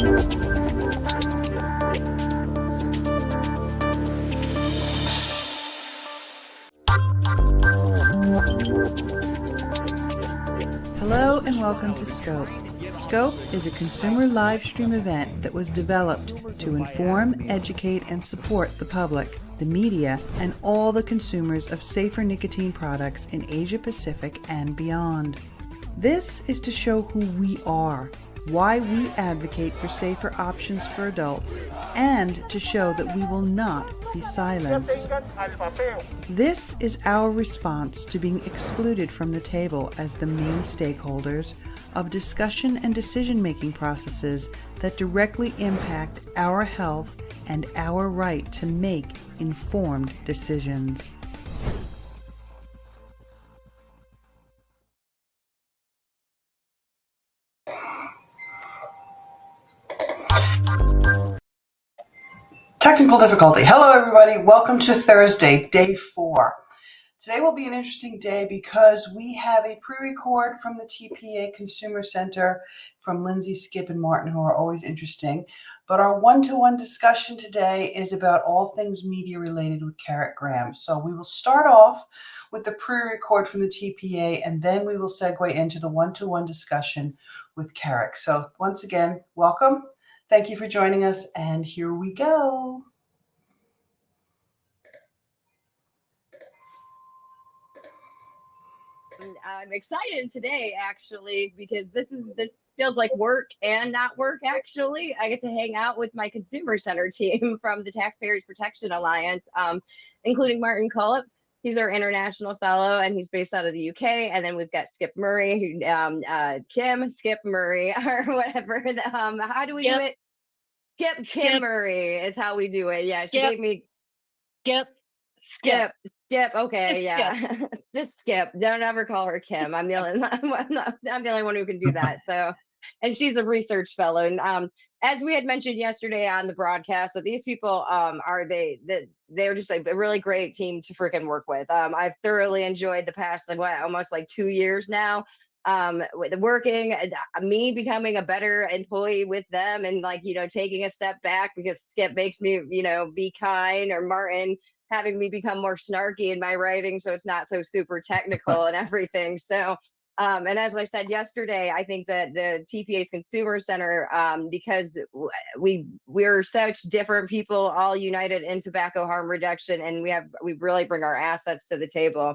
Hello and welcome to sCOPe. sCOPe is a consumer live stream event that was developed to inform, educate, and support the public, the media, and all the consumers of safer nicotine products in Asia Pacific and beyond. This is to show who we are, why we advocate for safer options for adults, and to show that we will not be silenced. This is our response to being excluded from the table as the main stakeholders of discussion and decision-making processes that directly impact our health and our right to make informed decisions. Technical difficulty. Hello, everybody. Welcome to Thursday, day 4. Today will be an interesting day because we have a pre-record from the TPA Consumer Center from Lindsay, Skip, and Martin, who are always interesting. But our one-to-one discussion today is about all things media related with Carrot Graham. So we will start off with the pre-record from the TPA, and then we will segue into the one-to-one discussion with Carrot. So once again, welcome. Thank you for joining us, and here we go. I'm excited today, actually, because this feels like work and not work, actually. I get to hang out with my consumer center team from the Taxpayers Protection Alliance, including Martin Cullip. He's our international fellow, and he's based out of the UK. And then we've got Skip Murray, Skip Murray, or whatever. How do we do it? Kim Murray is how we do it. Yeah, she gave me Skip. Okay, yeah, just Skip. Don't ever call her Kim. I'm the only one who can do that. So, and she's a research fellow. And as we had mentioned yesterday on the broadcast, that these people they're just a really great team to freaking work with. I've thoroughly enjoyed the past almost 2 years now. With working, me becoming a better employee with them, and taking a step back because Skip makes me be kind, or Martin having me become more snarky in my writing so it's not so super technical and everything. So and as I said yesterday, I think that the TPA's Consumer Center, because we're such different people all united in tobacco harm reduction, and we really bring our assets to the table.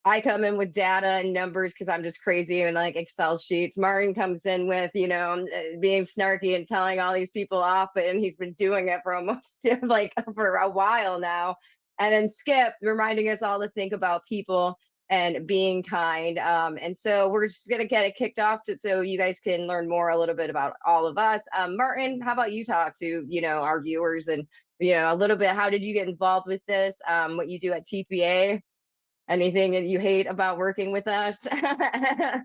I come in with data and numbers because I'm just crazy and Excel sheets. Martin comes in with, being snarky and telling all these people off, and he's been doing it for almost for a while now. And then Skip reminding us all to think about people and being kind. And so we're just going to get it kicked off so you guys can learn a little bit about all of us. Martin, how about you talk to, our viewers and, a little bit, how did you get involved with this? What you do at TPA? Anything that you hate about working with us?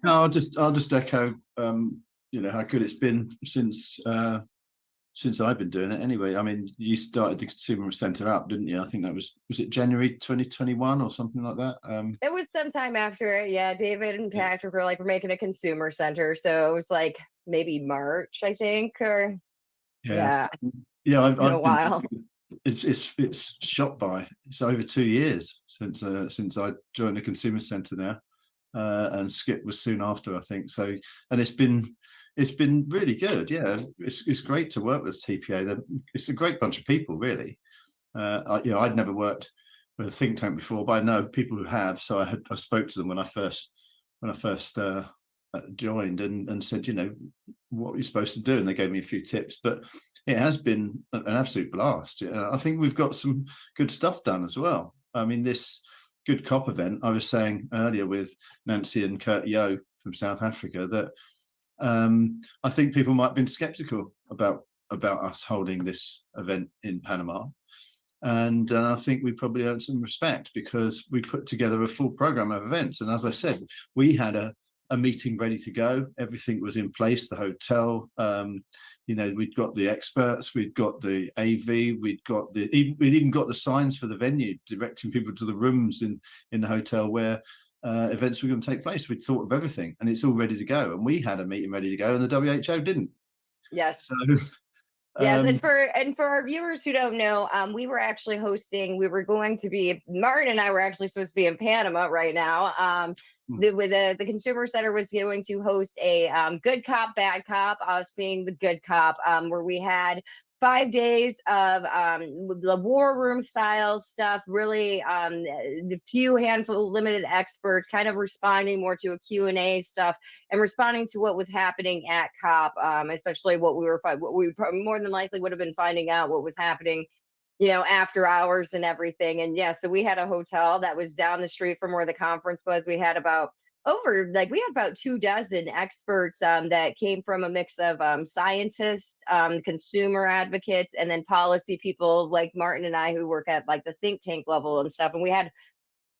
No, I'll just echo how good it's been since I've been doing it anyway. I mean, you started the Consumer Center up, didn't you? I think that was it January 2021 or something like that? It was sometime after it. Yeah, David and Patrick were we're making a consumer center, so it was maybe March, I think, or yeah. I've been a while. It's shot by. It's over 2 years since I joined the Consumer Center now, and Skip was soon after, I think. So, and it's been really good. Yeah, it's great to work with TPA. It's a great bunch of people, really. I'd never worked with a think tank before, but I know people who have. So I spoke to them when I first joined and said, what are you supposed to do? And they gave me a few tips, but it has been an absolute blast. I think we've got some good stuff done as well. I mean, this Good Cop event, I was saying earlier with Nancy and Kurt Yo from South Africa, that I think people might have been skeptical about us holding this event in Panama. And I think we probably earned some respect because we put together a full program of events. And as I said, we had a meeting ready to go. Everything was in place, the hotel, we'd got the experts, we'd got the AV, we'd even got the signs for the venue, directing people to the rooms in the hotel where events were going to take place. We'd thought of everything and it's all ready to go. And we had a meeting ready to go and the WHO didn't. Yes. So Yes, and for our viewers who don't know, we were actually hosting. We were going to be Martin and I were actually supposed to be in Panama right now. The Consumer Center was going to host a good cop, bad cop. Us being the good cop, where we had 5 days of the war room style stuff. Really, a few handful limited experts, kind of responding more to a Q&A stuff and responding to what was happening at COP, especially what we more than likely would have been finding out what was happening, after hours and everything. And yeah, so we had a hotel that was down the street from where the conference was. We had about 24 experts that came from a mix of scientists, consumer advocates, and then policy people like Martin and I who work at like the think tank level and stuff. And we had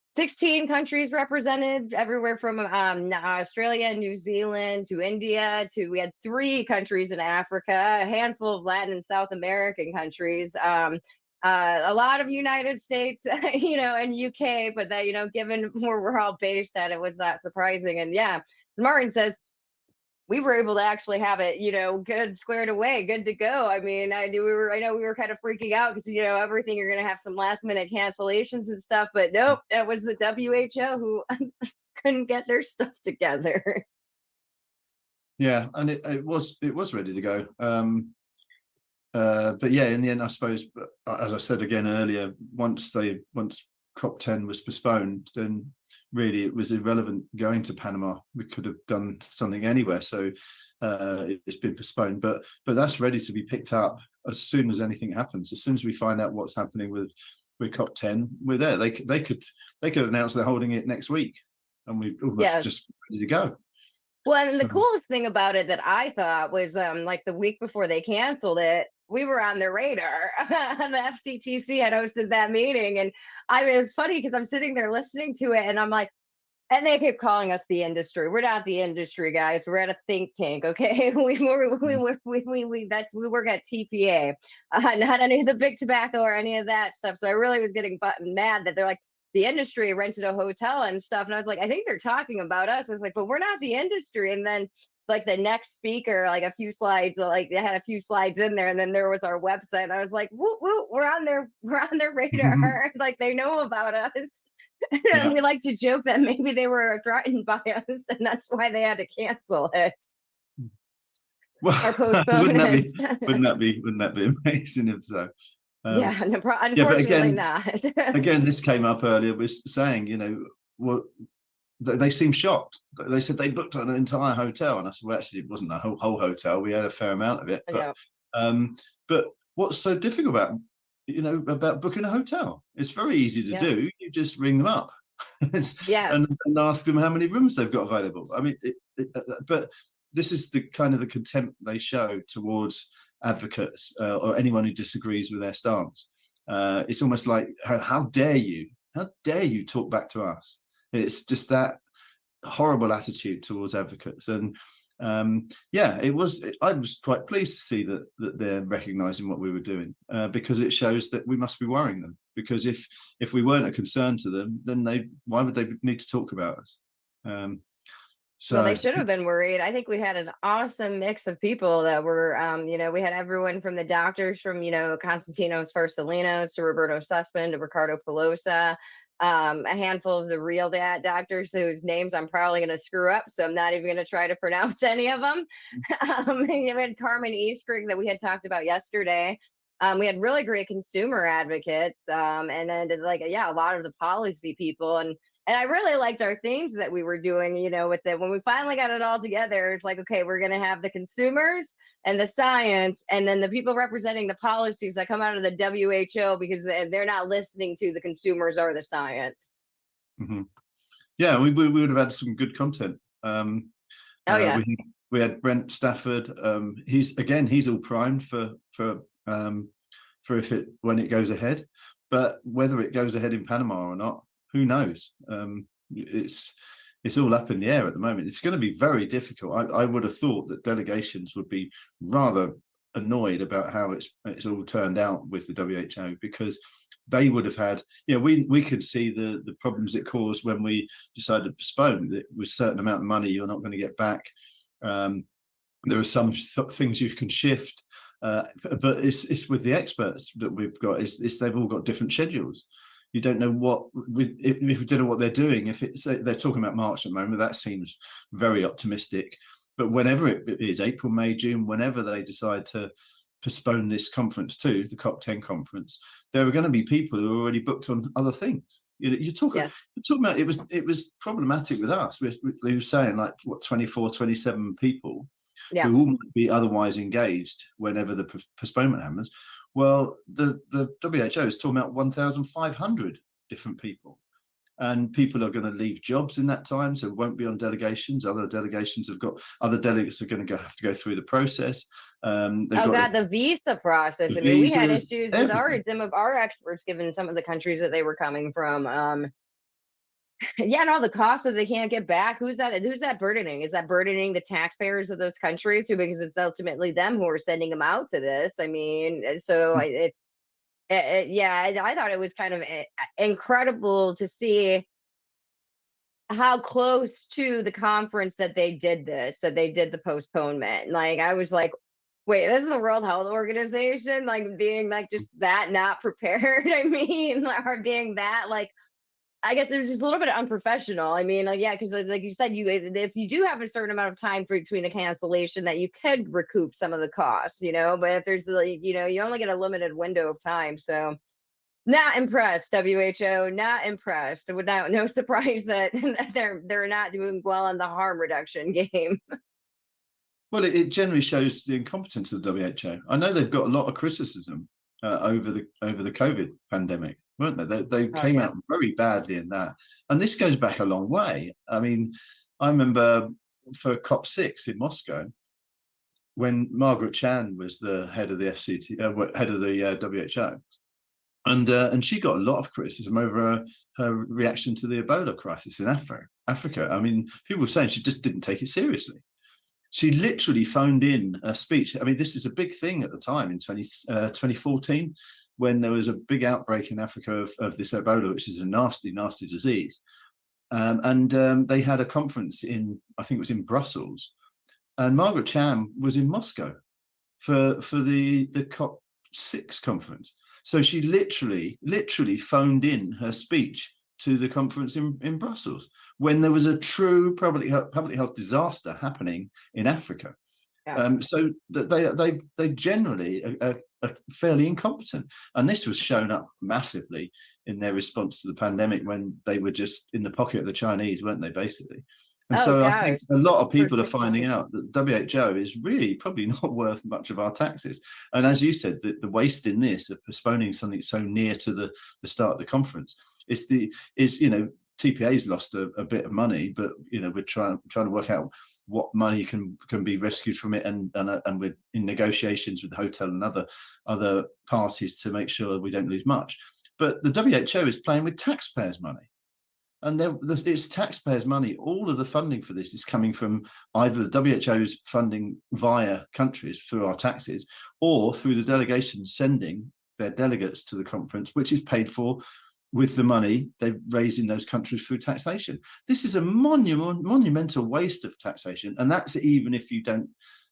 16 countries represented, everywhere from Australia and New Zealand to India we had 3 countries in Africa, a handful of Latin and South American countries, a lot of United States, and UK, but that, given where we're all based at, it was not surprising. And yeah, as Martin says, we were able to actually have it, good squared away, good to go. I mean, I know we were kind of freaking out because, everything, you're going to have some last minute cancellations and stuff, but nope, that was the WHO who couldn't get their stuff together. Yeah, and it was ready to go. But yeah, in the end, I suppose, as I said again earlier, once COP10 was postponed, then really it was irrelevant going to Panama. We could have done something anywhere. So it's been postponed, but that's ready to be picked up as soon as anything happens. As soon as we find out what's happening with COP10, we're there. They could announce they're holding it next week, and we just ready to go. Well, and the coolest thing about it that I thought was like the week before they canceled it, we were on their radar. The FCTC had hosted that meeting, and it was funny because I'm sitting there listening to it, and I'm like, and they kept calling us the industry. We're not the industry, guys. We're at a think tank, okay? We work at TPA, not any of the big tobacco or any of that stuff. So I really was getting mad that they're like, the industry rented a hotel and stuff. And I was like, I think they're talking about us. I was like, but we're not the industry. And then like the next speaker, like a few slides, like they had a few slides in there, and then there was our website. And I was like, woo, woo, we're on their radar. Like they know about us. And we like to joke that maybe they were threatened by us, and that's why they had to cancel it. Well, or postpone wouldn't that be amazing if so? Unfortunately not. Again, this came up earlier. We're saying, what they seem shocked. They said they booked an entire hotel, and I said, well, actually, it wasn't a whole hotel. We had a fair amount of it, but what's so difficult about booking a hotel? It's very easy to do. You just ring them up, and ask them how many rooms they've got available. I mean, but this is the kind of the contempt they show towards advocates or anyone who disagrees with their stance. It's almost like, how dare you talk back to us? It's just that horrible attitude towards advocates. And I was quite pleased to see that they're recognizing what we were doing, because it shows that we must be worrying them, because if we weren't a concern to them, then why would they need to talk about us? Well, they should have been worried. I think we had an awesome mix of people that were, we had everyone from the doctors from, Constantinos Farsalinos to Roberto Sussman to Ricardo Pelosa, a handful of the real doctors whose names I'm probably going to screw up, so I'm not even going to try to pronounce any of them. We had Carmen Eastrig that we had talked about yesterday. We had really great consumer advocates, and then a lot of the policy people, and I really liked our themes that we were doing, with it. When we finally got it all together, it's like, okay, we're going to have the consumers and the science, and then the people representing the policies that come out of the WHO, because they're not listening to the consumers or the science. Mm-hmm. Yeah, we would have had some good content. We had Brent Stafford. He's all primed for when it goes ahead, but whether it goes ahead in Panama or not, who knows? It's all up in the air at the moment. It's going to be very difficult. I would have thought that delegations would be rather annoyed about how it's all turned out with the WHO, because they would have had, we could see the problems it caused when we decided to postpone. It was a certain amount of money you're not going to get back. There are some things you can shift, but it's with the experts that we've got. Is they've all got different schedules. You don't know what if you don't know what they're doing. If it's they're talking about March at the moment, that seems very optimistic. But whenever it is April, May, June, whenever they decide to postpone this conference to the COP10 conference, there are going to be people who are already booked on other things. You're talking about it was problematic with us. We were saying like what 24, 27 people who all might be otherwise engaged whenever the postponement happens. Well, the WHO is talking about 1,500 different people. And people are going to leave jobs in that time, so won't be on delegations. Other delegations have got, other delegates are going to have to go through the process. The visa process. I mean, we had issues with some of our experts, given some of the countries that they were coming from. And all the costs that they can't get back. Who's that burdening? Is that burdening the taxpayers of those countries? Because it's ultimately them who are sending them out to this. I mean, so I thought it was kind of incredible to see how close to the conference that they did the postponement. Like, I was like, wait, this is the World Health Organization, like being like just that not prepared. I mean, or being that like, I guess there's just a little bit of unprofessional. I mean, because like you said, if you do have a certain amount of time between a cancellation, that you could recoup some of the costs, but if there's you only get a limited window of time. So not impressed, WHO, not impressed. No surprise that they're not doing well on the harm reduction game. Well, it generally shows the incompetence of the WHO. I know they've got a lot of criticism over the COVID pandemic, weren't they? They came out very badly in that. And this goes back a long way. I mean, I remember for COP6 in Moscow, when Margaret Chan was the head of the head of the WHO, and she got a lot of criticism over her reaction to the Ebola crisis in Africa. I mean, people were saying she just didn't take it seriously. She literally phoned in a speech. I mean, this is a big thing at the time in 2014, when there was a big outbreak in Africa of this Ebola, which is a nasty, nasty disease. They had a conference I think it was in Brussels, and Margaret Chan was in Moscow for the COP6 conference. So she literally phoned in her speech to the conference in Brussels when there was a true public health disaster happening in Africa. So that they generally are fairly incompetent, and this was shown up massively in their response to the pandemic when they were just in the pocket of the Chinese, weren't they, basically? And I think a lot of people are finding out that WHO is really probably not worth much of our taxes. And as you said, the waste in this of postponing something so near to the start of the conference TPA's lost a bit of money, but we're trying to work out what money can be rescued from it, and we're in negotiations with the hotel and other parties to make sure we don't lose much. But the WHO is playing with taxpayers' money. And it's taxpayers' money. All of the funding for this is coming from either the WHO's funding via countries through our taxes, or through the delegations sending their delegates to the conference, which is paid for with the money they've raised in those countries through taxation. This is a monumental waste of taxation, and that's even if you don't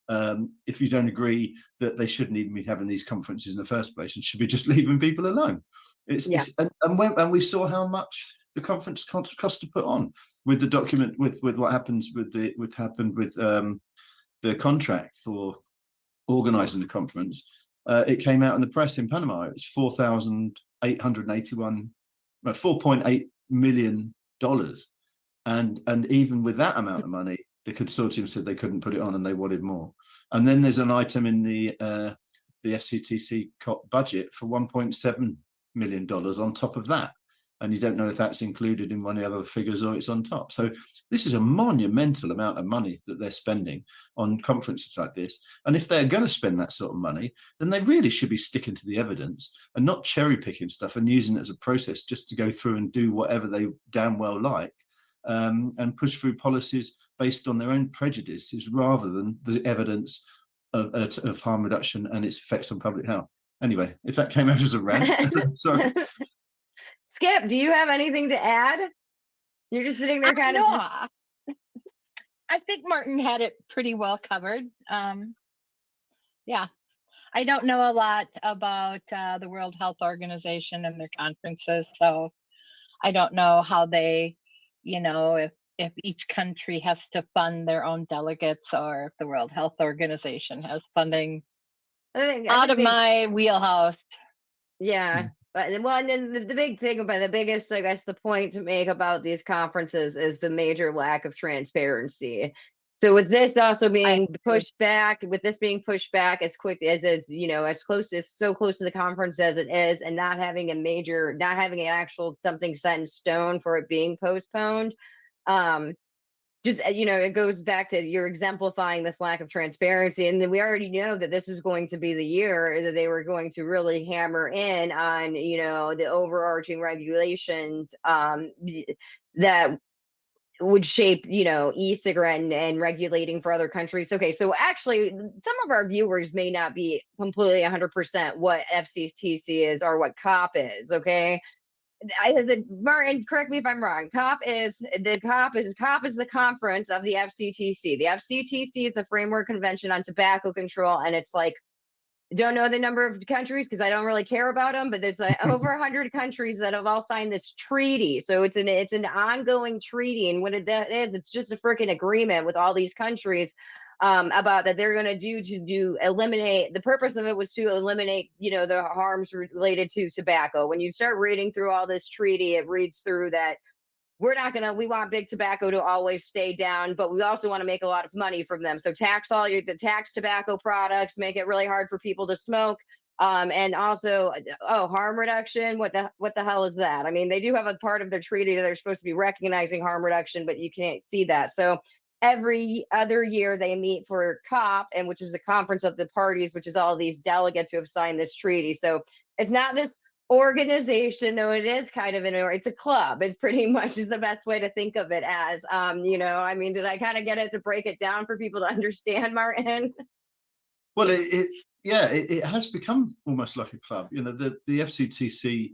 agree that they shouldn't even be having these conferences in the first place and should be just leaving people alone. And we saw how much the conference cost to put on with the document, with what happens with the contract for organizing the conference. It came out in the press in Panama. It was $4.8 million, and even with that amount of money, the consortium said they couldn't put it on and they wanted more. And then there's an item in the FCTC COP budget for $1.7 million on top of that. And you don't know if that's included in one of the other figures or it's on top. So this is a monumental amount of money that they're spending on conferences like this. And if they're going to spend that sort of money, then they really should be sticking to the evidence and not cherry picking stuff and using it as a process just to go through and do whatever they damn well like, and push through policies based on their own prejudices rather than the evidence of harm reduction and its effects on public health. Anyway, if that came out as a rant, sorry. Skip, do you have anything to add? You're just sitting there kind of. I think Martin had it pretty well covered. Yeah, I don't know a lot about the World Health Organization and their conferences, so I don't know how they, if each country has to fund their own delegates or if the World Health Organization has funding out of my wheelhouse. Yeah. But, well, and then the big thing about the biggest, I guess, the point to make about these conferences is the major lack of transparency. So with this also being pushed back, as quick as as close as so close to the conference as it is, and not having an actual something set in stone for it being postponed, just it goes back to you're exemplifying this lack of transparency, and then we already know that this is going to be the year that they were going to really hammer in on the overarching regulations that would shape e-cigarette and regulating for other countries. Okay, so actually some of our viewers may not be completely 100% what FCTC is or what COP is. Okay, Martin, correct me if I'm wrong. COP is the conference of the FCTC. The FCTC is the Framework Convention on Tobacco Control, and it's like, don't know the number of countries because I don't really care about them, but there's over 100 countries that have all signed this treaty. So it's an ongoing treaty, and what it is, it's just a freaking agreement with all these countries about that they're going to eliminate. The purpose of it was to eliminate the harms related to tobacco. When you start reading through all this treaty, it reads through that we want big tobacco to always stay down, but we also want to make a lot of money from them. So tax tax tobacco products, make it really hard for people to smoke. And also, harm reduction. What the hell is that? I mean, they do have a part of their treaty that they're supposed to be recognizing harm reduction, but you can't see that. So every other year they meet for COP, and which is the conference of the parties, which is all these delegates who have signed this treaty. So it's not this organization, though it is kind of it's a club. It's pretty much is the best way to think of it as. I mean, did I kind of get it to break it down for people to understand, Martin? Well, it has become almost like a club. The FCTC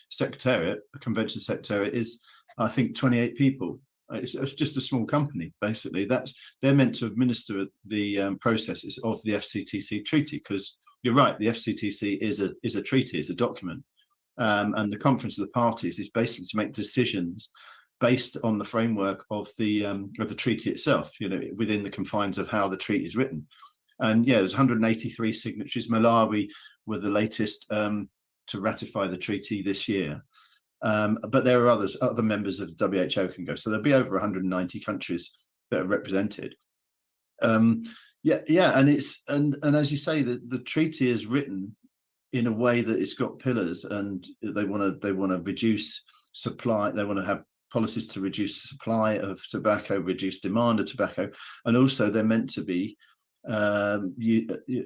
secretariat, the convention secretariat, is I think 28 people. It's just a small company, basically. They're meant to administer the processes of the FCTC treaty, because you're right, the FCTC is a treaty, it's a document, and the Conference of the Parties is basically to make decisions based on the framework of the treaty itself, within the confines of how the treaty is written. And there's 183 signatories. Malawi were the latest to ratify the treaty this year. But there are other members of the WHO can go. So there'll be over 190 countries that are represented. And it's and as you say, the treaty is written in a way that it's got pillars, and they want to reduce supply. They want to have policies to reduce supply of tobacco, reduce demand of tobacco, and also they're meant to be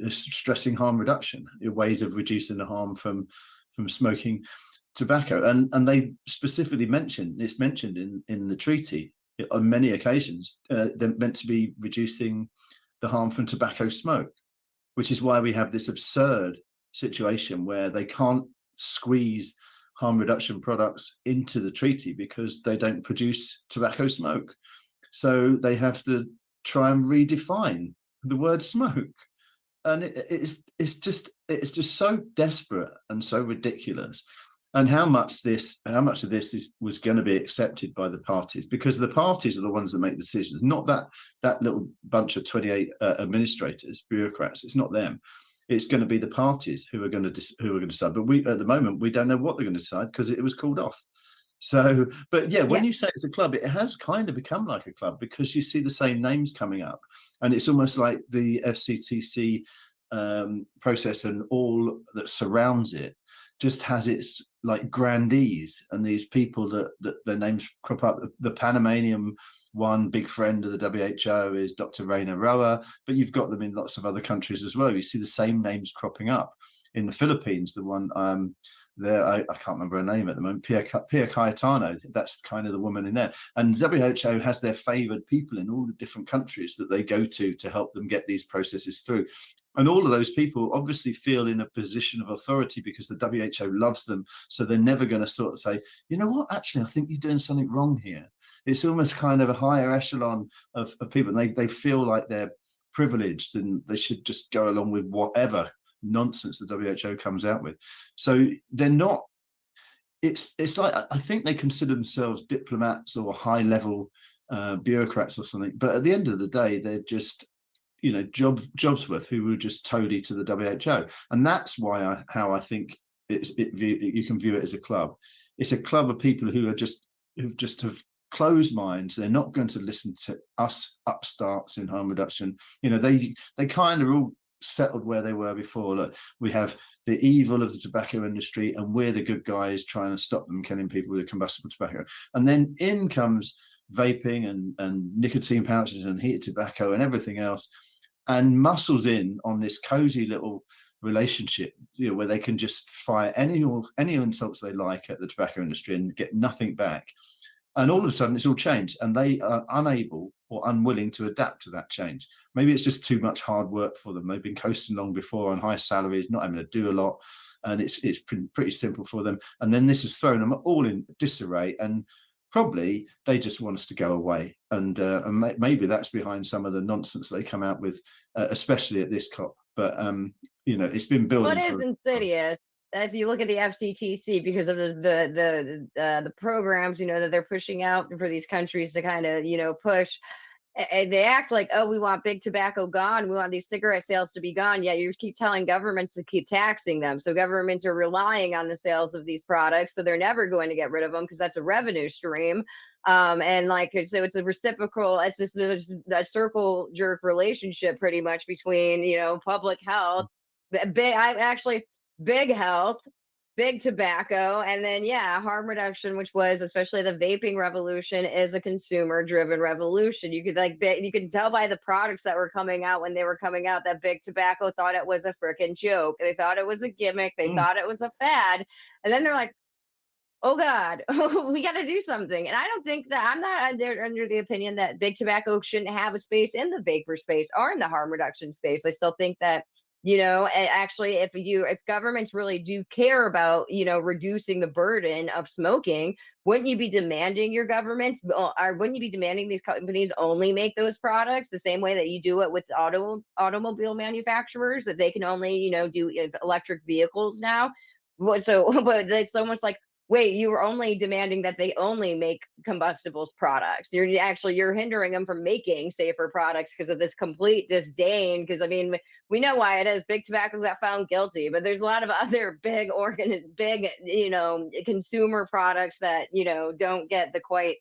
stressing harm reduction, ways of reducing the harm from smoking tobacco, and they specifically mentioned in the treaty on many occasions. They're meant to be reducing the harm from tobacco smoke, which is why we have this absurd situation where they can't squeeze harm reduction products into the treaty because they don't produce tobacco smoke. So they have to try and redefine the word smoke, and it's just so desperate and so ridiculous. And how much of this was going to be accepted by the parties, because the parties are the ones that make decisions, not that little bunch of 28 administrators, bureaucrats. It's not them. It's going to be the parties who are going to decide. But at the moment we don't know what they're going to decide because it was called off. So, but when you say it's a club, it has kind of become like a club, because you see the same names coming up, and it's almost like the FCTC process and all that surrounds it just has its like grandees, and these people that their names crop up. The Panamanian one, big friend of the WHO, is Dr. Rainer Roa, but you've got them in lots of other countries as well. You see the same names cropping up. In the Philippines, the one there, I can't remember her name at the moment, Pia Cayetano, that's kind of the woman in there. And WHO has their favored people in all the different countries that they go to help them get these processes through. And all of those people obviously feel in a position of authority because the WHO loves them. So they're never going to sort of say, you know what, actually, I think you're doing something wrong here. it's almost kind of a higher echelon of people, and they feel like they're privileged and they should just go along with whatever nonsense the WHO comes out with. So they're not, it's like, I think they consider themselves diplomats or high level bureaucrats or something, but at the end of the day, they're just, you know, Jobsworth, who were just toady to the WHO. And that's why how I think you can view it as a club. It's a club of people who have closed minds. They're not going to listen to us upstarts in harm reduction. You know, they kind of all settled where they were before. Look, we have the evil of the tobacco industry, and we're the good guys trying to stop them killing people with combustible tobacco. And then in comes vaping and nicotine pouches and heated tobacco and everything else, and muscles in on this cozy little relationship, you know, where they can just fire any insults they like at the tobacco industry and get nothing back. And all of a sudden it's all changed, and they are unable or unwilling to adapt to that change. Maybe it's just too much hard work for them. They've been coasting along before on high salaries, not having to do a lot, and it's pretty simple for them. And then this has thrown them all in disarray, and probably they just want us to go away. And maybe that's behind some of the nonsense they come out with, especially at this COP. But you know, it's been building. What is insidious? If you look at the FCTC, because of the programs, you know, that they're pushing out for these countries to kind of, you know, push, they act like, oh, we want big tobacco gone, we want these cigarette sales to be gone. Yeah, you keep telling governments to keep taxing them, so governments are relying on the sales of these products, so they're never going to get rid of them because that's a revenue stream. And like, so it's a reciprocal, it's just a circle jerk relationship pretty much between, you know, public health, big health, big tobacco, and then harm reduction, which was, especially the vaping revolution, is a consumer driven revolution. You could tell by the products that were coming out when they were coming out that big tobacco thought it was a freaking joke. They thought it was a gimmick, they thought it was a fad, and then they're like, oh God, we got to do something. And I don't think that, I'm not under the opinion that big tobacco shouldn't have a space in the vapor space or in the harm reduction space. I still think that, you know, actually, if governments really do care about, you know, reducing the burden of smoking, wouldn't you be demanding your governments, or wouldn't you be demanding these companies only make those products the same way that you do it with automobile manufacturers, that they can only, you know, do electric vehicles now? But it's almost like, wait, you were only demanding that they only make combustibles products. You're hindering them from making safer products because of this complete disdain. Because I mean, we know why it is. Big tobacco got found guilty, but there's a lot of other big, you know, consumer products that, you know, don't get the quite,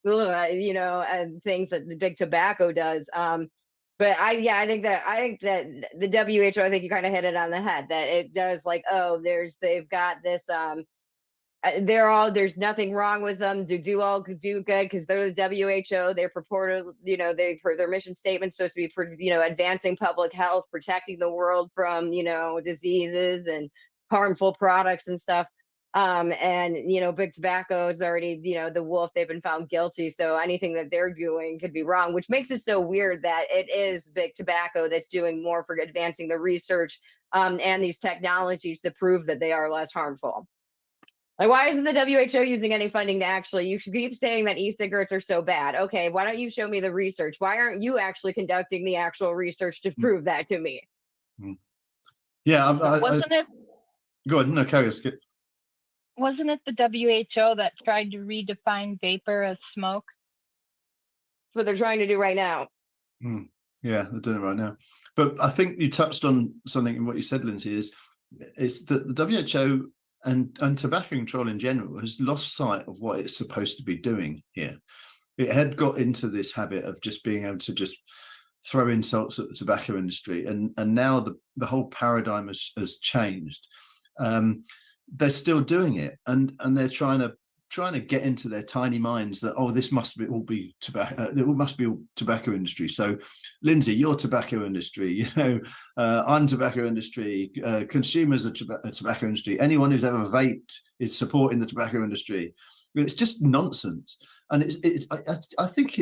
you know, things that the big tobacco does. But I think that the WHO, I think you kind of hit it on the head, that it does, like, oh, they've got this there's nothing wrong with them, do good because they're the WHO. They're purported, you know, their mission statement supposed to be for, you know, advancing public health, protecting the world from, you know, diseases and harmful products and stuff. And you know, big tobacco is already, you know, the wolf. They've been found guilty, so anything that they're doing could be wrong, which makes it so weird that it is big tobacco that's doing more for advancing the research and these technologies to prove that they are less harmful. Like, why isn't the WHO using any funding to actually, you should keep saying that e-cigarettes are so bad. Okay, why don't you show me the research? Why aren't you actually conducting the actual research to prove that to me? Yeah, wasn't it? Go ahead, no, carry on, Skip. Wasn't it the WHO that tried to redefine vapor as smoke? That's what they're trying to do right now. Yeah, they're doing it right now. But I think you touched on something in what you said, Lindsay, is that the WHO and tobacco control in general has lost sight of what it's supposed to be doing here. It had got into this habit of just being able to just throw insults at the tobacco industry, and now the whole paradigm has changed. They're still doing it, and they're trying to get into their tiny minds that, oh, this must all be tobacco. It must be all tobacco industry. So, Lindsay, you're tobacco industry. You know, I'm tobacco industry. Consumers are tobacco industry. Anyone who's ever vaped is supporting the tobacco industry. It's just nonsense, and I think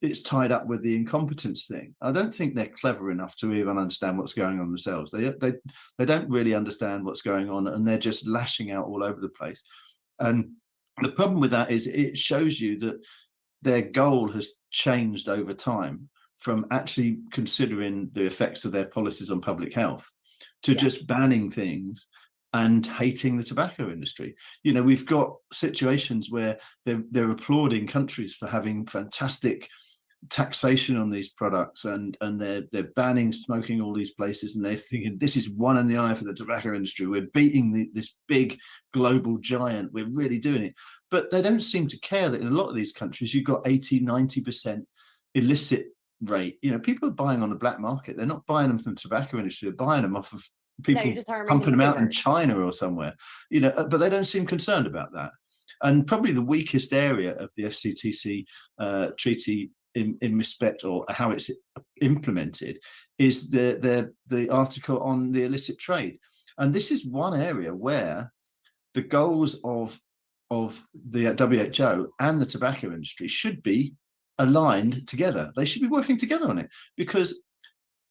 it's tied up with the incompetence thing. I don't think they're clever enough to even understand what's going on themselves. They don't really understand what's going on, and they're just lashing out all over the place. And the problem with that is it shows you that their goal has changed over time from actually considering the effects of their policies on public health to just banning things and hating the tobacco industry. You know, we've got situations where they're applauding countries for having fantastic taxation on these products, and they're banning smoking all these places, and they're thinking this is one in the eye for the tobacco industry. We're beating this big global giant. We're really doing it. But they don't seem to care that in a lot of these countries you've got 80-90% illicit rate. You know, people are buying on the black market. They're not buying them from the tobacco industry. They're buying them off of people pumping them out in China or somewhere, you know, but they don't seem concerned about that. And probably the weakest area of the FCTC treaty in respect, or how it's implemented, is the article on the illicit trade. And this is one area where the goals of the WHO and the tobacco industry should be aligned together. They should be working together on it, because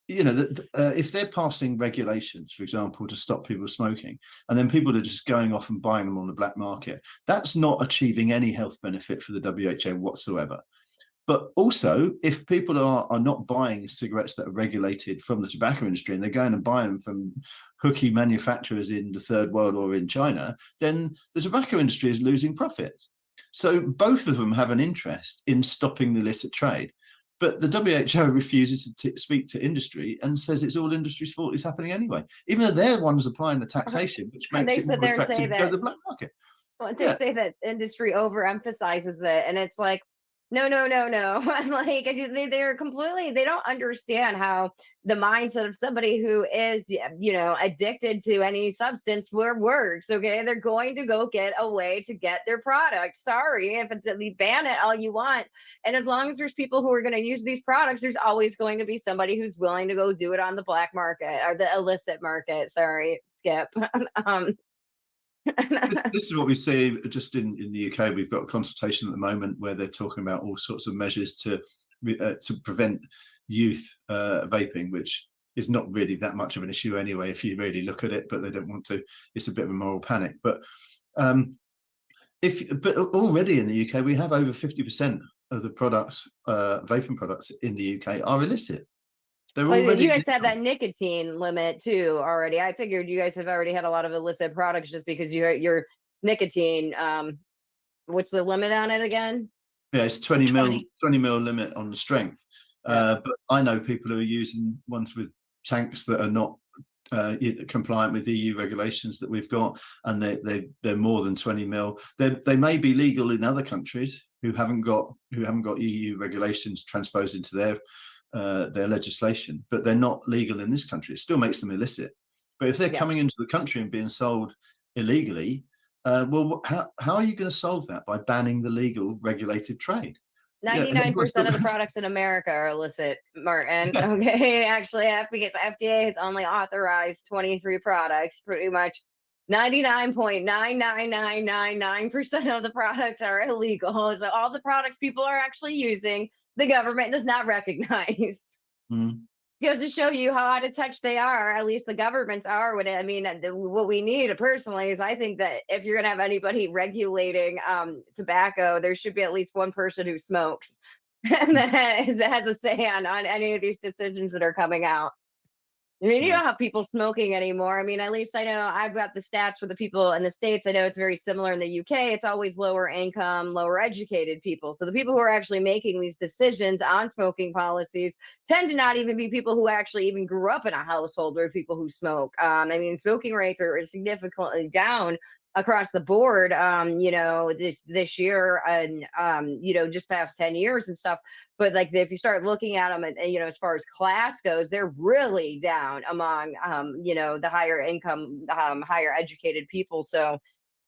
you know, if they're passing regulations, for example, to stop people smoking, and then people are just going off and buying them on the black market, that's not achieving any health benefit for the WHO whatsoever. But also, if people are not buying cigarettes that are regulated from the tobacco industry, and they're going and buying them from hooky manufacturers in the third world or in China, then the tobacco industry is losing profits. So both of them have an interest in stopping the illicit trade. But the WHO refuses to speak to industry and says it's all industry's fault. It's happening anyway, even though they're the ones applying the taxation, which makes it more attractive to go to the black market. Well, they say that industry overemphasizes it, and it's like, no. I'm like, they're completely, they don't understand how the mindset of somebody who is, you know, addicted to any substance works. Okay, they're going to go get a way to get their product. Sorry, if we ban it all you want, and as long as there's people who are going to use these products, there's always going to be somebody who's willing to go do it on the black market or the illicit market. Sorry, Skip. This is what we see just in the UK. We've got a consultation at the moment where they're talking about all sorts of measures to prevent youth vaping, which is not really that much of an issue anyway if you really look at it, but they don't want to. It's a bit of a moral panic. But but already in the UK we have over 50% of the products, vaping products in the UK, are illicit. Well, you guys have that nicotine limit too already. I figured you guys have already had a lot of illicit products just because your nicotine. What's the limit on it again? Yeah, it's 20 mil limit on the strength. But I know people who are using ones with tanks that are not compliant with EU regulations that we've got, and they're more than 20 mil. They may be legal in other countries who haven't got EU regulations transposed into their legislation, but they're not legal in this country. It still makes them illicit. But if they're coming into the country and being sold illegally, well, how are you going to solve that? By banning the legal regulated trade? 99% of the products in America are illicit, Martin. Okay, actually, because FDA has only authorized 23 products. Pretty much 99.99999% of the products are illegal. So all the products people are actually using, the government does not recognize. Goes to show you how out of touch they are. At least the governments are with it. I mean, what we need personally is, I think that if you're going to have anybody regulating tobacco, there should be at least one person who smokes and that has a say on any of these decisions that are coming out. I mean, you don't have people smoking anymore. I mean, at least I know I've got the stats for the people in the States. I know it's very similar in the UK. It's always lower income, lower educated people. So the people who are actually making these decisions on smoking policies tend to not even be people who actually even grew up in a household where people who smoke. I mean, smoking rates are significantly down across the board, you know, this year and, you know, just past 10 years and stuff. But like, if you start looking at them, and you know, as far as class goes, they're really down among, you know, the higher income, higher educated people. So,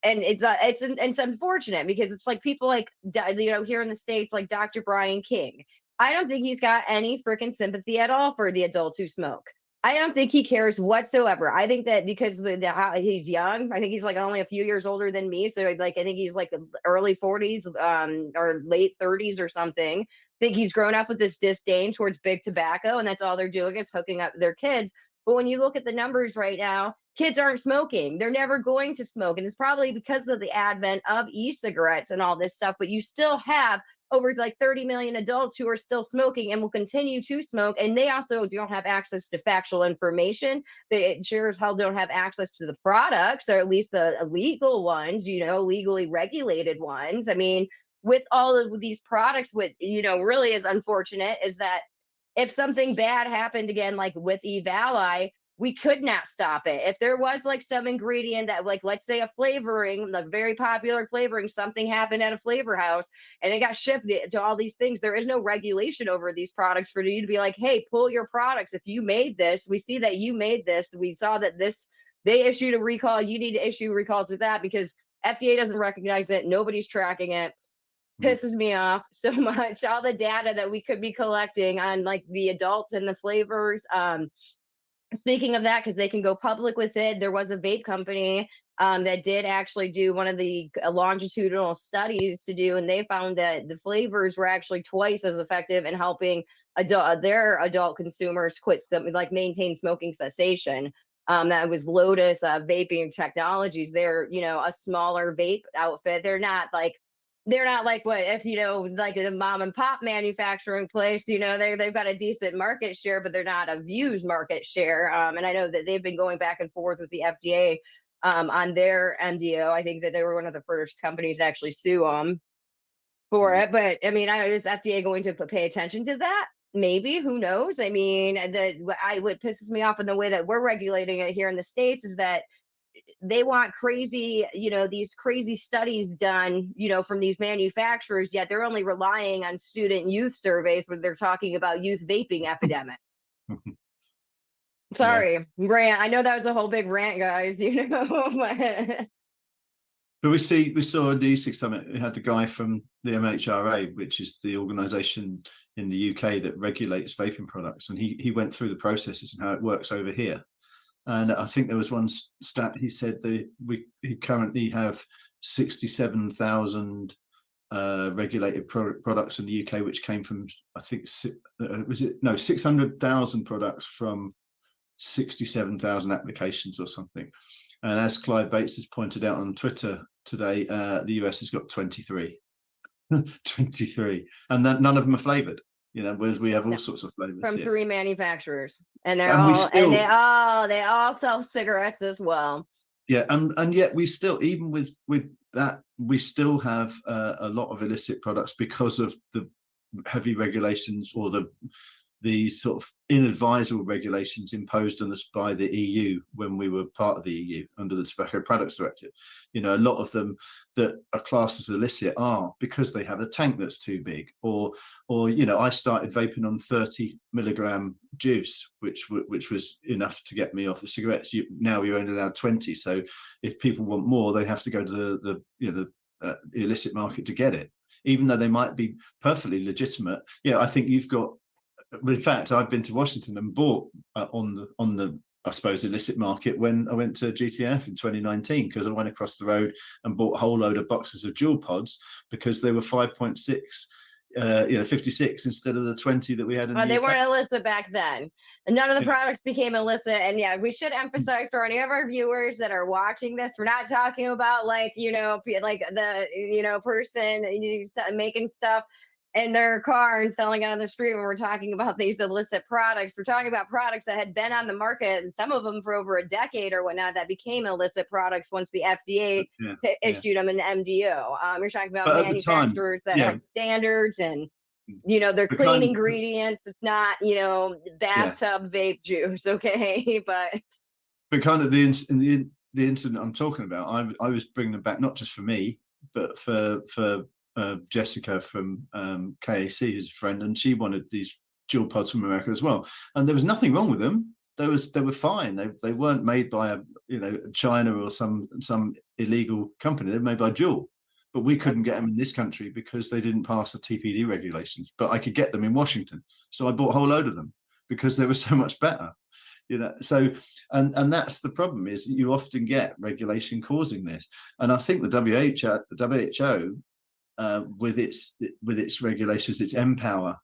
and it's unfortunate because it's like people like, you know, here in the States, like Dr. Brian King. I don't think he's got any freaking sympathy at all for the adults who smoke. I don't think he cares whatsoever. I think that because he's young, I think he's like only a few years older than me. So like, I think he's like early 40s, or late 30s or something. I think he's grown up with this disdain towards big tobacco, and that's all they're doing is hooking up their kids. But when you look at the numbers right now, kids aren't smoking. They're never going to smoke. And it's probably because of the advent of e-cigarettes and all this stuff. But you still have over like 30 million adults who are still smoking and will continue to smoke. And they also don't have access to factual information. They sure as hell don't have access to the products, or at least the illegal ones, legally regulated ones. I mean, with all of these products, what, really is unfortunate is that if something bad happened again, like with Eve-Ally, we could not stop it. If there was like some ingredient that, like, let's say a flavoring, the very popular flavoring, something happened at a flavor house and it got shipped to all these things, there is no regulation over these products for you to be like, hey, pull your products. If you made this, we see that you made this. We saw that they issued a recall. You need to issue recalls with that, because FDA doesn't recognize it. Nobody's tracking it. Pisses me off so much. All the data that we could be collecting on like the adults and the flavors. Speaking of that, because they can go public with it, there was a vape company that did actually do one of the longitudinal studies to do, and they found that the flavors were actually twice as effective in helping their adult consumers quit, like maintain smoking cessation. That was Lotus Vaping Technologies. They're, a smaller vape outfit. They're not like what if like a mom and pop manufacturing place, they've got a decent market share, but they're not a Views market share. And I know that they've been going back and forth with the FDA on their MDO. I think that they were one of the first companies to actually sue them for it. But I mean, is FDA going to pay attention to that? Maybe, who knows? I mean, what pisses me off in the way that we're regulating it here in the States is that they want crazy, these crazy studies done, from these manufacturers, yet they're only relying on student youth surveys when they're talking about youth vaping epidemic. Sorry, rant. I know that was a whole big rant, guys, But we saw at the E6 Summit, we had the guy from the AHRF, which is the organization in the UK that regulates vaping products. And he went through the processes and how it works over here. And I think there was one stat, he said that we currently have 67,000 regulated products in the UK, which came from, I think, 600,000 products from 67,000 applications or something. And as Clive Bates has pointed out on Twitter today, the US has got 23. 23. And that none of them are flavored. Whereas we have all sorts of flavors from here. 3 manufacturers, and they all sell cigarettes as well. Yeah, and yet we still, even with that, we still have a lot of illicit products because of the heavy regulations, or the sort of inadvisable regulations imposed on us by the EU when we were part of the EU under the Tobacco Products Directive. A lot of them that are classed as illicit are because they have a tank that's too big, or I started vaping on 30 milligram juice, which was enough to get me off of cigarettes. Now you're only allowed 20, so if people want more, they have to go to the illicit market to get it, even though they might be perfectly legitimate. I think you've got. In fact, I've been to Washington and bought on the I suppose illicit market when I went to GTF in 2019, because I went across the road and bought a whole load of boxes of Juul pods because they were 5.6, 56 instead of the 20 that we had in the UK. They weren't illicit back then. And none of the products became illicit. And we should emphasize for any of our viewers that are watching this, we're not like like the person making stuff in their car and selling it on the street. When we're talking about these illicit products, we're talking about products that had been on the market, and some of them for over a decade or whatnot, that became illicit products once the FDA issued them an MDO. You're talking about manufacturers that have standards, and they're clean ingredients. It's not bathtub vape juice, okay? But kind of the incident I'm talking about, I was bringing them back not just for me, but for Jessica from KAC, who's a friend, and she wanted these Juul pods from America as well. And there was nothing wrong with them. They were fine. They weren't made by China or some illegal company. They're made by Juul, but we couldn't get them in this country because they didn't pass the TPD regulations. But I could get them in Washington, so I bought a whole load of them because they were so much better. So and that's the problem, is you often get regulation causing this. And I think the WHO with its regulations, its Empower,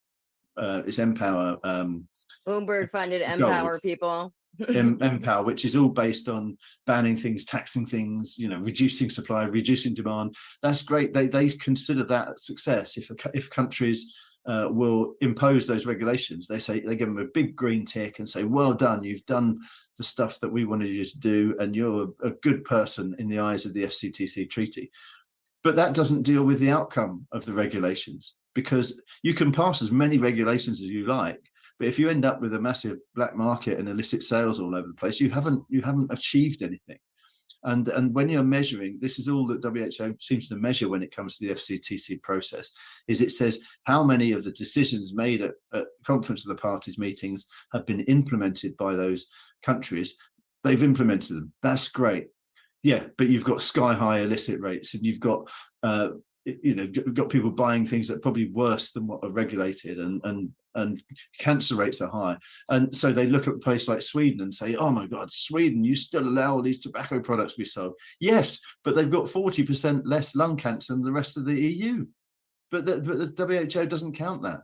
Bloomberg funded Empower people. Empower, which is all based on banning things, taxing things, reducing supply, reducing demand. That's great. They consider that a success if countries will impose those regulations. They give them a big green tick and say, well done, you've done the stuff that we wanted you to do, and you're a good person in the eyes of the FCTC treaty. But that doesn't deal with the outcome of the regulations, because you can pass as many regulations as you like, but if you end up with a massive black market and illicit sales all over the place, you haven't achieved anything. And when you're measuring, this is all that WHO seems to measure when it comes to the FCTC process, is it says how many of the decisions made at Conference of the Parties meetings have been implemented by those countries. They've implemented them. That's great. Yeah, but you've got sky high illicit rates, and you've got got people buying things that are probably worse than what are regulated, and cancer rates are high. And so they look at a place like Sweden and say, oh my God, Sweden, you still allow all these tobacco products to be sold? Yes, but they've got 40% less lung cancer than the rest of the EU. But the WHO doesn't count that.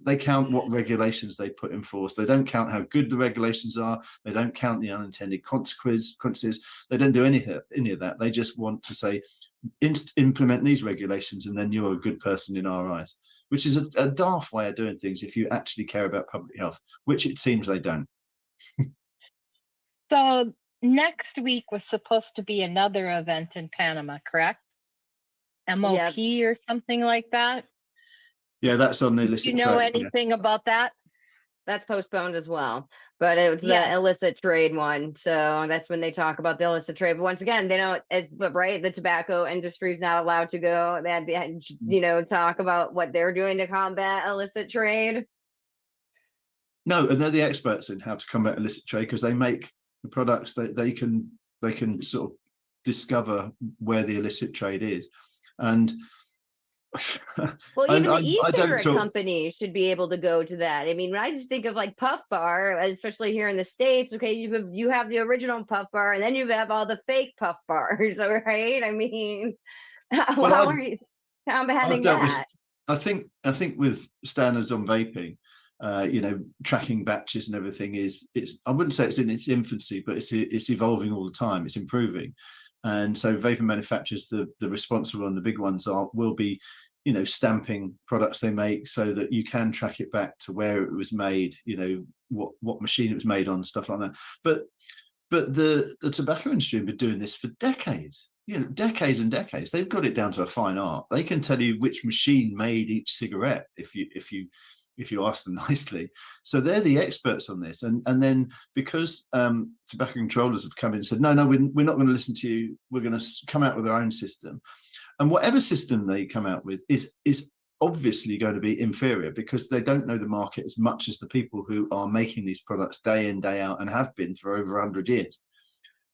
They count what regulations they put in force. They don't count how good the regulations are. They don't count the unintended consequences. They don't do any of that. They just want to say, implement these regulations, and then you're a good person in our eyes, which is a daft way of doing things if you actually care about public health, which it seems they don't. So next week was supposed to be another event in Panama, correct? MOP or something like that? Yeah, that's on the illicit trade. Do you know anything about that? That's postponed as well, but it was the illicit trade one. So that's when they talk about the illicit trade. But once again, they don't, right? The tobacco industry is not allowed to go, talk about what they're doing to combat illicit trade. No, and they're the experts in how to combat illicit trade, because they make the products that they can sort of discover where the illicit trade is. And well, even the e-cigarette companies should be able to go to that. I mean, when I just think of like Puff Bar, especially here in the States, okay, you have the original Puff Bar, and then you have all the fake Puff Bars, right? I mean, how are you combating that? I think with standards on vaping, tracking batches and everything I wouldn't say it's in its infancy, but it's evolving all the time. It's improving. And so vapor manufacturers, the responsible and the big ones will be, stamping products they make so that you can track it back to where it was made, what machine it was made on, stuff like that. But the tobacco industry have been doing this for decades, decades and decades. They've got it down to a fine art. They can tell you which machine made each cigarette if you ask them nicely. So they're the experts on this. And then because tobacco controllers have come in and said, no, we're not going to listen to you. We're going to come out with our own system. And whatever system they come out with is obviously going to be inferior, because they don't know the market as much as the people who are making these products day in, day out, and have been for over 100 years.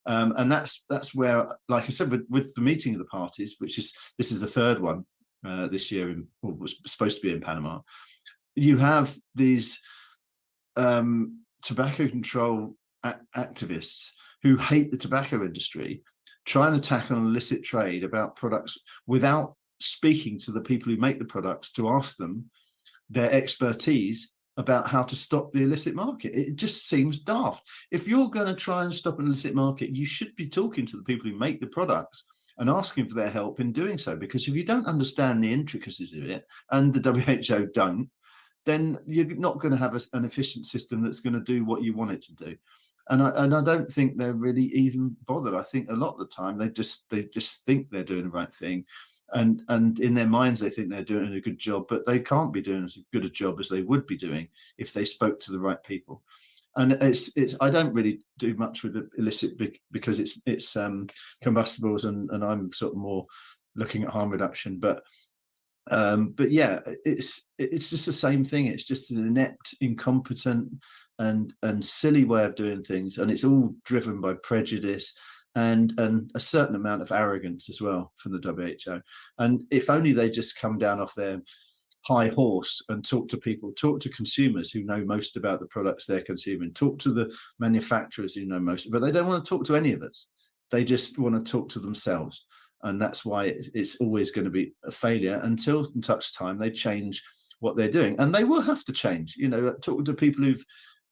And that's where, like I said, with the meeting of the parties, this is the third one this year, was supposed to be in Panama. You have these tobacco control activists who hate the tobacco industry, trying to tackle an illicit trade about products without speaking to the people who make the products to ask them their expertise about how to stop the illicit market. It just seems daft. If you're going to try and stop an illicit market, you should be talking to the people who make the products and asking for their help in doing so, because if you don't understand the intricacies of it, and the WHO don't, then you're not going to have an efficient system that's going to do what you want it to do. And I don't think they're really even bothered. I think a lot of the time they just think they're doing the right thing, and in their minds they think they're doing a good job, but they can't be doing as good a job as they would be doing if they spoke to the right people. And it's I don't really do much with the illicit because it's combustibles, and I'm sort of more looking at harm reduction, but yeah, it's just the same thing. It's just an inept, incompetent, and silly way of doing things, and it's all driven by prejudice and a certain amount of arrogance as well from the WHO. And if only they just come down off their high horse and talk to consumers who know most about the products they're consuming, talk to the manufacturers who know most, but they don't want to talk to any of us. They just want to talk to themselves. And that's why it's always going to be a failure until such time they change what they're doing. And they will have to change. Talking to people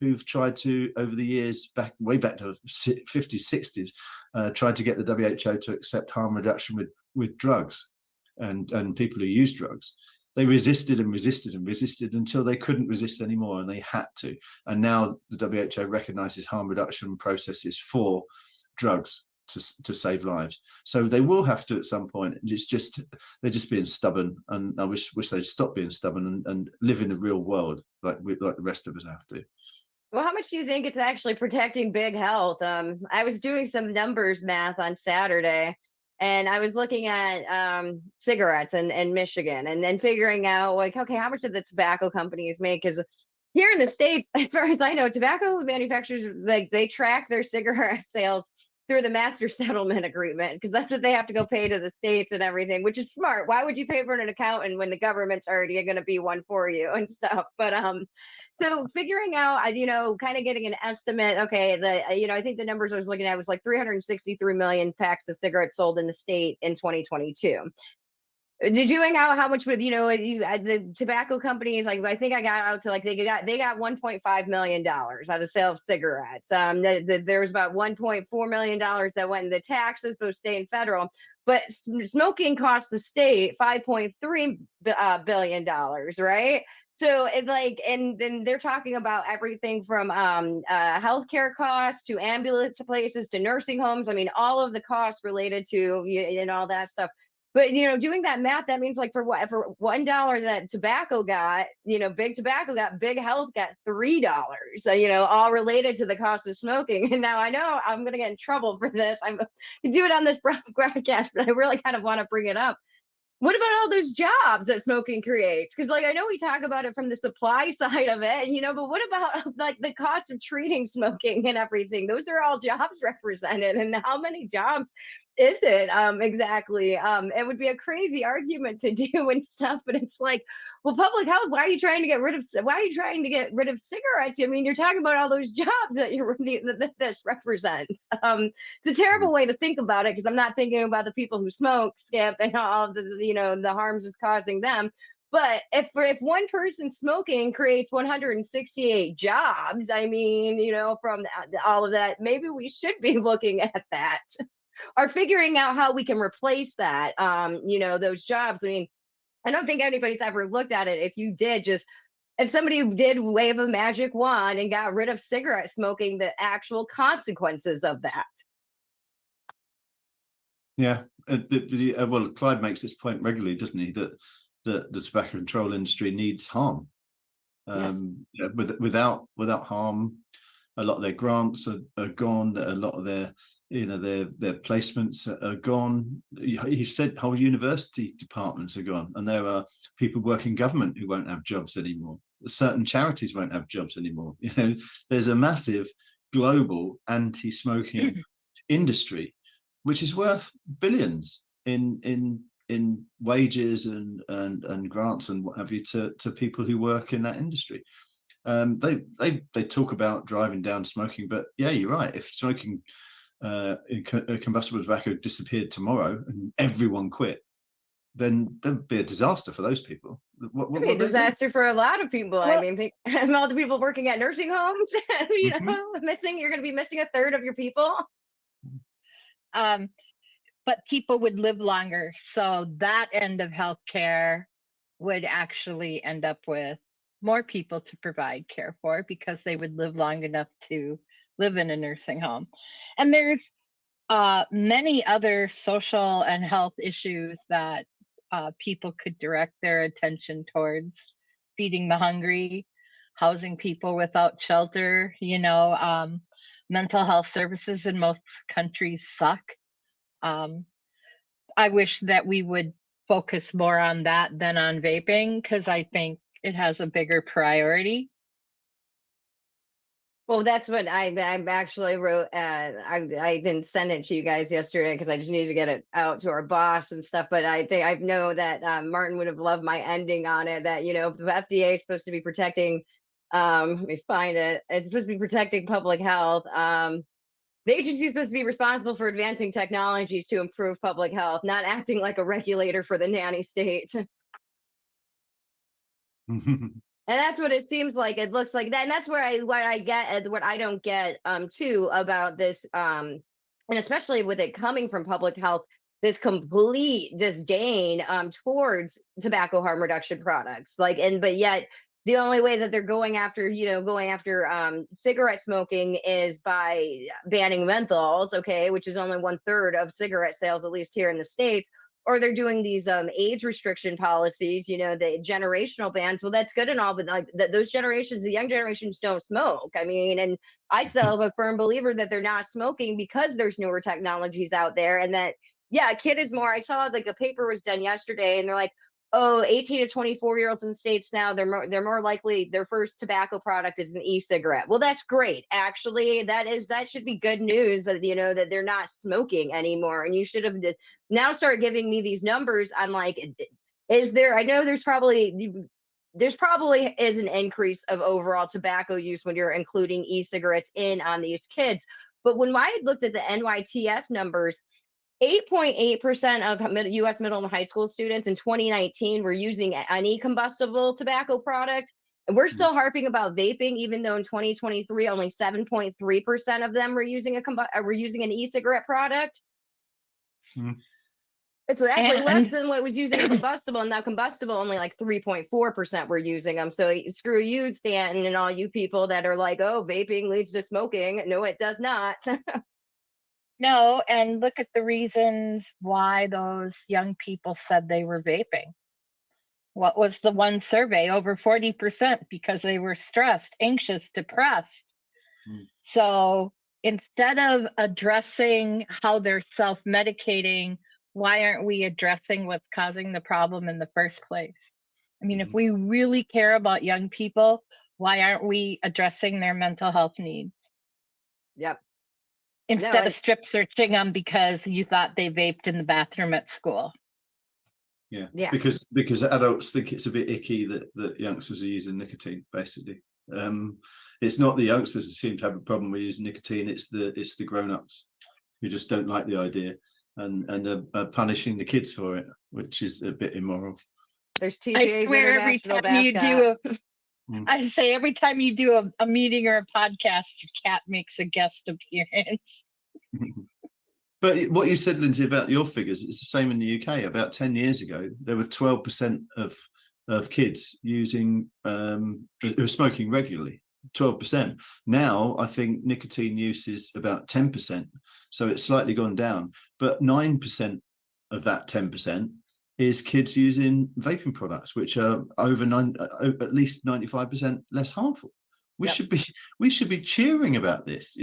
who've tried to, over the years, way back to 50s, 60s, tried to get the WHO to accept harm reduction with drugs and people who use drugs. They resisted and resisted and resisted until they couldn't resist anymore, and they had to. And now the WHO recognizes harm reduction processes for drugs to save lives. So they will have to at some point. It's just, they're just being stubborn, and I wish they'd stop being stubborn and live in the real world like the rest of us have to. Well, how much do you think it's actually protecting big health? I was doing some numbers math on Saturday, and I was looking at cigarettes in Michigan, and then figuring out, like, okay, how much did the tobacco companies make? Because here in the States, as far as I know, tobacco manufacturers, like, they track their cigarette sales through the master settlement agreement, because that's what they have to go pay to the states and everything, which is smart. Why would you pay for an accountant when the government's already going to be one for you and stuff? But so figuring out, kind of getting an estimate. Okay, I think the numbers I was looking at was like 363 million packs of cigarettes sold in the state in 2022. Doing how much would the tobacco companies, like, I think I got out to, like, they got $1.5 million out of sale of cigarettes. There was about $1.4 million that went into taxes, both state and federal. But smoking cost the state $5.3 billion, right? So it's like, and then they're talking about everything from healthcare costs to ambulance places to nursing homes. I mean, all of the costs related to and all that stuff. But doing that math, that means, like, for $1 that tobacco got, big tobacco got, big health got $3. So, all related to the cost of smoking. And now I know I'm gonna get in trouble for this. I'm gonna do it on this broadcast, but I really kind of want to bring it up. What about all those jobs that smoking creates? Because, like, I know we talk about it from the supply side of it, but what about, like, the cost of treating smoking and everything? Those are all jobs represented, and how many jobs is it exactly? It would be a crazy argument to do and stuff, but it's like, well, public health, why are you trying to get rid of cigarettes? I mean, you're talking about all those jobs that this represents. It's a terrible way to think about it, because I'm not thinking about the people who smoke, skip, and all the harms it's causing them. But if one person smoking creates 168 jobs, I mean, from all of that, maybe we should be looking at that or figuring out how we can replace that, those jobs. I mean, I don't think anybody's ever looked at it. If somebody did wave a magic wand and got rid of cigarette smoking, the actual consequences of that. Yeah, well, Clyde makes this point regularly, doesn't he? That the tobacco control industry needs harm. Yes. Without harm, a lot of their grants are gone. A lot of their placements are gone. He said whole university departments are gone, and there are people working government who won't have jobs anymore. Certain charities won't have jobs anymore. There's a massive global anti-smoking industry, which is worth billions in wages and grants and what have you to people who work in that industry. They talk about driving down smoking, but yeah, you're right. If smoking combustible tobacco disappeared tomorrow and everyone quit, then there'd be a disaster for those people. It'd be a disaster for a lot of people. Well, I mean, all the people working at nursing homes, you're going to be missing a third of your people. But people would live longer. So that end of healthcare would actually end up with more people to provide care for, because they would live long enough to live in a nursing home. And there's many other social and health issues that people could direct their attention towards: feeding the hungry, housing people without shelter. Mental health services in most countries suck. I wish that we would focus more on that than on vaping, because I think it has a bigger priority. Well, that's what I actually wrote. I didn't send it to you guys yesterday because I just needed to get it out to our boss and stuff. But I know that Martin would have loved my ending on it. That the FDA is supposed to be protecting. Let me find it. It's supposed to be protecting public health. The agency is supposed to be responsible for advancing technologies to improve public health, not acting like a regulator for the nanny state. And that's what it seems like. It looks like that. And that's where what I don't get too about this and especially with it coming from public health, this complete disdain towards tobacco harm reduction products. Like, and but yet the only way that they're going after, cigarette smoking is by banning menthols, okay, which is only 1/3 of cigarette sales, at least here in the States. Or they're doing these age restriction policies, the generational bans. Well, that's good and all, but like those generations, the young generations don't smoke. I mean, and I still am a firm believer that they're not smoking because there's newer technologies out there, and that a kid is more. I saw like a paper was done yesterday, and they're like, oh, 18 to 24-year-olds in the States now, they're more likely their first tobacco product is an e-cigarette. Well, that's great. Actually, that should be good news that that they're not smoking anymore. And you should have now start giving me these numbers. I'm like, is there? I know there's probably is an increase of overall tobacco use when you're including e-cigarettes in on these kids. But when I had looked at the NYTS numbers, 8.8% of U.S. middle and high school students in 2019 were using any combustible tobacco product. And we're still harping about vaping, even though in 2023, only 7.3% of them were using an e-cigarette product. Mm. It's actually less than what was using combustible, and now combustible only like 3.4% were using them. So screw you, Stanton, and all you people that are like, oh, vaping leads to smoking. No, it does not. No, and look at the reasons why those young people said they were vaping. What was the one survey? Over 40% because they were stressed, anxious, depressed. So instead of addressing how they're self-medicating, why aren't we addressing what's causing the problem in the first place? I mean, if we really care about young people, why aren't we addressing their mental health needs? Yep. Instead of strip searching them because you thought they vaped in the bathroom at school. Yeah. Because adults think it's a bit icky that youngsters are using nicotine, basically. It's not the youngsters that seem to have a problem with using nicotine, it's the grown-ups who just don't like the idea and are punishing the kids for it, which is a bit immoral. There's TJ's I swear every time you do I say every time you do a meeting or a podcast, your cat makes a guest appearance. But what you said, Lindsay, about your figures, it's the same in the UK. About 10 years ago, there were 12% of kids using who were smoking regularly. 12%. Now, I think nicotine use is about 10%, so it's slightly gone down. But 9% of that 10% is kids using vaping products, which are at least 95% less harmful. We should be cheering about this.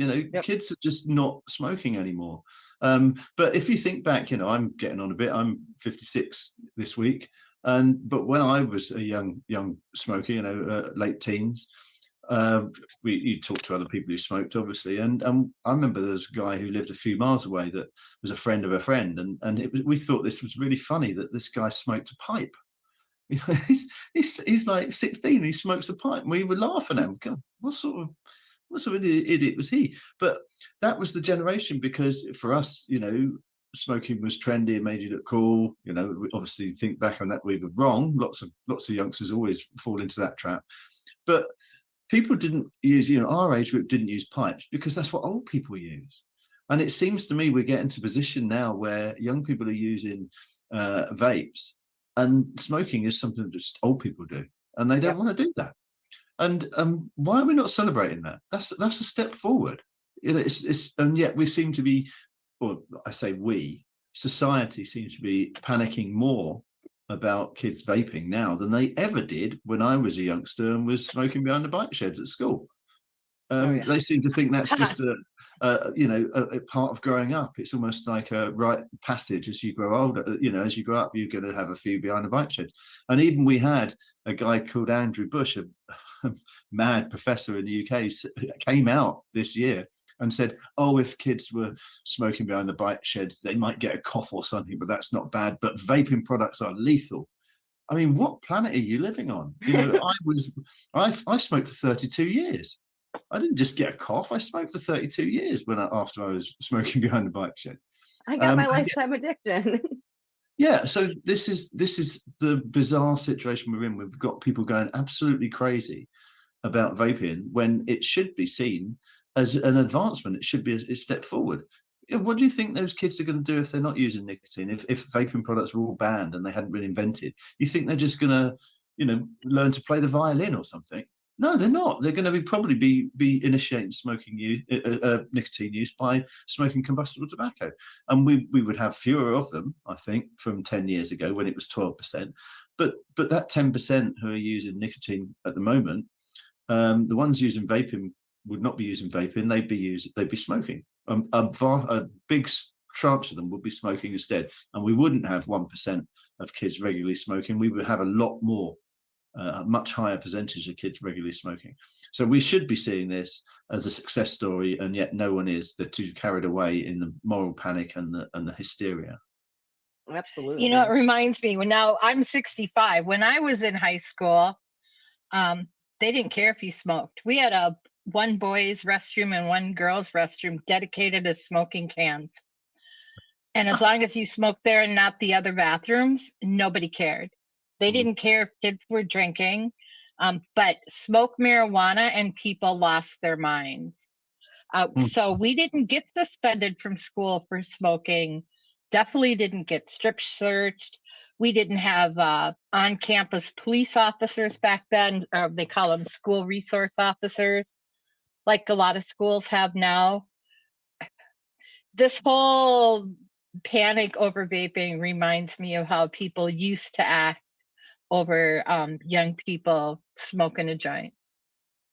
Kids are just not smoking anymore. But if you think back, I'm getting on a bit. I'm 56 this week, but when I was a young smoker, late teens, you talk to other people who smoked, obviously, and I remember there was a guy who lived a few miles away that was a friend of a friend, and we thought this was really funny that this guy smoked a pipe. He's like 16, he smokes a pipe, and we were laughing at him. God, what sort of idiot was he? But that was the generation, because for us, smoking was trendy and made you look cool. We obviously think back on that, we were wrong. Lots of youngsters always fall into that trap. But people didn't use, our age group didn't use pipes because that's what old people use. And it seems to me we're getting to a position now where young people are using vapes, and smoking is something that just old people do, and they don't want to do that. And why are we not celebrating that? That's a step forward. And yet we seem to be, or I say we, society seems to be panicking more about kids vaping now than they ever did when I was a youngster and was smoking behind the bike sheds at school. They seem to think that's just a part of growing up. It's almost like a rite of passage as you grow older. As you grow up, you're going to have a few behind the bike sheds. And even we had a guy called Andrew Bush, a mad professor in the UK, came out this year and said, oh, if kids were smoking behind the bike sheds, they might get a cough or something, but that's not bad. But vaping products are lethal. I mean, what planet are you living on? I smoked for 32 years. I didn't just get a cough. I smoked for 32 years after I was smoking behind the bike shed. I got my lifetime addiction. Yeah, so this is the bizarre situation we're in. We've got people going absolutely crazy about vaping when it should be seen as an advancement. It should be a step forward. What do you think those kids are going to do if they're not using nicotine? If vaping products were all banned and they hadn't been invented, you think they're just going to, learn to play the violin or something? No, they're not. They're going to probably be initiating smoking nicotine use by smoking combustible tobacco, and we would have fewer of them, I think, from 10 years ago when it was 12%. But that 10% who are using nicotine at the moment, the ones using vaping would not be using vaping. They'd be smoking. A big tranche of them would be smoking instead, and we wouldn't have 1% of kids regularly smoking. We would have a lot more. A much higher percentage of kids regularly smoking. So we should be seeing this as a success story, and yet no one is. They're too carried away in the moral panic and the hysteria. Absolutely. It reminds me, now I'm 65. When I was in high school, they didn't care if you smoked. We had one boys' restroom and one girls' restroom dedicated to smoking cans. And as long as you smoked there and not the other bathrooms, nobody cared. They didn't care if kids were drinking, but smoke marijuana and people lost their minds. So we didn't get suspended from school for smoking, definitely didn't get strip searched. We didn't have on-campus police officers back then. They call them school resource officers, like a lot of schools have now. This whole panic over vaping reminds me of how people used to act over young people smoking a joint.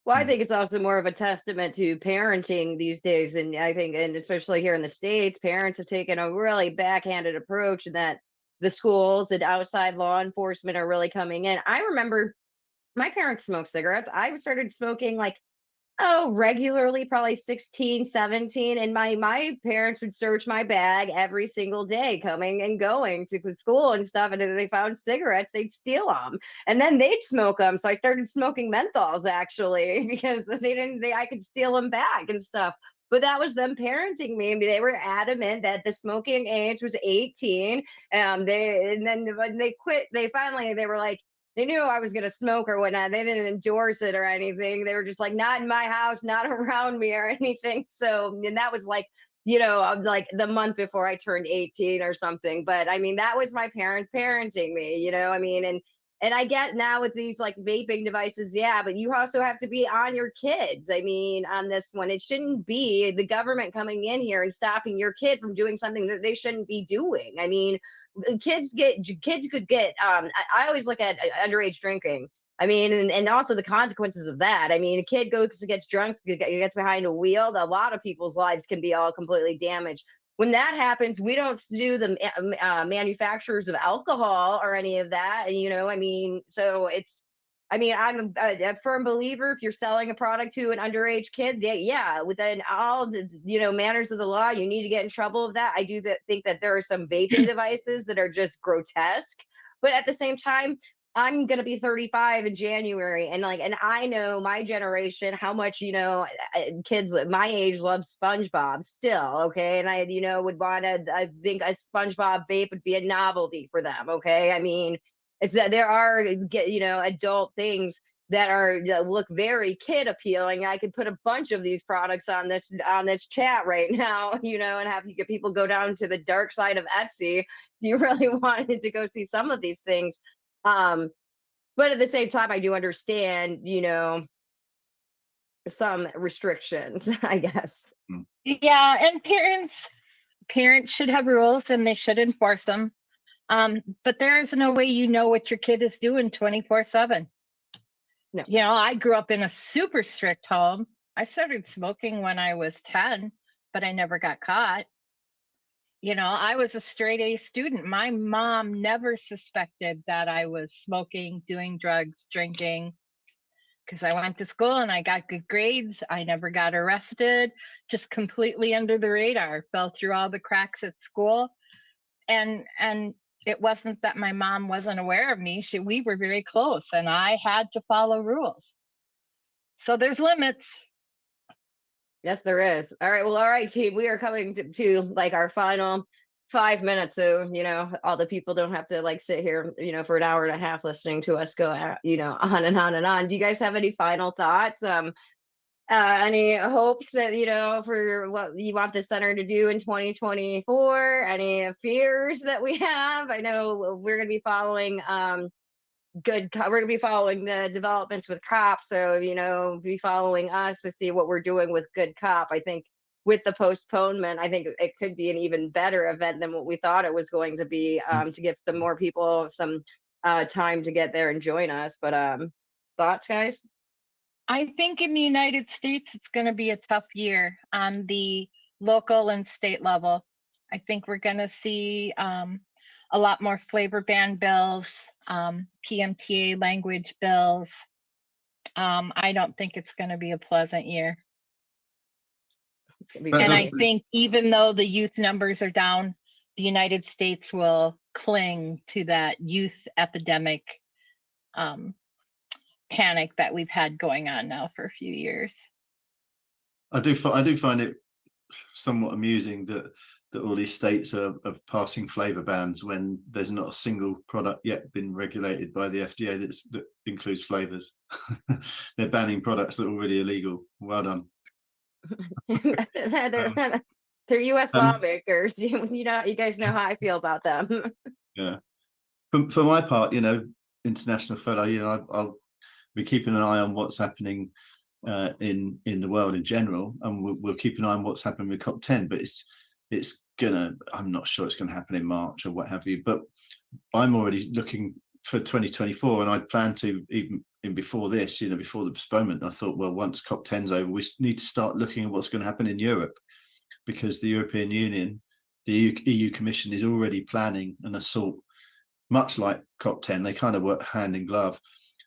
Well, I think it's also more of a testament to parenting these days. And I think, and especially here in the States, parents have taken a really backhanded approach, and that the schools and outside law enforcement are really coming in. I remember my parents smoked cigarettes. I started smoking regularly, probably 16, 17. And my parents would search my bag every single day, coming and going to school and stuff. And if they found cigarettes, they'd steal them and then they'd smoke them. So I started smoking menthols, actually, because I could steal them back and stuff. But that was them parenting me. I mean, they were adamant that the smoking age was 18. And then when they quit, they were like, they knew I was going to smoke or whatnot. They didn't endorse it or anything. They were just like, not in my house, not around me or anything. So, and that was like the month before I turned 18 or something. But I mean, that was my parents parenting me, I mean, and I get now with these like vaping devices, yeah, but you also have to be on your kids. I mean, on this one, it shouldn't be the government coming in here and stopping your kid from doing something that they shouldn't be doing. I mean, kids could get I always look at underage drinking. I mean, and also the consequences of that. I mean, a kid gets drunk, gets behind a wheel. A lot of people's lives can be all completely damaged. When that happens, we don't sue the manufacturers of alcohol or any of that. And, I mean, so I'm a firm believer, if you're selling a product to an underage kid, within all the manners of the law, you need to get in trouble of that. I do think that there are some vaping devices that are just grotesque, but at the same time, I'm gonna be 35 in January, and I know my generation, how much kids my age love SpongeBob still, okay, and I would want to. I think a SpongeBob vape would be a novelty for them, okay. I mean, it's that there are adult things that look very kid appealing. I could put a bunch of these products on this chat right now, and have you get people go down to the dark side of Etsy if you really wanted to go see some of these things. But at the same time, I do understand, some restrictions, I guess. Yeah, and parents should have rules and they should enforce them. But there is no way what your kid is doing 24/7. No. I grew up in a super strict home. I started smoking when I was 10, but I never got caught. I was a straight A student. My mom never suspected that I was smoking, doing drugs, drinking, because I went to school and I got good grades. I never got arrested, just completely under the radar, fell through all the cracks at school. And it wasn't that my mom wasn't aware of me. We were very close and I had to follow rules. So there's limits. Yes, there is. All right. Well, all right, team. We are coming to like our final 5 minutes, so all the people don't have to like sit here for an hour and a half listening to us go on and on and on. Do you guys have any final thoughts, any hopes that for what you want the center to do in 2024? Any fears that we have? I know we're going to be following we're going to be following the developments with COP, so be following us to see what we're doing with good COP. I think with the postponement, I think it could be an even better event than what we thought it was going to be, to give some more people some time to get there and join us. But thoughts, guys? I think in the United States, it's going to be a tough year on the local and state level. I think we're going to see a lot more flavor ban bills, PMTA language bills. I don't think it's going to be a pleasant year. And I think even though the youth numbers are down, the United States will cling to that youth epidemic panic that we've had going on now for a few years. I do find it somewhat amusing that all these states are passing flavor bans when there's not a single product yet been regulated by the FDA that includes flavors. They're banning products that are already illegal. Well done. They're U.S. lawmakers. You guys know how I feel about them. Yeah. For my part, international fellow, I'll be keeping an eye on what's happening in the world in general, and we'll keep an eye on what's happening with COP10. But I'm not sure it's gonna happen in March or what have you. But I'm already looking for 2024, and I plan to even before this, before the postponement. I thought, well, once COP10's over, we need to start looking at what's going to happen in Europe, because the European Union, the EU Commission, is already planning an assault, much like COP10. They kind of work hand in glove.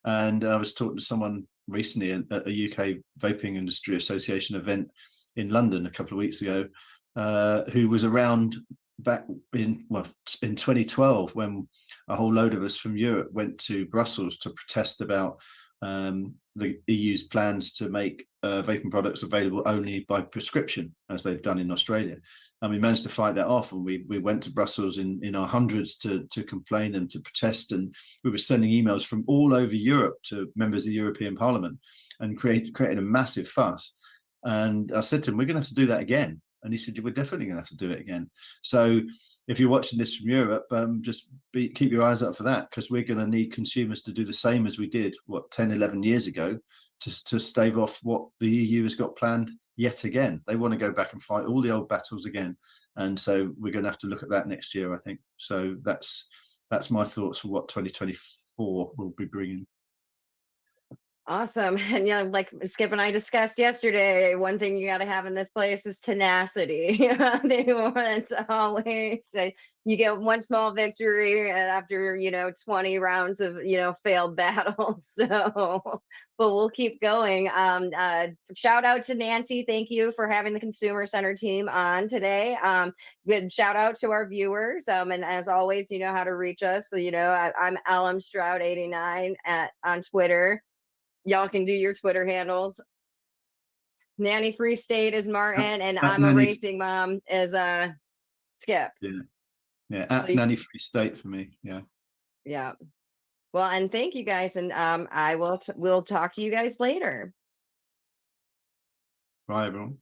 And I was talking to someone recently at a UK Vaping Industry Association event in London a couple of weeks ago, who was around back in 2012 when a whole load of us from Europe went to Brussels to protest about the EU's plans to make vaping products available only by prescription, as they've done in Australia. And we managed to fight that off, and we went to Brussels in our hundreds to complain and to protest, and we were sending emails from all over Europe to members of the European Parliament and created a massive fuss. And I said to him, we're going to have to do that again. And he said, we're definitely going to have to do it again. So if you're watching this from Europe, keep your eyes up for that, because we're going to need consumers to do the same as we did, 10, 11 years ago, to stave off what the EU has got planned yet again. They want to go back and fight all the old battles again. And so we're going to have to look at that next year, I think. So that's my thoughts for what 2024 will be bringing. Awesome. And like Skip and I discussed yesterday, one thing you got to have in this place is tenacity. It's always you get one small victory after 20 rounds of failed battles. So but we'll keep going. Shout out to Nancy. Thank you for having the Consumer Center team on today. Good shout out to our viewers. And as always, you know how to reach us. So I'm LM Stroud 89 on Twitter. Y'all can do your Twitter handles. Nanny Free State is Martin, and I'm a racing mom is Skip. Yeah. At Nanny Free State for me. Yeah. Well, and thank you guys, and we'll talk to you guys later. Bye, everyone.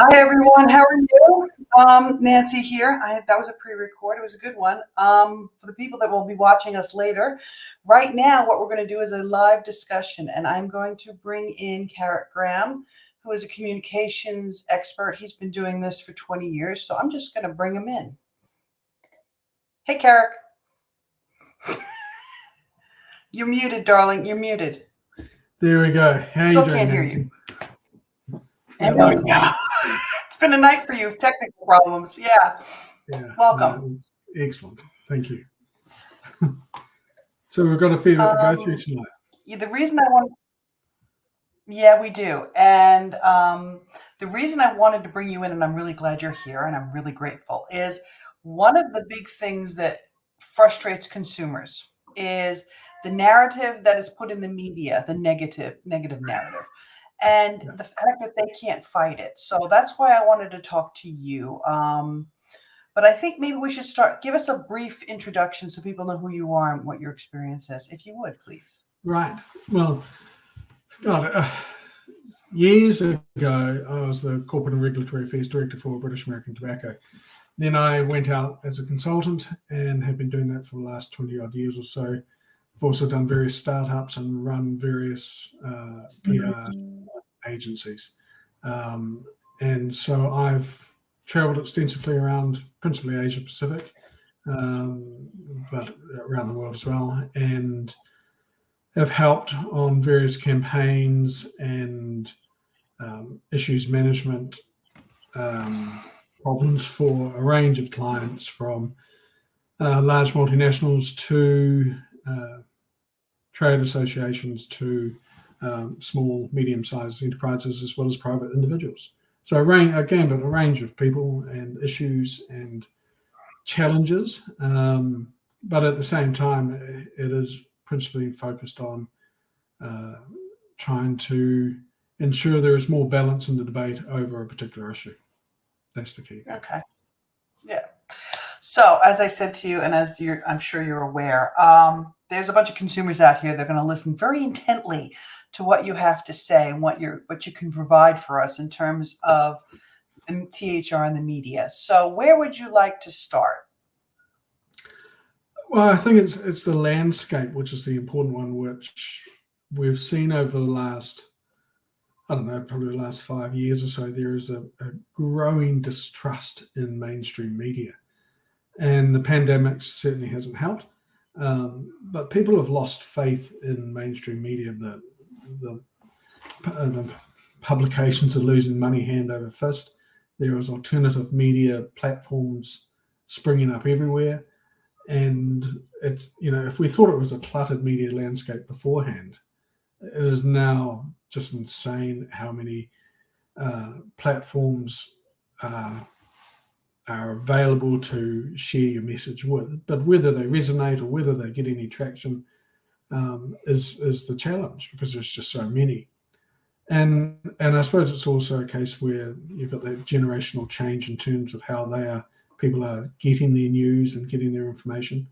Hi, everyone. How are you? Nancy here. That was a pre-record. It was a good one. For the people that will be watching us later, right now, what we're going to do is a live discussion, and I'm going to bring in Carrot Graham, who is a communications expert. He's been doing this for 20 years, so I'm just going to bring him in. Hey, Carrot. You're muted, darling. You're muted. There we go. How Still you doing, can't hear Nancy? you. And there we go. It's been a night for you. Technical problems. Yeah. Welcome. Excellent. Thank you. So we've got a few to go through tonight. The reason I want, we do. And the reason I wanted to bring you in, and I'm really glad you're here, and I'm really grateful, is one of the big things that frustrates consumers is the narrative that is put in the media, the negative narrative, and the fact that they can't fight it. So that's why I wanted to talk to you. But I think maybe we should give us a brief introduction so people know who you are and what your experience is, if you would, please. Right. Well, God, years ago, I was the Corporate and Regulatory Affairs Director for British American Tobacco. Then I went out as a consultant and have been doing that for the last 20 odd years or so. I've also done various startups and run various PR agencies. And so I've traveled extensively around principally Asia Pacific, but around the world as well, and have helped on various campaigns and issues management problems for a range of clients, from large multinationals to trade associations to small, medium-sized enterprises, as well as private individuals. So a range of people and issues and challenges, but at the same time, it is principally focused on trying to ensure there is more balance in the debate over a particular issue. That's the key thing. Okay. Yeah. So as I said to you, and as I'm sure you're aware, there's a bunch of consumers out here that are going to listen very intently to what you have to say and what you can provide for us in terms of THR and the media. So where would you like to start? Well, I think it's the landscape, which is the important one, which we've seen over the last, probably the last 5 years or so. There is a growing distrust in mainstream media. And the pandemic certainly hasn't helped. But people have lost faith in mainstream media. The publications are losing money hand over fist. There is alternative media platforms springing up everywhere. And it's, if we thought it was a cluttered media landscape beforehand, it is now just insane how many platforms are available to share your message with. But whether they resonate or whether they get any traction is the challenge, because there's just so many. And I suppose it's also a case where you've got that generational change in terms of how people are getting their news and getting their information,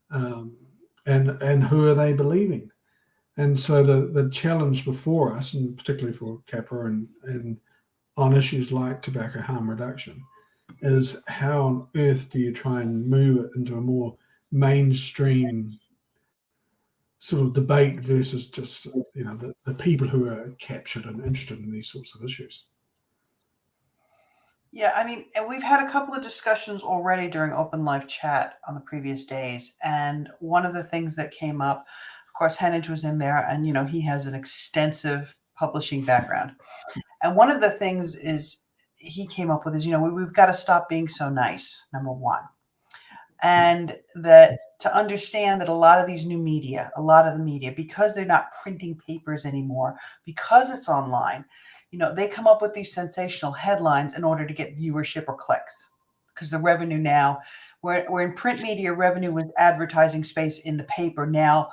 and who are they believing. And so the challenge before us, and particularly for CAPRA and on issues like tobacco harm reduction, is how on earth do you try and move it into a more mainstream sort of debate versus just the people who are captured and interested in these sorts of issues. Yeah, I mean, and we've had a couple of discussions already during open live chat on the previous days, and one of the things that came up, of course, Henage was in there, and he has an extensive publishing background, and one of the things he came up with is we've got to stop being so nice, number one. And that to understand that a lot of the media, because they're not printing papers anymore, because it's online, they come up with these sensational headlines in order to get viewership or clicks. Because the revenue now, where in print media, revenue with advertising space in the paper, now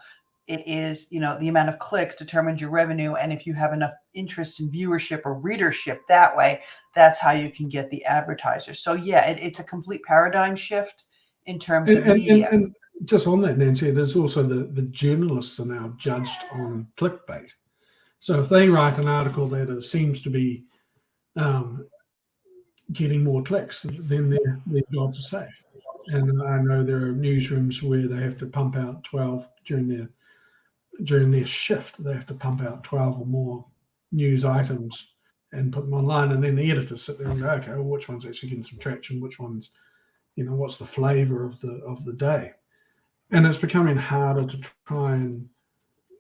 it is, the amount of clicks determines your revenue. And if you have enough interest in viewership or readership that way, that's how you can get the advertisers. So yeah, it's a complete paradigm shift in terms of media. And just on that, Nancy, there's also the journalists are now judged on clickbait. So if they write an article that seems to be getting more clicks, then their jobs are safe. And I know there are newsrooms where they have to pump out 12 during their shift. They have to pump out 12 or more news items and put them online. And then the editors sit there and go, okay, well, which one's actually getting some traction? Which one's what's the flavor of the day? And it's becoming harder to try and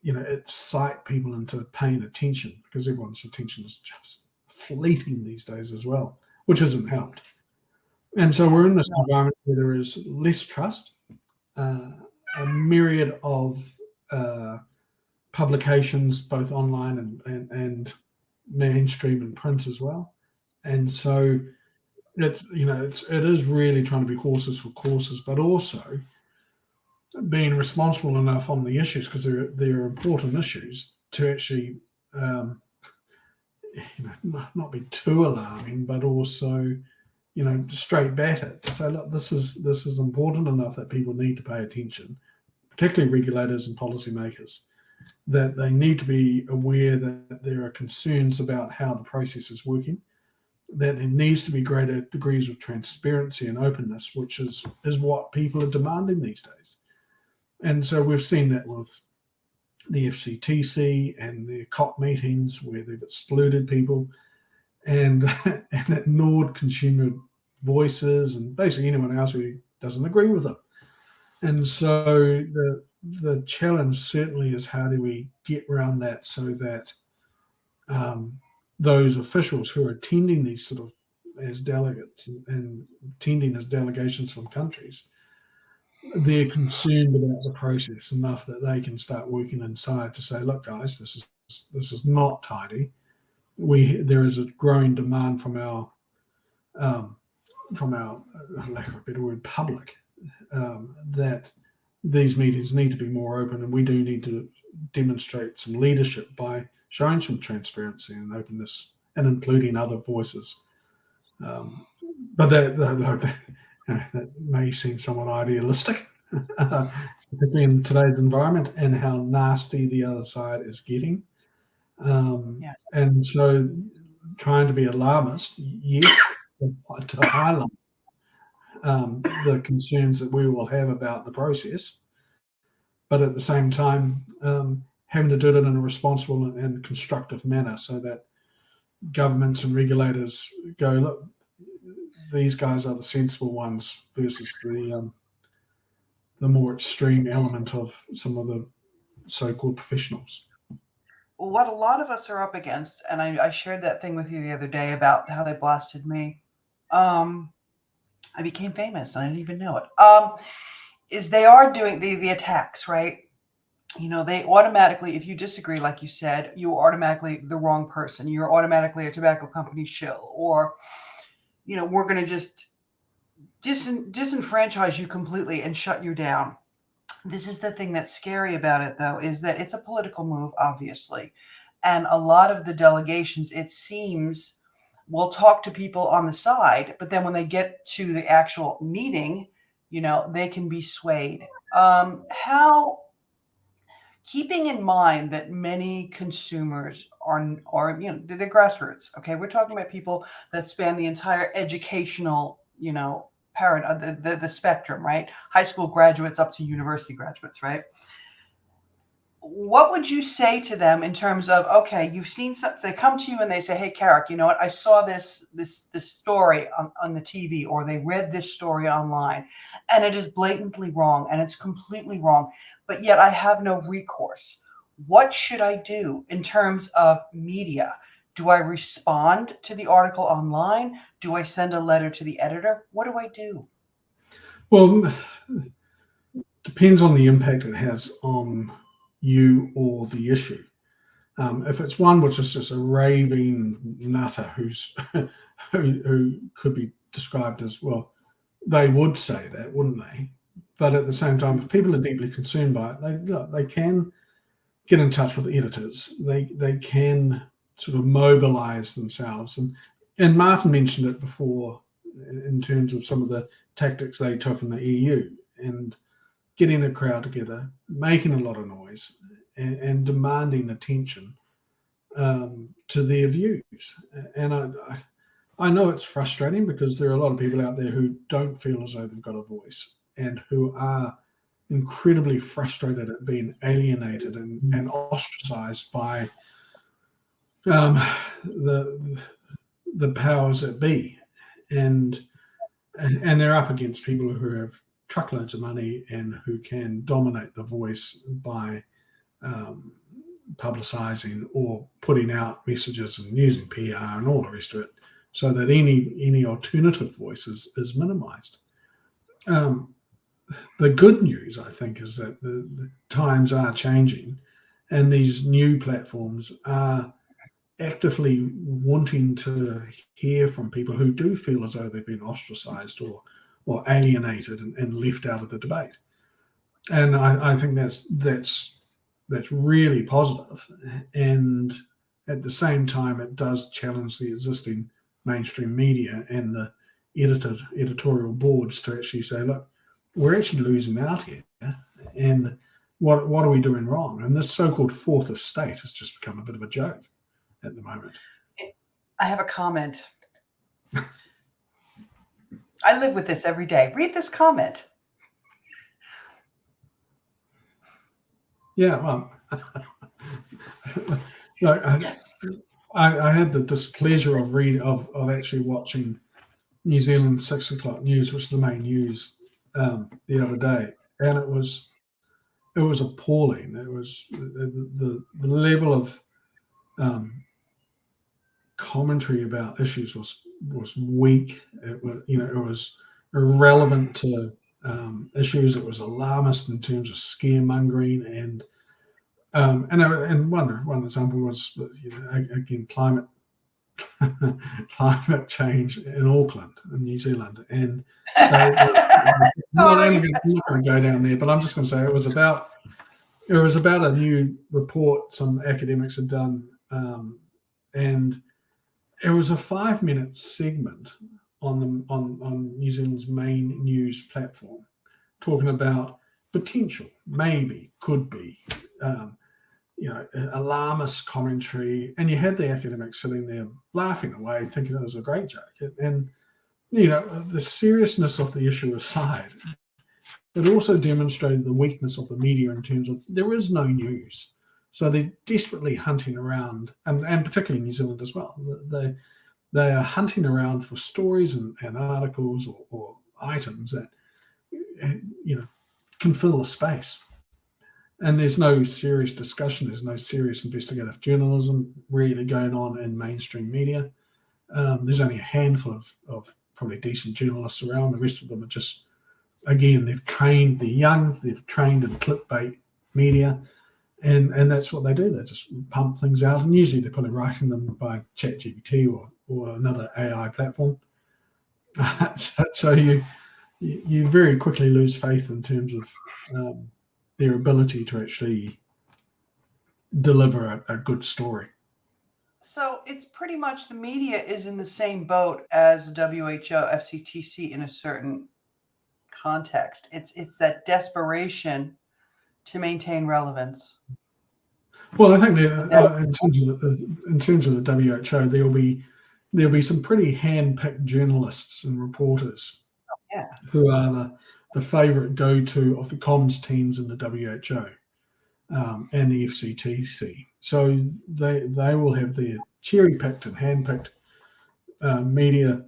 excite people into paying attention, because everyone's attention is just fleeting these days as well, which hasn't helped. And so we're in this environment where there is less trust, a myriad of publications, both online and mainstream and print as well. And so it is really trying to be horses for courses, but also being responsible enough on the issues, because they're important issues, to actually not be too alarming, but also straight bat it, to say, look, this is important enough that people need to pay attention, particularly regulators and policymakers, that they need to be aware that there are concerns about how the process is working, that there needs to be greater degrees of transparency and openness, which is what people are demanding these days. And so we've seen that with the FCTC and their COP meetings, where they've excluded people and ignored consumer voices and basically anyone else who doesn't agree with them. And so the challenge certainly is, how do we get around that so that those officials who are attending these sort of as delegates and attending as delegations from countries, they're concerned about the process enough that they can start working inside to say, look, guys, this is not tidy. There is a growing demand from our lack of a better word, public, that these meetings need to be more open, and we do need to demonstrate some leadership by showing some transparency and openness and including other voices. But that may seem somewhat idealistic, particularly in today's environment and how nasty the other side is getting. And so trying to be alarmist, yes, to highlight the concerns that we will have about the process, but at the same time having to do it in a responsible and constructive manner, so that governments and regulators go, look, these guys are the sensible ones versus the more extreme element of some of the so-called professionals. What a lot of us are up against, and I shared that thing with you the other day about how they blasted me. I became famous. I didn't even know it. Is they are doing the attacks, right? They automatically, if you disagree, like you said, you're automatically the wrong person. You're automatically a tobacco company shill, or, we're going to just disenfranchise you completely and shut you down. This is the thing that's scary about it, though, is that it's a political move, obviously. And a lot of the delegations, it seems, will talk to people on the side, but then when they get to the actual meeting, they can be swayed. How, keeping in mind that many consumers are they're grassroots. Okay, we're talking about people that span the entire educational, paradigm, the spectrum, right? High school graduates up to university graduates, right? What would you say to them in terms of, okay, you've seen something, they come to you and they say, hey, Carrick, you know what? I saw this story on the TV, or they read this story online, and it is blatantly wrong, and it's completely wrong, but yet I have no recourse. What should I do in terms of media? Do I respond to the article online? Do I send a letter to the editor? What do I do? Well, depends on the impact it has on you or the issue. If it's one which is just a raving nutter who could be described as, well, they would say that, wouldn't they? But at the same time, if people are deeply concerned by it, they can get in touch with editors. They can sort of mobilize themselves. And Martin mentioned it before in terms of some of the tactics they took in the EU, and getting a crowd together, making a lot of noise, and demanding attention to their views. And I know it's frustrating, because there are a lot of people out there who don't feel as though they've got a voice, and who are incredibly frustrated at being alienated and ostracized by the powers that be. And they're up against people who have truckloads of money and who can dominate the voice by publicizing or putting out messages and using PR and all the rest of it, so that any alternative voice is minimized. The good news, I think, is that the times are changing, and these new platforms are actively wanting to hear from people who do feel as though they've been ostracized or alienated and left out of the debate. And I think that's really positive. And at the same time, it does challenge the existing mainstream media and the editorial boards to actually say, look, we're actually losing out here. And what are we doing wrong? And this so-called fourth estate has just become a bit of a joke at the moment. I have a comment. I live with this every day. Read this comment. Yeah, well, Yes. I had the displeasure of actually watching New Zealand 6 o'clock news, which is the main news, the other day, and it was appalling. It was the level of commentary about issues was weak. It was irrelevant to issues. It was alarmist in terms of scaremongering, and one example was, again, climate change in Auckland, in New Zealand, and I'm not going to go down there, but I'm just going to say it was about a new report some academics had done, and it was a 5-minute segment on New Zealand's main news platform, talking about potential, maybe, could be, alarmist commentary, and you had the academics sitting there laughing away, thinking it was a great joke. And the seriousness of the issue aside, it also demonstrated the weakness of the media in terms of there is no news. So they're desperately hunting around, and particularly New Zealand as well. They are hunting around for stories and articles or items that can fill the space. And there's no serious discussion. There's no serious investigative journalism really going on in mainstream media. There's only a handful of probably decent journalists around. The rest of them are just, again, they've trained in clickbait media. And that's what they do. They just pump things out, and usually they're probably writing them by ChatGPT or another AI platform. So you very quickly lose faith in terms of their ability to actually deliver a good story. So it's pretty much the media is in the same boat as the WHO, FCTC in a certain context. It's that desperation to maintain relevance. Well, I think in terms of the WHO, there'll be some pretty hand-picked journalists and reporters who are the favourite go-to of the comms teams in the WHO and the FCTC. So they will have their cherry-picked and hand-picked media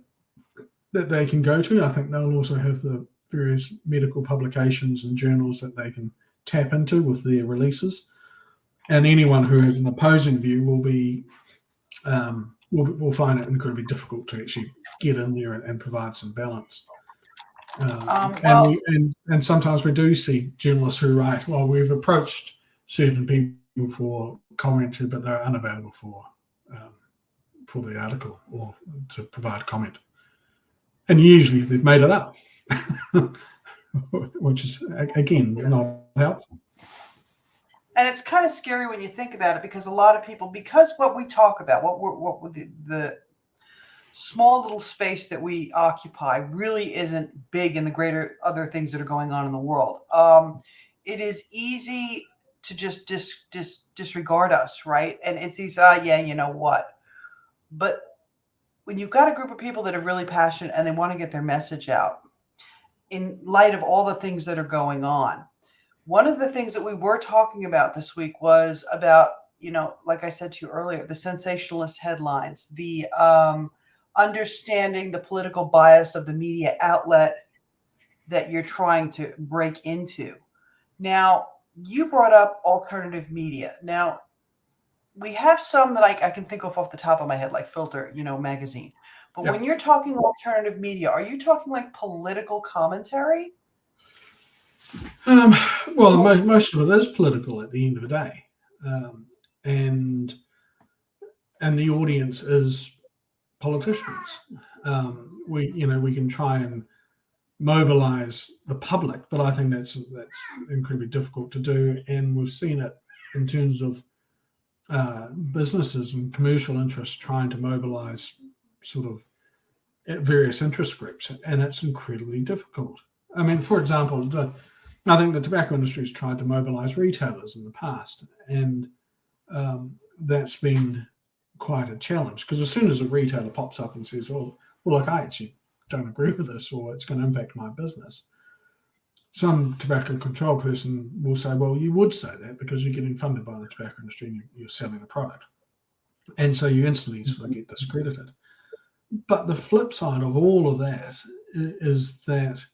that they can go to. I think they'll also have the various medical publications and journals that they can tap into with their releases. And anyone who has an opposing view will find it incredibly difficult to actually get in there and provide some balance. And sometimes we do see journalists who write, well, we've approached certain people for commentary, but they're unavailable for the article or to provide comment. And usually they've made it up, which is, again, not helpful. And it's kind of scary when you think about it, because a lot of people, because what we talk about, what the small little space that we occupy really isn't big in the greater other things that are going on in the world. It is easy to just disregard us, right? And it's easy, you know what? But when you've got a group of people that are really passionate and they want to get their message out, in light of all the things that are going on, one of the things that we were talking about this week was about, like I said to you earlier, the sensationalist headlines, the understanding the political bias of the media outlet that you're trying to break into. Now, you brought up alternative media. Now, we have some that I can think of off the top of my head, like Filter, magazine. But when you're talking alternative media, are you talking like political commentary? Well, most of it is political at the end of the day. And and the audience is politicians. We can try and mobilize the public, but I think that's incredibly difficult to do, and we've seen it in terms of businesses and commercial interests trying to mobilize sort of various interest groups, and it's incredibly difficult. I mean, for example, I think the tobacco industry has tried to mobilize retailers in the past, and that's been quite a challenge, because as soon as a retailer pops up and says, well, look, I actually don't agree with this, or it's going to impact my business, some tobacco control person will say, well, you would say that because you're getting funded by the tobacco industry and you're selling a product. And so you instantly sort of get discredited. But the flip side of all of that is that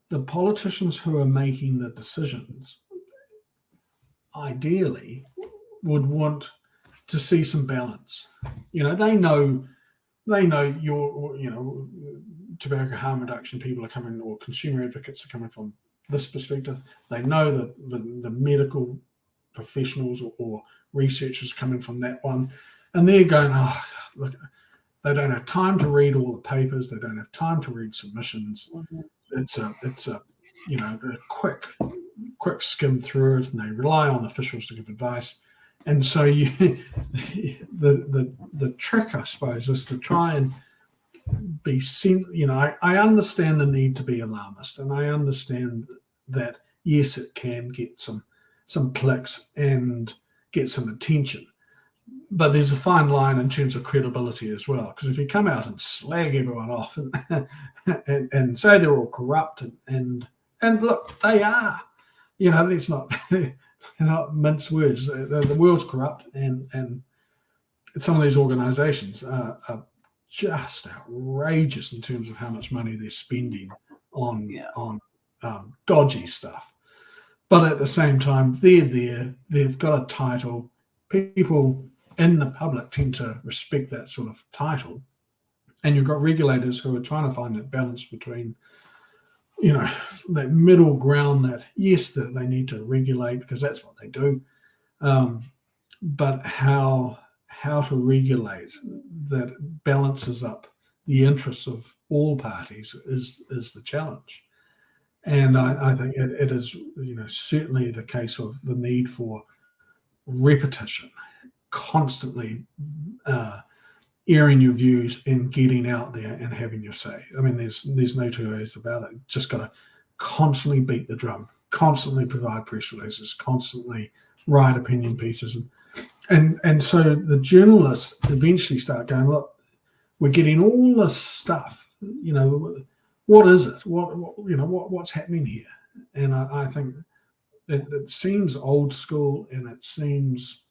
the politicians who are making the decisions ideally would want to see some balance. They know your tobacco harm reduction people are coming, or consumer advocates are coming from this perspective. They know that the medical professionals or researchers coming from that one, and they're going, oh, look, they don't have time to read all the papers. They don't have time to read submissions. Mm-hmm. It's a quick skim through it, and they rely on officials to give advice. And so the trick, I suppose, is to try and be seen. I understand the need to be alarmist, and I understand that, yes, it can get some clicks and get some attention. But there's a fine line in terms of credibility as well, because if you come out and slag everyone off and say they're all corrupt and look, they are, let's not mince words. The world's corrupt, and some of these organisations are just outrageous in terms of how much money they're spending on dodgy stuff. But at the same time, they're there. They've got a title. People in the public tend to respect that sort of title, and you've got regulators who are trying to find that balance between, that middle ground that, yes, that they need to regulate because that's what they do, but how to regulate that balances up the interests of all parties is the challenge. And I think it is, certainly the case of the need for repetition, constantly airing your views and getting out there and having your say. I mean, there's no two ways about it. Just got to constantly beat the drum, constantly provide press releases, constantly write opinion pieces, and so the journalists eventually start going, look, we're getting all this stuff. What is it? What's happening here? And I think it seems old school, and it seems,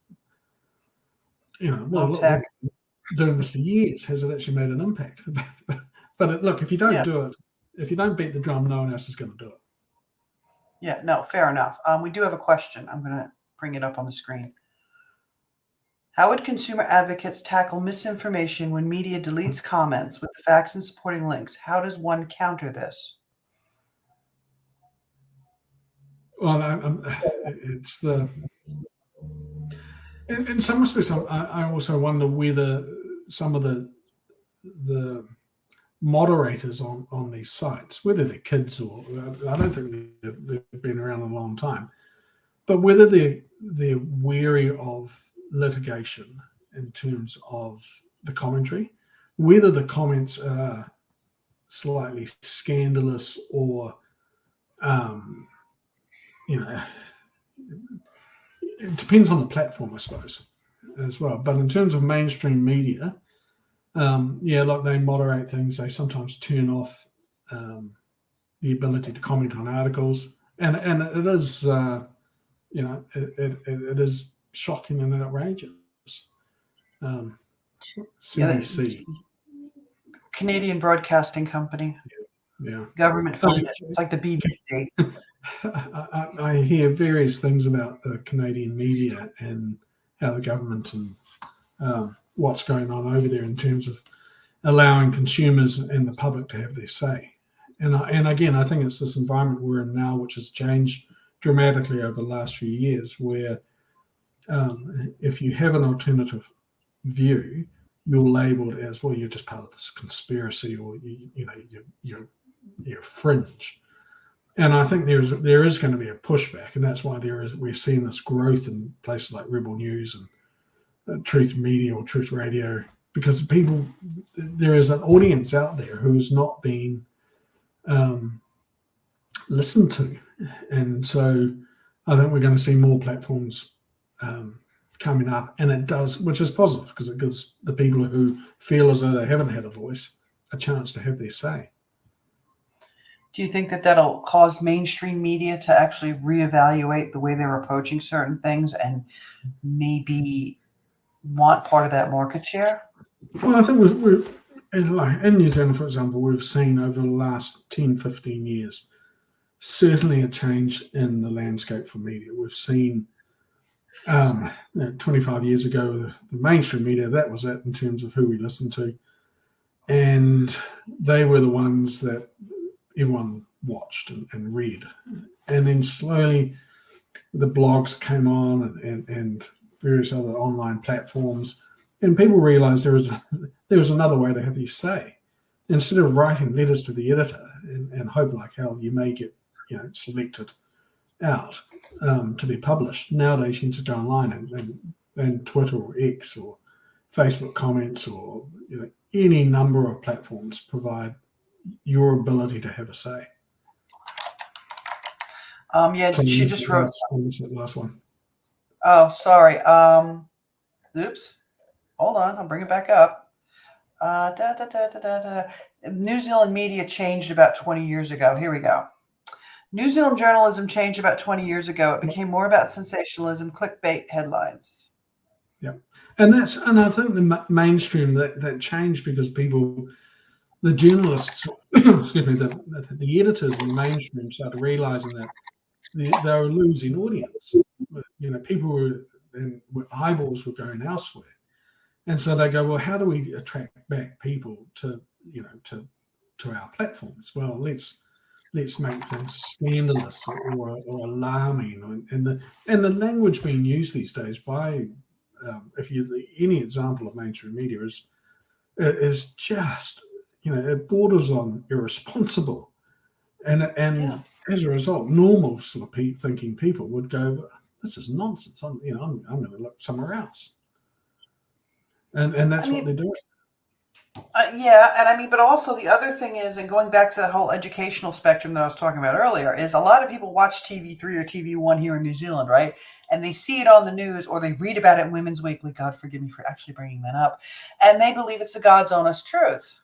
tech. Doing this for years, has it actually made an impact? But look, if you don't do it, if you don't beat the drum, no one else is going to do it. Yeah, no, fair enough. We do have a question. I'm going to bring it up on the screen. How would consumer advocates tackle misinformation when media deletes comments with the facts and supporting links? How does one counter this? Well, it's the... In some respects, I also wonder whether some of the moderators on these sites, whether they're kids or, I don't think they've been around a long time, but whether they're wary of litigation in terms of the commentary, whether the comments are slightly scandalous or, it depends on the platform, I suppose, as well. But in terms of mainstream media, like they moderate things. They sometimes turn off the ability to comment on articles, and it is, it is shocking and outrageous. CBC, Canadian Broadcasting Company, government funded. It's like the BBC. I hear various things about the Canadian media and how the government and what's going on over there in terms of allowing consumers and the public to have their say. And again, I think it's this environment we're in now, which has changed dramatically over the last few years, where if you have an alternative view, you're labelled as, well, you're just part of this conspiracy, or you're fringe. And I think there is going to be a pushback, and that's why we're seeing this growth in places like Rebel News and Truth Media or Truth Radio, because there is an audience out there who is not being listened to, and so I think we're going to see more platforms coming up, and it does, which is positive, because it gives the people who feel as though they haven't had a voice a chance to have their say. Do you think that that'll cause mainstream media to actually reevaluate the way they're approaching certain things and maybe want part of that market share? Well, I think we're in New Zealand, for example, we've seen over the last 10, 15 years, certainly a change in the landscape for media. We've seen 25 years ago, the mainstream media, that was it in terms of who we listened to. And they were the ones that everyone watched and read. And then slowly the blogs came on and various other online platforms. And people realized there was another way to have your say. Instead of writing letters to the editor and hope like hell you may get selected out to be published, nowadays you can just go online and Twitter or X or Facebook comments or any number of platforms provide your ability to have a say. So she just wrote. That last one. Oh, sorry. Oops. Hold on. I'll bring it back up. New Zealand media changed about 20 years ago. Here we go. New Zealand journalism changed about 20 years ago. It became more about sensationalism, clickbait headlines. Yeah. And I think the mainstream that changed because the journalists, excuse me, the editors in the mainstream started realizing that they were losing audience. People eyeballs were going elsewhere. And so they go, well, how do we attract back people to our platforms? Well, let's make things scandalous or alarming. And the language being used these days by any example of mainstream media is just, it borders on irresponsible. And as a result, normal sort of thinking people would go, this is nonsense. I'm going to look somewhere else. And that's what they're doing. But also the other thing is, and going back to that whole educational spectrum that I was talking about earlier, is a lot of people watch TV3 or TV1 here in New Zealand, right? And they see it on the news or they read about it in Women's Weekly. God forgive me for actually bringing that up. And they believe it's the God's honest truth.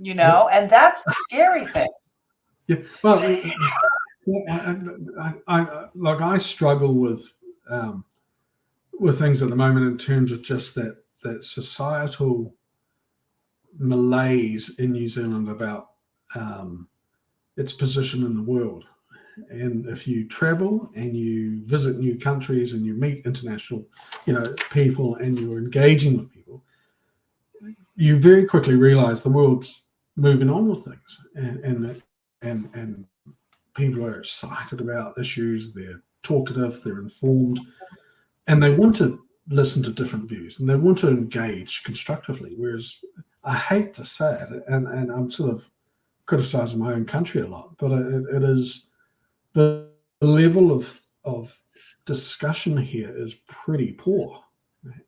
And that's the scary thing. Yeah. Well, I struggle with things at the moment in terms of just that societal malaise in New Zealand about its position in the world. And if you travel and you visit new countries and you meet international, people, and you're engaging with people, you very quickly realize the world's moving on with things, and people are excited about issues. They're talkative, they're informed, and they want to listen to different views and they want to engage constructively. Whereas I hate to say it, and I'm sort of criticizing my own country a lot, but it is the level of discussion here is pretty poor,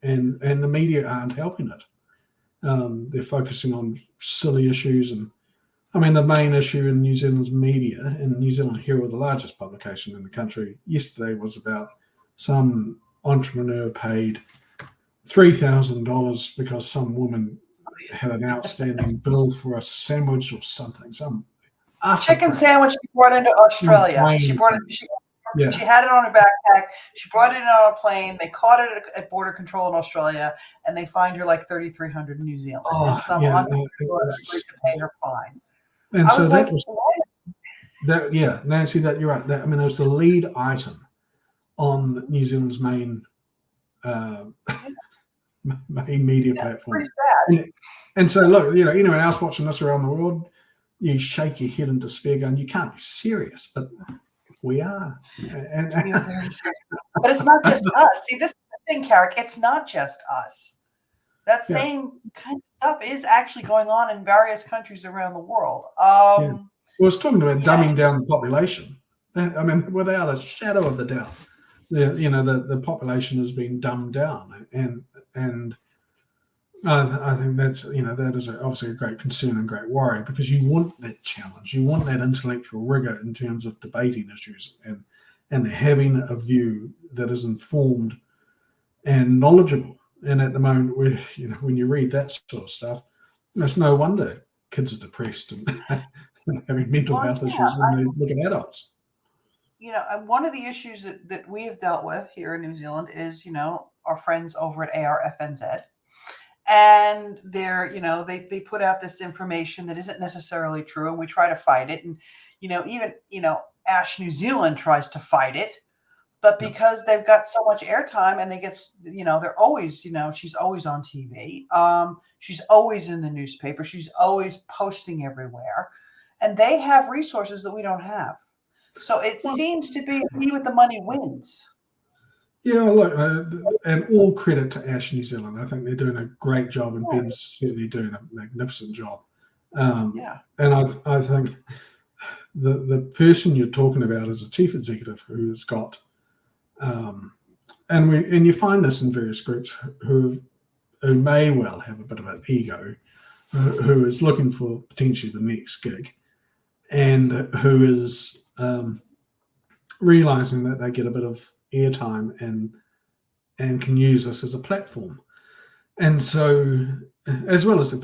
and the media aren't helping it. They're focusing on silly issues, and I mean the main issue in New Zealand's media, and New Zealand Herald, the largest publication in the country, yesterday was about some entrepreneur paid $3,000 because some woman had an outstanding bill for a sandwich or something. Chicken sandwich she brought into Australia. She had it on her backpack. She brought it in on a plane. They caught it at border control in Australia, and they fined her like $3,300 in New Zealand. And some entrepreneur agreed to pay her fine. And so that was Nancy, that you're right. It was the lead item on New Zealand's main media platform. Pretty sad. And so look, anyone else watching this around the world, you shake your head in despair going, you can't be serious, but we are. But it's not just us. See, this is the thing, Carrick. It's not just us. That Yeah. same kind of stuff is actually going on in various countries around the world. Well, it's talking about dumbing down the population. I mean, without a shadow of a doubt, the population has been dumbed down, and I think that is obviously a great concern and great worry, because you want that challenge, you want that intellectual rigor in terms of debating issues and having a view that is informed and knowledgeable. And at the moment, when you read that sort of stuff, it's no wonder kids are depressed and having mental health issues when they look at adults. One of the issues that we have dealt with here in New Zealand is, our friends over at AHRF, and they put out this information that isn't necessarily true, and we try to fight it. And, even, Ash New Zealand tries to fight it, but because they've got so much airtime and they get, they're always, she's always on TV. She's always in the newspaper. She's always posting everywhere, and they have resources that we don't have. So it seems to be he with the money wins. Yeah, look, and all credit to Ash New Zealand. I think they're doing a great job, and Ben's certainly doing a magnificent job. And I think the person you're talking about is a chief executive who's got, and you find this in various groups who may well have a bit of an ego, who is looking for potentially the next gig, and who is realizing that they get a bit of airtime and can use this as a platform. And so, as well as they've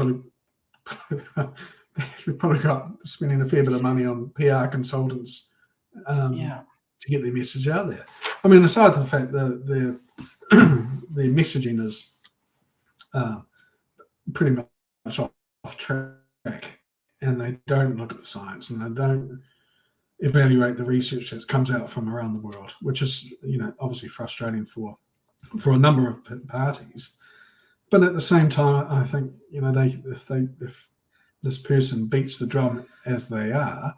probably got spending a fair bit of money on PR consultants to get their message out there. I mean, aside from the fact that their messaging is pretty much off track, and they don't look at the science, and they don't evaluate the research that comes out from around the world, which is, obviously frustrating for a number of parties. But at the same time, I think, if this person beats the drum as they are,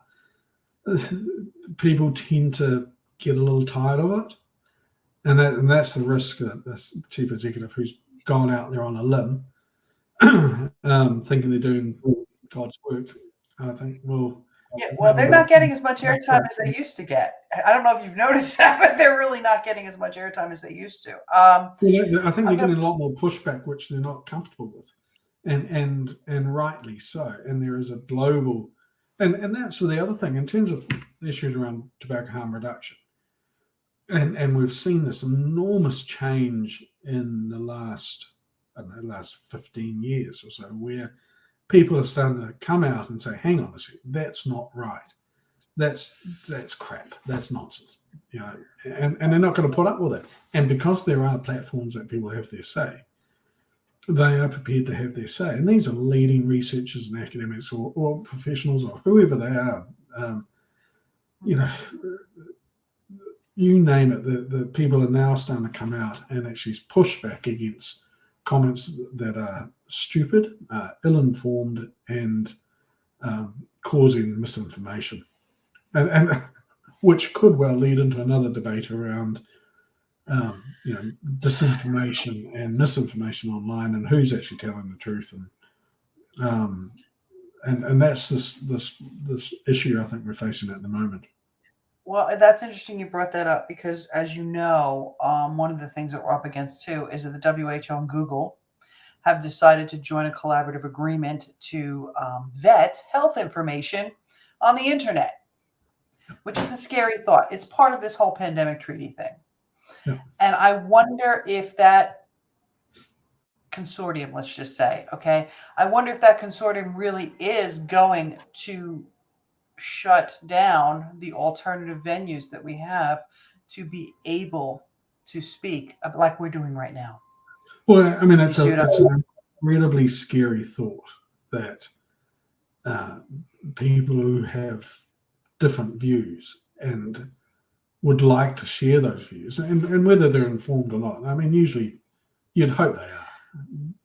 people tend to get a little tired of it, and that's the risk that this chief executive who's gone out there on a limb, thinking they're doing God's work. I think, they're not getting as much airtime as they used to get. I don't know if you've noticed that, but they're really not getting as much airtime as they used to. I think they're getting a lot more pushback, which they're not comfortable with, and rightly so. And there is a global, and that's the other thing in terms of issues around tobacco harm reduction. And we've seen this enormous change in the last 15 years or so, where people are starting to come out and say, hang on a second, that's not right. That's crap. That's nonsense. And they're not going to put up with it. And because there are platforms that people have their say, they are prepared to have their say. And these are leading researchers and academics or professionals or whoever they are. You name it, the people are now starting to come out and actually push back against comments that are stupid, ill-informed, and causing misinformation, and which could well lead into another debate around disinformation and misinformation online, and who's actually telling the truth, and that's this issue I think we're facing at the moment. Well, that's interesting you brought that up, because as you know, one of the things that we're up against too is that the WHO and Google have decided to join a collaborative agreement to vet health information on the internet, which is a scary thought. It's part of this whole pandemic treaty thing. Yeah. And I wonder if that consortium, let's just say, I wonder if that consortium really is going to shut down the alternative venues that we have to be able to speak like we're doing right now. Well, I mean, it's an incredibly scary thought that people who have different views and would like to share those views, and whether they're informed or not. I mean, usually you'd hope they are,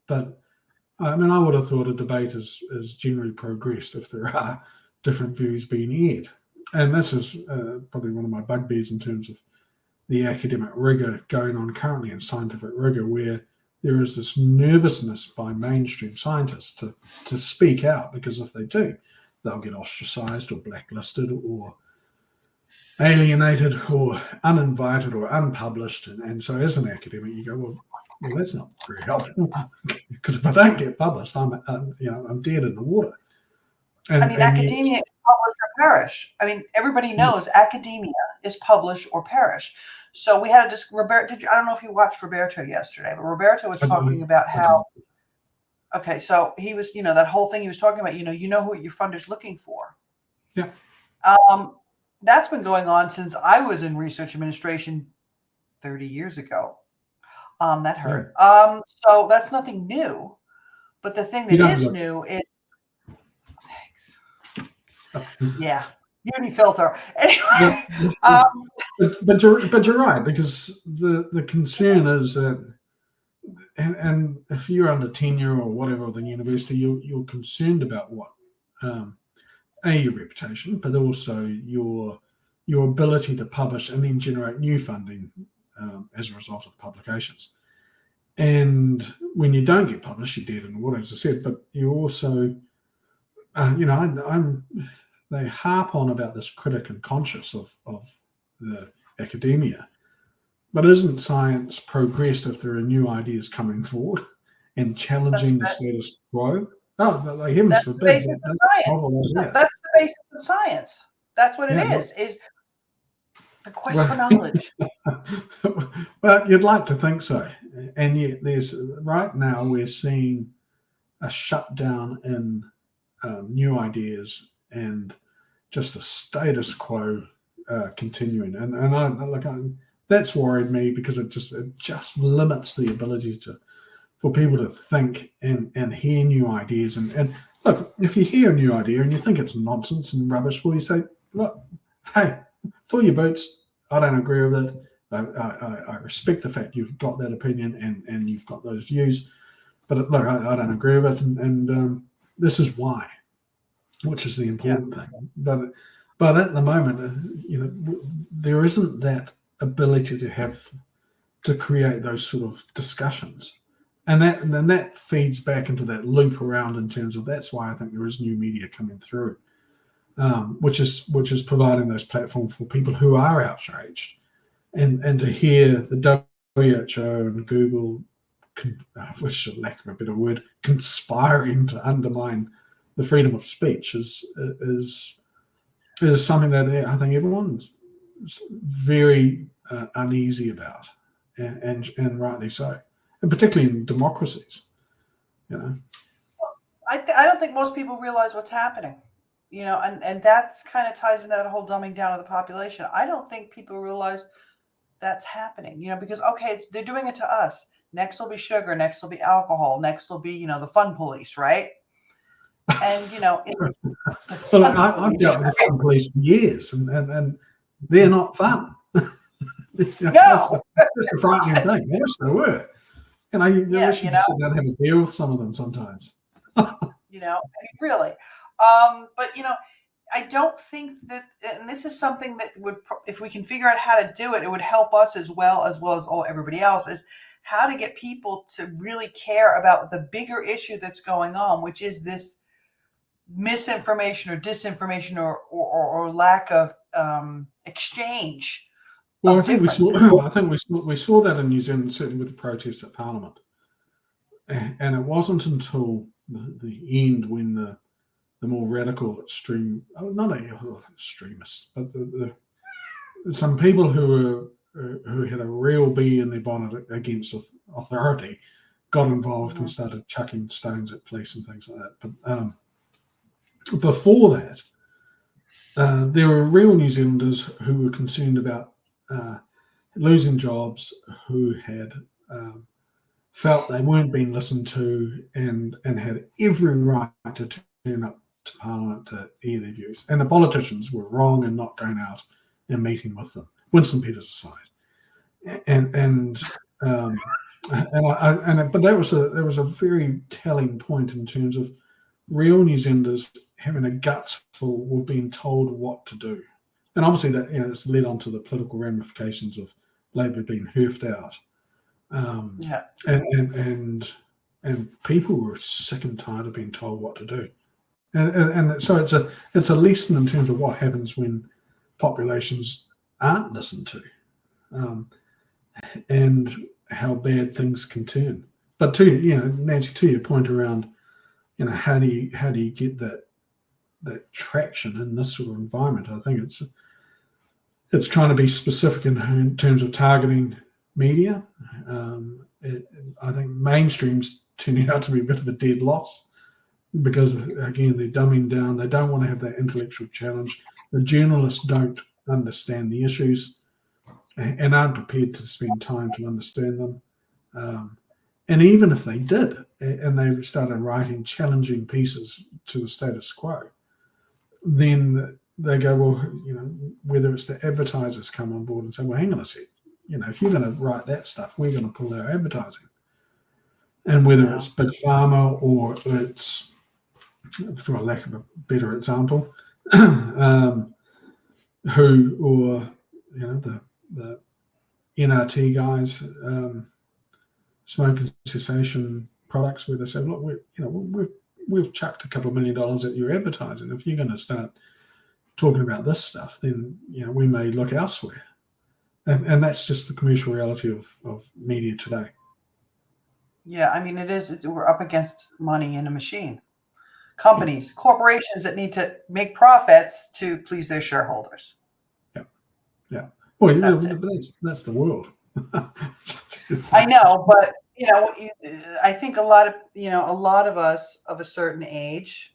but I mean, I would have thought a debate is generally progressed if there are different views being aired. And this is probably one of my bugbears in terms of the academic rigor going on currently in scientific rigor, where there is this nervousness by mainstream scientists to speak out, because if they do, they'll get ostracized or blacklisted or alienated or uninvited or unpublished. And so as an academic, you go, well, that's not very helpful, because if I don't get published, I'm dead in the water. And, I mean, academia is publish or perish. I mean, everybody knows academia is publish or perish. So we had Roberto. I don't know if you watched Roberto yesterday, but Roberto was talking about how. Okay, so he was, that whole thing he was talking about. You know who your funder's looking for. Yeah. That's been going on since I was in research administration 30 years ago. That hurt. So that's nothing new. But the thing that is new is. Thanks. Yeah. Beauty filter. Anyway, but you're right, because the concern is that, and if you're under tenure or whatever with the university, you're concerned about what your reputation, but also your ability to publish and then generate new funding as a result of publications. And when you don't get published, you're dead in the water, as I said. But you also, they harp on about this critic and conscious of the academia. But isn't science progressed if there are new ideas coming forward and challenging the status quo? Oh, heavens forbid. That's the basis of science. That's what it is the quest for knowledge. Well, you'd like to think so. And yet right now we're seeing a shutdown in new ideas and just the status quo continuing. And that's worried me, because it just limits the ability for people to think and hear new ideas. And look, if you hear a new idea and you think it's nonsense and rubbish, well, you say, look, hey, fill your boots. I don't agree with it. I respect the fact you've got that opinion and you've got those views, but look, I don't agree with it, and this is why, which is the important thing. But at the moment, there isn't that ability to create those sort of discussions, and then that feeds back into that loop around in terms of, that's why I think there is new media coming through, which is providing those platforms for people who are outraged, and to hear the WHO and Google, for lack of a better word, conspiring to undermine the freedom of speech is something that I think everyone's very uneasy about, and rightly so, and particularly in democracies. I don't think most people realize what's happening, and that's kind of ties into that whole dumbing down of the population. I don't think people realize that's happening, because they're doing it to us. Next will be sugar, next will be alcohol, next will be the fun police, right? And well, I've dealt with the fun police for years, and they're not fun. No, that's the frightening thing. Yes, they were. You wish you could sit down and have a beer with some of them sometimes. Really. But I don't think that, and this is something that would, if we can figure out how to do it, it would help us as well as everybody else, is how to get people to really care about the bigger issue that's going on, which is this misinformation or disinformation or lack of exchange. Well, I think we saw that in New Zealand, certainly with the protests at Parliament, and it wasn't until the end when the more radical extremists, but some people who had a real bee in their bonnet against authority got involved and started chucking stones at police and things like that. But before that, there were real New Zealanders who were concerned about losing jobs, who had felt they weren't being listened to, and had every right to turn up to Parliament to hear their views. And the politicians were wrong in not going out and meeting with them, Winston Peters aside. But there was a very telling point in terms of real New Zealanders having a guts full of being told what to do. And obviously that it's led on to the political ramifications of Labour being hoofed out. Yeah. And people were sick and tired of being told what to do. And so it's a lesson in terms of what happens when populations aren't listened to, and how bad things can turn. But Nancy, to your point around, how do you get that traction in this sort of environment? I think it's trying to be specific in terms of targeting media. I think mainstream's turning out to be a bit of a dead loss, because again, they're dumbing down. They don't want to have that intellectual challenge. The journalists don't understand the issues and aren't prepared to spend time to understand them. And even if they did, and they started writing challenging pieces to the status quo, then they go, well, whether it's the advertisers come on board and say, well, hang on a sec, if you're going to write that stuff, we're going to pull our advertising. And whether it's Big Pharma or it's, for a lack of a better example, the NRT guys, smoking cessation products, where they say, look, we've chucked a couple of $1 million at your advertising. If you're going to start talking about this stuff, then we may look elsewhere. And that's just the commercial reality of media today. Yeah, I mean, we're up against money in a machine. Companies, corporations that need to make profits to please their shareholders. Yeah. Well, that's the world. I know, but I think a lot of us of a certain age,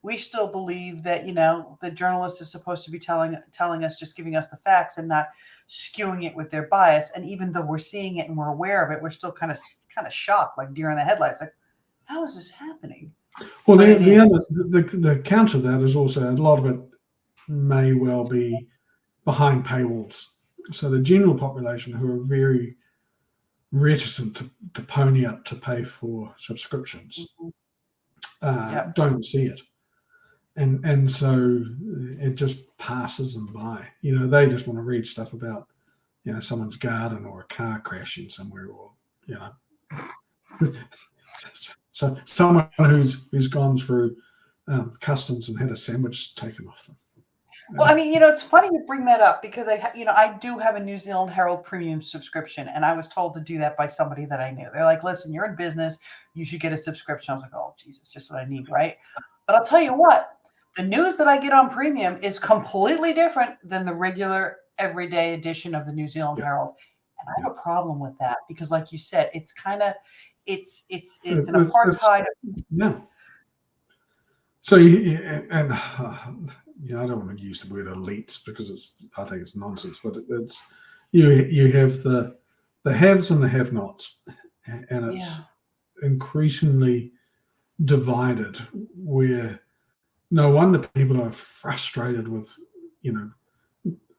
we still believe that the journalist is supposed to be telling us, just giving us the facts and not skewing it with their bias. And even though we're seeing it and we're aware of it, we're still kind of shocked, like deer in the headlights. Like, how is this happening? Well, the counter to that is also a lot of it may well be behind paywalls. So the general population, who are very reticent to pony up to pay for subscriptions, don't see it. And so it just passes them by. They just want to read stuff about, someone's garden or a car crashing somewhere, or, so someone who's gone through customs and had a sandwich taken off them. Well, I mean, it's funny you bring that up, because I do have a New Zealand Herald premium subscription, and I was told to do that by somebody that I knew. They're like, listen, you're in business, you should get a subscription. I was like, oh, Jesus, just what I need, right? But I'll tell you what, the news that I get on premium is completely different than the regular everyday edition of the New Zealand Herald. And I have a problem with that, because like you said, it's kind of, it's an apartheid. Yeah. So, I don't want to use the word elites, because I think it's nonsense, but it's, you have the haves and the have-nots, and it's increasingly divided, where no wonder people are frustrated with,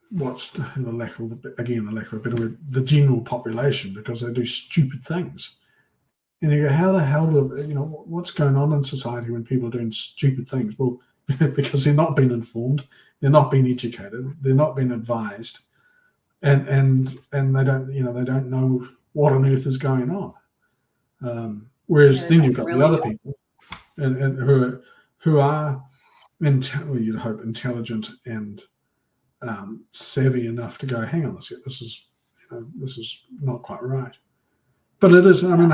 what's the lack of a better word, the general population, because they do stupid things. And you go, how the hell what's going on in society when people are doing stupid things? Well, because they're not being informed, they're not being educated, they're not being advised, and they don't know what on earth is going on. Whereas then you've got the other people, and who are you'd hope intelligent and savvy enough to go, hang on a sec, this is not quite right. But it is. I mean,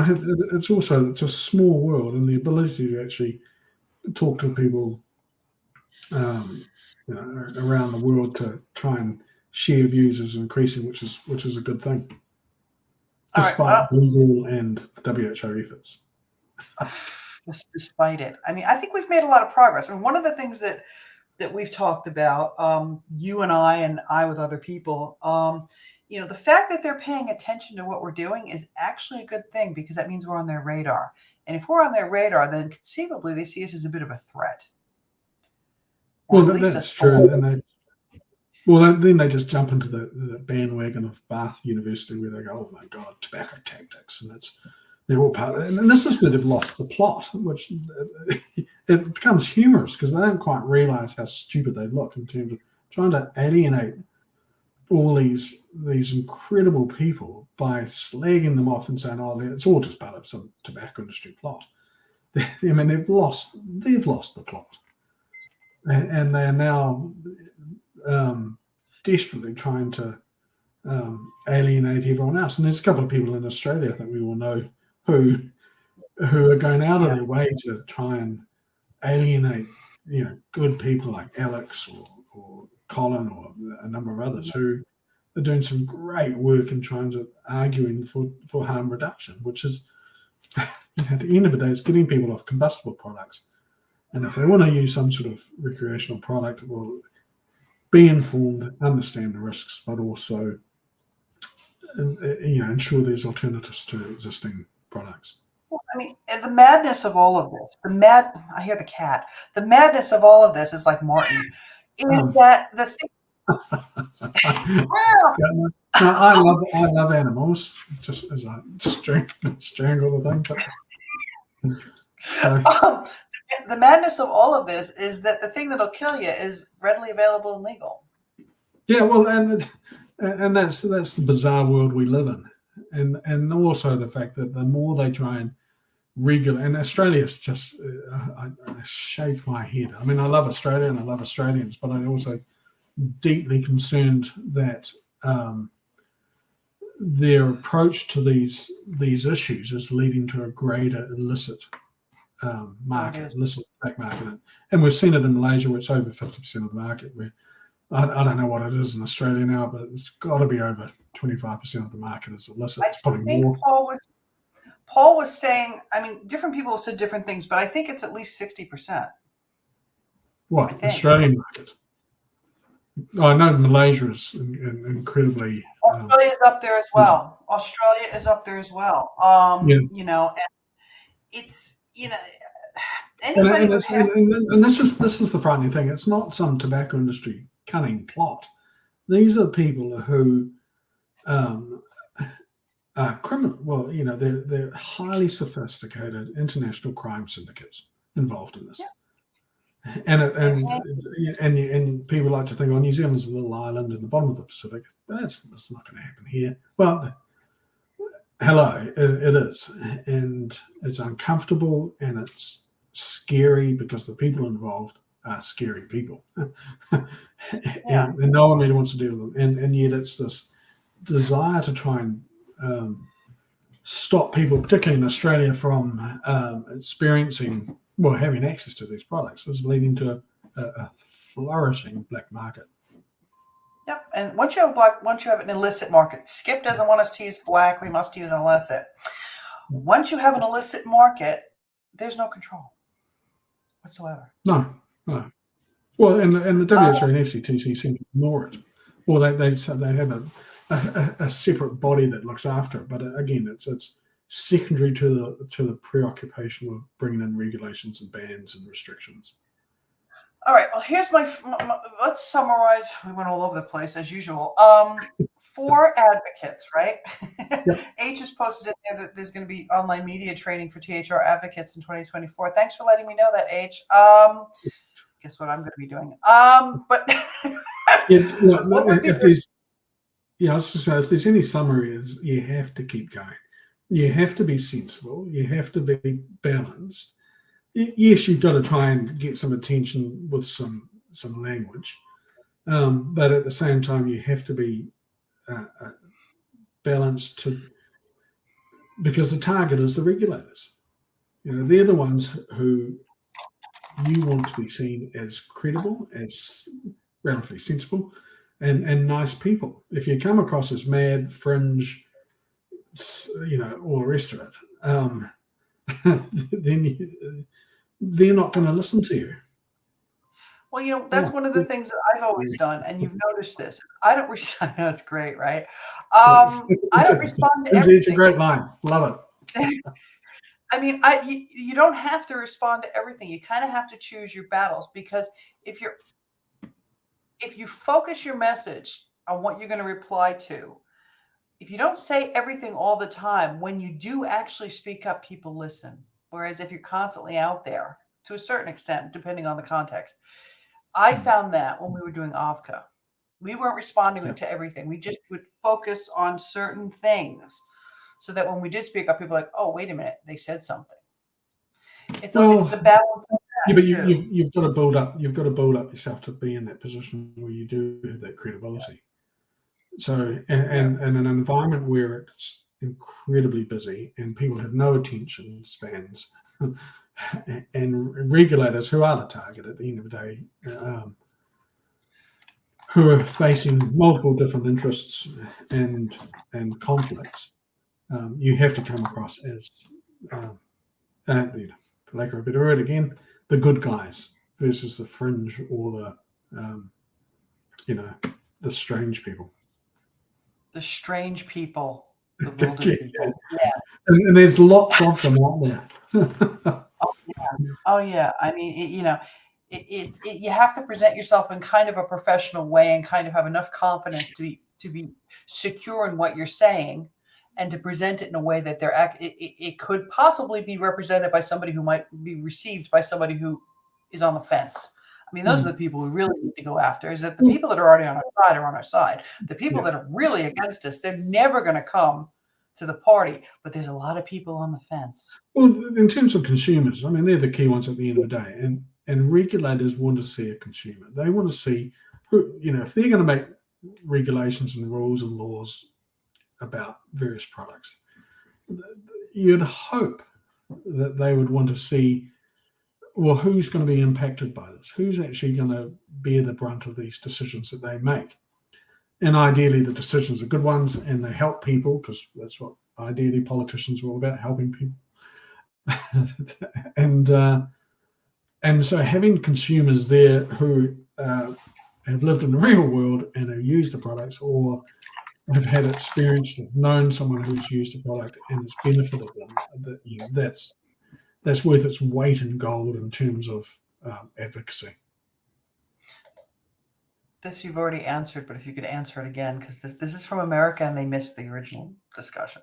it's a small world, and the ability to actually talk to people, around the world to try and share views is increasing, which is a good thing, despite Google and WHO efforts. Despite it, I mean, I think we've made a lot of progress. And one of the things that we've talked about, you and I with other people, the fact that they're paying attention to what we're doing is actually a good thing, because that means we're on their radar. And if we're on their radar, then conceivably they see us as a bit of a threat. Well, that's true. And then they just jump into the bandwagon of Bath University, where they go, oh my God, tobacco tactics. And they're all part of it. And this is where they've lost the plot, which it becomes humorous, because they don't quite realize how stupid they look in terms of trying to alienate all these incredible people by slagging them off and saying, "Oh, it's all just part of some tobacco industry plot." I mean, they've lost the plot, and they are now desperately trying to alienate everyone else. And there's a couple of people in Australia, I think we all know, who are going out of their way to try and alienate, good people like Alex or Colin or a number of others who are doing some great work in trying to arguing for harm reduction, which is, at the end of the day, it's getting people off combustible products. And if they want to use some sort of recreational product, well, be informed, understand the risks, but also, ensure there's alternatives to existing products. I mean, the madness of all of this, I hear the cat. The madness of all of this is like Martin, is that the thing. I love animals, just as I strangle the thing. The madness of all of this is that the thing that'll kill you is readily available and legal. Yeah, well, and that's the bizarre world we live in, and also the fact that the more they try and regulate, and Australia's just, I shake my head. I mean, I love Australia and I love Australians, but I'm also deeply concerned that their approach to these issues is leading to a greater illicit market, illicit black market, and we've seen it in Malaysia, where it's over 50% of the market. Where I don't know what it is in Australia now, but it's got to be over 25% of the market is illicit. It's probably more. Paul was saying, I mean, different people have said different things, but I think it's at least 60%. What, Australian market? I know Malaysia is incredibly. Australia is up there as well. Australia is up there as well. And it's, anybody and this is the frightening thing. It's not some tobacco industry cunning plot. These are people who are criminal. Well, they're highly sophisticated international crime syndicates involved in this. Yeah. And people like to think, well, New Zealand's a little island in the bottom of the Pacific. That's not going to happen here. Well, hello, it is, and it's uncomfortable and it's scary because the people involved are scary people, and no one really wants to deal with them. And yet it's this desire to try and stop people, particularly in Australia, from having access to these products. This is leading to a flourishing black market. Yep, and once you have an illicit market, sCOPe doesn't want us to use black. We must use an illicit. Once you have an illicit market, there's no control whatsoever. No. Well, and the WHO and FCTC seem to ignore it. Well, they have a separate body that looks after it, but again, it's secondary to the preoccupation of bringing in regulations and bans and restrictions. All right. Well, here's let's summarize. We went all over the place as usual. For advocates, right? Yep. H has posted in there that there's going to be online media training for THR advocates in 2024. Thanks for letting me know that, H. Guess what I'm going to be doing? But if there's any summary, is you have to keep going. You have to be sensible. You have to be balanced. Yes, you've got to try and get some attention with some language, but at the same time, you have to be balanced because the target is the regulators. They're the ones who you want to be seen as credible, as relatively sensible, and nice people. If you come across as mad, fringe, all the rest of it, then they're not going to listen to you. Well, that's one of the things that I've always done, and you've noticed this. I don't respond. That's great, right? I don't respond to everything. It's a great line. Love it. I mean, you don't have to respond to everything. You kind of have to choose your battles, because if you focus your message on what you're going to reply to, if you don't say everything all the time, when you do actually speak up, people listen. Whereas if you're constantly out there, to a certain extent, depending on the context, I found that when we were doing AHRF, We weren't responding to everything. We just would focus on certain things so that when we did speak up, people were like, oh, wait a minute, they said something. It's the balance of that. Yeah, but you've got to build up. You've got to build up yourself to be in that position where you do have that credibility. So, and in an environment where it's incredibly busy and people have no attention spans, and regulators, who are the target at the end of the day, who are facing multiple different interests and conflicts, you have to come across as, for lack of a better word again, the good guys versus the fringe or the strange people. The strange people, the wilder people. Yeah. And there's lots of them out there. Oh yeah. I mean, you have to present yourself in kind of a professional way and kind of have enough confidence to be secure in what you're saying, and to present it in a way that it could possibly be represented by somebody who might be received by somebody who is on the fence. I mean, those are the people we really need to go after. Is that the people that are already on our side are on our side. The people that are really against us, they're never going to come to the party. But there's a lot of people on the fence. Well, in terms of consumers, I mean, they're the key ones at the end of the day. And regulators want to see a consumer. They want to see who, if they're going to make regulations and rules and laws about various products, you'd hope that they would want to see, well, who's going to be impacted by this? Who's actually going to bear the brunt of these decisions that they make? And ideally, the decisions are good ones and they help people, because that's what ideally politicians are all about, helping people. And so having consumers there who have lived in the real world and have used the products, or have had experience, have known someone who's used the product and has benefited them, that's worth its weight in gold in terms of advocacy. This you've already answered, but if you could answer it again, because this is from America and they missed the original discussion.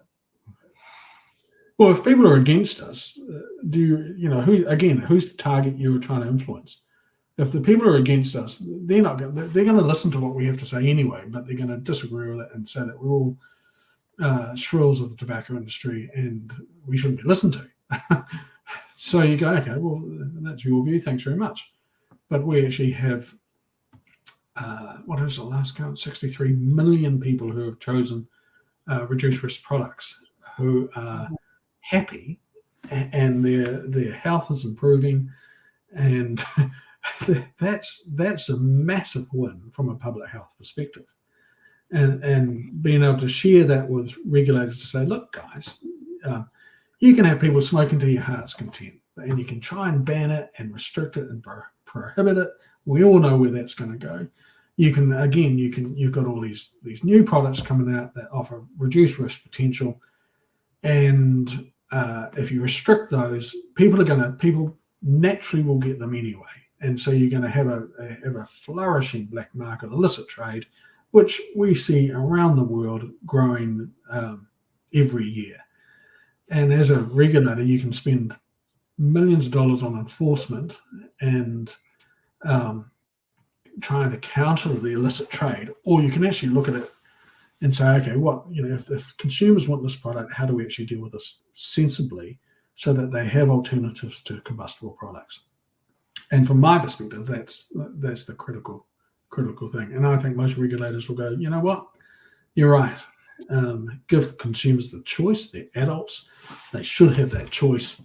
Well, if people are against us, who's the target you were trying to influence? If the people are against us, they're going to listen to what we have to say anyway, but they're going to disagree with it and say that we're all shrills of the tobacco industry and we shouldn't be listened to. So you go, okay, well, that's your view. Thanks very much. But we actually have, what is the last count? 63 million people who have chosen reduced risk products, who are happy and their health is improving, and that's a massive win from a public health perspective. And being able to share that with regulators to say, look, guys, you can have people smoking to your heart's content, and you can try and ban it and restrict it and prohibit it. We all know where that's going to go. You've got all these new products coming out that offer reduced risk potential, and if you restrict those, people naturally will get them anyway, and so you're going to have a flourishing black market illicit trade, which we see around the world growing every year. And as a regulator, you can spend millions of dollars on enforcement and trying to counter the illicit trade, or you can actually look at it and say, okay, if consumers want this product, how do we actually deal with this sensibly so that they have alternatives to combustible products? And from my perspective, that's the critical thing. And I think most regulators will go, you know what, you're right. Give consumers the choice. They're adults. They should have that choice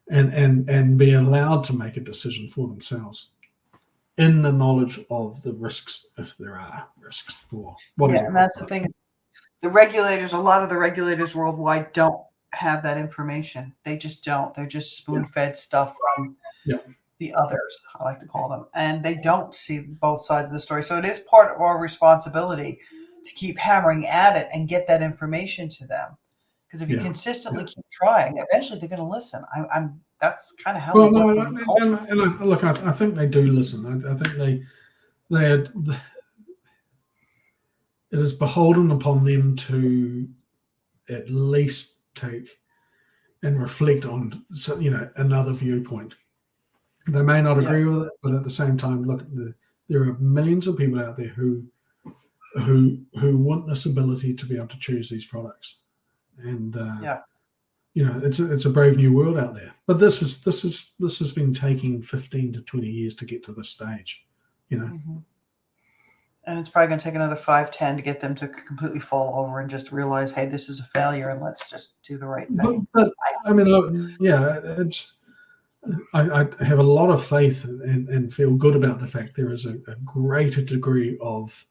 and be allowed to make a decision for themselves in the knowledge of the risks, if there are risks for whatever. Yeah, and that's the thing. A lot of the regulators worldwide don't have that information. They just don't. They're just spoon-fed stuff from the others, I like to call them. And they don't see both sides of the story. So it is part of our responsibility to keep hammering at it and get that information to them. Because if you consistently keep trying, eventually they're going to listen. That's kind of how. Look, I think they do listen. I think it is beholden upon them to at least take and reflect on, another viewpoint. They may not agree with it, but at the same time, look, there are millions of people out there who who want this ability to be able to choose these products. And it's a brave new world out there. But this has been taking 15 to 20 years to get to this stage. Mm-hmm. And it's probably going to take another 5-10 to get them to completely fall over and just realize, hey, this is a failure, and let's just do the right thing. But I mean, look, I have a lot of faith and feel good about the fact there is a greater degree of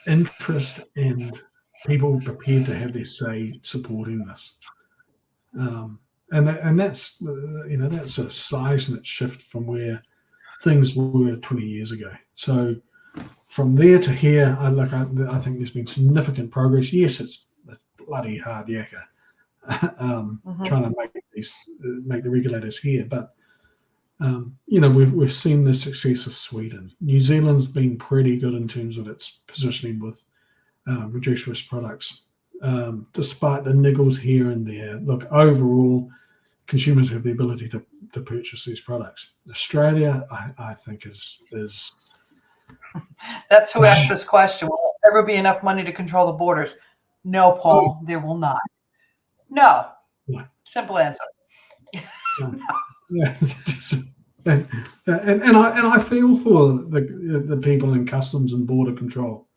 interest and people prepared to have their say supporting this. And that's that's a seismic shift from where things were 20 years ago. So from there to here, I think there's been significant progress. Yes, it's bloody hard yakka trying to make the regulators here, but we've seen the success of Sweden. New Zealand's been pretty good in terms of its positioning with reduced risk products, despite the niggles here and there. Look, overall, consumers have the ability to purchase these products. Australia, I think, is That's who asked this question. Will there ever be enough money to control the borders? No, Paul, there will not. No. Simple answer. Yeah. and I feel for the people in customs and border control.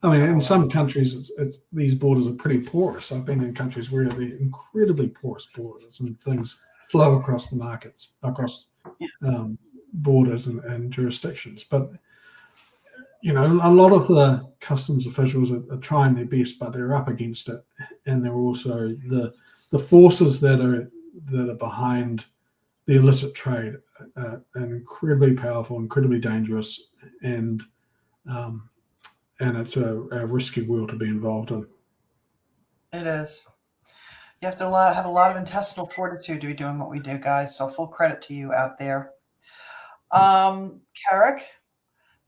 I mean, in some countries, these borders are pretty porous. I've been in countries where they're incredibly porous borders and things flow across the markets, across borders and jurisdictions. But, a lot of the customs officials are trying their best, but they're up against it. And they're also the forces that are behind the illicit trade are incredibly powerful, incredibly dangerous, and it's a risky world to be involved in. It is. You have to have a lot of intestinal fortitude to be doing what we do, guys. So full credit to you out there. Carrick,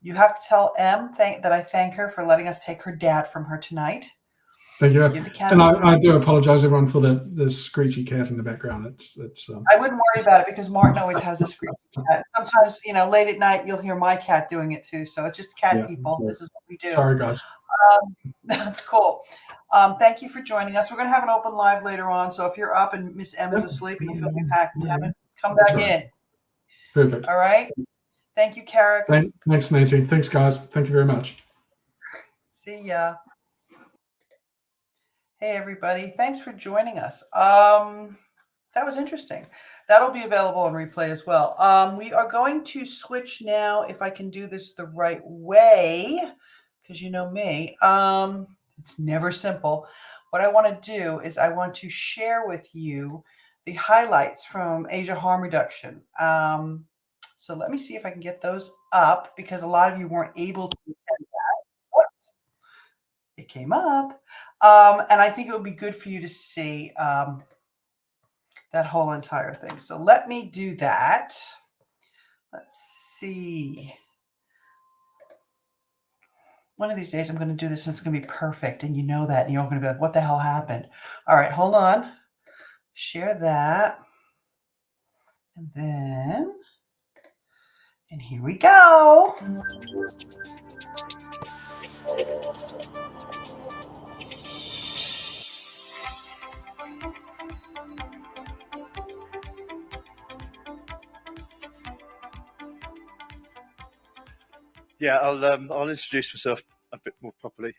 you have to tell Em that I thank her for letting us take her dad from her tonight. Thank you. And I do apologize, everyone, for the screechy cat in the background. It's. I wouldn't worry about it because Martin always has a screechy cat. Sometimes, late at night, you'll hear my cat doing it too. So it's just cat people. This is what we do. Sorry, guys. That's cool. Thank you for joining us. We're going to have an open live later on. So if you're up and Miss Em is asleep and you feel you come back in. Perfect. All right. Thank you, Carrick. Thanks, Nancy. Thanks, guys. Thank you very much. See ya. Hey, everybody. Thanks for joining us. That was interesting. That'll be available on replay as well. We are going to switch now, if I can do this the right way, because you know me. It's never simple. What I want to do is I want to share with you the highlights from Asia harm reduction. So let me see if I can get those up, because a lot of you weren't able to attend that. Whoops. It came up. And I think it would be good for you to see that whole entire thing. So let me do that. Let's see. One of these days I'm going to do this and it's going to be perfect. And you know that. And you're all going to be like, what the hell happened? All right, hold on. Share that. And then, and here we go. Yeah, I'll introduce myself a bit more properly.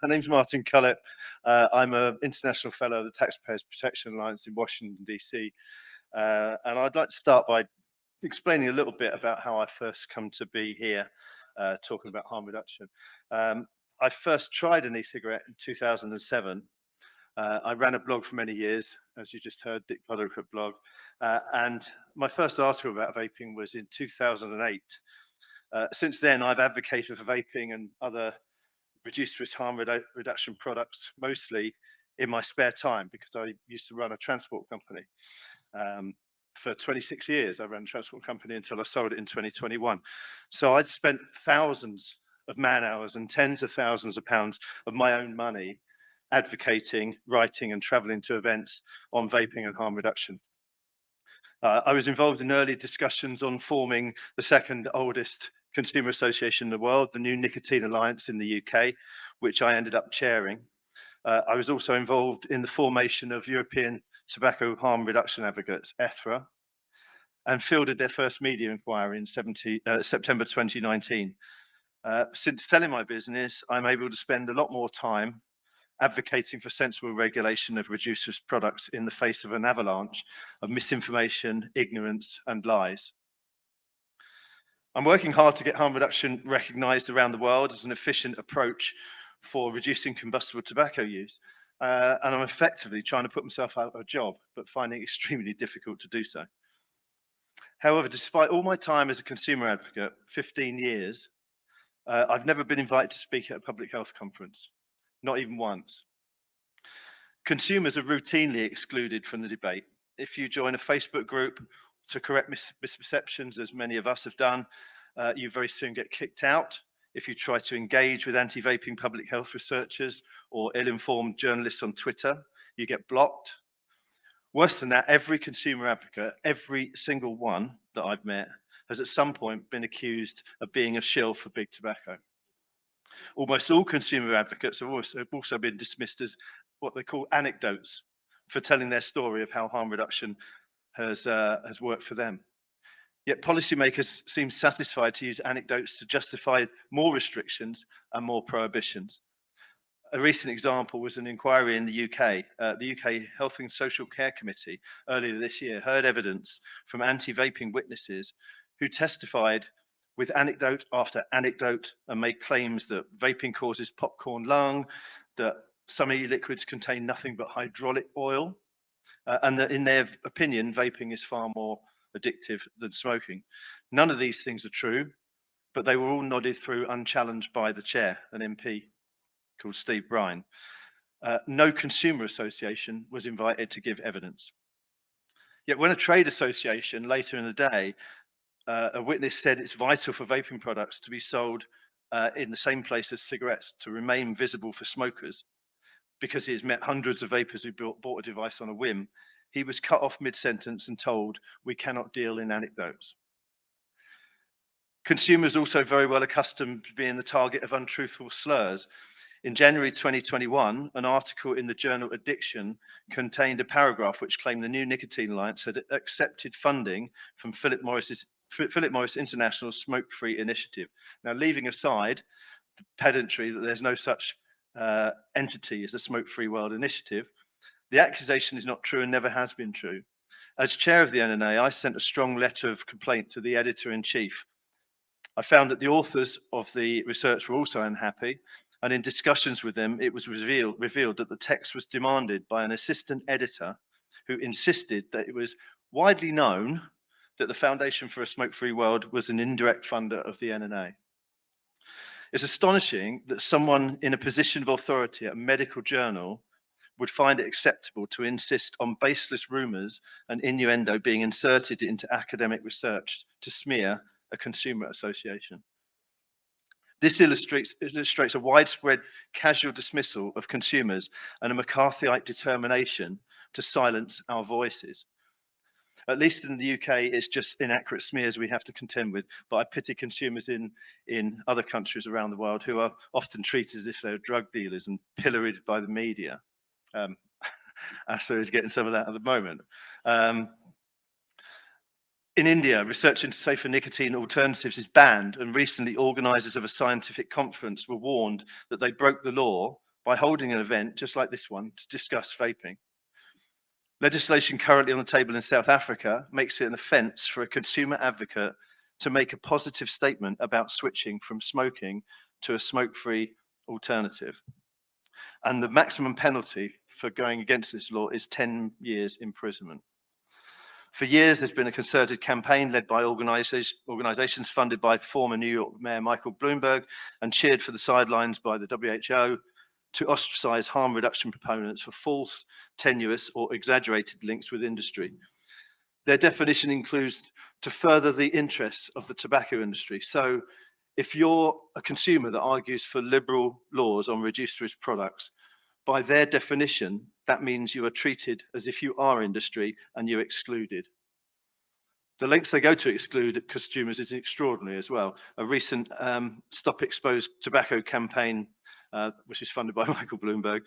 My name's Martin Cullip. I'm an international fellow of the Taxpayers Protection Alliance in Washington, D.C. And I'd like to start by explaining a little bit about how I first come to be here talking about harm reduction. I first tried an e-cigarette in 2007. I ran a blog for many years, as you just heard, Dick Poddercook blog. And my first article about vaping was in 2008. Since then, I've advocated for vaping and other reduced risk harm reduction products, mostly in my spare time, because I used to run a transport company. For 26 years, I ran a transport company until I sold it in 2021. So I'd spent thousands of man hours and tens of thousands of pounds of my own money advocating, writing, and traveling to events on vaping and harm reduction. I was involved in early discussions on forming the second oldest consumer association in the world, the New Nicotine Alliance in the UK, which I ended up chairing. I was also involved in the formation of European Tobacco Harm Reduction Advocates, AHRF, and fielded their first media inquiry in September 2019. Since selling my business, I'm able to spend a lot more time advocating for sensible regulation of reduced-risk products in the face of an avalanche of misinformation, ignorance, and lies. I'm working hard to get harm reduction recognised around the world as an efficient approach for reducing combustible tobacco use. And I'm effectively trying to put myself out of a job, but finding it extremely difficult to do so. However, despite all my time as a consumer advocate, 15 years, I've never been invited to speak at a public health conference, not even once. Consumers are routinely excluded from the debate. If you join a Facebook group to correct misperceptions, as many of us have done, you very soon get kicked out. If you try to engage with anti-vaping public health researchers or ill-informed journalists on Twitter, you get blocked. Worse than that, every consumer advocate, every single one that I've met, has at some point been accused of being a shill for big tobacco. Almost all consumer advocates have also been dismissed as what they call anecdotes for telling their story of how harm reduction has worked for them. Yet policymakers seem satisfied to use anecdotes to justify more restrictions and more prohibitions. A recent example was an inquiry in the UK. The UK Health and Social Care Committee earlier this year heard evidence from anti-vaping witnesses who testified with anecdote after anecdote and made claims that vaping causes popcorn lung, that some e-liquids contain nothing but hydraulic oil, and that in their opinion, vaping is far more addictive than smoking. None of these things are true, but they were all nodded through unchallenged by the chair, an MP called Steve Brine. No consumer association was invited to give evidence. Yet when a trade association later in the day, a witness said it's vital for vaping products to be sold in the same place as cigarettes to remain visible for smokers, because he has met hundreds of vapers who bought a device on a whim, he was cut off mid-sentence and told, "We cannot deal in anecdotes." Consumers are also very well accustomed to being the target of untruthful slurs. In January 2021, an article in the journal Addiction contained a paragraph which claimed the New Nicotine Alliance had accepted funding from Philip Morris International Smoke-Free Initiative. Now, leaving aside the pedantry that there's no such entity as the Smoke-Free World Initiative, the accusation is not true and never has been true. As chair of the NNA, I sent a strong letter of complaint to the editor-in-chief. I found that the authors of the research were also unhappy, and in discussions with them, it was revealed that the text was demanded by an assistant editor who insisted that it was widely known that the Foundation for a Smoke-Free World was an indirect funder of the NNA. It's astonishing that someone in a position of authority at a medical journal would find it acceptable to insist on baseless rumors and innuendo being inserted into academic research to smear a consumer association. This illustrates a widespread casual dismissal of consumers and a McCarthyite determination to silence our voices. At least in the UK, it's just inaccurate smears we have to contend with, but I pity consumers in other countries around the world who are often treated as if they're drug dealers and pilloried by the media. ASA is getting some of that at the moment. In India, research into safer nicotine alternatives is banned, and recently organisers of a scientific conference were warned that they broke the law by holding an event just like this one to discuss vaping. Legislation currently on the table in South Africa makes it an offence for a consumer advocate to make a positive statement about switching from smoking to a smoke-free alternative. And the maximum penalty for going against this law is 10 years imprisonment. For years, there's been a concerted campaign led by organizations funded by former New York Mayor Michael Bloomberg and cheered for the sidelines by the WHO to ostracize harm reduction proponents for false, tenuous, or exaggerated links with industry. Their definition includes to further the interests of the tobacco industry. So if you're a consumer that argues for liberal laws on reduced risk products, by their definition, that means you are treated as if you are industry and you're excluded. The lengths they go to exclude consumers is extraordinary as well. A recent Stop Exposed Tobacco campaign, which is funded by Michael Bloomberg,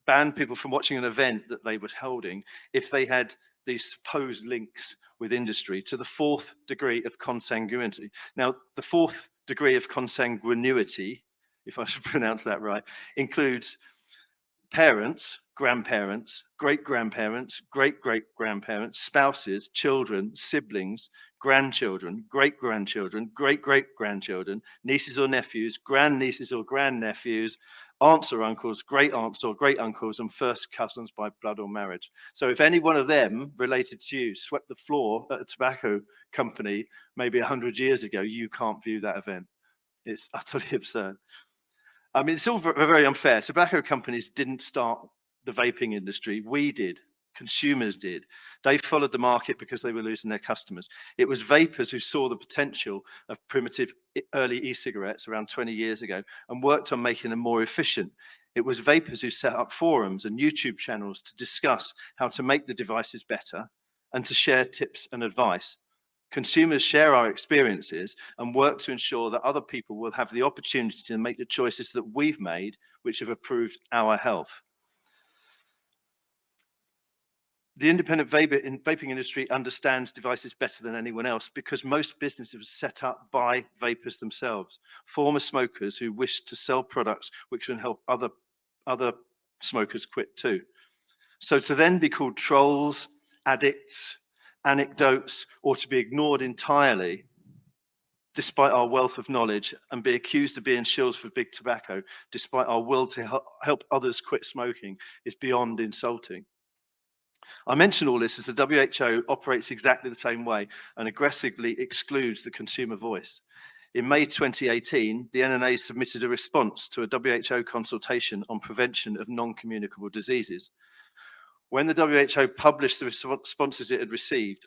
banned people from watching an event that they were holding if they had these supposed links with industry to the 4th degree of consanguinity. Now, the 4th degree of consanguinity, if I should pronounce that right, includes parents, grandparents, great-grandparents, great-great-grandparents, spouses, children, siblings, grandchildren, great-grandchildren, great-great-grandchildren, nieces or nephews, grandnieces or grandnephews, aunts or uncles, great-aunts or great-uncles, and first cousins by blood or marriage. So if any one of them related to you swept the floor at a tobacco company maybe 100 years ago, you can't view that event. It's utterly absurd. I mean, it's all very unfair. Tobacco companies didn't start the vaping industry. We did. Consumers did. They followed the market because they were losing their customers. It was vapers who saw the potential of primitive early e-cigarettes around 20 years ago and worked on making them more efficient. It was vapers who set up forums and YouTube channels to discuss how to make the devices better and to share tips and advice. Consumers share our experiences and work to ensure that other people will have the opportunity to make the choices that we've made, which have improved our health. The independent vaping industry understands devices better than anyone else because most businesses were set up by vapers themselves, former smokers who wish to sell products which can help other smokers quit too. So to then be called trolls, addicts, anecdotes, or to be ignored entirely, despite our wealth of knowledge, and be accused of being shills for big tobacco, despite our will to help others quit smoking, is beyond insulting. I mention all this as the WHO operates exactly the same way and aggressively excludes the consumer voice. In May 2018, the NNA submitted a response to a WHO consultation on prevention of non-communicable diseases. When the WHO published the responses it had received,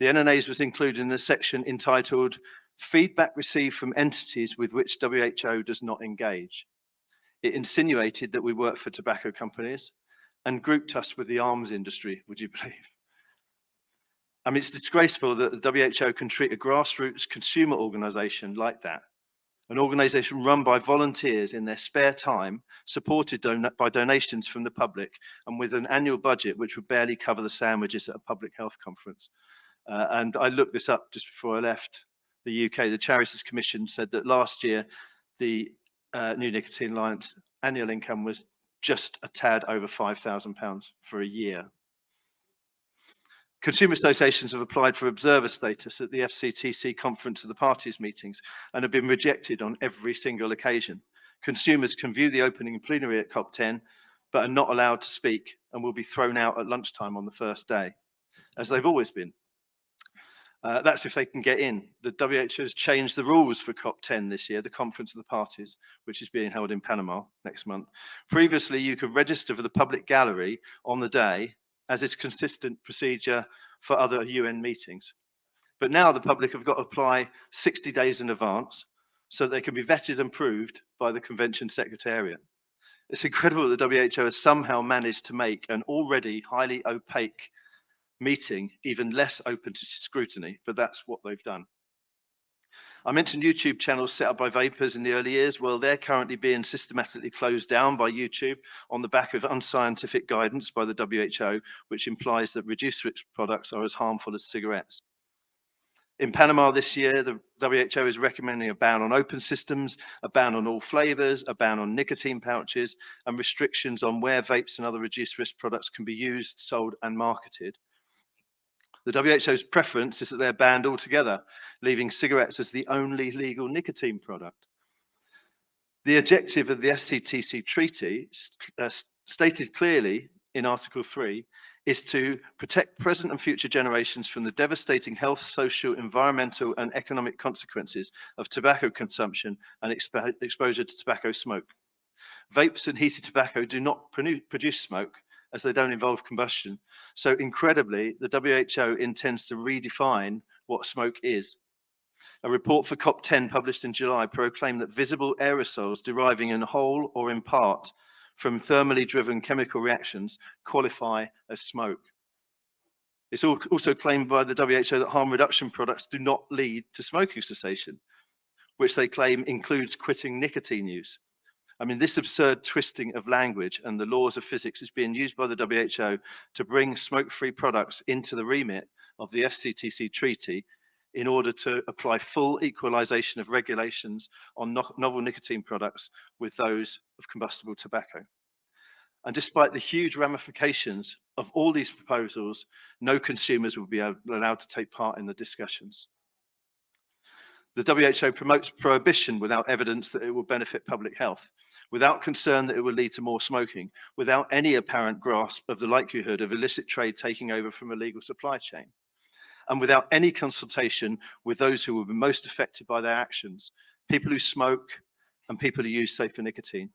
the NNA's was included in a section entitled Feedback Received from Entities with Which WHO Does Not Engage. It insinuated that we work for tobacco companies and grouped us with the arms industry, would you believe? I mean, it's disgraceful that the WHO can treat a grassroots consumer organization like that. An organization run by volunteers in their spare time, supported by donations from the public, and with an annual budget which would barely cover the sandwiches at a public health conference. And I looked this up just before I left the UK. The Charities Commission said that last year, the New Nicotine Alliance annual income was just a tad over £5,000 for a year. Consumer associations have applied for observer status at the FCTC conference of the parties meetings and have been rejected on every single occasion. Consumers can view the opening plenary at COP10, but are not allowed to speak and will be thrown out at lunchtime on the first day, as they've always been. That's if they can get in. The WHO has changed the rules for COP10 this year, the Conference of the Parties, which is being held in Panama next month. Previously, you could register for the public gallery on the day, as is consistent procedure for other UN meetings. But now the public have got to apply 60 days in advance so they can be vetted and approved by the Convention Secretariat. It's incredible that the WHO has somehow managed to make an already highly opaque meeting even less open to scrutiny, but that's what they've done. I mentioned YouTube channels set up by vapers in the early years. Well, they're currently being systematically closed down by YouTube on the back of unscientific guidance by the WHO, which implies that reduced risk products are as harmful as cigarettes. In Panama this year, the WHO is recommending a ban on open systems, a ban on all flavors, a ban on nicotine pouches, and restrictions on where vapes and other reduced risk products can be used, sold, and marketed. The WHO's preference is that they're banned altogether, leaving cigarettes as the only legal nicotine product. The objective of the FCTC treaty, stated clearly in Article 3, is to protect present and future generations from the devastating health, social, environmental, and economic consequences of tobacco consumption and exposure to tobacco smoke. Vapes and heated tobacco do not produce smoke, as they don't involve combustion. So incredibly, the WHO intends to redefine what smoke is. A report for COP10 published in July proclaimed that visible aerosols deriving in whole or in part from thermally driven chemical reactions qualify as smoke. It's also claimed by the WHO that harm reduction products do not lead to smoking cessation, which they claim includes quitting nicotine use. I mean, this absurd twisting of language and the laws of physics is being used by the WHO to bring smoke-free products into the remit of the FCTC treaty in order to apply full equalization of regulations on novel nicotine products with those of combustible tobacco. And despite the huge ramifications of all these proposals, no consumers will be allowed to take part in the discussions. The WHO promotes prohibition without evidence that it will benefit public health, without concern that it will lead to more smoking, without any apparent grasp of the likelihood of illicit trade taking over from a legal supply chain, and without any consultation with those who will be most affected by their actions, people who smoke and people who use safer nicotine.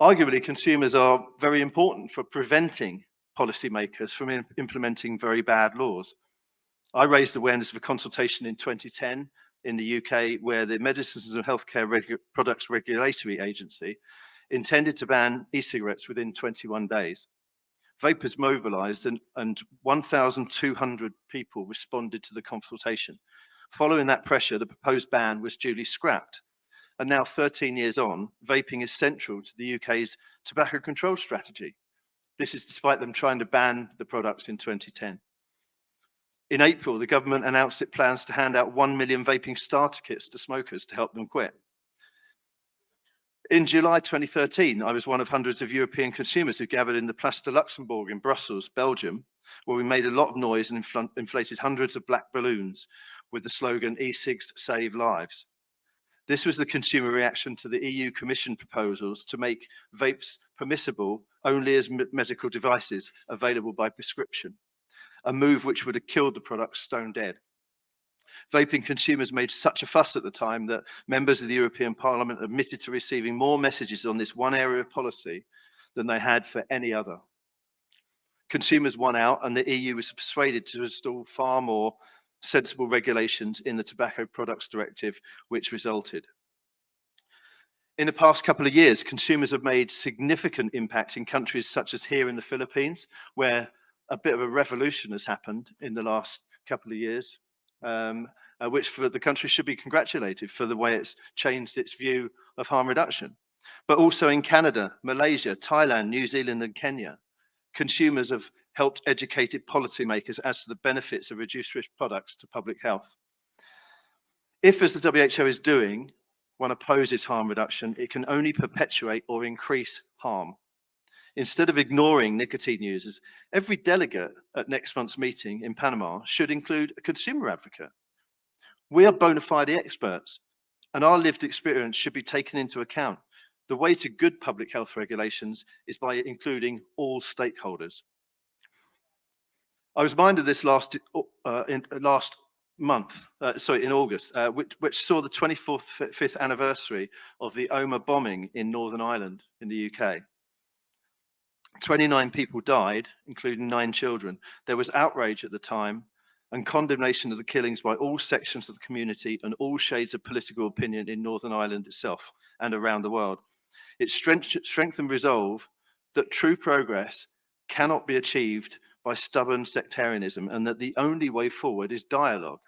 Arguably, consumers are very important for preventing policymakers from implementing very bad laws. I raised awareness of a consultation in 2010 in the UK where the Medicines and Healthcare Products Regulatory Agency intended to ban e-cigarettes within 21 days. Vapers mobilised and 1,200 people responded to the consultation. Following that pressure, the proposed ban was duly scrapped. And now 13 years on, vaping is central to the UK's tobacco control strategy. This is despite them trying to ban the products in 2010. In April, the government announced it plans to hand out 1 million vaping starter kits to smokers to help them quit. In July 2013, I was one of hundreds of European consumers who gathered in the Place de Luxembourg in Brussels, Belgium, where we made a lot of noise and inflated hundreds of black balloons with the slogan "E-cigs save lives." This was the consumer reaction to the EU Commission proposals to make vapes permissible only as medical devices available by prescription, a move which would have killed the product stone dead. Vaping consumers made such a fuss at the time that members of the European Parliament admitted to receiving more messages on this one area of policy than they had for any other. Consumers won out, and the EU was persuaded to install far more sensible regulations in the Tobacco Products Directive, which resulted. In the past couple of years, consumers have made significant impact in countries such as here in the Philippines, where a bit of a revolution has happened in the last couple of years, which for the country should be congratulated for the way it's changed its view of harm reduction. But also in Canada, Malaysia, Thailand, New Zealand, and Kenya, consumers have helped educated policymakers as to the benefits of reduced risk products to public health. If, as the WHO is doing, one opposes harm reduction, it can only perpetuate or increase harm. Instead of ignoring nicotine users, every delegate at next month's meeting in Panama should include a consumer advocate. We are bona fide experts, and our lived experience should be taken into account. The way to good public health regulations is by including all stakeholders. I was reminded of this last month, in August, which saw the 25th anniversary of the Omagh bombing in Northern Ireland in the UK. 29 people died, including 9 children. There was outrage at the time and condemnation of the killings by all sections of the community and all shades of political opinion in Northern Ireland itself and around the world. It strengthened resolve that true progress cannot be achieved by stubborn sectarianism and that the only way forward is dialogue.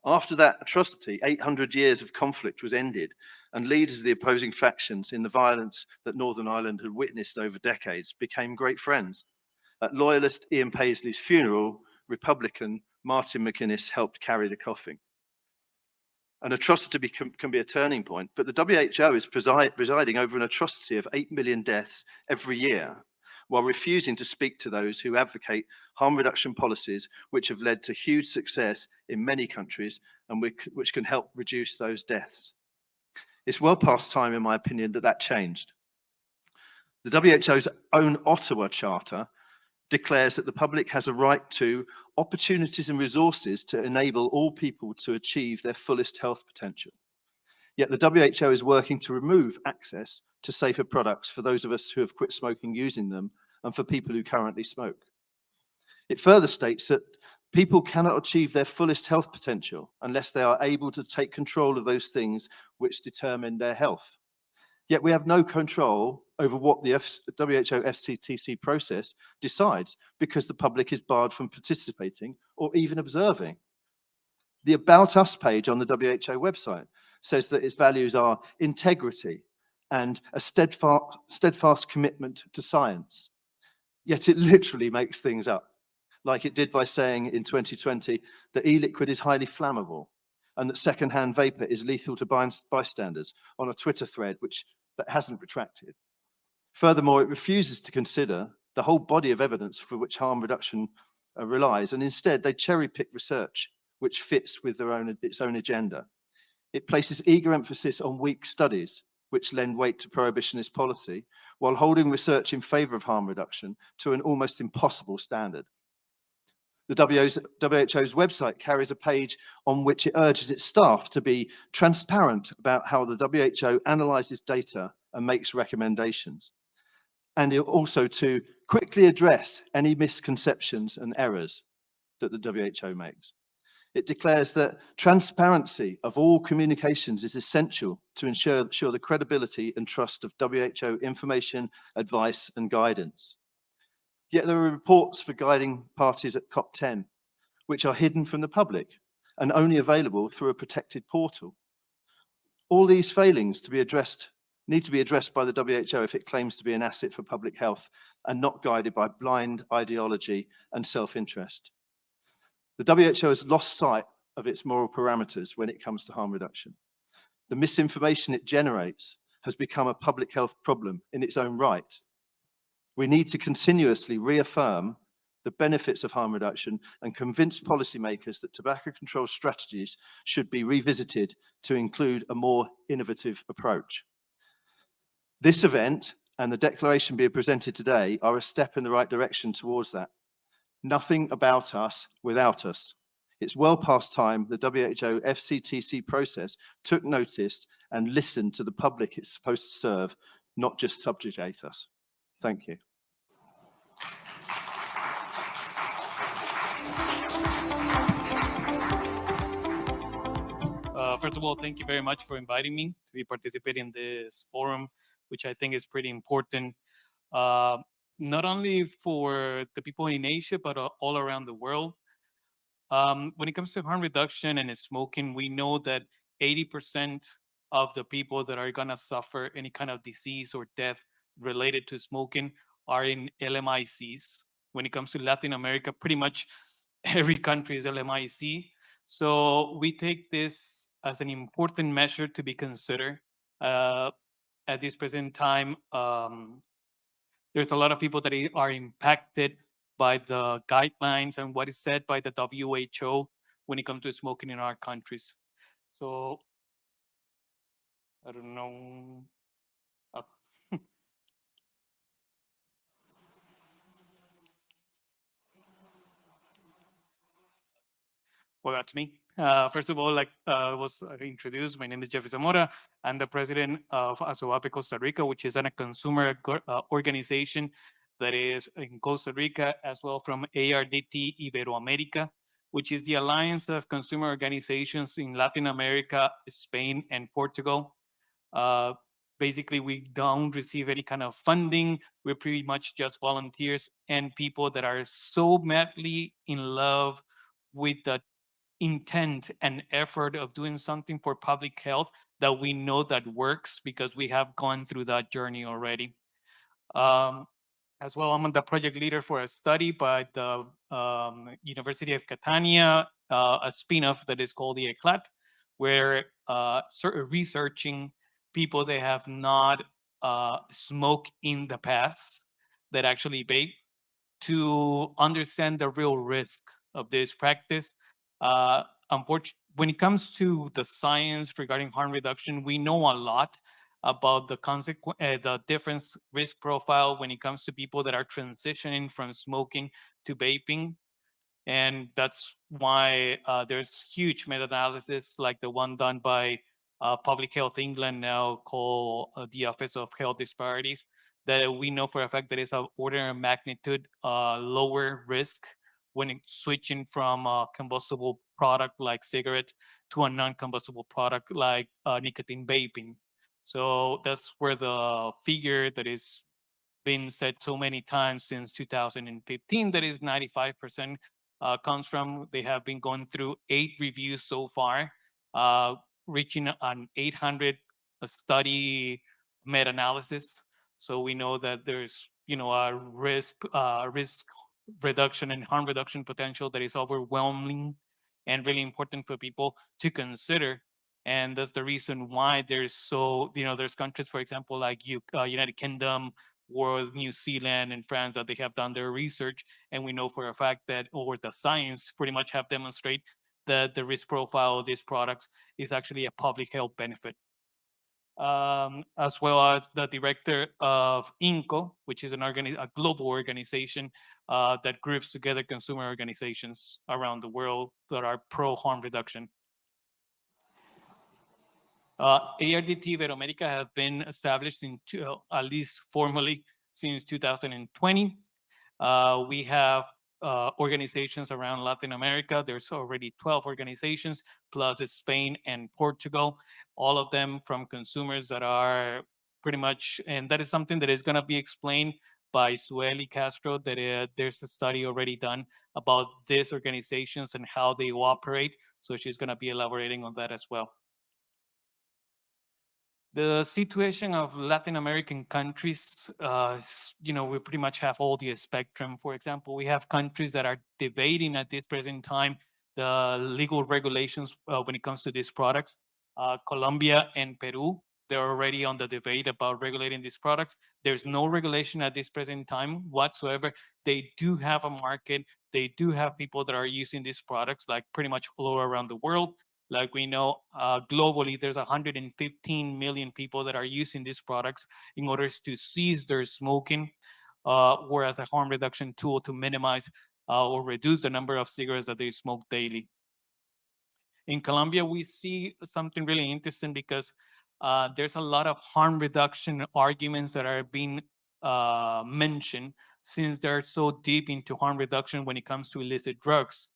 After that atrocity, 800 years of conflict was ended, and leaders of the opposing factions in the violence that Northern Ireland had witnessed over decades became great friends. At loyalist Ian Paisley's funeral, Republican Martin McInnes helped carry the coffin. An atrocity can be a turning point, but the WHO is presiding over an atrocity of 8 million deaths every year, while refusing to speak to those who advocate harm reduction policies which have led to huge success in many countries and which can help reduce those deaths. It's well past time, in my opinion, that changed. The WHO's own Ottawa Charter declares that the public has a right to opportunities and resources to enable all people to achieve their fullest health potential. Yet the WHO is working to remove access to safer products for those of us who have quit smoking using them and for people who currently smoke. It further states that people cannot achieve their fullest health potential unless they are able to take control of those things which determine their health. Yet we have no control over what the WHO FCTC process decides because the public is barred from participating or even observing. The About Us page on the WHO website says that its values are integrity and a steadfast commitment to science. Yet it literally makes things up, like it did by saying in 2020 that e-liquid is highly flammable and that secondhand vapor is lethal to bystanders on a Twitter thread that hasn't retracted. Furthermore, it refuses to consider the whole body of evidence for which harm reduction relies, and instead they cherry-pick research which fits with its own agenda. It places eager emphasis on weak studies, which lend weight to prohibitionist policy, while holding research in favor of harm reduction to an almost impossible standard. The WHO's website carries a page on which it urges its staff to be transparent about how the WHO analyzes data and makes recommendations, and also to quickly address any misconceptions and errors that the WHO makes. It declares that transparency of all communications is essential to ensure the credibility and trust of WHO information, advice, and guidance. Yet there are reports for guiding parties at COP10, which are hidden from the public and only available through a protected portal. All these failings need to be addressed by the WHO if it claims to be an asset for public health and not guided by blind ideology and self-interest. The WHO has lost sight of its moral parameters when it comes to harm reduction. The misinformation it generates has become a public health problem in its own right. We need to continuously reaffirm the benefits of harm reduction and convince policymakers that tobacco control strategies should be revisited to include a more innovative approach. This event and the declaration being presented today are a step in the right direction towards that. Nothing about us without us. It's well past time the WHO FCTC process took notice and listened to the public it's supposed to serve, not just subjugate us. Thank you. First of all, thank you very much for inviting me to be participating in this forum, which I think is pretty important, not only for the people in Asia, but all around the world. When it comes to harm reduction and smoking, we know that 80% of the people that are gonna suffer any kind of disease or death related to smoking are in LMICs. When it comes to Latin America, pretty much every country is LMIC. So we take this as an important measure to be considered. At this present time, there's a lot of people that are impacted by the guidelines and what is said by the WHO when it comes to smoking in our countries. So, I don't know. Well, that's me. First of all, like was introduced, my name is Jeffrey Zamora. I'm the president of sCOPe Costa Rica, which is a consumer organization that is in Costa Rica, as well from ARDT Iberoamerica, which is the alliance of consumer organizations in Latin America, Spain, and Portugal. Basically, we don't receive any kind of funding. We're pretty much just volunteers and people that are so madly in love with the intent and effort of doing something for public health that we know that works because we have gone through that journey already. As well, I'm the project leader for a study by the University of Catania, a spin-off that is called the ECLAT, where researching people that have not smoked in the past that actually vape to understand the real risk of this practice. Unfortunately, when it comes to the science regarding harm reduction, we know a lot about the different risk profile when it comes to people that are transitioning from smoking to vaping. And that's why there's huge meta-analysis like the one done by Public Health England, now called the Office of Health Disparities, that we know for a fact that it's an order of magnitude lower risk when switching from a combustible product like cigarettes to a non-combustible product like nicotine vaping. So that's where the figure that is been said so many times since 2015, that is 95%, comes from. They have been going through 8 reviews so far, uh, reaching an 800 study meta-analysis. So we know that there's, a risk reduction and harm reduction potential that is overwhelming and really important for people to consider. And that's the reason why there's countries, for example, like United Kingdom or New Zealand and France, that they have done their research, and we know for a fact that, or the science pretty much have demonstrated that the risk profile of these products is actually a public health benefit. As well as the director of INCO, which is a global organization that groups together consumer organizations around the world that are pro harm reduction. ARDT Iberoamerica have been established at least formally since 2020. We have organizations around Latin America. There's already 12 organizations, plus Spain and Portugal, all of them from consumers that are pretty much, and that is something that is going to be explained by Sueli Castro, that there's a study already done about these organizations and how they operate. So she's going to be elaborating on that as well. The situation of Latin American countries, we pretty much have all the spectrum. For example, we have countries that are debating at this present time the legal regulations when it comes to these products. Colombia and Peru, they're already on the debate about regulating these products. There's no regulation at this present time whatsoever. They do have a market. They do have people that are using these products, like pretty much all around the world. Like we know, globally, there's 115 million people that are using these products in order to cease their smoking, or as a harm reduction tool to minimize or reduce the number of cigarettes that they smoke daily. In Colombia, we see something really interesting because there's a lot of harm reduction arguments that are being mentioned, since they're so deep into harm reduction when it comes to illicit drugs.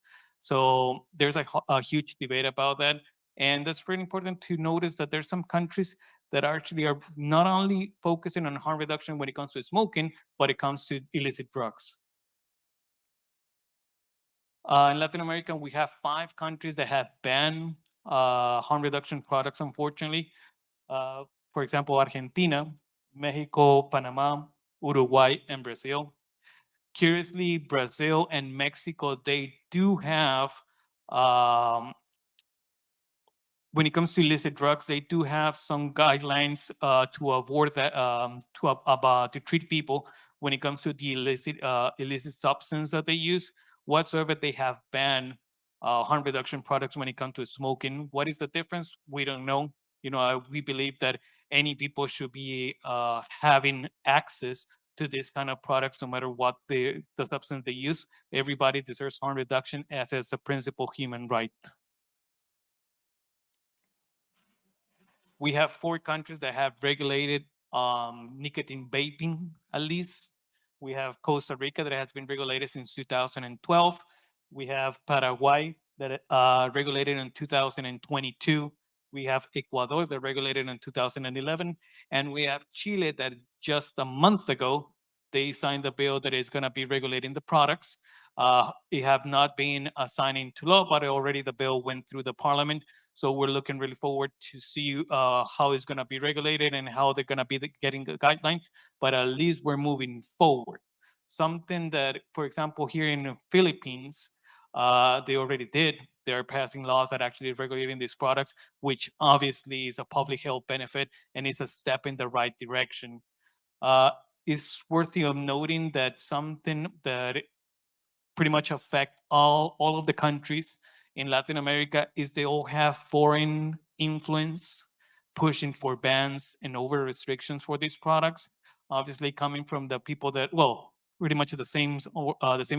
So there's a huge debate about that. And that's really important to notice that there's some countries that actually are not only focusing on harm reduction when it comes to smoking, but it comes to illicit drugs. In Latin America, we have 5 countries that have banned harm reduction products, unfortunately. For example, Argentina, Mexico, Panama, Uruguay, and Brazil. Curiously, Brazil and Mexico, they do have, when it comes to illicit drugs, they do have some guidelines to avoid that, to treat people when it comes to the illicit substance that they use. Whatsoever, they have banned harm reduction products when it comes to smoking. What is the difference? We don't know. We believe that any people should be having access to this kind of products, no matter what the substance they use. Everybody deserves harm reduction as a principal human right. We have 4 countries that have regulated nicotine vaping, at least. We have Costa Rica that has been regulated since 2012. We have Paraguay that regulated in 2022. We have Ecuador that regulated in 2011. And we have Chile that just a month ago, they signed a bill that is going to be regulating the products. It have not been signed into law, but already the bill went through the parliament. So we're looking really forward to see how it's going to be regulated and how they're going to be getting the guidelines. But at least we're moving forward. Something that, for example, here in the Philippines, they already did. They're passing laws that actually regulating these products, which obviously is a public health benefit and is a step in the right direction. It's worthy of noting that something that pretty much affect all of the countries in Latin America is they all have foreign influence pushing for bans and over restrictions for these products. Obviously, coming from the people that, well, pretty much the same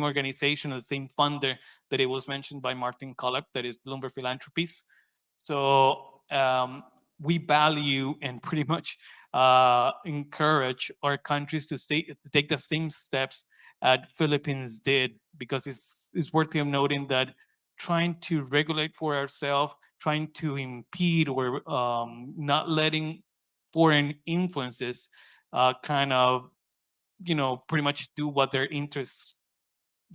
organization, the same funder that it was mentioned by Martin Culloch, that is Bloomberg Philanthropies. So we value and pretty much encourage our countries to take the same steps that Philippines did, because it's worthy of noting that trying to regulate for ourselves, trying to impede or not letting foreign influences kind of, pretty much do what their interests,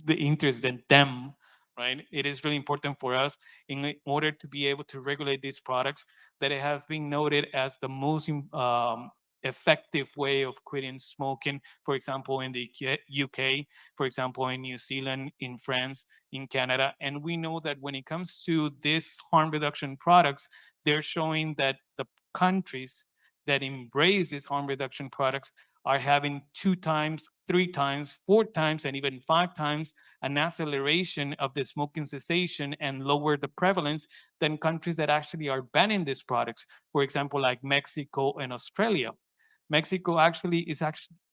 the interest in them, right? It is really important for us in order to be able to regulate these products that have been noted as the most effective way of quitting smoking, for example, in the UK, for example, in New Zealand, in France, in Canada. And we know that when it comes to these harm reduction products, they're showing that the countries that embrace these harm reduction products are having 2 times, 3 times, 4 times, and even 5 times an acceleration of the smoking cessation and lower the prevalence than countries that actually are banning these products. For example, like Mexico and Australia. Mexico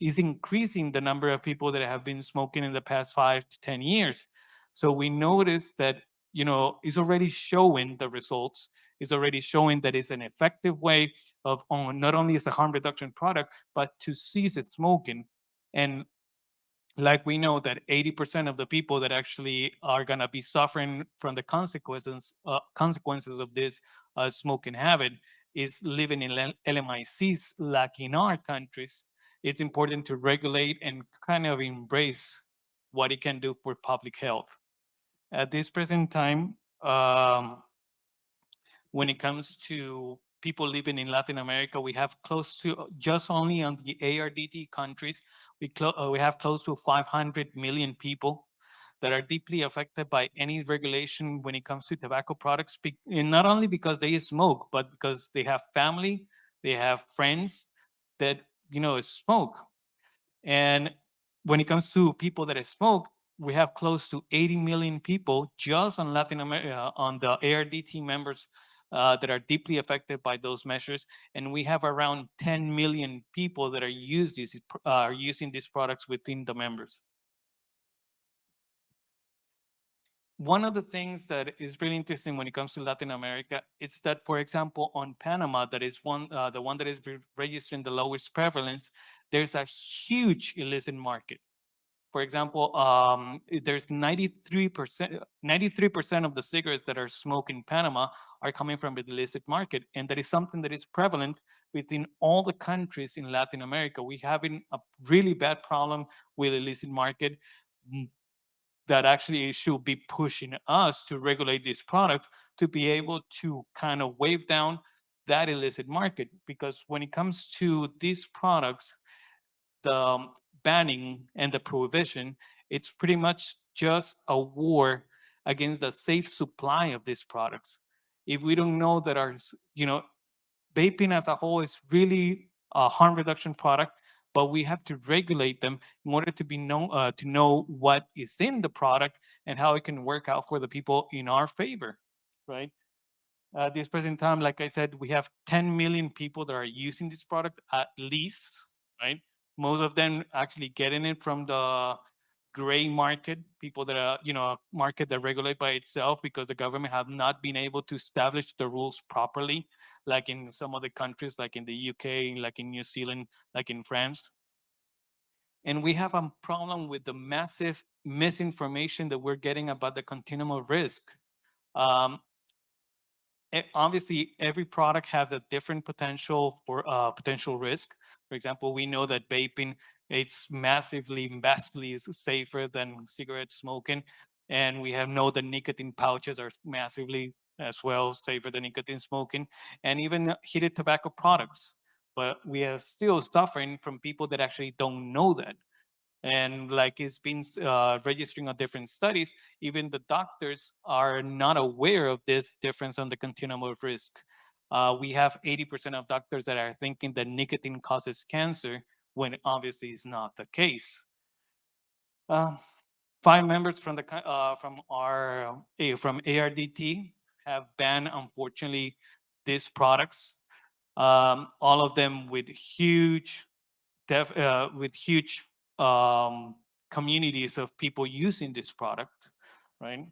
is increasing the number of people that have been smoking in the past 5 to 10 years. So we notice that, it's already showing the results. It's already showing that it's an effective way of not only as a harm reduction product, but to cease it smoking. And like we know that 80% of the people that actually are going to be suffering from the consequences of this smoking habit is living in LMICs like in our countries. It's important to regulate and kind of embrace what it can do for public health. At this present time, when it comes to people living in Latin America, we have close to, just only on the ARDT countries, we have close to 500 million people that are deeply affected by any regulation when it comes to tobacco products, and not only because they smoke, but because they have family, they have friends that, smoke. And when it comes to people that smoke, we have close to 80 million people just on Latin America, on the ARDT members that are deeply affected by those measures. And we have around 10 million people that are using these products within the members. One of the things that is really interesting when it comes to Latin America is that, for example, on Panama, that is the one that is registering the lowest prevalence, there's a huge illicit market. For example, there's 93% of the cigarettes that are smoked in Panama are coming from the illicit market, and that is something that is prevalent within all the countries in Latin America. We're having a really bad problem with illicit market that actually should be pushing us to regulate these products to be able to kind of wave down that illicit market. Because when it comes to these products, the banning and the prohibition, it's pretty much just a war against the safe supply of these products. If we don't know that vaping as a whole is really a harm reduction product, but we have to regulate them in order to know what is in the product and how it can work out for the people in our favor, right? At this present time, like I said, we have 10 million people that are using this product at least, right? Most of them actually getting it from the gray market, people that are, a market that regulate by itself because the government have not been able to establish the rules properly, like in some other countries, like in the UK, like in New Zealand, like in France. And we have a problem with the massive misinformation that we're getting about the continuum of risk. Obviously, every product has a different potential for potential risk. For example, we know that vaping, it's vastly safer than cigarette smoking, and we know that nicotine pouches are massively as well safer than nicotine smoking, and even heated tobacco products. But we are still suffering from people that actually don't know that. And like it's been registering on different studies, even the doctors are not aware of this difference on the continuum of risk. We have 80% of doctors that are thinking that nicotine causes cancer, when obviously is not the case. 5 members from ARDT have banned, unfortunately, these products. All of them with huge communities of people using this product, right?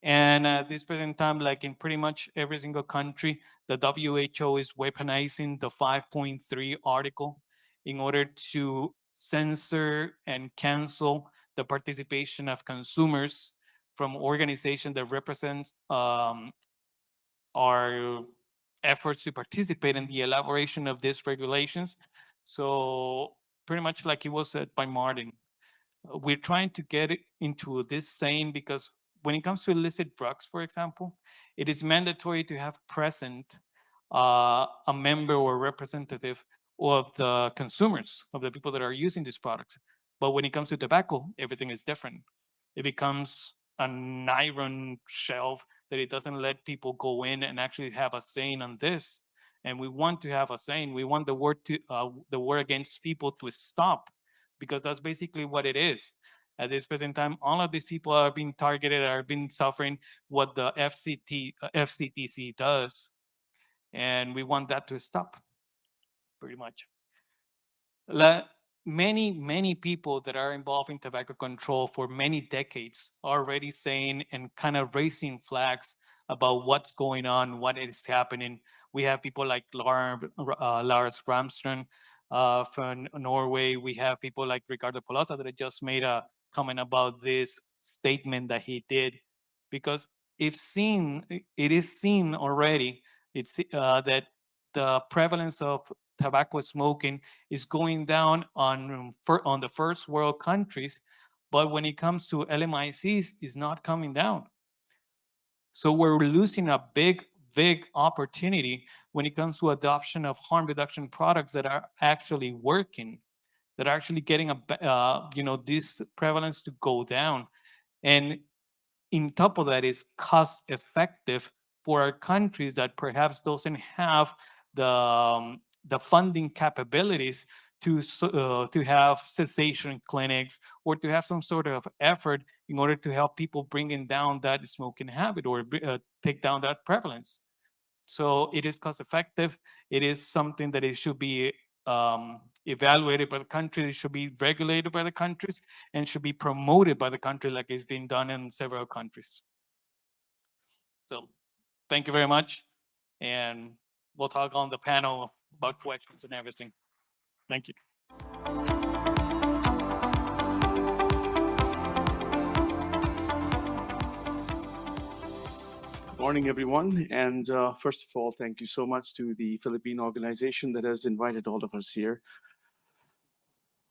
And at this present time, like in pretty much every single country, the WHO is weaponizing the 5.3 article in order to censor and cancel the participation of consumers from organizations that represents our efforts to participate in the elaboration of these regulations. So pretty much like it was said by Martin, we're trying to get it into this saying because when it comes to illicit drugs, for example, it is mandatory to have present a member or representative of the consumers, of the people that are using these products. But when it comes to tobacco, everything is different. It becomes an iron shelf that it doesn't let people go in and actually have a saying on this. And we want to have a saying. We want the war against people to stop, because that's basically what it is. At this present time, all of these people are being targeted, are being suffering what the FCTC does, and we want that to stop, pretty much. Many people that are involved in tobacco control for many decades are already saying and kind of raising flags about what's going on, what is happening. We have people like Lars Ramström from Norway. We have people like Ricardo Polosa that just made a comment about this statement that he did, because it is seen already. It's that the prevalence of tobacco smoking is going down on the first world countries, but when it comes to LMICs, is not coming down. So we're losing a big opportunity when it comes to adoption of harm reduction products that are actually working, that are actually getting this prevalence to go down. And in top of that is cost effective for our countries that perhaps doesn't have the funding capabilities to have cessation clinics or to have some sort of effort in order to help people bringing down that smoking habit or take down that prevalence. So it is cost effective. It is something that it should be evaluated by the country. It should be regulated by the countries and should be promoted by the country like it's been done in several countries. So thank you very much. And we'll talk on the panel about questions and everything. Thank you. Morning, everyone. And first of all, thank you so much to the Philippine organization that has invited all of us here.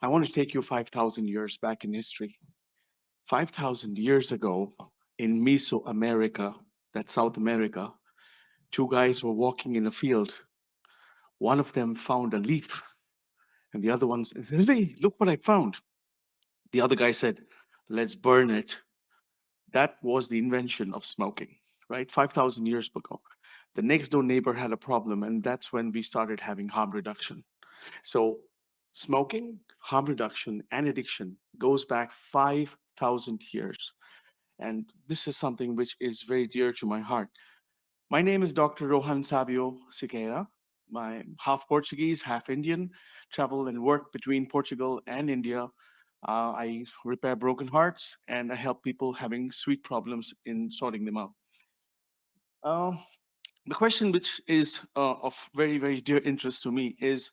I want to take you 5,000 years back in history. 5,000 years ago in Mesoamerica, that's South America, two guys were walking in a field. One of them found a leaf, and the other one said, "Hey, look what I found." The other guy said, "Let's burn it." That was the invention of smoking, right? 5,000 years ago. The next door neighbor had a problem, and that's when we started having harm reduction. So smoking, harm reduction, and addiction goes back 5,000 years. And this is something which is very dear to my heart. My name is Dr. Rohan Sabio Siqueira. I'm half Portuguese, half Indian, travel and work between Portugal and India. I repair broken hearts and I help people having sweet problems in sorting them out. Uh, the question which is of very dear interest to me is,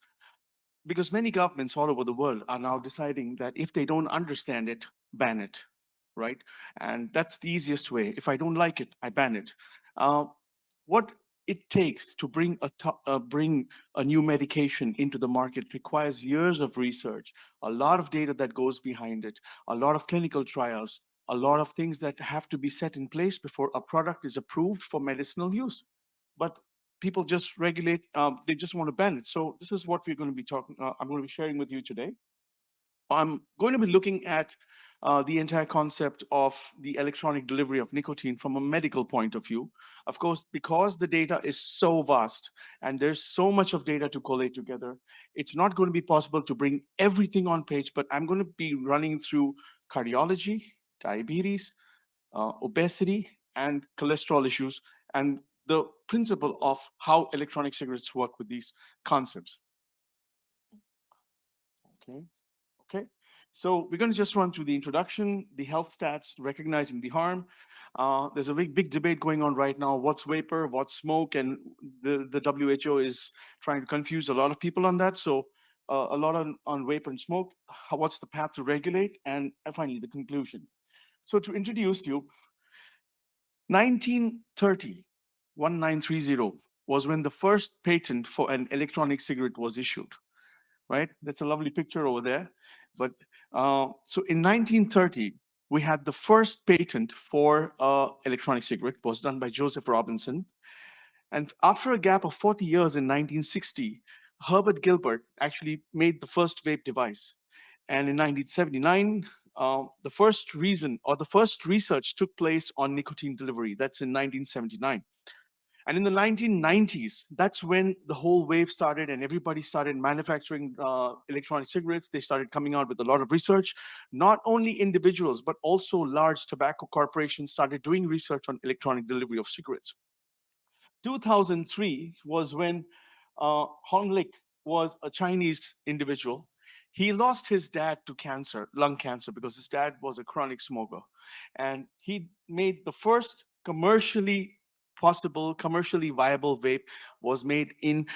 because many governments all over the world are now deciding that if they don't understand it, ban it, right? And that's the easiest way. If I don't like it, I ban it. What it takes to bring a new medication into the market requires years of research, a lot of data that goes behind it, a lot of clinical trials, a lot of things that have to be set in place before a product is approved for medicinal use. But people just regulate, they just want to ban it. So this is what we're going to be talking, I'm going to be sharing with you today. I'm going to be looking at the entire concept of the electronic delivery of nicotine from a medical point of view. Of course, because the data is so vast and there's so much of data to collate together, it's not going to be possible to bring everything on page, but I'm going to be running through cardiology, diabetes, obesity, and cholesterol issues, and the principle of how electronic cigarettes work with these concepts. Okay. So we're going to just run through the introduction, the health stats, recognizing the harm. There's a big debate going on right now. What's vapor, what's smoke? And the WHO is trying to confuse a lot of people on that. So a lot on vapor and smoke. What's the path to regulate? And finally, the conclusion. So to introduce you, 1930, was when the first patent for an electronic cigarette was issued, right? That's a lovely picture over there. But so in 1930, we had the first patent for electronic cigarette was done by Joseph Robinson. And after a gap of 40 years in 1960, Herbert Gilbert actually made the first vape device. And in 1979, the first research took place on nicotine delivery. That's in 1979. And in the 1990s, that's when the whole wave started and everybody started manufacturing electronic cigarettes. They started coming out with a lot of research. Not only individuals, but also large tobacco corporations started doing research on electronic delivery of cigarettes. 2003 was when Hong Lik was a Chinese individual. He lost his dad to cancer, lung cancer, because his dad was a chronic smoker. And he made the first commercially viable vape was made in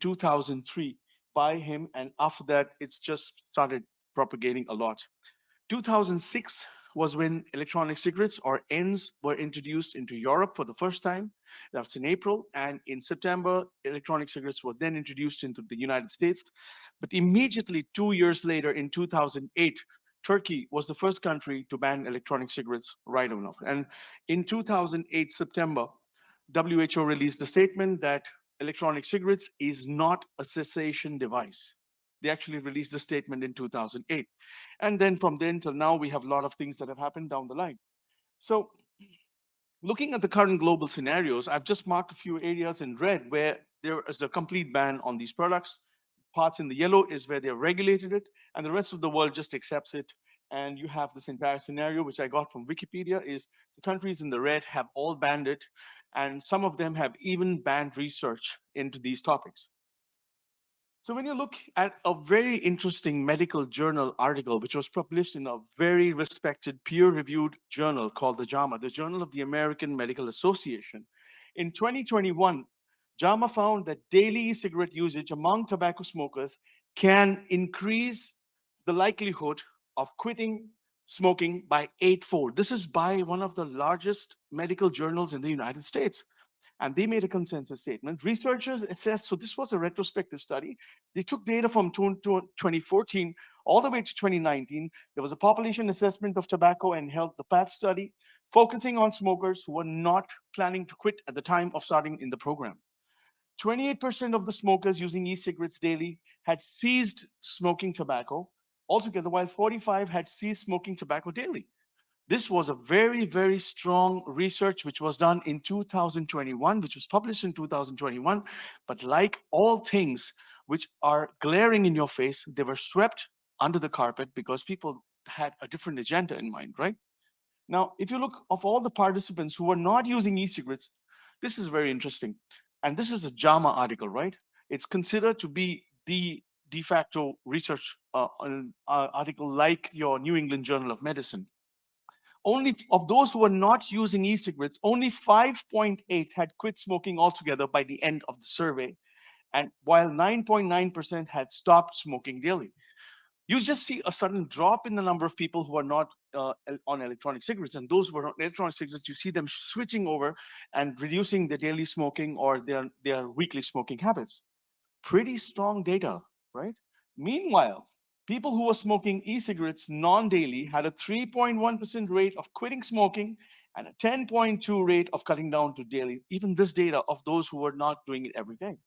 2003 by him. And after that, it's just started propagating a lot. 2006 was when electronic cigarettes or ENDS were introduced into Europe for the first time. That's in April. And in September, electronic cigarettes were then introduced into the United States. But immediately 2 years later, in 2008, Turkey was the first country to ban electronic cigarettes right enough. And in 2008, September, WHO released a statement that electronic cigarettes is not a cessation device. They actually released a statement in 2008. And then from then till now, we have a lot of things that have happened down the line. So looking at the current global scenarios, I've just marked a few areas in red where there is a complete ban on these products. Parts in the yellow is where they've regulated it, and the rest of the world just accepts it. And you have this entire scenario, which I got from Wikipedia, is the countries in the red have all banned it, and some of them have even banned research into these topics. So when you look at a very interesting medical journal article, which was published in a very respected peer-reviewed journal called the JAMA, the Journal of the American Medical Association, in 2021, JAMA found that daily e-cigarette usage among tobacco smokers can increase the likelihood of quitting smoking by 8-fold. This is by one of the largest medical journals in the United States. And they made a consensus statement. Researchers assessed, so this was a retrospective study. They took data from 2014 all the way to 2019. There was a population assessment of tobacco and health, the PATH study, focusing on smokers who were not planning to quit at the time of starting in the program. 28% of the smokers using e-cigarettes daily had ceased smoking tobacco altogether, while 45% had ceased smoking tobacco daily. This was a very, very strong research which was done in 2021, which was published in 2021. But like all things which are glaring in your face, they were swept under the carpet because people had a different agenda in mind, right? Now, if you look of all the participants who were not using e-cigarettes, this is very interesting. And this is a JAMA article, right? It's considered to be the de facto research article like your New England Journal of Medicine. Only of those who were not using e-cigarettes, only 5.8 had quit smoking altogether by the end of the survey, and while 9.9% had stopped smoking daily. You just see a sudden drop in the number of people who are not on electronic cigarettes, and those who are on electronic cigarettes, you see them switching over and reducing their daily smoking or their weekly smoking habits. Pretty strong data, right? Meanwhile, people who were smoking e-cigarettes non-daily had a 3.1% rate of quitting smoking and a 10.2% rate of cutting down to daily. Even this data of those who were not doing it every day.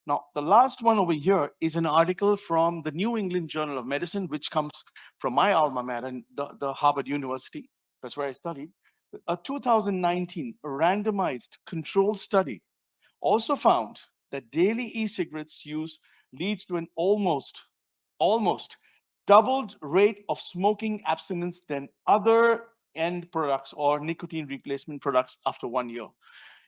Now, the last one over here is an article from the New England Journal of Medicine, which comes from my alma mater, the Harvard University. That's where I studied. A 2019 randomized controlled study also found that daily e-cigarettes use leads to an almost doubled rate of smoking abstinence than other end products or nicotine replacement products after 1 year.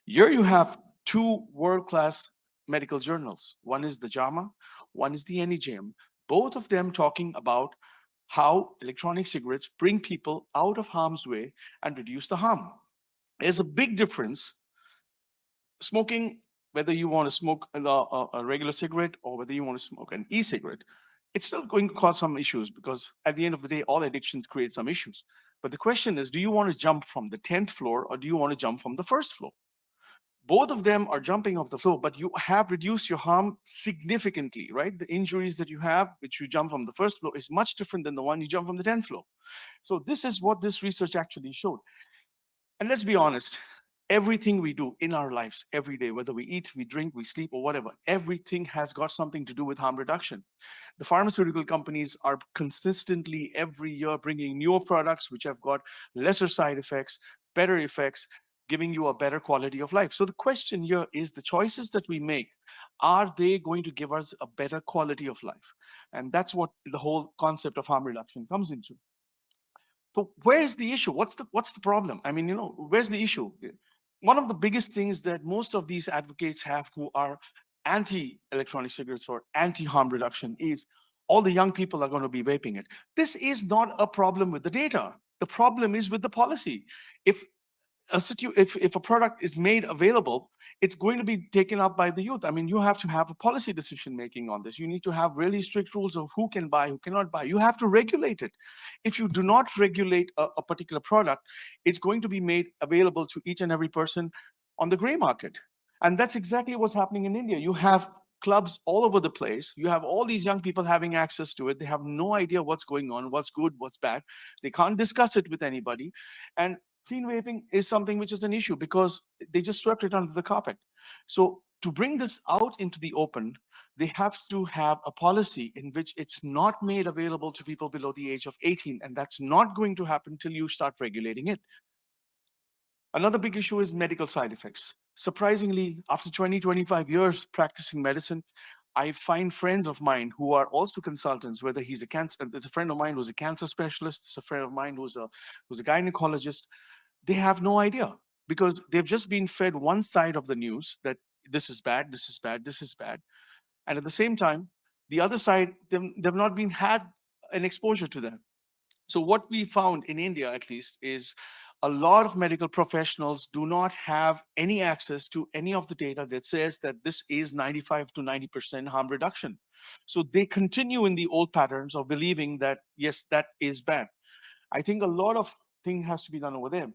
Here you have two world-class medical journals. One is the JAMA, one is the NEJM, both of them talking about how electronic cigarettes bring people out of harm's way and reduce the harm. There's a big difference. Smoking, whether you want to smoke a regular cigarette or whether you want to smoke an e-cigarette, it's still going to cause some issues because at the end of the day, all addictions create some issues. But the question is, do you want to jump from the 10th floor or do you want to jump from the first floor? Both of them are jumping off the floor, but you have reduced your harm significantly, right? The injuries that you have, which you jump from the first floor, is much different than the one you jump from the 10th floor. So this is what this research actually showed. And let's be honest, everything we do in our lives every day, whether we eat, we drink, we sleep, or whatever, everything has got something to do with harm reduction. The pharmaceutical companies are consistently every year bringing newer products which have got lesser side effects, better effects, giving you a better quality of life. So the question here is, the choices that we make, are they going to give us a better quality of life? And that's what the whole concept of harm reduction comes into. So where's the issue? What's the problem? I mean, where's the issue? One of the biggest things that most of these advocates have who are anti-electronic cigarettes or anti-harm reduction is all the young people are going to be vaping it. This is not a problem with the data. The problem is with the policy. If if a product is made available, it's going to be taken up by the youth. I mean, you have to have a policy decision making on this. You need to have really strict rules of who can buy, who cannot buy. You have to regulate it. If you do not regulate a particular product, it's going to be made available to each and every person on the gray market. And that's exactly what's happening in India. You have clubs all over the place. You have all these young people having access to it. They have no idea what's going on, what's good, what's bad. They can't discuss it with anybody. And clean vaping is something which is an issue because they just swept it under the carpet. So to bring this out into the open, they have to have a policy in which it's not made available to people below the age of 18. And that's not going to happen till you start regulating it. Another big issue is medical side effects. Surprisingly, after 20, 25 years practicing medicine, I find friends of mine who are also consultants, whether he's a cancer, there's a friend of mine who's a cancer specialist, it's a friend of mine who's a gynecologist. They have no idea because they've just been fed one side of the news that this is bad, this is bad, this is bad. And at the same time, the other side, they've not been had an exposure to that. So what we found in India, at least, is a lot of medical professionals do not have any access to any of the data that says that this is 95 to 90% harm reduction. So they continue in the old patterns of believing that, yes, that is bad. I think a lot of thing has to be done over there.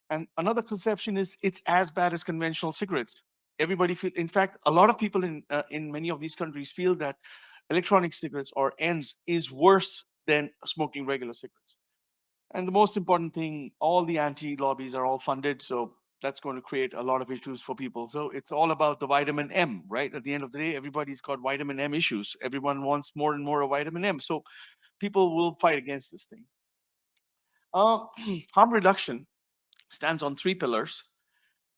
And another conception is it's as bad as conventional cigarettes. Everybody feel, in fact, a lot of people in many of these countries feel that electronic cigarettes or ends is worse than smoking regular cigarettes. And the most important thing, all the anti-lobbies are all funded, so that's going to create a lot of issues for people. So it's all about the vitamin M, right? At the end of the day, everybody's got vitamin M issues. Everyone wants more and more of vitamin M. So people will fight against this thing. Harm reduction stands on 3 pillars.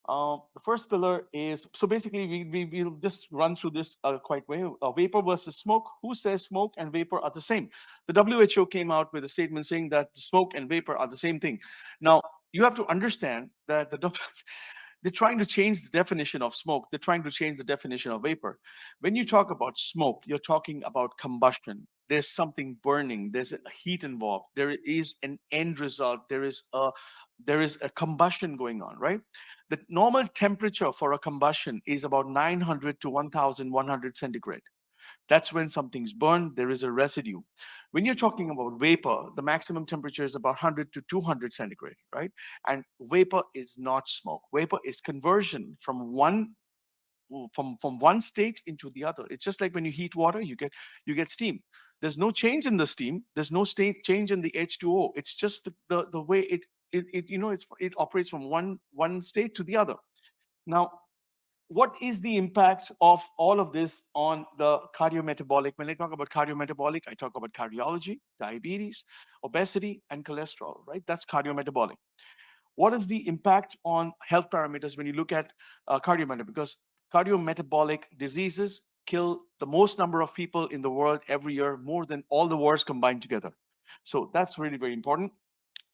The first pillar is, so basically we'll just run through this quite well. Vapor versus smoke. Who says smoke and vapor are the same? The WHO came out with a statement saying that smoke and vapor are the same thing. Now, you have to understand that they're trying to change the definition of smoke. They're trying to change the definition of vapor. When you talk about smoke, you're talking about combustion. There's something burning. There's a heat involved. There is an end result. There is a combustion going on, right? The normal temperature for a combustion is about 900 to 1100 centigrade. That's when something's burned, there is a residue. When you're talking about vapor, the maximum temperature is about 100 to 200 centigrade, right? And vapor is not smoke. Vapor is conversion from one state into the other. It's just like when you heat water, you get steam. There's no change in the steam. There's no change in the H2O. It's just the way it operates from one state to the other. Now, what is the impact of all of this on the cardiometabolic? When I talk about cardiometabolic, I talk about cardiology, diabetes, obesity, and cholesterol, right? That's cardiometabolic. What is the impact on health parameters when you look at cardiometabolic? Because cardiometabolic diseases kill the most number of people in the world every year, more than all the wars combined together. So that's really very important.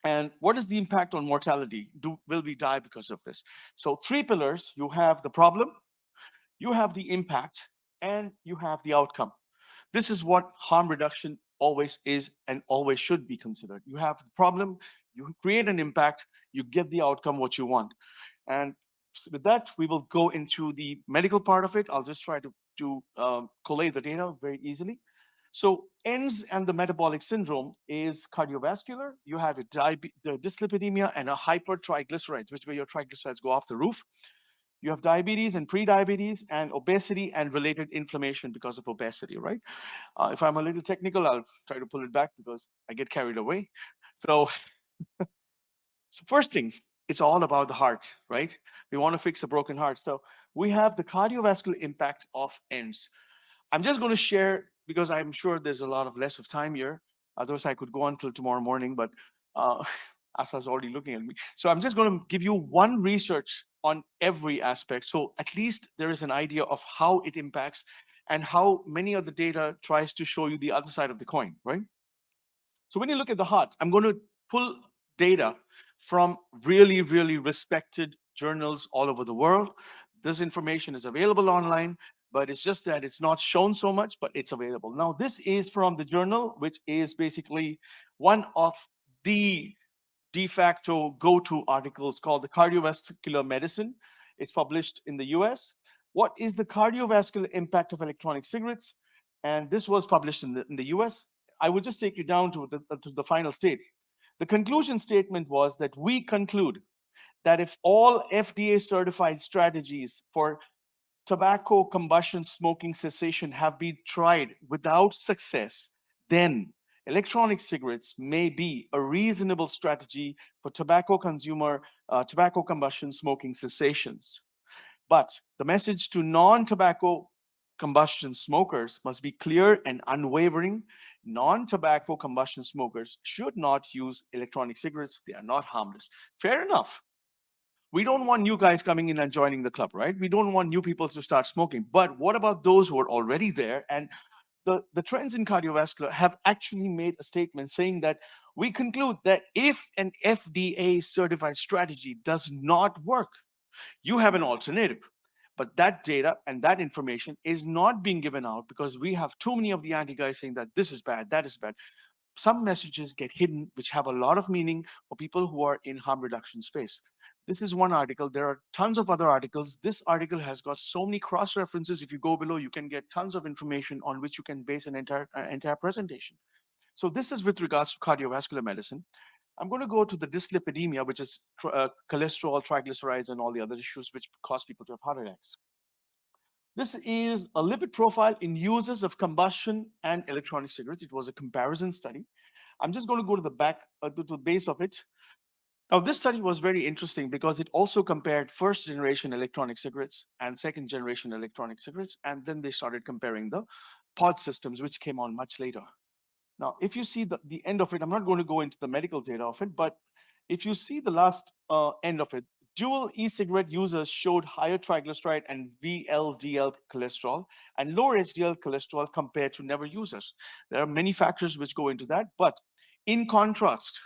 And what is the impact on mortality? Will we die because of this? So 3 pillars: you have the problem, you have the impact, and you have the outcome. This is what harm reduction always is and always should be considered. You have the problem, you create an impact, you get the outcome what you want. And with that, we will go into the medical part of it. I'll just try to collate the data very easily. So ENDS and the metabolic syndrome is cardiovascular. You have the dyslipidemia and a hypertriglycerides, which where your triglycerides go off the roof. You have diabetes and pre-diabetes and obesity and related inflammation because of obesity, right? If I'm a little technical, I'll try to pull it back because I get carried away. So, so first thing, it's all about the heart, right? We want to fix a broken heart. So we have the cardiovascular impact of ENDS. I'm just going to share because I'm sure there's a lot of less of time here. Otherwise, I could go on till tomorrow morning, but Asa's already looking at me. So I'm just going to give you one research on every aspect. So at least there is an idea of how it impacts and how many of the data tries to show you the other side of the coin, right? So when you look at the heart, I'm going to pull data from really, really respected journals all over the world. This information is available online, but it's just that it's not shown so much, but it's available. Now, this is from the journal, which is basically one of the de facto go-to articles called the Cardiovascular Medicine. It's published in the US. What is the cardiovascular impact of electronic cigarettes? And this was published in the US. I will just take you down to the final state. The conclusion statement was that we conclude that if all FDA certified strategies for tobacco combustion smoking cessation have been tried without success, then electronic cigarettes may be a reasonable strategy for tobacco combustion smoking cessations. But the message to non-tobacco combustion smokers must be clear and unwavering. Non-tobacco combustion smokers should not use electronic cigarettes. They are not harmless. Fair enough. We don't want new guys coming in and joining the club, right? We don't want new people to start smoking. But what about those who are already there? And the trends in cardiovascular have actually made a statement saying that we conclude that if an FDA certified strategy does not work, you have an alternative. But that data and that information is not being given out because we have too many of the anti-guys saying that this is bad, that is bad. Some messages get hidden, which have a lot of meaning for people who are in harm reduction space. This is one article. There are tons of other articles. This article has got so many cross references. If you go below, you can get tons of information on which you can base an entire presentation. So this is with regards to cardiovascular medicine. I'm going to go to the dyslipidemia, which is cholesterol, triglycerides, and all the other issues which cause people to have heart attacks. This is a lipid profile in users of combustion and electronic cigarettes. It was a comparison study. I'm just going to go to the back, to the base of it. Now, this study was very interesting because it also compared first generation electronic cigarettes and second generation electronic cigarettes. And then they started comparing the pod systems, which came on much later. Now, if you see the end of it, I'm not going to go into the medical data of it, but if you see the last end of it, dual e-cigarette users showed higher triglyceride and VLDL cholesterol and lower HDL cholesterol compared to never users. There are many factors which go into that, but in contrast,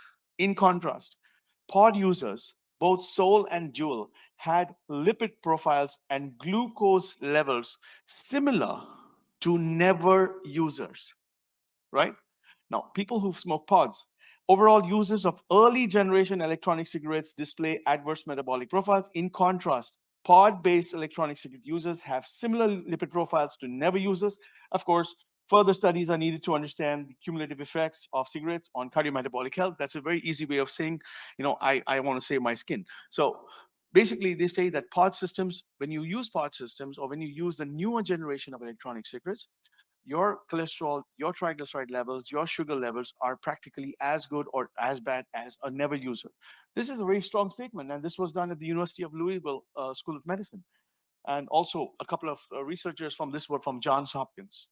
pod users, both sole and dual, had lipid profiles and glucose levels similar to never users, right? Now, people who smoke pods, overall users of early generation electronic cigarettes display adverse metabolic profiles. In contrast, pod-based electronic cigarette users have similar lipid profiles to never users. Of course, further studies are needed to understand the cumulative effects of cigarettes on cardiometabolic health. That's a very easy way of saying, I want to save my skin. So basically, they say that pod systems, when you use pod systems or when you use the newer generation of electronic cigarettes, your cholesterol, your triglyceride levels, your sugar levels are practically as good or as bad as a never user. This is a very strong statement, and this was done at the University of Louisville School of Medicine. And also a couple of researchers from this were from Johns Hopkins.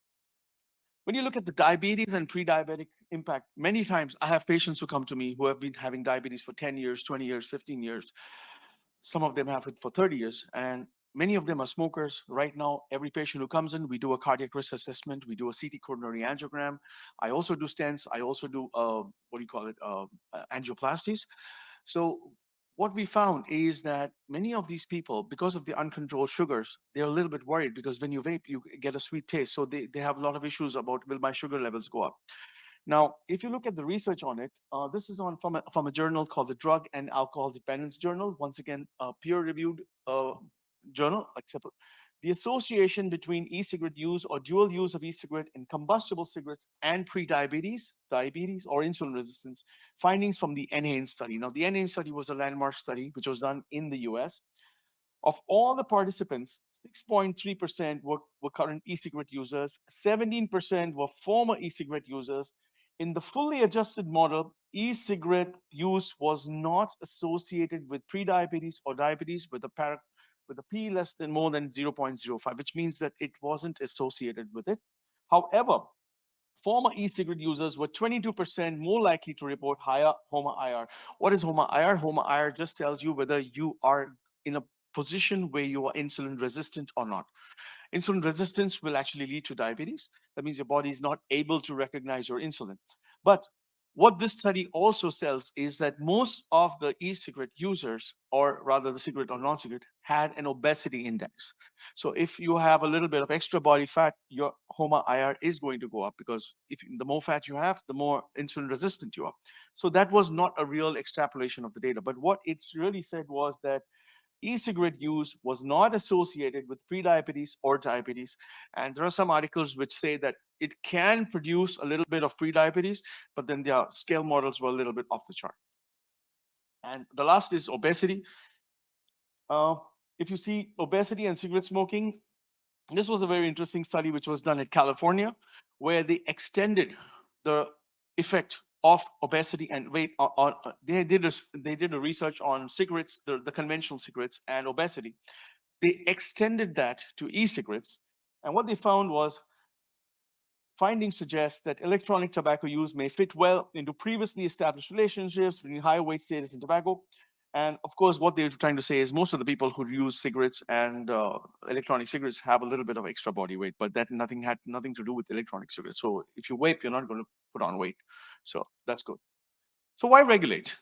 When you look at the diabetes and pre-diabetic impact, many times I have patients who come to me who have been having diabetes for 10 years, 20 years, 15 years. Some of them have it for 30 years, and many of them are smokers. Right now, every patient who comes in, we do a cardiac risk assessment. We do a CT coronary angiogram. I also do stents. I also do, angioplasties. So what we found is that many of these people, because of the uncontrolled sugars, they're a little bit worried because when you vape, you get a sweet taste. So they have a lot of issues about, will my sugar levels go up? Now, if you look at the research on it, this is from a journal called the Drug and Alcohol Dependence Journal. Once again, a peer-reviewed journal. Except the association between e-cigarette use or dual use of e-cigarette and combustible cigarettes and pre-diabetes, diabetes, or insulin resistance. Findings from the NHANES study. Now, the NHANES study was a landmark study which was done in the US. Of all the participants, 6.3% were current e-cigarette users, 17% were former e-cigarette users. In the fully adjusted model, e-cigarette use was not associated with prediabetes or diabetes with a P less than more than 0.05, which means that it wasn't associated with it. However, former e-cigarette users were 22% more likely to report higher HOMA-IR. What is HOMA-IR? HOMA-IR just tells you whether you are in a position where you are insulin resistant or not. Insulin resistance will actually lead to diabetes. That means your body is not able to recognize your insulin. But what this study also tells is that most of the e-cigarette users, or rather the cigarette or non-cigarette, had an obesity index. So if you have a little bit of extra body fat, your HOMA-IR is going to go up, because the more fat you have, the more insulin resistant you are. So that was not a real extrapolation of the data. But what it's really said was that e-cigarette use was not associated with prediabetes or diabetes. And there are some articles which say that it can produce a little bit of prediabetes, but then their scale models were a little bit off the chart. And the last is obesity. If you see obesity and cigarette smoking, this was a very interesting study which was done in California, where they extended the effect of obesity and weight on they did a research on cigarettes, the conventional cigarettes, and obesity. They extended that to e-cigarettes, and what they found was findings suggest that electronic tobacco use may fit well into previously established relationships between high weight status and tobacco. And of course, what they're trying to say is most of the people who use cigarettes and electronic cigarettes have a little bit of extra body weight, but that had nothing to do with electronic cigarettes. So if you vape, you're not going to put on weight. So that's good. So why regulate?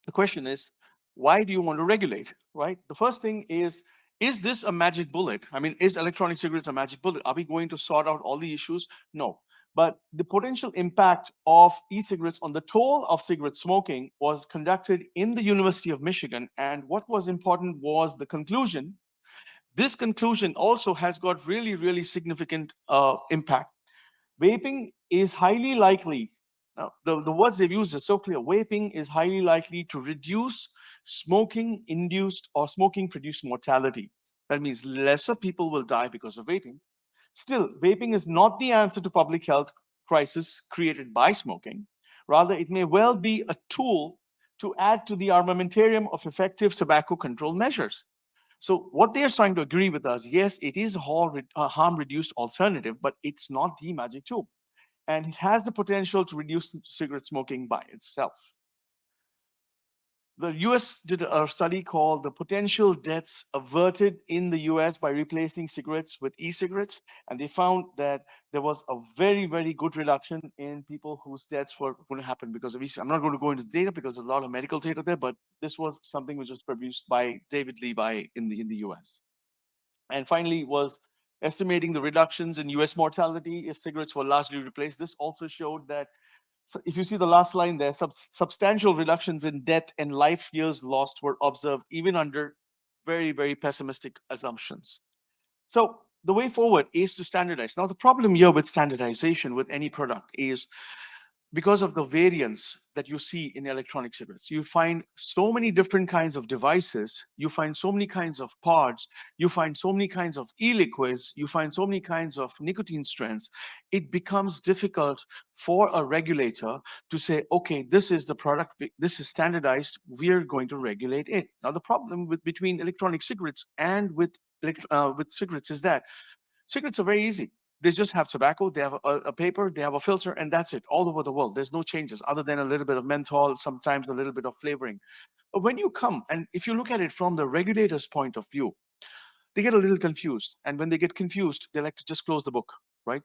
The question is, why do you want to regulate, right? The first thing is this a magic bullet? I mean, is electronic cigarettes a magic bullet? Are we going to sort out all the issues? No. But the potential impact of e-cigarettes on the toll of cigarette smoking was conducted in the University of Michigan. And what was important was the conclusion. This conclusion also has got really, really significant impact. Vaping is highly likely. Now, the words they've used are so clear. Vaping is highly likely to reduce smoking-induced or smoking-produced mortality. That means lesser people will die because of vaping. Still, vaping is not the answer to public health crisis created by smoking. Rather, it may well be a tool to add to the armamentarium of effective tobacco control measures. So what they are trying to agree with us, yes, it is a harm-reduced alternative, but it's not the magic tool. And it has the potential to reduce cigarette smoking by itself. The US did a study called The Potential Deaths Averted in the US by Replacing Cigarettes with E-Cigarettes. And they found that there was a very, very good reduction in people whose deaths were going to happen because of E-cigarettes. I'm not going to go into the data because there's a lot of medical data there, but this was something which was produced by David Levi in the US. And finally was estimating the reductions in US mortality if cigarettes were largely replaced. This also showed that, so if you see the last line there, substantial reductions in death and life years lost were observed even under very, very pessimistic assumptions. So the way forward is to standardize. Now, the problem here with standardization with any product is because of the variance that you see in electronic cigarettes. You find so many different kinds of devices, you find so many kinds of pods, you find so many kinds of e-liquids, you find so many kinds of nicotine strengths. It becomes difficult for a regulator to say, okay, this is the product, this is standardized, we're going to regulate it. Now, the problem between electronic cigarettes and with cigarettes is that cigarettes are very easy. They just have tobacco, they have a paper, they have a filter, and that's it all over the world. There's no changes other than a little bit of menthol, sometimes a little bit of flavoring. But when you come, and if you look at it from the regulator's point of view, they get a little confused. And when they get confused, they like to just close the book, right?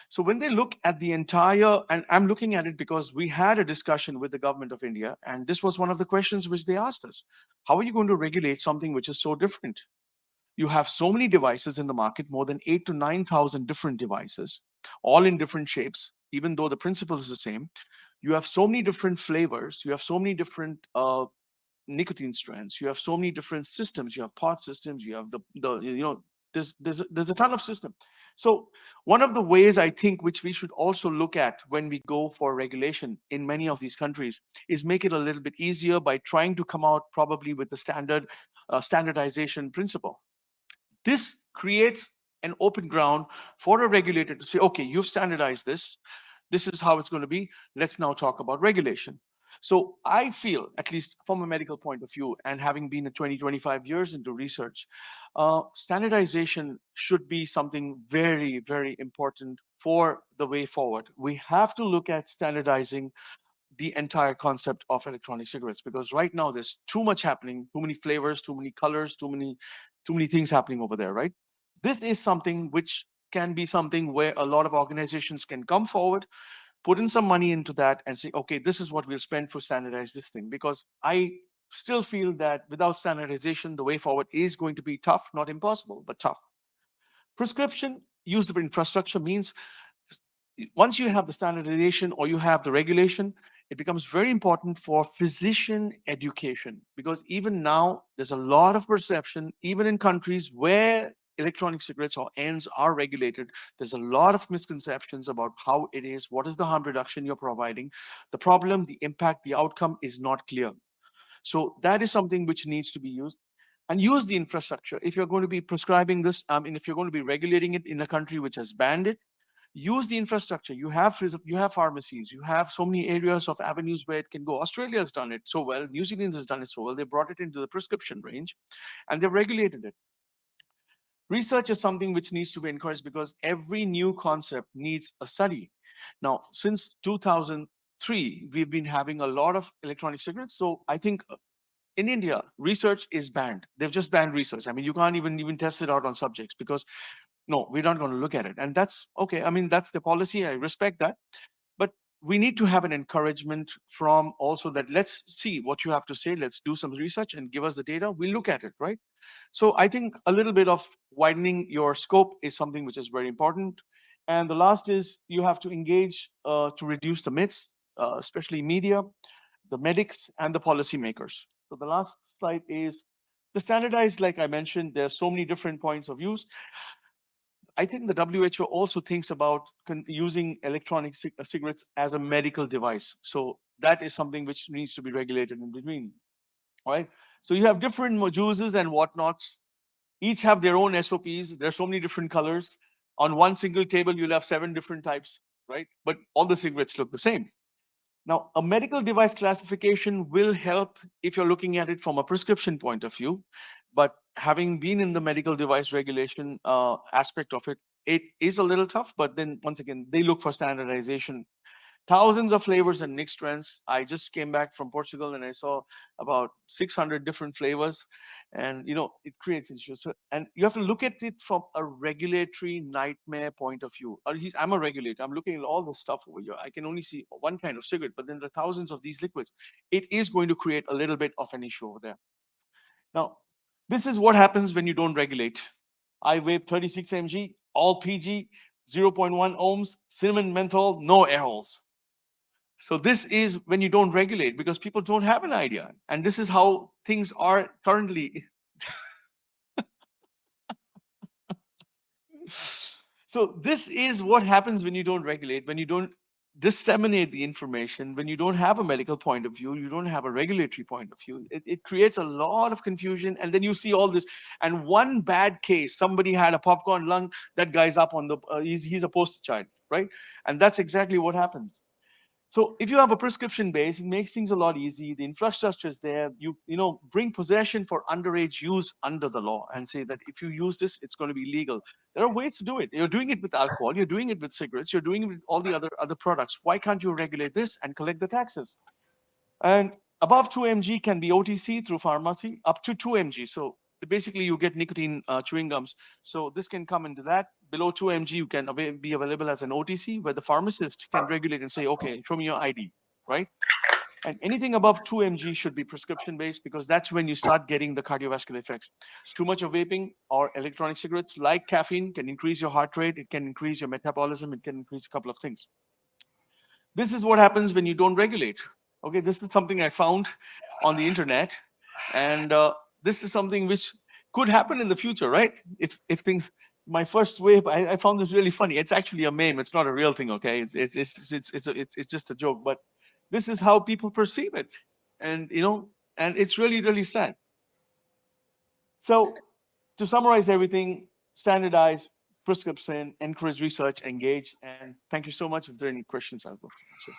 So when they look at the entire, and I'm looking at it because we had a discussion with the government of India, and this was one of the questions which they asked us. How are you going to regulate something which is so different? You have so many devices in the market, more than 8,000 to 9,000 different devices, all in different shapes, even though the principle is the same. You have so many different flavors. You have so many different nicotine strands. You have so many different systems. You have pod systems. You have there's a ton of system. So one of the ways I think which we should also look at when we go for regulation in many of these countries is make it a little bit easier by trying to come out probably with the standard standardization principle. This creates an open ground for a regulator to say, okay, you've standardized this. This is how it's going to be. Let's now talk about regulation. So I feel, at least from a medical point of view, and having been 20, 25 years into research, standardization should be something very, very important for the way forward. We have to look at standardizing the entire concept of electronic cigarettes, because right now there's too much happening, too many flavors, too many colors, too many things happening over there, right? This is something which can be something where a lot of organizations can come forward, put in some money into that and say, okay, this is what we'll spend for standardize this thing. Because I still feel that without standardization, the way forward is going to be tough, not impossible, but tough. Prescription use of infrastructure means once you have the standardization or you have the regulation, it becomes very important for physician education, because even now there's a lot of perception, even in countries where electronic cigarettes or ends are regulated, there's a lot of misconceptions about how it is, what is the harm reduction you're providing. The problem, the impact, the outcome is not clear. So that is something which needs to be used. And use the infrastructure. If you're going to be prescribing this, if you're going to be regulating it in a country which has banned it, use the infrastructure. You have pharmacies, you have so many areas of avenues where it can go. Australia has done it so well, New Zealand has done it so well. They brought it into the prescription range and they've regulated it. Research is something which needs to be encouraged, because every new concept needs a study. Now, since 2003, we've been having a lot of electronic cigarettes. So I think in India, research is banned. They've just banned research. I mean, you can't even test it out on subjects, because no, we're not going to look at it. And that's okay. I mean, that's the policy. I respect that. But we need to have an encouragement from also that, let's see what you have to say. Let's do some research and give us the data. We'll look at it, right? So I think a little bit of widening your scope is something which is very important. And the last is you have to engage to reduce the myths, especially media, the medics, and the policymakers. So the last slide is the standardized, like I mentioned, there are so many different points of views. I think the WHO also thinks about using electronic cigarettes as a medical device. So that is something which needs to be regulated in between, right? So you have different juices and whatnots. Each have their own SOPs. There's so many different colors. On one single table, you'll have 7 different types, right? But all the cigarettes look the same. Now, a medical device classification will help if you're looking at it from a prescription point of view. But having been in the medical device regulation aspect of it, it is a little tough. But then once again, they look for standardization. Thousands of flavors and mixed strengths. I just came back from Portugal and I saw about 600 different flavors, and it creates issues. So, and you have to look at it from a regulatory nightmare point of view. I'm a regulator. I'm looking at all this stuff over here. I can only see one kind of cigarette, but then there are thousands of these liquids. It is going to create a little bit of an issue over there. Now, this is what happens when you don't regulate. I vape 36 mg, all PG, 0.1 ohms, cinnamon menthol, no air holes. So this is when you don't regulate, because people don't have an idea. And this is how things are currently. So this is what happens when you don't regulate, when you don't disseminate the information, when you don't have a medical point of view, you don't have a regulatory point of view. It creates a lot of confusion. And then you see all this. And one bad case, somebody had a popcorn lung, that guy's up on the, he's a poster child, right? And that's exactly what happens. So if you have a prescription base, it makes things a lot easy. The infrastructure is there. You bring possession for underage use under the law and say that if you use this, it's going to be legal. There are ways to do it. You're doing it with alcohol. You're doing it with cigarettes. You're doing it with all the other products. Why can't you regulate this and collect the taxes? And above 2 mg can be OTC through pharmacy, up to 2 mg. So basically you get nicotine chewing gums. So this can come into that. Below 2 mg, you can be available as an OTC, where the pharmacist can regulate and say, okay, show me your ID, right? And anything above 2 mg should be prescription based, because that's when you start getting the cardiovascular effects. Too much of vaping or electronic cigarettes, like caffeine, can increase your heart rate. It can increase your metabolism. It can increase a couple of things. This is what happens when you don't regulate. Okay, this is something I found on the internet. And this is something which could happen in the future, right? If things, my first vape, I found this really funny. It's actually a meme. It's not a real thing, okay? It's just a joke. But this is how people perceive it, and and it's really, really sad. So to summarize everything, standardize, prescription, encourage research, engage, and thank you so much. If there are any questions, I'll go to answer.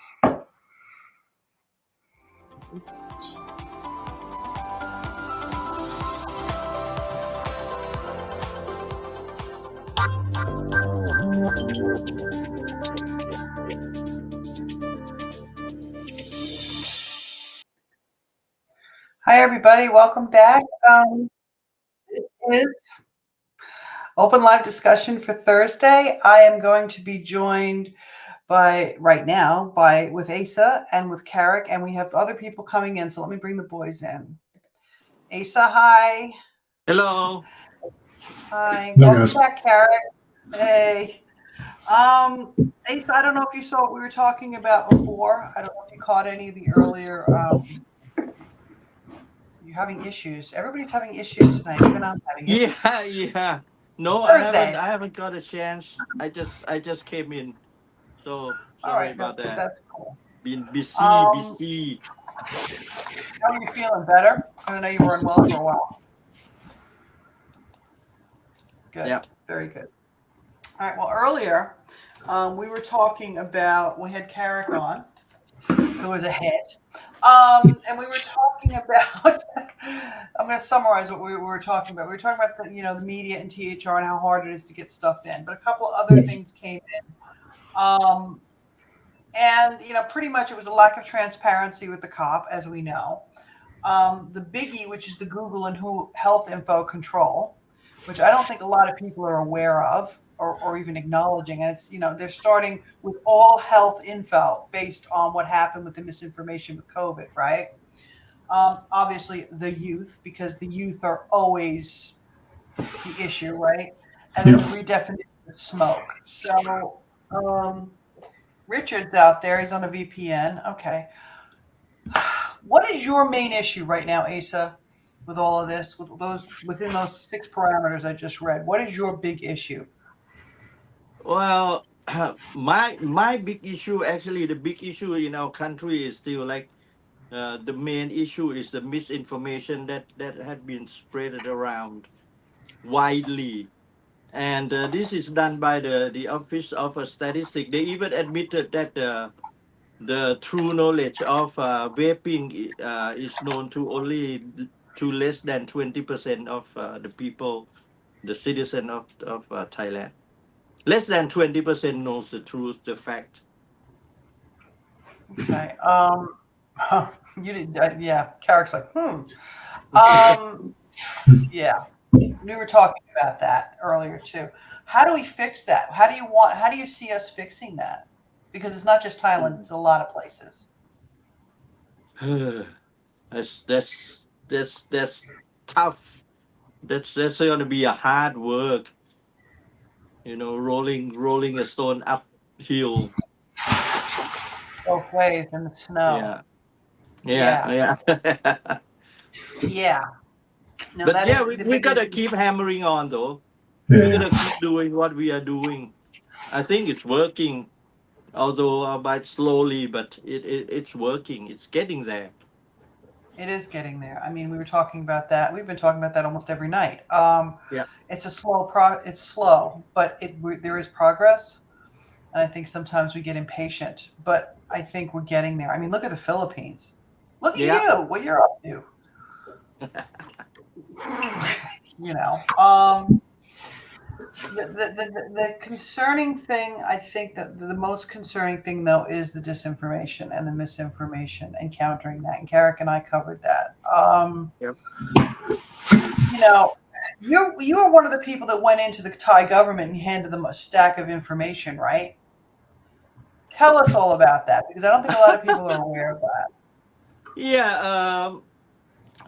Hi, everybody. Welcome back. This is open live discussion for Thursday. I am going to be joined right now with Asa and with Carrick, and we have other people coming in. So let me bring the boys in. Asa, hi. Hello. Hi. There Welcome goes. back, Carrick. Hey. Asa, I don't know if you saw what we were talking about before. I don't know if you caught any of the earlier. You're having issues. Everybody's having issues tonight. Even I'm having issues. Yeah. No, Thursday. I haven't got a chance. I just came in. So All sorry right, about that. that's cool. Been busy. How are you feeling? Better? I know you were unwell for a while. Good. Yeah. Very good. All right. Well, earlier we were talking about, we had Carrick on, who was a hit. And we were talking about, I'm going to summarize what we were talking about. We were talking about the media and THR and how hard it is to get stuff in. But a couple of other things came in. And, pretty much it was a lack of transparency with the COP, as we know. The biggie, which is the Google and Who health info control, which I don't think a lot of people are aware of or even acknowledging. And it's, they're starting with all health info based on what happened with the misinformation with COVID, right? Obviously, the youth, because the youth are always the issue, right? And then the redefinition of smoke. So, Richard's out there. He's on a VPN. Okay. What is your main issue right now, Asa, with all of this, within those 6 parameters I just read? What is your big issue? Well, my big issue, actually, the big issue in our country is still like the main issue is the misinformation that had been spread around widely. And this is done by the Office of Statistics. They even admitted that the true knowledge of vaping is known to less than 20% of the people, the citizen of Thailand. Less than 20% knows the truth, the fact. Okay. You didn't. Yeah. Carrick's like, Yeah. We were talking about that earlier too. How do we fix that? How do you see us fixing that? Because it's not just Thailand; it's a lot of places. That's tough. That's going to be a hard work. Rolling a stone uphill. Both ways in the snow. Yeah. Yeah. No, But yeah, we gotta issue. keep hammering on though. Yeah. We're gonna keep doing what we are doing. I think it's working, although albeit slowly, but it's working. It's getting there. It is getting there. I mean, we were talking about that. We've been talking about that almost every night. Yeah. It's it's slow, but there is progress. And I think sometimes we get impatient, but I think we're getting there. I mean, look at the Philippines. Look at you, what you're up to. The concerning thing, I think that the most concerning thing, though, is the disinformation and the misinformation and countering that. And Carrick and I covered that. Yep. You were one of the people that went into the Thai government and handed them a stack of information, right? Tell us all about that, because I don't think a lot of people are aware of that. Yeah.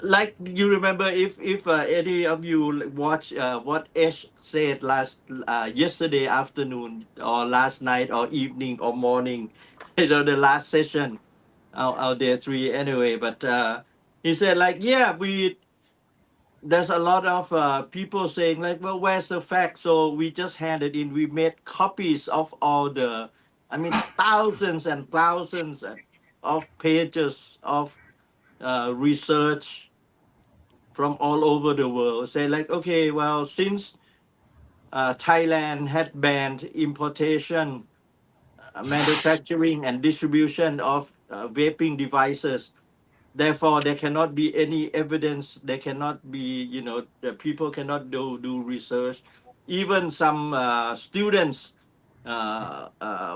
Like you remember, if any of you watch what Ash said yesterday afternoon or last night or evening or morning, the last session out there 3 anyway. But he said like, there's a lot of people saying like, well, where's the fact? So we just handed in. We made copies of all thousands and thousands of pages of research from all over the world. Say like, okay, well, since Thailand had banned importation, manufacturing, and distribution of vaping devices, therefore there cannot be any evidence. There cannot be, the people cannot do research. Even some students,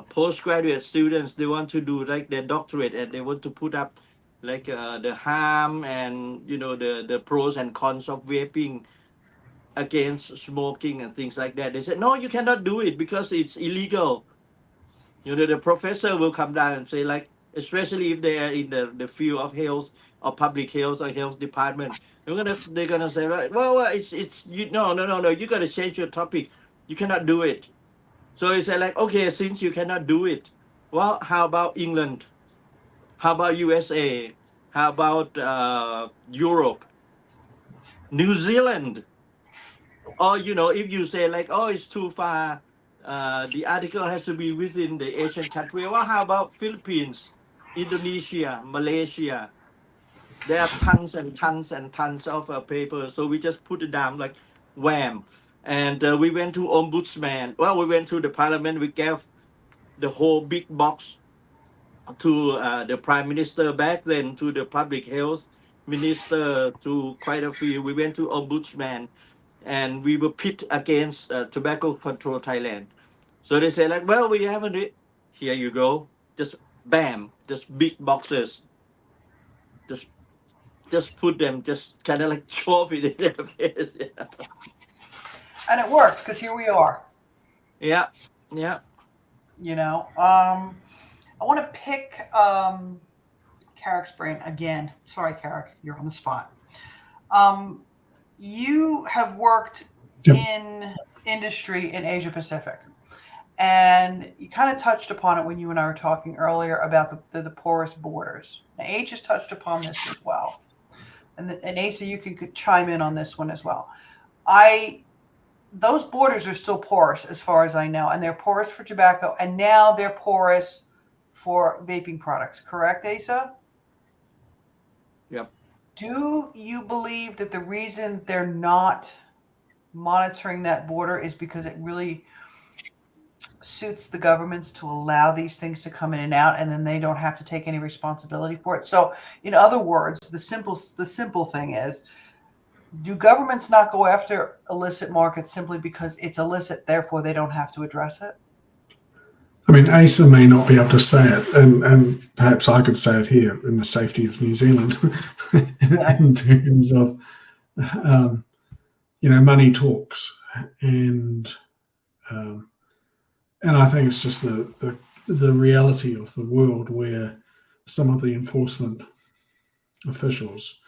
postgraduate students, they want to do like their doctorate, and they want to put up like the harm and the pros and cons of vaping against smoking and things like that. They said, no, you cannot do it because it's illegal. The professor will come down and say, like, especially if they are in the field of health or public health or health department, they're gonna say, right, well, it's you no, you gotta change your topic. You cannot do it. So he said, like, okay, since you cannot do it, well, how about England? How about USA? How about Europe, New Zealand? Or if you say like, oh, it's too far, the article has to be within the Asian country. Well, how about Philippines, Indonesia, Malaysia? There are tons and tons and tons of papers. So we just put it down like wham. And we went to ombudsman. Well, we went to the parliament. We gave the whole big box to the prime minister back then, to the public health minister, to quite a few. We went to ombudsman, and we were pit against Tobacco Control Thailand. So they say like, well, we haven't. Here you go. Just bam, just big boxes. Just put them, just kind of like chop it in their face. And it worked because here we are. Yeah. I want to pick Carrick's brain again. Sorry, Carrick, you're on the spot. You have worked in industry in Asia Pacific, and you kind of touched upon it when you and I were talking earlier about the porous borders. Now, H has touched upon this as well, and Asa, you could chime in on this one as well. Those borders are still porous as far as I know, and they're porous for tobacco, and now they're porous for vaping products. Correct, Asa? Yep. Do you believe that the reason they're not monitoring that border is because it really suits the governments to allow these things to come in and out, and then they don't have to take any responsibility for it? So, in other words, the simple thing is, do governments not go after illicit markets simply because it's illicit, therefore they don't have to address it? I mean, Asa may not be able to say it, and perhaps I could say it here in the safety of New Zealand, in terms of, money talks, and I think it's just the reality of the world where some of the enforcement officials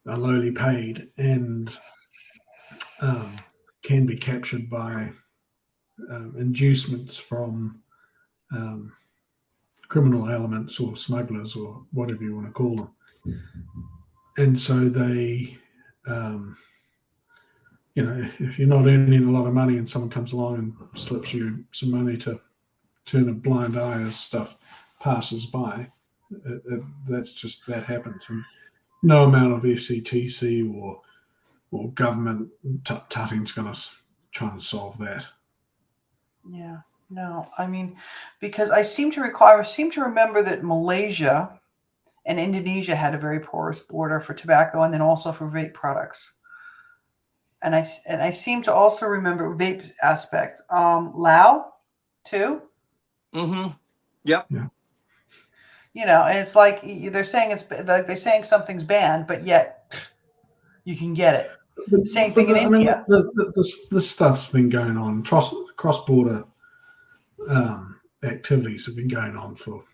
are lowly paid and can be captured by inducements from criminal elements or smugglers or whatever you want to call them. And so they, if you're not earning a lot of money and someone comes along and slips you some money to turn a blind eye as stuff passes by, that happens. And no amount of FCTC or government tutting is going to try and solve that. Yeah, no, I mean, because I seem to remember that Malaysia and Indonesia had a very porous border for tobacco and then also for vape products. And I seem to also remember vape aspect. Lao too. Mm-hmm. Yep. Yeah. And it's like they're saying something's banned, but yet you can get it. Same thing in India. This stuff's been going on. Cross-border activities have been going on for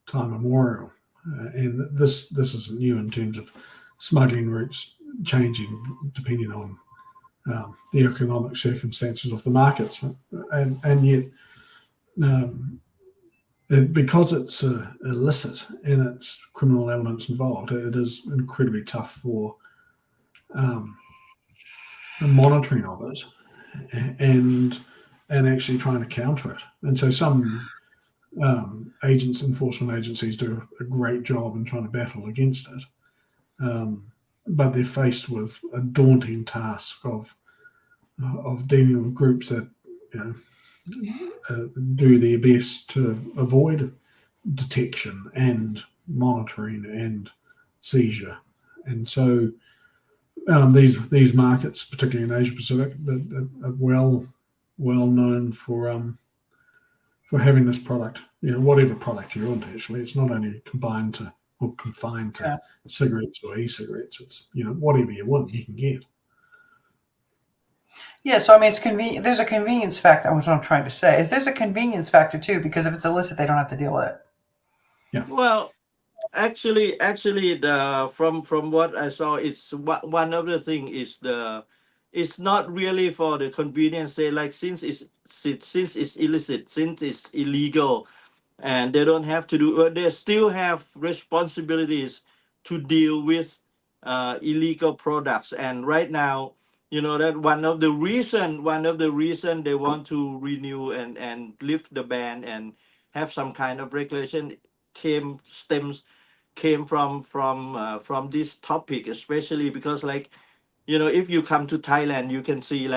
time immemorial, and this isn't new in terms of smuggling routes changing depending on the economic circumstances of the markets, and yet. Because it's illicit and it's criminal elements involved, it is incredibly tough for the monitoring of it and actually trying to counter it. And so some enforcement agencies do a great job in trying to battle against it. but they're faced with a daunting task of dealing with groups that do their best to avoid detection and monitoring and seizure. And so these markets, particularly in Asia Pacific, are well known for having this product. Whatever product you're into, actually, it's not only confined to cigarettes or e-cigarettes. It's whatever you want, you can get. Yeah, so I mean, it's convenient. There's a convenience factor. What I'm trying to say is there's a convenience factor too, because if it's illicit, they don't have to deal with it. Yeah. Well, actually, from what I saw, it's one of the thing is it's not really for the convenience. Say like since it's illicit, since it's illegal, and they don't have to do. They still have responsibilities to deal with illegal products. And right now, that one of the reason they want to renew and lift the ban and have some kind of regulation came from this topic, especially because if you come to Thailand, you can see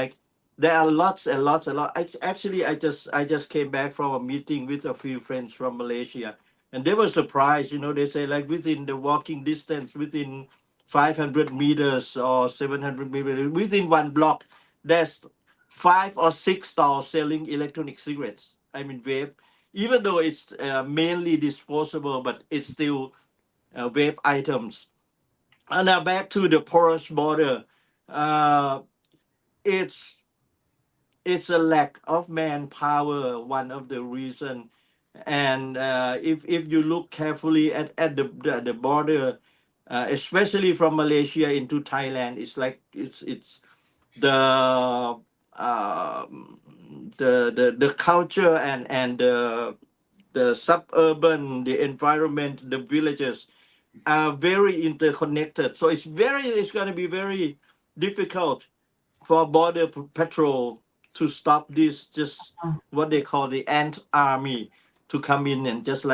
there are lots and lots and lots. Actually, I just came back from a meeting with a few friends from Malaysia, and they were surprised. They say within the walking distance, within 500 meters or 700 meters, within one block, there's 5 or 6 stalls selling electronic cigarettes. I mean vape, even though it's mainly disposable, but it's still vape items. And now back to the porous border. It's a lack of manpower, one of the reason. And if you look carefully at the border, especially from Malaysia into Thailand, it's the culture and the suburban, the environment, the villages are very interconnected. So it's going to be very difficult for border patrol to stop this, just what they call the ant army, to come in and just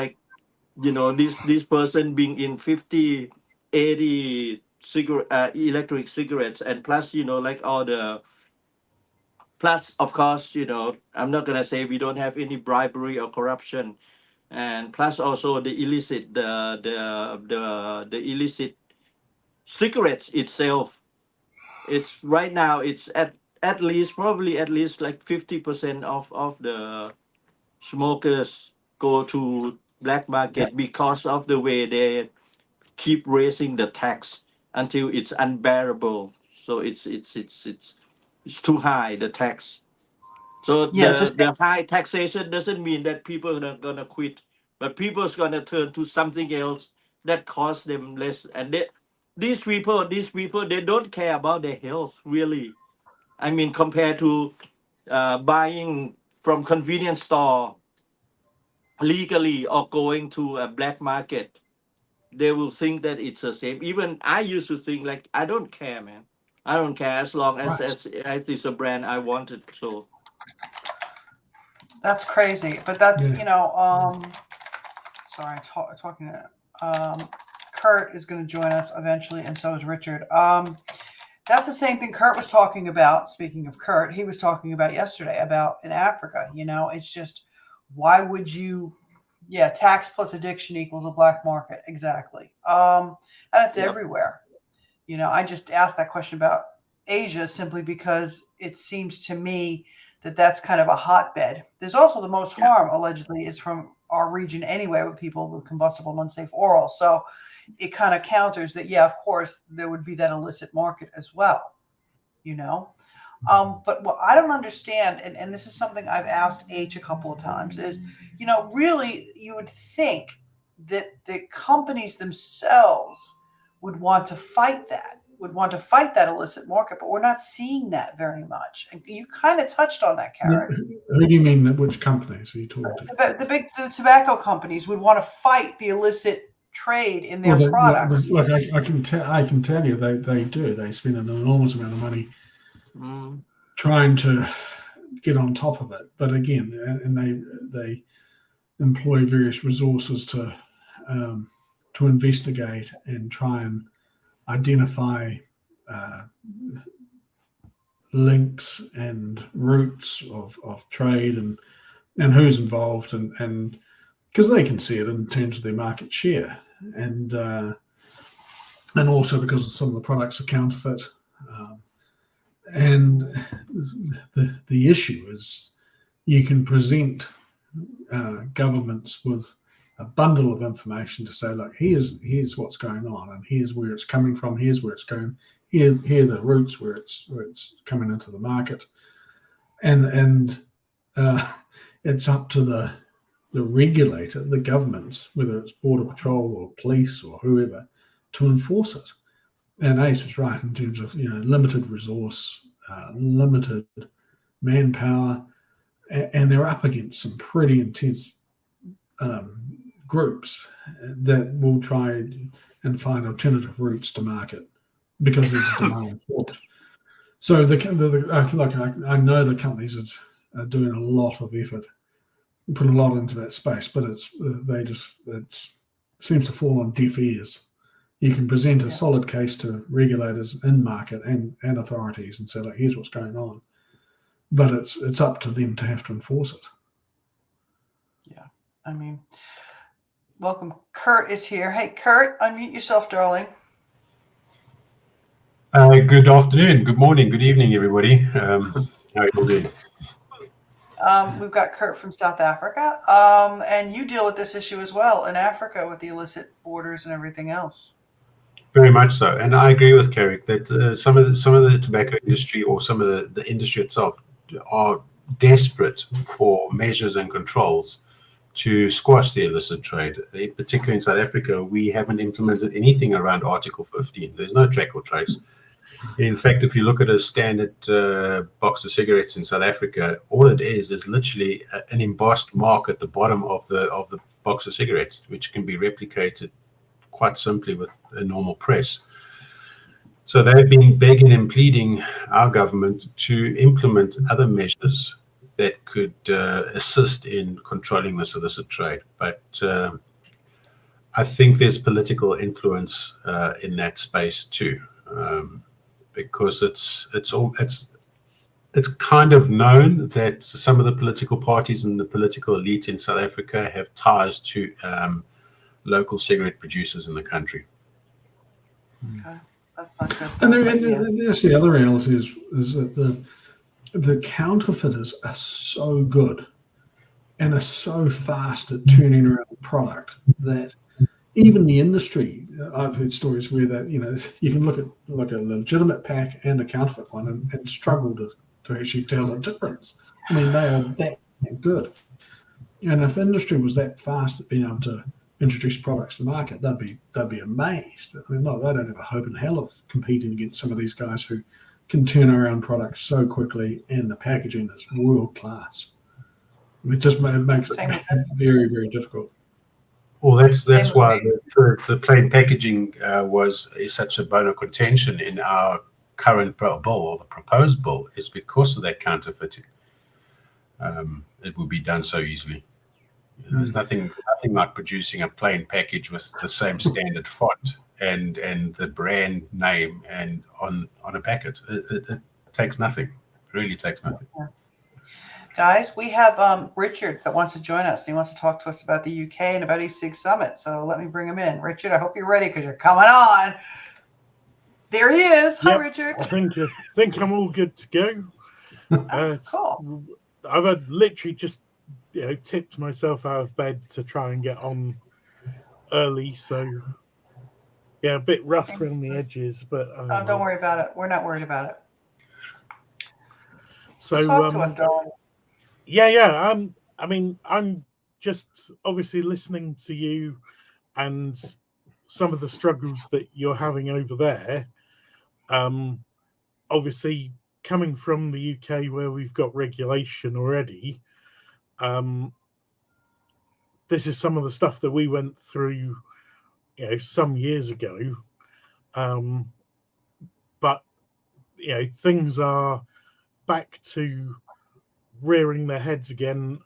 this person being in 50, 80 electric cigarettes, and plus all the plus of course I'm not gonna say we don't have any bribery or corruption, and plus also the illicit the illicit cigarettes itself. It's right now it's at least probably at least 50% of the smokers go to black market because of the way they keep raising the tax until it's unbearable. So it's too high, the tax. So the high taxation doesn't mean that people are gonna quit, but people's gonna turn to something else that costs them less. And these people they don't care about their health really. I mean, compared to buying from convenience store legally or going to a black market, they will think that it's the same. Even I used to think I don't care, man. I don't care as long as it's a brand I wanted. So that's crazy. But that's sorry, talking to Kurt is going to join us eventually, and so is Richard. That's the same thing Kurt was talking about. Speaking of Kurt, he was talking about yesterday about in Africa. It's just, why would you? Yeah, tax plus addiction equals a black market. Exactly. And it's everywhere. I just asked that question about Asia simply because it seems to me that that's kind of a hotbed. There's also the most harm allegedly is from our region anyway, with people with combustible and unsafe oral. So it kind of counters that. Yeah, of course there would be that illicit market as well. But what I don't understand, and this is something I've asked H a couple of times, is, really you would think that the companies themselves would want to fight that illicit market, but we're not seeing that very much. And you kind of touched on that, Karen. Who do you mean? Which companies are you talking to? The tobacco companies would want to fight the illicit trade in their products. Look, I can tell you they do. They spend an enormous amount of money trying to get on top of it. But again, and they employ various resources to investigate and try and identify links and routes of trade and who's involved, and because they can see it in terms of their market share, and also because some of the products are counterfeit. And the issue is you can present governments with a bundle of information to say, look, here's what's going on, and here's where it's coming from, here's where it's going, here are the routes where it's coming into the market, and it's up to the regulator, the governments, whether it's Border Patrol or police or whoever, to enforce it. And Ace is right in terms of limited resource, limited manpower, and they're up against some pretty intense groups that will try and find alternative routes to market because there's a demand for it. So I know the companies are doing a lot of effort, put a lot into that space, but it seems to fall on deaf ears. You can present a solid case to regulators in market and authorities and say, like, here's what's going on, but it's up to them to have to enforce it. Yeah, I mean, welcome. Kurt is here. Hey, Kurt, unmute yourself, darling. Good afternoon, good morning, good evening, everybody. How are you all doing? We've got Kurt from South Africa, and you deal with this issue as well in Africa with the illicit borders and everything else. Very much so, and I agree with Carrick that some of the tobacco industry or some of the industry itself are desperate for measures and controls to squash the illicit trade. In particular, in South Africa, we haven't implemented anything around Article 15. There's no track or trace. In fact, if you look at a standard box of cigarettes in South Africa, all it is literally an embossed mark at the bottom of the box of cigarettes, which can be replicated quite simply with a normal press. So they've been begging and pleading our government to implement other measures that could assist in controlling this illicit trade. But I think there's political influence in that space too. Because it's kind of known that some of the political parties and the political elite in South Africa have ties to local cigarette producers in the country. Okay, that's not good. And that's the other reality is that the counterfeiters are so good and are so fast at turning around the product that even the industry, I've heard stories where that you can look at like a legitimate pack and a counterfeit one and struggle to actually tell the difference. I mean, they are that good. And if industry was that fast at being able to introduce products to the market, they'd be amazed. I mean, no, they don't have a hope in hell of competing against some of these guys who can turn around products so quickly, and the packaging is world class. It makes it very, very difficult. Well, that's why the plain packaging is such a bone of contention in our current bill, or the proposed bill, is because of that counterfeiting. It will be done so easily. There's nothing like producing a plain package with the same standard font and the brand name and on a packet. It takes nothing. It really takes nothing. Yeah. Guys, we have Richard that wants to join us. He wants to talk to us about the UK and about eSig Summit. So let me bring him in. Richard, I hope you're ready because you're coming on. There he is. Hi, Richard. I think I'm all good to go. Cool. I've literally just tipped myself out of bed to try and get on early. So yeah, a bit rough around the edges, but don't worry about it. We're not worried about it. So talk to us, darling. Yeah. I mean, I'm just obviously listening to you and some of the struggles that you're having over there. Obviously, coming from the UK where we've got regulation already, this is some of the stuff that we went through, some years ago. But things are back to rearing their heads again.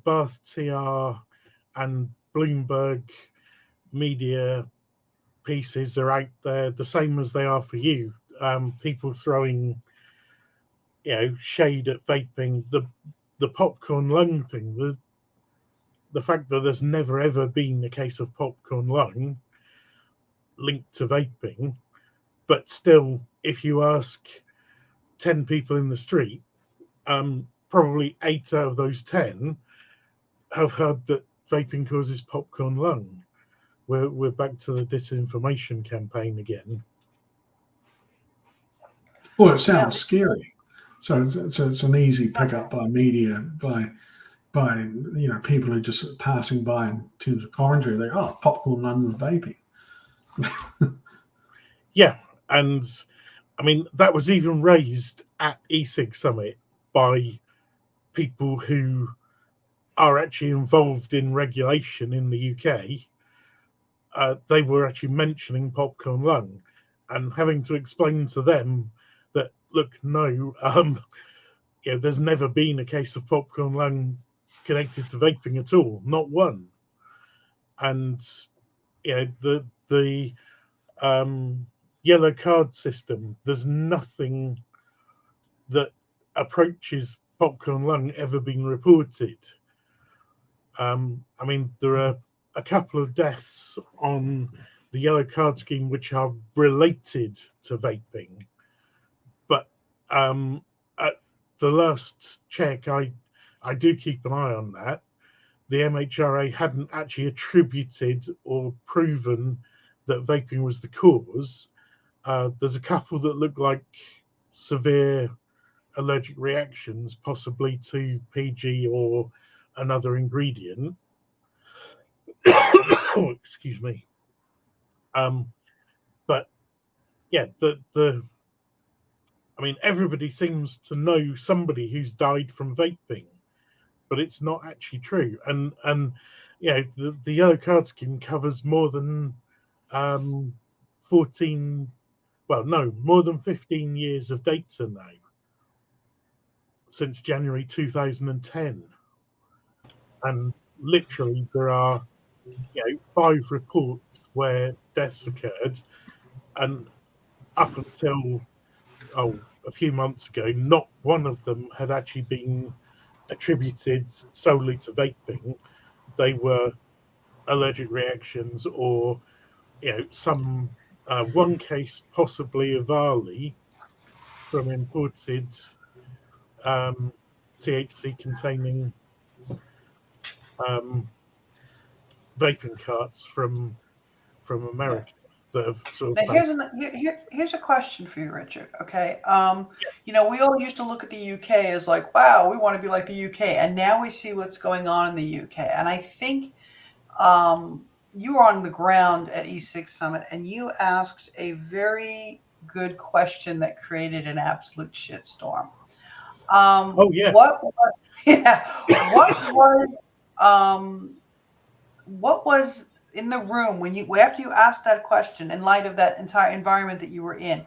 Bath TR and Bloomberg Media pieces are out there the same as they are for you. People throwing, shade at vaping, the popcorn lung thing, the fact that there's never ever been a case of popcorn lung linked to vaping, but still, if you ask 10 people in the street, probably 8 out of those 10 have heard that vaping causes popcorn lung. We're back to the disinformation campaign again. Well, it sounds scary. So it's an easy pickup by media, by people who are just passing by in terms of commentary. They popcorn lung with vaping. Yeah, and I mean that was even raised at eSig Summit by people who are actually involved in regulation in the UK. They were actually mentioning popcorn lung, and having to explain to them that, look, no, there's never been a case of popcorn lung connected to vaping at all, not one. And the yellow card system, there's nothing that approaches popcorn lung ever been reported. I mean, there are a couple of deaths on the yellow card scheme which are related to vaping, but at the last check, I do keep an eye on that. The MHRA hadn't actually attributed or proven that vaping was the cause. There's a couple that look like severe allergic reactions, possibly to PG or another ingredient. Oh, excuse me. But yeah, I mean, everybody seems to know somebody who's died from vaping, but it's not actually true. And the yellow card scheme covers more than 15 years of data now, since January 2010. And literally there are 5 reports where deaths occurred, and up until a few months ago, not one of them had actually been attributed solely to vaping. They were allergic reactions, or some one case possibly of ARLI from imported THC containing vaping carts from America. That have sort of Now here's a question for you, Richard. Okay, we all used to look at the UK as like, wow, we want to be like the UK, and now we see what's going on in the UK. And I think you were on the ground at eSig Summit, and you asked a very good question that created an absolute shitstorm. What was in the room after you asked that question, in light of that entire environment that you were in?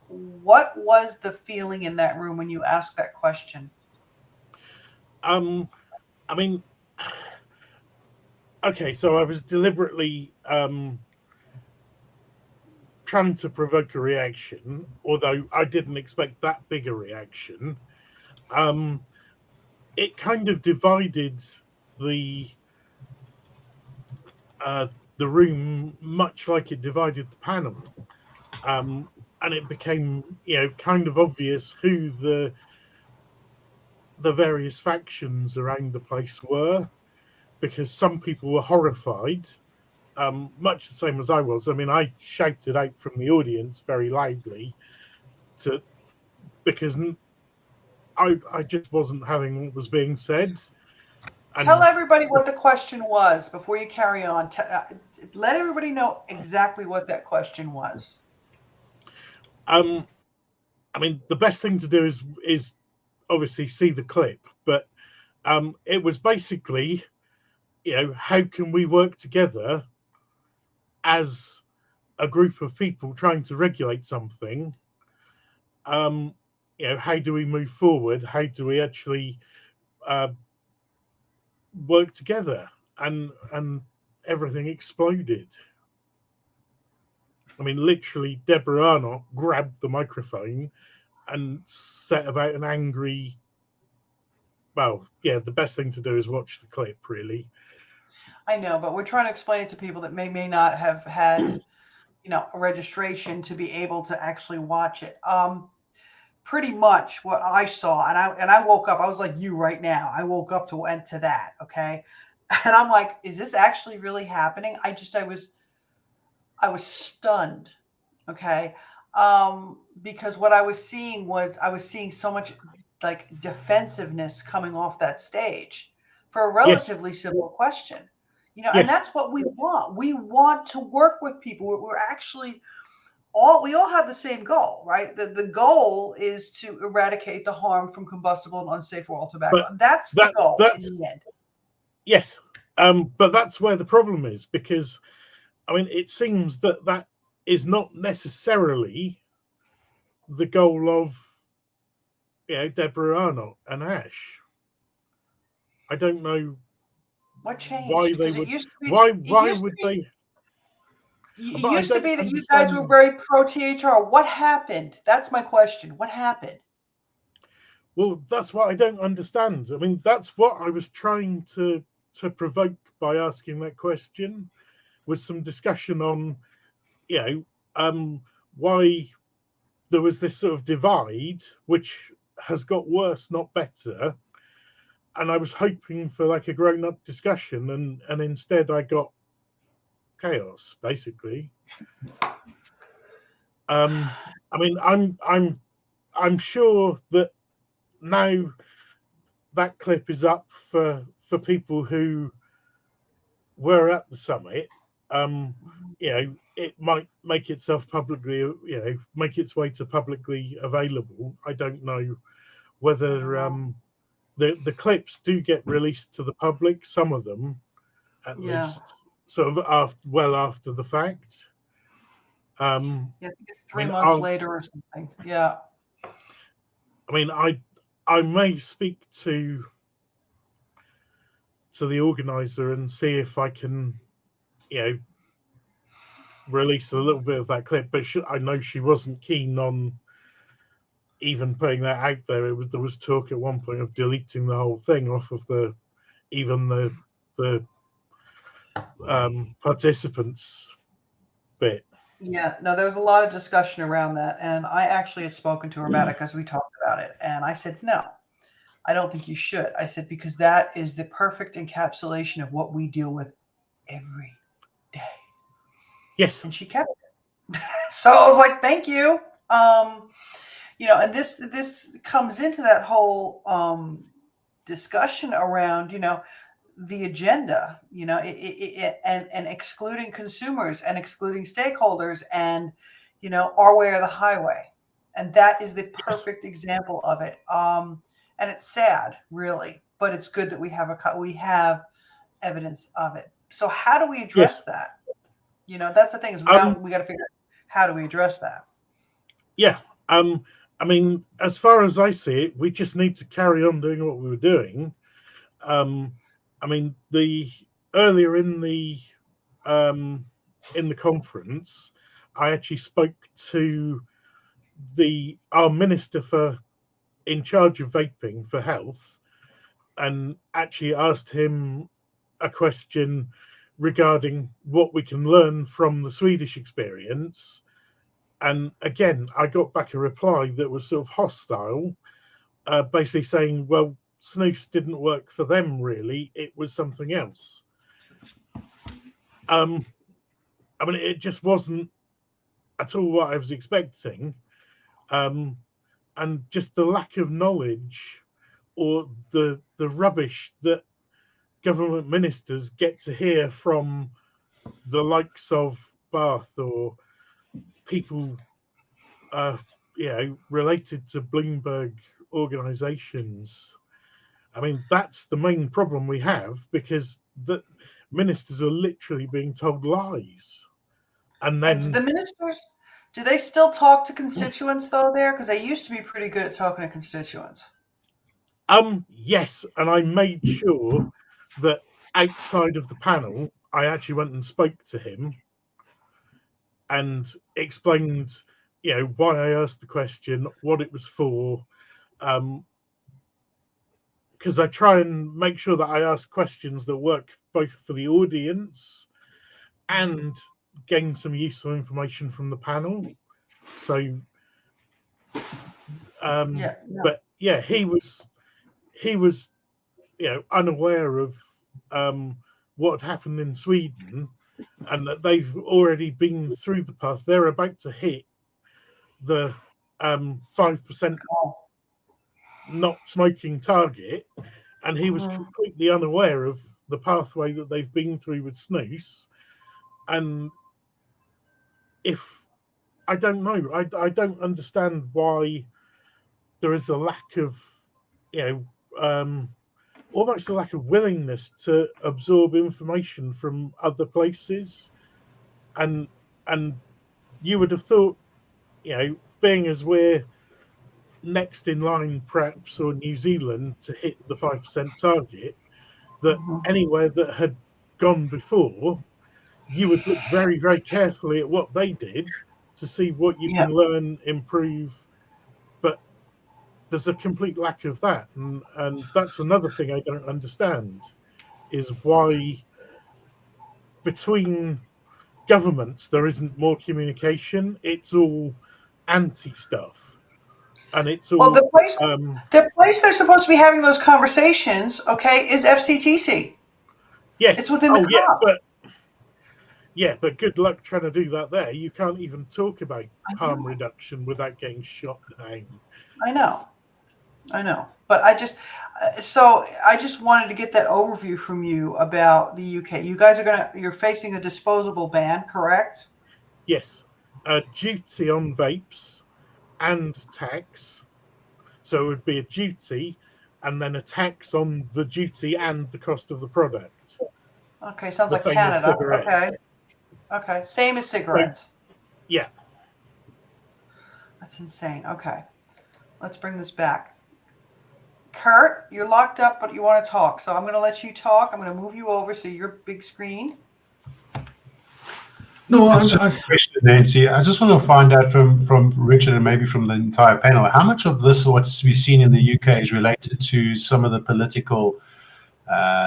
What was the feeling in that room when you asked that question? I mean, okay, so I was deliberately trying to provoke a reaction, although I didn't expect that big a reaction. It kind of divided the room, much like it divided the panel, and it became kind of obvious who the various factions around the place were, because some people were horrified, much the same as I was. I mean, I shouted out from the audience very loudly because I just wasn't having what was being said. Tell everybody what the question was before you carry on. Let everybody know exactly what that question was. I mean, the best thing to do is obviously see the clip, but it was basically, how can we work together as a group of people trying to regulate something? How do we move forward? How do we actually work together? And everything exploded. I mean, literally, Deborah Arnott grabbed the microphone and set about an angry. Well, yeah, the best thing to do is watch the clip, really. I know, but we're trying to explain it to people that may not have had, a registration to be able to actually watch it. Pretty much what I saw, and I woke up. I was like you right now. I woke up to went to that. Okay, and I'm like, is this actually really happening? I was stunned. Okay, because what I was seeing so much like defensiveness coming off that stage for a relatively simple question. And that's what we want. We want to work with people. We're actually we all have the same goal, right? The goal is to eradicate the harm from combustible and unsafe oral tobacco. But that's the goal in the end. Yes, but that's where the problem is, because I mean, it seems that is not necessarily the goal of Deborah Arnott and Ash. I don't know what changed. Why they would? They? It used to be that you guys were very pro THR. What happened? That's my question. What happened? Well, that's what I don't understand. I mean, that's what I was trying to provoke by asking that question, with some discussion on, why there was this sort of divide, which has got worse, not better. And I was hoping for like a grown-up discussion, and instead I got chaos, basically. I mean, I'm sure that now that clip is up for people who were at the summit. It might make itself publicly, make its way to publicly available. I don't know whether the clips do get released to the public. Some of them, at least, sort of after the fact. I think it's 3 months later or something. Yeah. I mean, I may speak to the organizer and see if I can, release a little bit of that clip. But I know she wasn't keen on even putting that out there. There was talk at one point of deleting the whole thing off of the participants bit. Yeah, no, there was a lot of discussion around that, and I actually had spoken to her about it because we talked about it, and I said, no, I don't think you should. I said, because that is the perfect encapsulation of what we deal with every day. Yes. And she kept it. So I was like, thank you. And this comes into that whole discussion around, the agenda, and excluding consumers and excluding stakeholders, and, our way or the highway. And that is the perfect example of it. And it's sad, really, but it's good that we have evidence of it. So how do we address that? That's the thing, is we got to figure out, how do we address that? Yeah. I mean, as far as I see it, we just need to carry on doing what we were doing. I mean, earlier in the conference, I actually spoke to our minister in charge of vaping for health, and actually asked him a question regarding what we can learn from the Swedish experience. And again, I got back a reply that was sort of hostile, basically saying, well, snus didn't work for them, really. It was something else. I mean, it just wasn't at all what I was expecting. And just the lack of knowledge, or the rubbish that government ministers get to hear from the likes of Bath, or people related to Bloomberg organizations. I mean, that's the main problem we have, because the ministers are literally being told lies. And then the ministers, do they still talk to constituents though there? Because they used to be pretty good at talking to constituents. Yes, and I made sure that outside of the panel, I actually went and spoke to him. and explained, why I asked the question, what it was for, because I try and make sure that I ask questions that work both for the audience and gain some useful information from the panel. So, but yeah, he was, unaware of what had happened in Sweden, and that they've already been through the path. They're about to hit the 5% not smoking target, and he was completely unaware of the pathway that they've been through with snus. And if I don't know, I don't understand why there is a lack of, almost a lack of willingness to absorb information from other places. And you would have thought, being as we're next in line, perhaps, or New Zealand to hit the 5% target, that anywhere that had gone before, you would look very, very carefully at what they did to see what you can learn, improve. But there's a complete lack of that. And that's another thing I don't understand, is why between governments there isn't more communication. It's all anti stuff. And it's all, well, the place they're supposed to be having those conversations, okay, is FCTC. Yes. It's within the COP. But good luck trying to do that there. You can't even talk about harm reduction without getting shot down. I know. But I just wanted to get that overview from you about the UK. You guys you're facing a disposable ban, correct? Yes. Duty on vapes and tax. So it would be a duty and then a tax on the duty and the cost of the product. Okay, sounds like Canada. Okay, same as cigarettes. So, yeah. That's insane. Okay, let's bring this back. Kurt, you're locked up, but you want to talk. So I'm going to let you talk. I'm going to move you over so you're big screen. No, question, Nancy. I just want to find out from Richard and maybe from the entire panel, how much of this, what's we've seen in the UK, is related to some of the political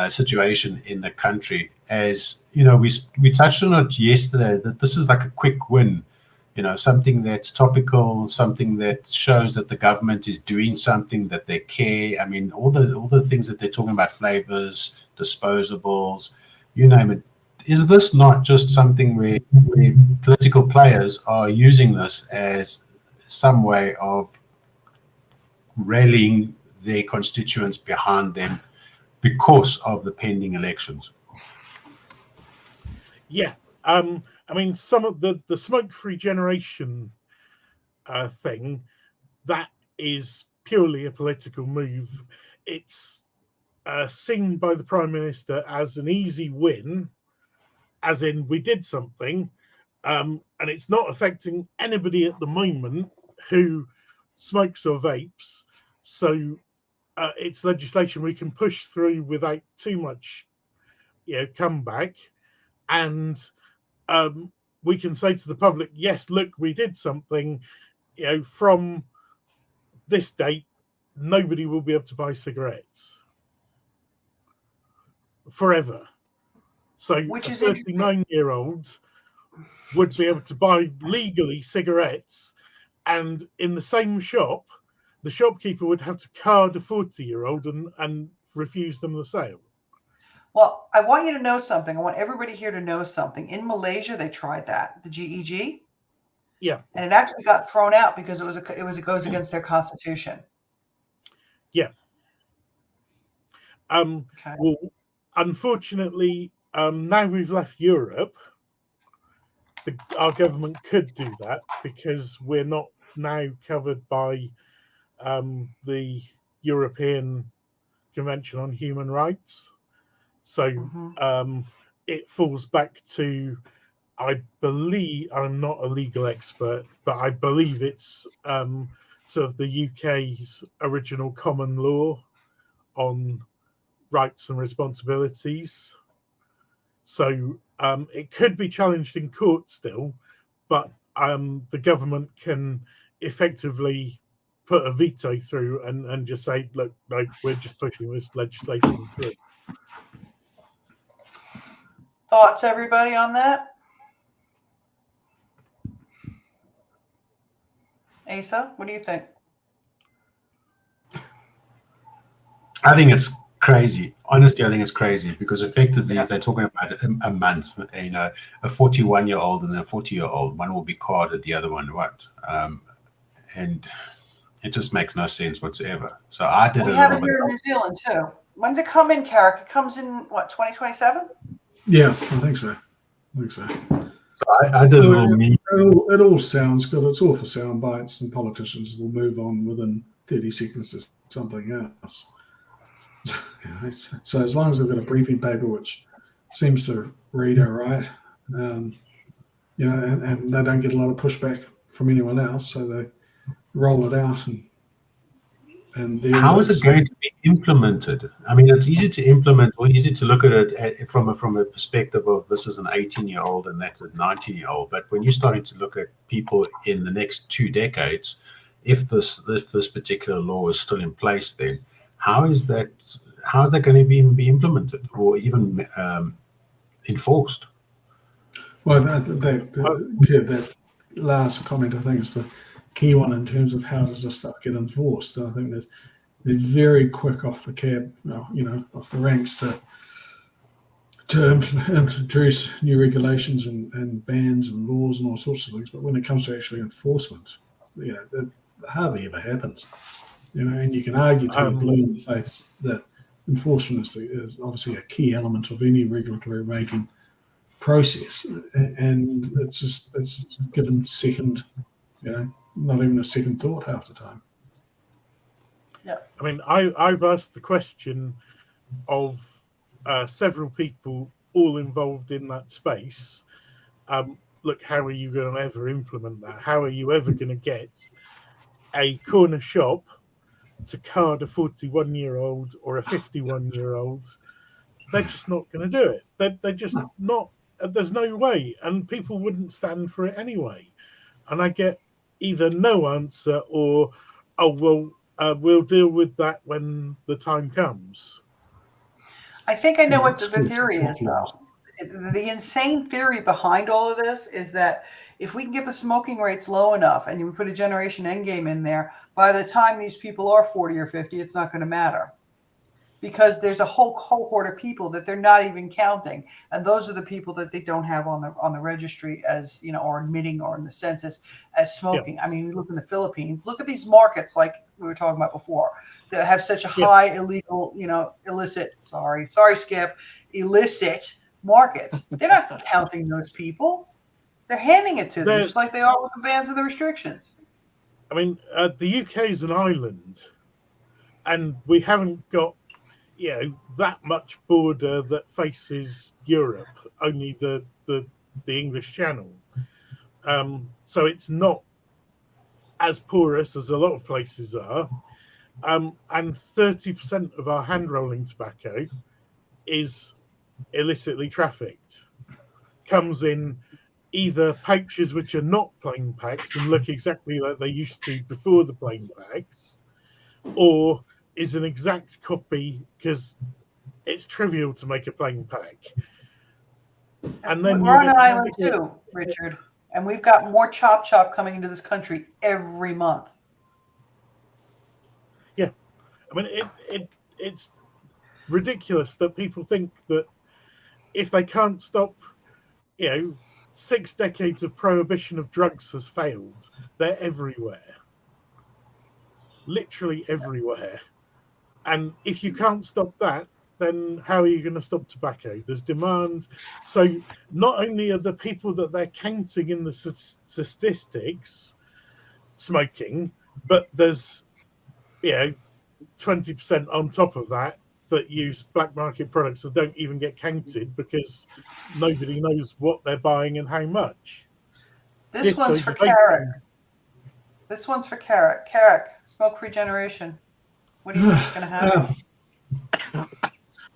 situation in the country? As we touched on it yesterday, that this is like a quick win, something that's topical, something that shows that the government is doing something, that they care. I mean, all the things that they're talking about, flavors, disposables, you name it. Is this not just something where political players are using this as some way of rallying their constituents behind them because of the pending elections? Yeah. I mean, some of the smoke-free generation thing, that is purely a political move. It's seen by the Prime Minister as an easy win, as in we did something, and it's not affecting anybody at the moment who smokes or vapes. So it's legislation we can push through without too much, comeback, and we can say to the public, yes, look, we did something. From this date, nobody will be able to buy cigarettes forever. So Which a is 39-year-old would be able to buy legally cigarettes, and in the same shop, the shopkeeper would have to card a 40-year-old and refuse them the sale. Well, I want you to know something. I want everybody here to know something. In Malaysia, they tried that, the GEG. Yeah. And it actually got thrown out because it goes against their constitution. Yeah. Okay. Well, unfortunately, now we've left Europe, our government could do that because we're not now covered by the European Convention on Human Rights. So it falls back to, I believe, I'm not a legal expert, but I believe it's sort of the UK's original common law on rights and responsibilities. So it could be challenged in court still, but the government can effectively put a veto through and just say, look, no, we're just pushing this legislation through. Thoughts, everybody, on that? Asa, what do you think? I think it's crazy. Honestly, I think it's crazy because effectively, if they're talking about a month, you know, a 41-year-old and a 40-year-old, one will be carded, the other one won't. And it just makes no sense whatsoever. So I did We a have little it bit. here in New Zealand too. When's it come in, Carrick? It comes in what, 2027? Yeah, I think so. So I did a little meme. It all sounds good. It's all for sound bites, and politicians will move on within 30 seconds to something else. So as long as they've got a briefing paper which seems to read all right, and they don't get a lot of pushback from anyone else, so they roll it out. And how is it going to be implemented? I mean, it's easy to implement or easy to look at it from a perspective of this is an 18-year-old and that's a 19-year-old. But when you're starting to look at people in the next 2 decades, if this particular law is still in place, then how is that going to be implemented or even enforced? Well, that last comment, I think, is the key one in terms of how does this stuff get enforced. I think they're very quick off the cab, off the ranks to introduce new regulations and bans and laws and all sorts of things. But when it comes to actually enforcement, it hardly ever happens. And you can argue to your blue in the face that enforcement is obviously a key element of any regulatory making process, and it's given second, not even a second thought half the time. Yeah. I mean, I've asked the question of several people all involved in that space. Look, how are you going to ever implement that? How are you ever going to get a corner shop to card a 41-year-old or a 51-year-old? They're just not going to do it. They're just not. There's no way, and people wouldn't stand for it anyway. And I get either no answer or, oh, well, we'll deal with that when the time comes. I think I know what the theory is, though. The insane theory behind all of this is that if we can get the smoking rates low enough and we put a generation endgame in there, by the time these people are 40 or 50, it's not going to matter. Because there's a whole cohort of people that they're not even counting, and those are the people that they don't have on the registry as or admitting or in the census as smoking. Yeah. I mean, you look in the Philippines. Look at these markets like we were talking about before that have such a high illegal, illicit. Sorry, Skip, illicit markets. They're not counting those people. They're handing it to them just like they are with the bans and the restrictions. I mean, the UK is an island, and we haven't got that much border that faces Europe, only the English Channel. So it's not as porous as a lot of places are. And 30% of our hand rolling tobacco is illicitly trafficked. Comes in either pouches which are not plain packs and look exactly like they used to before the plain packs, or is an exact copy because it's trivial to make a plain pack. And then we're on an island too, Richard, and we've got more chop coming into this country every month. Yeah, I mean it's ridiculous that people think that if they can't stop, 6 decades of prohibition of drugs has failed. They're everywhere, literally everywhere. And if you can't stop that, then how are you going to stop tobacco? There's demand. So not only are the people that they're counting in the statistics smoking, but there's 20% on top of that use black market products that don't even get counted because nobody knows what they're buying and how much. This one's for Carrick. Carrick, smoke-free generation. What do you think is going to happen?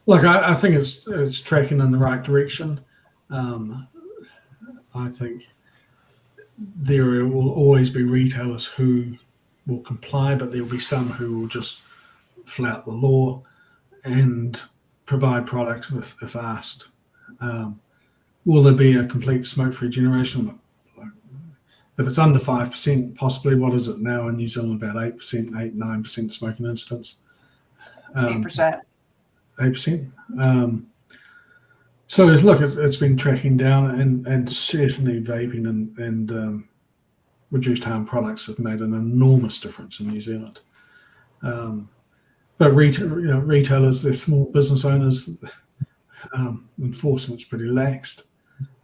Look, I think it's tracking in the right direction. I think there will always be retailers who will comply, but there will be some who will just flout the law and provide product if asked. Will there be a complete smoke-free generation? If it's under 5%, possibly. What is it now in New Zealand? About 8%, 9% smoking incidents. 8%. 8%. So look, it's been tracking down, and certainly vaping and reduced harm products have made an enormous difference in New Zealand. But retailers, they're small business owners. Enforcement's pretty laxed,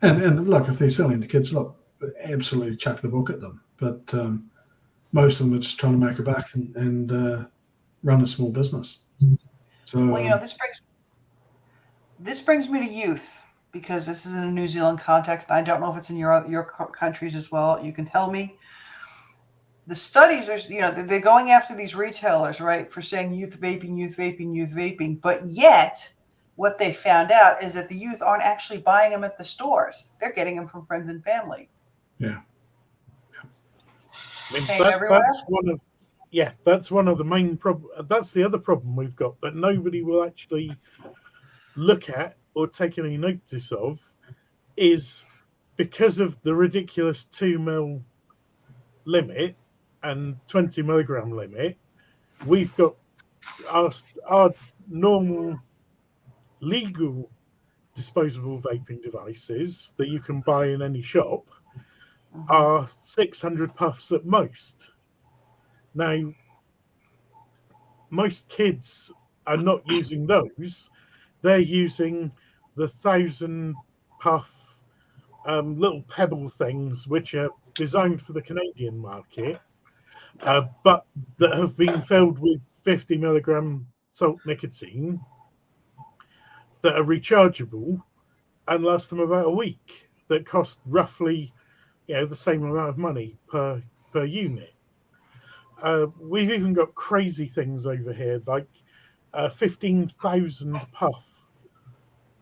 and look, if they're selling to kids, look, absolutely chuck the book at them. But most of them are just trying to make a buck and run a small business. So, Well, this brings me to youth, because this is in a New Zealand context, and I don't know if it's in your countries as well. You can tell me. The studies are, they're going after these retailers, right, for saying youth vaping, youth vaping, youth vaping. But yet, what they found out is that the youth aren't actually buying them at the stores. They're getting them from friends and family. Yeah. I mean, that's one of the main problems. That's the other problem we've got that nobody will actually look at or take any notice of, is because of the ridiculous 2 ml limit and 20 milligram limit. We've got our normal legal disposable vaping devices that you can buy in any shop are 600 puffs at most. Now, most kids are not using those. They're using the 1,000 puff little pebble things, which are designed for the Canadian market, but that have been filled with 50 milligram salt nicotine, that are rechargeable and last them about a week, that cost roughly the same amount of money per unit. We've even got crazy things over here, like 15,000 puff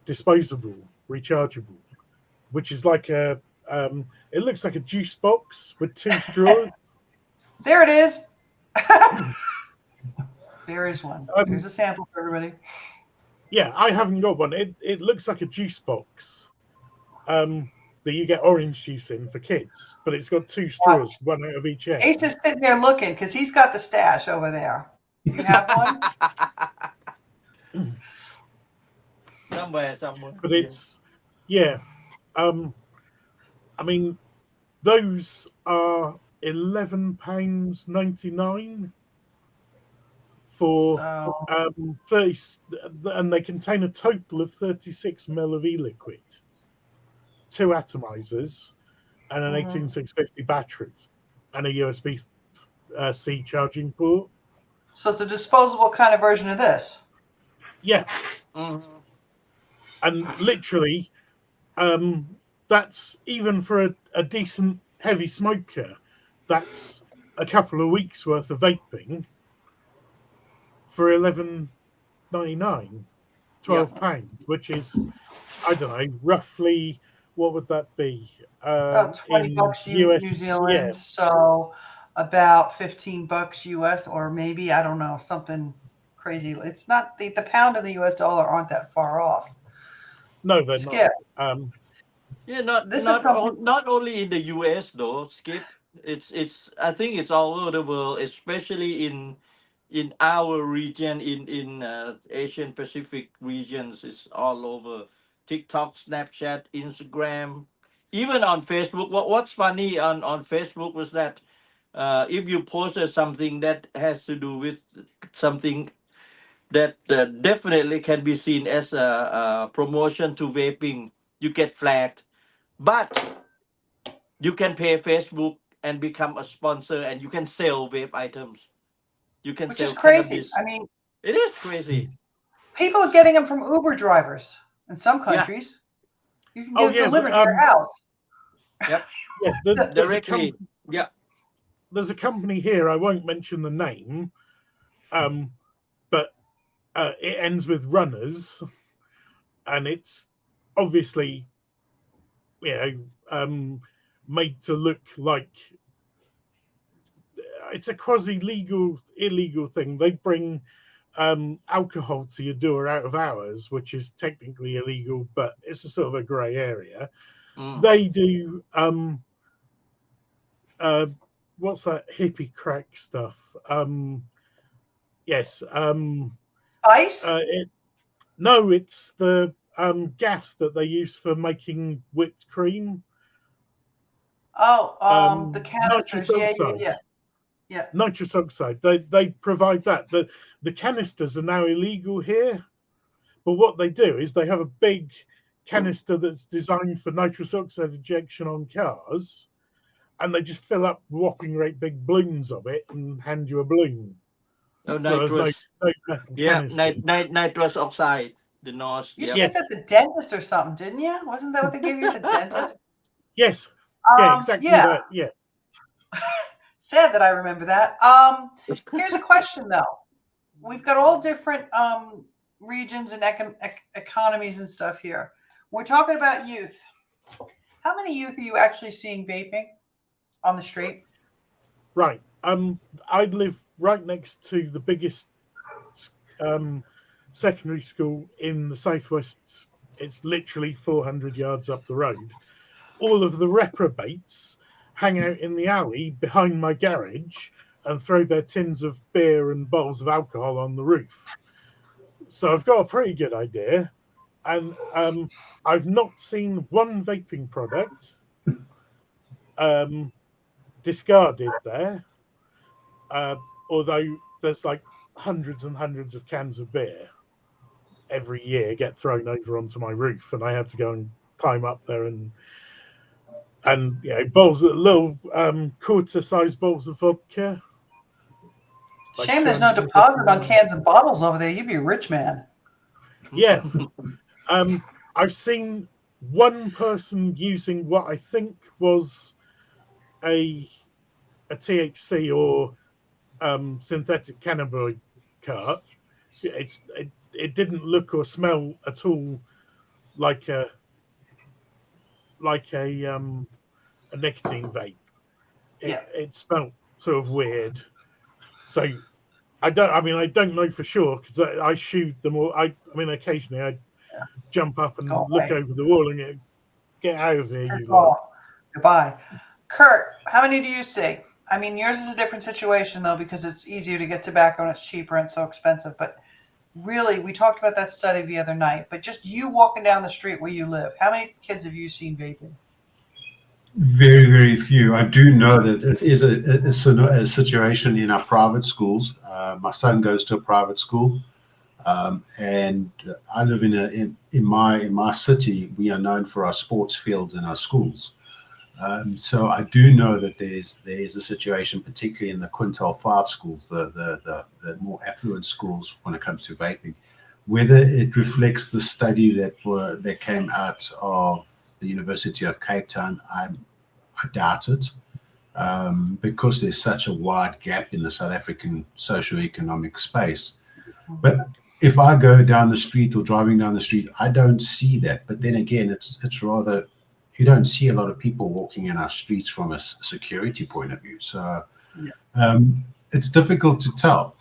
disposable, rechargeable, which is like it looks like a juice box with 2 straws. There it is. There is one. There's a sample for everybody. Yeah, I haven't got one. It looks like a juice box that you get orange juice in for kids, but it's got 2 straws, one out of each end. Ace is sitting there looking because he's got the stash over there. Do you have one? Somewhere. But it's I mean, those are £11.99 for 30, and they contain a total of 36 ml of e-liquid, 2 atomizers, and an 18650 battery, and a USB-C charging port. So it's a disposable kind of version of this. Yeah. And literally, that's even for a decent heavy smoker, that's a couple of weeks worth of vaping for £11.99, £12, which is, I don't know, roughly, what would that be? About $20 US, New Zealand, yeah. so about $15 US, or maybe, I don't know, something crazy. It's not the pound and the US dollar aren't that far off. No, they're Skip. not. Not only in the US though, Skip. It's I think it's all over the world, especially in our region, in Asian Pacific regions. It's all over TikTok, Snapchat, Instagram, even on Facebook. What's funny on Facebook was that if you posted something that has to do with something that definitely can be seen as a promotion to vaping, you get flagged. But you can pay Facebook and become a sponsor, and you can sell vape items. You can Which sell is crazy. cannabis. I mean, it is crazy. People are getting them from Uber drivers in some countries. Yeah. You can get it delivered to your house. Yep. Yes, directly. There's a company here, I won't mention the name, but it ends with runners, and it's obviously made to look like it's a quasi-legal, illegal thing. They bring alcohol to your door out of hours, which is technically illegal, but it's a sort of a grey area. They do what's that hippie crack stuff? Yes. Spice? No, it's the gas that they use for making whipped cream. The canisters. Yeah. Nitrous oxide. They provide that. The canisters are now illegal here, but what they do is they have a big canister that's designed for nitrous oxide injection on cars, and they just fill up whopping great big balloons of it and hand you a balloon. Oh, So nitrous. no metal canisters. Nitrous oxide. The NOS. You said that the dentist or something, didn't you? Wasn't that what they gave you at the dentist? Yes. Yeah, exactly that. Yeah. Sad that I remember that. Here's a question though. We've got all different regions and economies and stuff here. We're talking about youth. How many youth are you actually seeing vaping on the street? Right. I live right next to the biggest secondary school in the southwest. It's literally 400 yards up the road. All of the reprobates hang out in the alley behind my garage and throw their tins of beer and bottles of alcohol on the roof. So I've got a pretty good idea. And I've not seen one vaping product discarded there, although there's like hundreds and hundreds of cans of beer every year get thrown over onto my roof, and I have to go and climb up there and bowls of little quarter-sized bowls of vodka. Shame there's no deposit on cans and bottles over there. You'd be a rich man. Yeah. I've seen one person using what I think was a THC or synthetic cannabinoid cart. It didn't look or smell at all like a nicotine vape. It smelled sort of weird. So I don't know for sure because I shoot them all. Occasionally I jump up and look over the wall and get out of here. Goodbye. Kurt, how many do you see? I mean, yours is a different situation though because it's easier to get tobacco and it's cheaper and so expensive. But really, we talked about that study the other night. But just you walking down the street where you live, how many kids have you seen vaping? Very, very few. I do know that it is a situation in our private schools. My son goes to a private school, and I live in my city. We are known for our sports fields and our schools. So I do know that there is a situation, particularly in the Quintile 5 schools, the more affluent schools, when it comes to vaping. Whether it reflects the study that came out of the University of Cape Town, I doubt it, because there's such a wide gap in the South African socio-economic space. But if I go down the street or driving down the street, I don't see that. But then again, it's rather, you don't see a lot of people walking in our streets from a security point of view. So it's difficult to tell.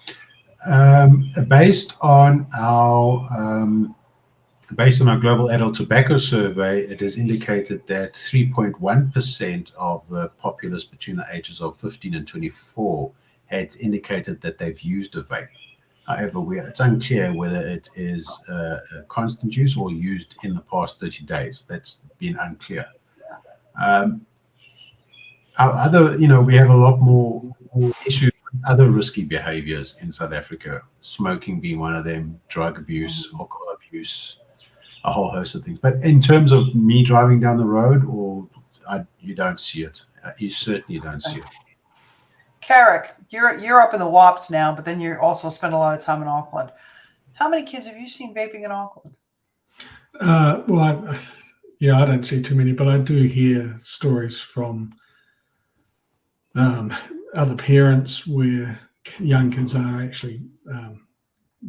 Based on our global adult tobacco survey, it is indicated that 3.1% of the populace between the ages of 15 and 24 had indicated that they've used a vape. However, it's unclear whether it is a constant use or used in the past 30 days. That's been unclear. We have a lot more issues with other risky behaviors in South Africa, smoking being one of them, drug abuse, alcohol abuse, a whole host of things. But in terms of me driving down the road, you don't see it. You certainly don't see it. Carrick, you're up in the WAPs now, but then you also spend a lot of time in Auckland. How many kids have you seen vaping in Auckland? I don't see too many, but I do hear stories from other parents where young kids are actually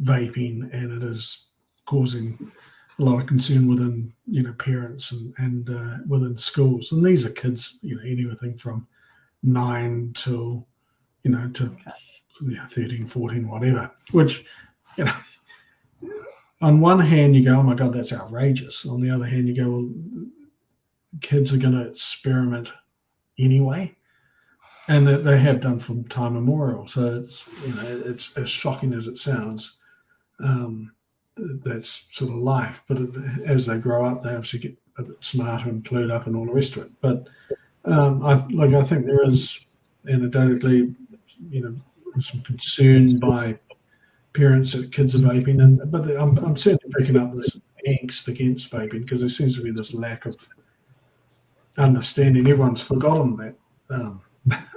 vaping, and it is causing a lot of concern within parents and within schools, and these are kids anything from 9 till to 13, 14, whatever. Which on one hand you go, oh my God, that's outrageous. On the other hand, you go, well, kids are going to experiment anyway, and that they have done from time immemorial. So it's it's as shocking as it sounds. That's sort of life, but as they grow up, they obviously get a bit smarter and clued up and all the rest of it. But I think there is anecdotally, some concern by parents that kids are vaping, but I'm certainly picking up this angst against vaping because there seems to be this lack of understanding. Everyone's forgotten that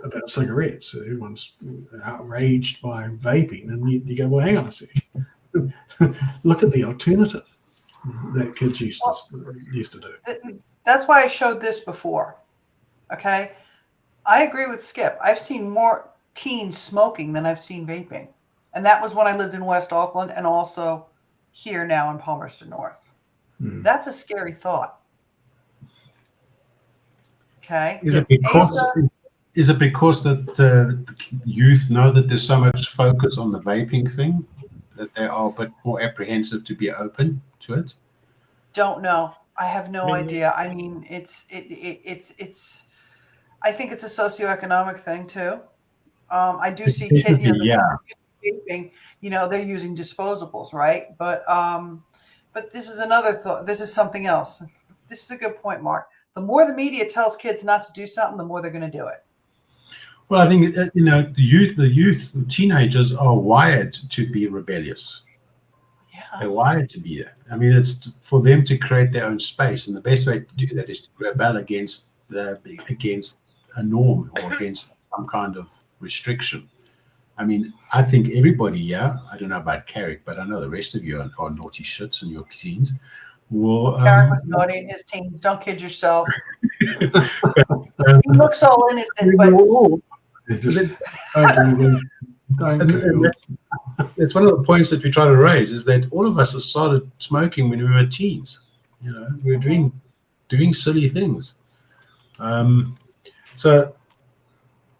about cigarettes. Everyone's outraged by vaping, and you go, well, hang on a second. Look at the alternative that kids used to do. That's why I showed this before. Okay, I agree with Skip. I've seen more teens smoking than I've seen vaping, and that was when I lived in West Auckland and also here now in Palmerston North. That's a scary thought. Okay, Is it because that the youth know that there's so much focus on the vaping thing that they are a bit more apprehensive to be open to it? Don't know. I have no idea. I mean, it's. I think it's a socioeconomic thing too. I do see kids, vaping, they're using disposables, right? But this is another thought. This is something else. This is a good point, Mark. The more the media tells kids not to do something, the more they're going to do it. Well, I think the teenagers are wired to be rebellious. Yeah. They're wired to be there. I mean, it's for them to create their own space, and the best way to do that is to rebel against a norm or against some kind of restriction. I mean, I think everybody, I don't know about Carrick, but I know the rest of you are naughty shits in your teens. Well, Carrick was naughty in his teens. Don't kid yourself. He looks so innocent, but it's one of the points that we try to raise is that all of us have started smoking when we were teens. We were doing silly things. But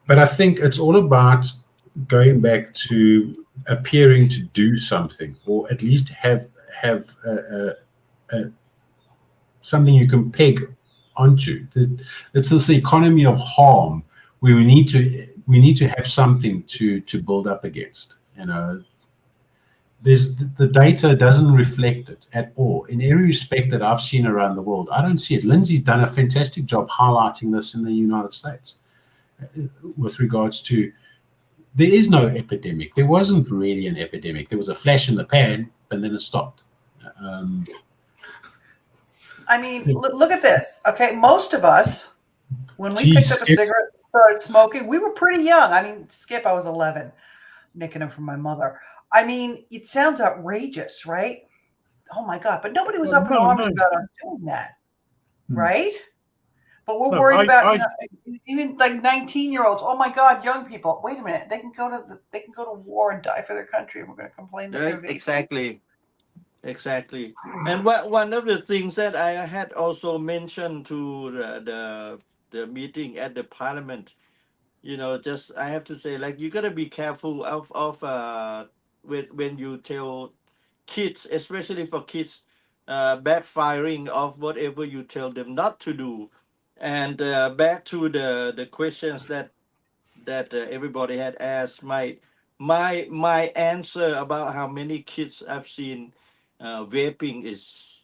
I think it's all about going back to appearing to do something, or at least have something you can peg onto. It's this economy of harm where we need to have something to build up against. There's the data doesn't reflect it at all in every respect that I've seen around the world. I don't see it. Lindsay's done a fantastic job highlighting this in the United States with regards to there is no epidemic. There wasn't really an epidemic. There was a flash in the pan, and then it stopped. I mean, look at this. Okay, most of us, when we picked up a cigarette and started smoking, we were pretty young. I mean, Skip, I was 11, nicking them from my mother. I mean, it sounds outrageous, right? Oh my God! But nobody was up in arms about us doing that, right? But we're worried about even like 19-year-olds. Oh my God, young people! Wait a minute, they can go to war and die for their country, and we're going to complain that they're vaping. Exactly. And one of the things that I had also mentioned to the meeting at the parliament, just I have to say, like, you gotta be careful of when you tell kids, especially for kids, backfiring of whatever you tell them not to do. And back to the questions that everybody had asked, my answer about how many kids I've seen vaping is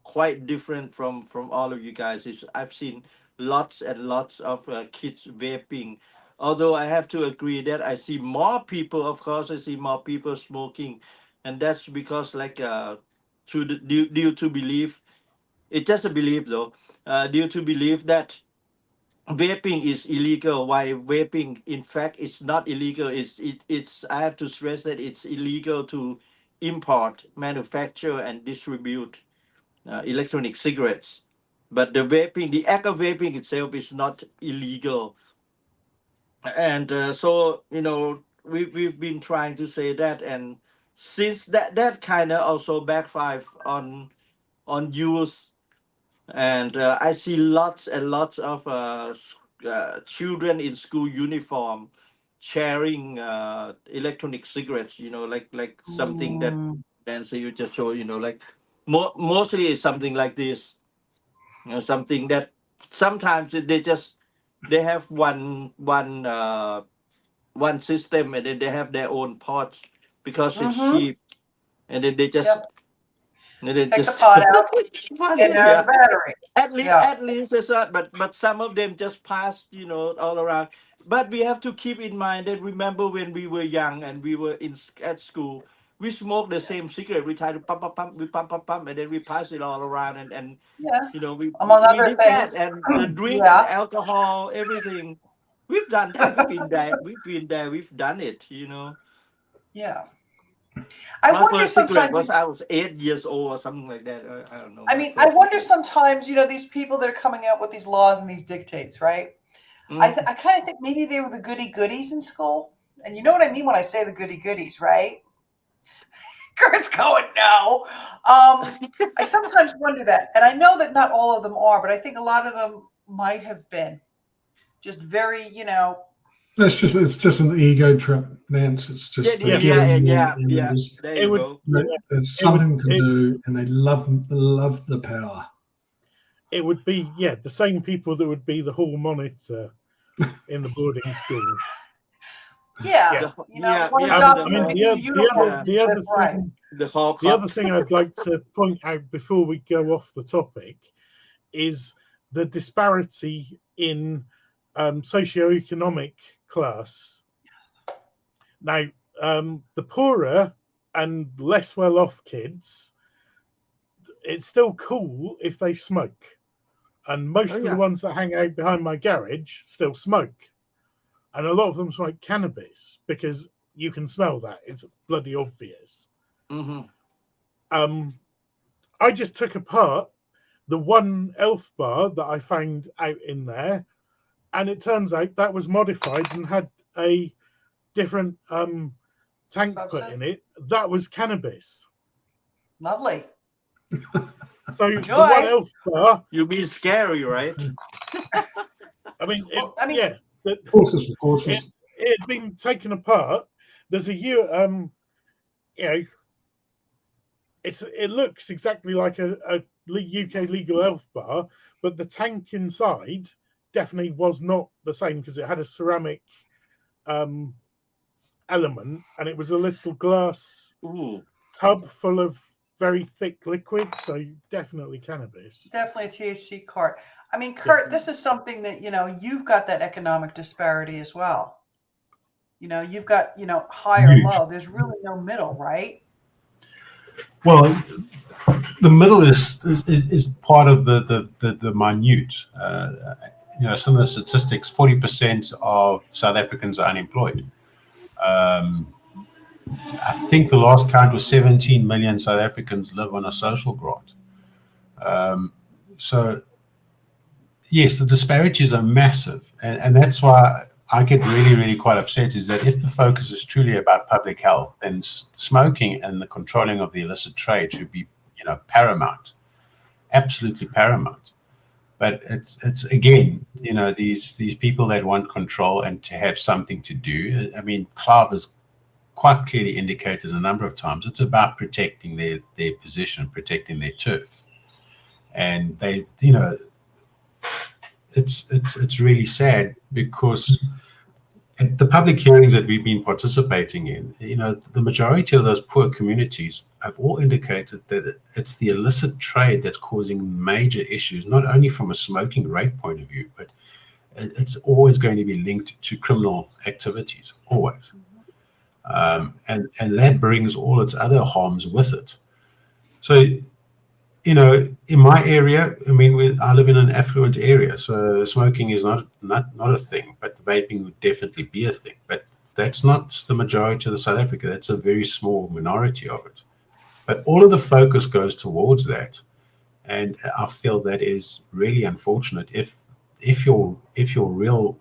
quite different from all of you guys. I've seen lots and lots of kids vaping. Although I have to agree that I see more people, of course, I see more people smoking, and that's because like due to belief, it's just a belief though, due to belief that vaping is illegal, while vaping in fact is not illegal. It's I have to stress that it's illegal to import, manufacture, and distribute electronic cigarettes. But the act of vaping itself is not illegal. And so we've been trying to say that, and since that kind of also backfire on youth, and I see lots and lots of children in school uniform sharing electronic cigarettes. Like something that Nancy you just showed. Like mostly it's something like this. Something that sometimes they have one system, and then they have their own pots because it's cheap, and then they just Take the pot out and yeah. the battery. At least it's not, but some of them just passed, all around. But we have to keep in mind that remember when we were young and we were at school, we smoked the same cigarette. We try to pump, and then we pass it all around, and Yeah, we among we other did that, things. and the drink, Yeah, alcohol, everything. We've done that. We've been there. We've been there. We've done it. yeah. I My wonder first cigarette sometimes. was I was 8 years old or something like that. I don't know. I my mean, I first wonder cigarette. sometimes, these people that are coming out with these laws and these dictates, right? I kind of think maybe they were the goody goodies in school. And you know what I mean when I say the goody goodies, right? Kurt's going, no. I sometimes wonder that. And I know that not all of them are, but I think a lot of them might have been just very, It's just an ego trip, Nance. It's just they get in there and yeah. just, There you go. it's something to do, and they love the power. It would be the same people that would be the hall monitor in the boarding school. Yeah. The other thing I'd like to point out before we go off the topic is the disparity in socioeconomic class. Now, the poorer and less well-off kids, it's still cool if they smoke. And most of the ones that hang out behind my garage still smoke. And a lot of them smoke cannabis because you can smell that. It's bloody obvious. I just took apart the one elf bar that I found out in there, and it turns out that was modified and had a different tank put in it. That was cannabis. Lovely. So Enjoy. the one elf bar, you be scary, right? I mean, Horses. It had been taken apart. There's a it looks exactly like a UK legal elf bar, but the tank inside definitely was not the same because it had a ceramic element, and it was a little glass tub full of very thick liquid, so definitely cannabis. Definitely a THC cart. I mean, Kurt, this is something that, you've got that economic disparity as well. You've got, high or low. There's really no middle, right? Well, the middle is part of the minute. Some of the statistics, 40% of South Africans are unemployed. I think the last count was 17 million South Africans live on a social grant. So, yes, the disparities are massive. And that's why I get really, really quite upset, is that if the focus is truly about public health, then smoking and the controlling of the illicit trade should be, paramount, absolutely paramount. But it's again, these people that want control and to have something to do. I mean, Clive has quite clearly indicated a number of times it's about protecting their position, protecting their turf, and they, it's really sad because at the public hearings that we've been participating in, the majority of those poor communities have all indicated that it's the illicit trade that's causing major issues, not only from a smoking rate point of view, but it's always going to be linked to criminal activities, always. And that brings all its other harms with it. So, in my area, I mean, I live in an affluent area, so smoking is not a thing, but vaping would definitely be a thing. But that's not the majority of the South Africa. That's a very small minority of it. But all of the focus goes towards that, and I feel that is really unfortunate. If your real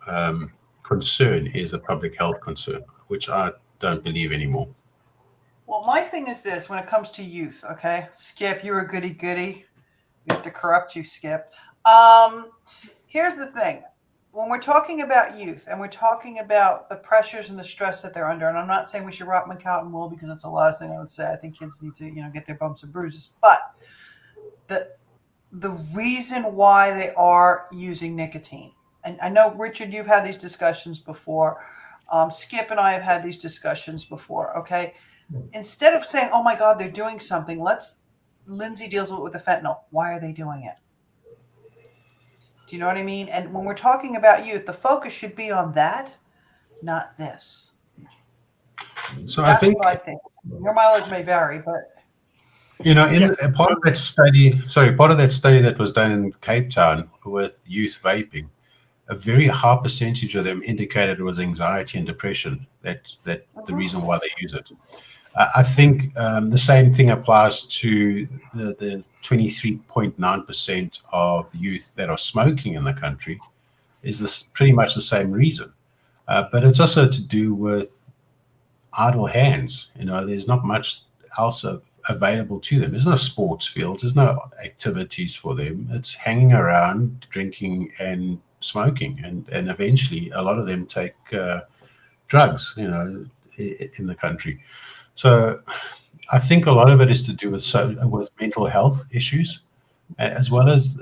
concern is a public health concern, which I don't believe anymore. Well, my thing is this: when it comes to youth, okay, Skip, you're a goody goody. We have to corrupt you, Skip. Here's the thing: when we're talking about youth and we're talking about the pressures and the stress that they're under, and I'm not saying we should rock them cotton wool because that's the last thing I would say. I think kids need to, get their bumps and bruises. But the reason why they are using nicotine, and I know Richard, you've had these discussions before. Skip and I have had these discussions before. Okay, instead of saying, "Oh my God, they're doing something," Lindsay deals with the fentanyl. Why are they doing it? Do you know what I mean? And when we're talking about youth, the focus should be on that, not this. So That's I think, what I think. Your mileage may vary, but in a part of that study, that was done in Cape Town with youth vaping, a very high percentage of them indicated it was anxiety and depression. That's the reason why they use it. I think the same thing applies to the 23.9% of youth that are smoking in the country. Is this pretty much the same reason? But it's also to do with idle hands. There's not much else available to them. There's no sports fields. There's no activities for them. It's hanging around, drinking and smoking. And eventually a lot of them take drugs, in the country. So I think a lot of it is to do with mental health issues, as well as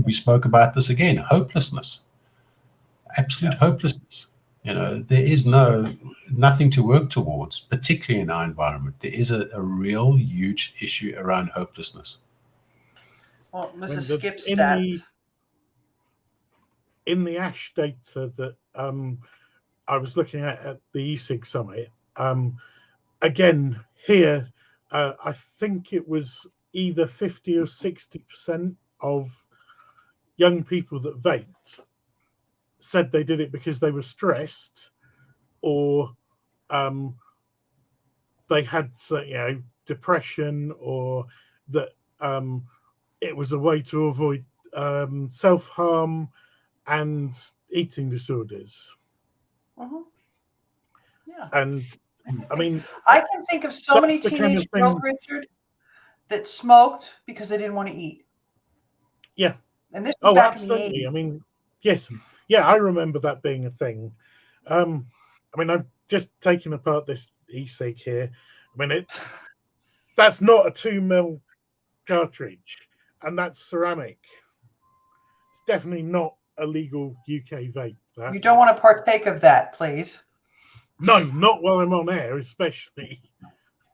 we spoke about this again, hopelessness, absolute hopelessness. There is nothing to work towards, particularly in our environment. There is a real huge issue around hopelessness. Well, Mrs. Skip's stats. In the ASH data that I was looking at the e-cig summit, again, here, I think it was either 50 or 60% of young people that vaped said they did it because they were stressed, or they had depression, or that it was a way to avoid self-harm and eating disorders. Yeah. And I mean, I can think of so many teenage girls, Richard, that smoked because they didn't want to eat. Yeah. And this was back absolutely. in the 80s. I mean, yes. Yeah, I remember that being a thing. I mean, I'm just taking apart this e-cig here. I mean, that's not a 2 ml cartridge, and that's ceramic. It's definitely not a legal UK vape. You don't want to partake of that, please. No, not while I'm on air, especially.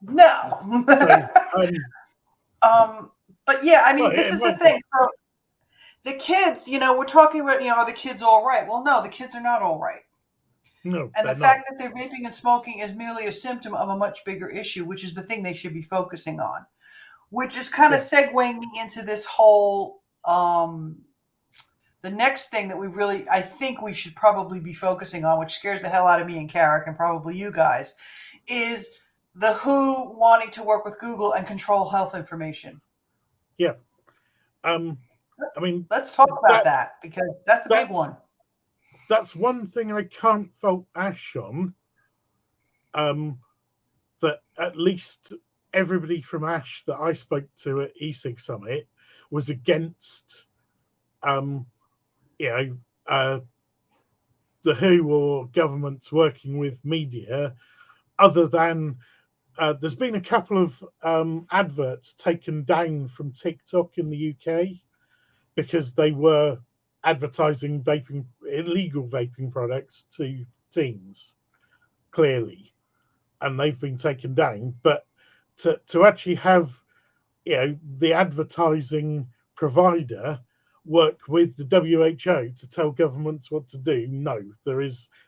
No. But yeah, I mean, this is the thing. So the kids, we're talking about, are the kids all right? Well, no, the kids are not all right. No. And the fact that they're vaping and smoking is merely a symptom of a much bigger issue, which is the thing they should be focusing on, which is kind of segueing me into this whole, the next thing that I think we should probably be focusing on, which scares the hell out of me and Carrick and probably you guys, is the WHO wanting to work with Google and control health information. Yeah. I mean, let's talk about that, because that's a big one. That's one thing I can't fault Ash on. That at least everybody from Ash that I spoke to at e-cig Summit was against the WHO or governments working with media, other than there's been a couple of adverts taken down from TikTok in the UK because they were advertising illegal vaping products to teens, clearly, and they've been taken down. But to actually have the advertising provider work with the WHO to tell governments what to do, no,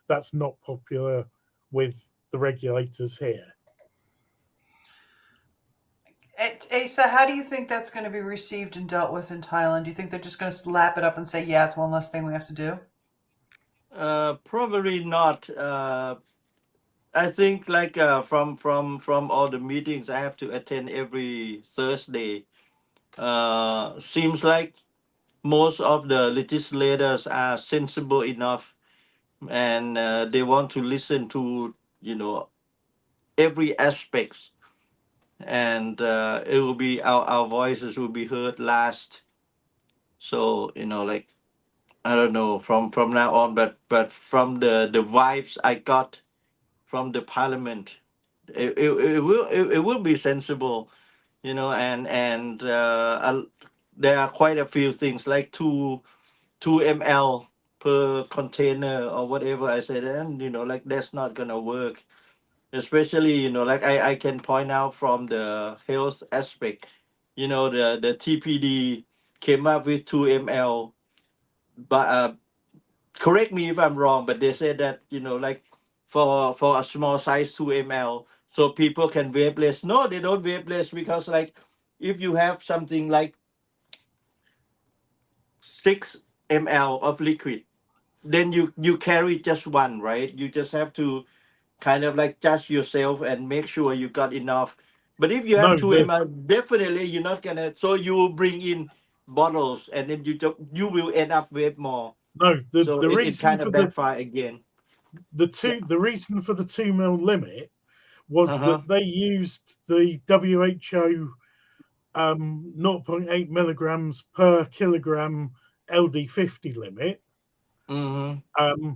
that's not popular with the regulators here. Asa, how do you think that's going to be received and dealt with in Thailand? Do you think they're just going to lap it up and say, yeah, it's one less thing we have to do? Probably not. I think from all the meetings I have to attend every Thursday, seems like most of the legislators are sensible enough, and they want to listen to every aspects, and it will be our voices will be heard last. So like I don't know from now on, but from the vibes I got from the parliament, it will be sensible, and there are quite a few things like 2 ml per container or whatever. I said, and like that's not gonna work, especially like I can point out from the health aspect. The TPD came up with 2 ml, but correct me if I'm wrong, but they said that like for a small size 2 ml, so people can vape less. No, they don't vape less, because like if you have something like 6 ml of liquid, then you carry just one, right? You just have to kind of like judge yourself and make sure you got enough. But if you have No, 2 ml, definitely you're not gonna. So you will bring in bottles, and then you will end up with more. no. So The it reason kind for of backfire again. the reason for the 2 ml limit was Uh-huh. that they used the WHO 0.8 milligrams per kilogram LD50 limit, Mm-hmm.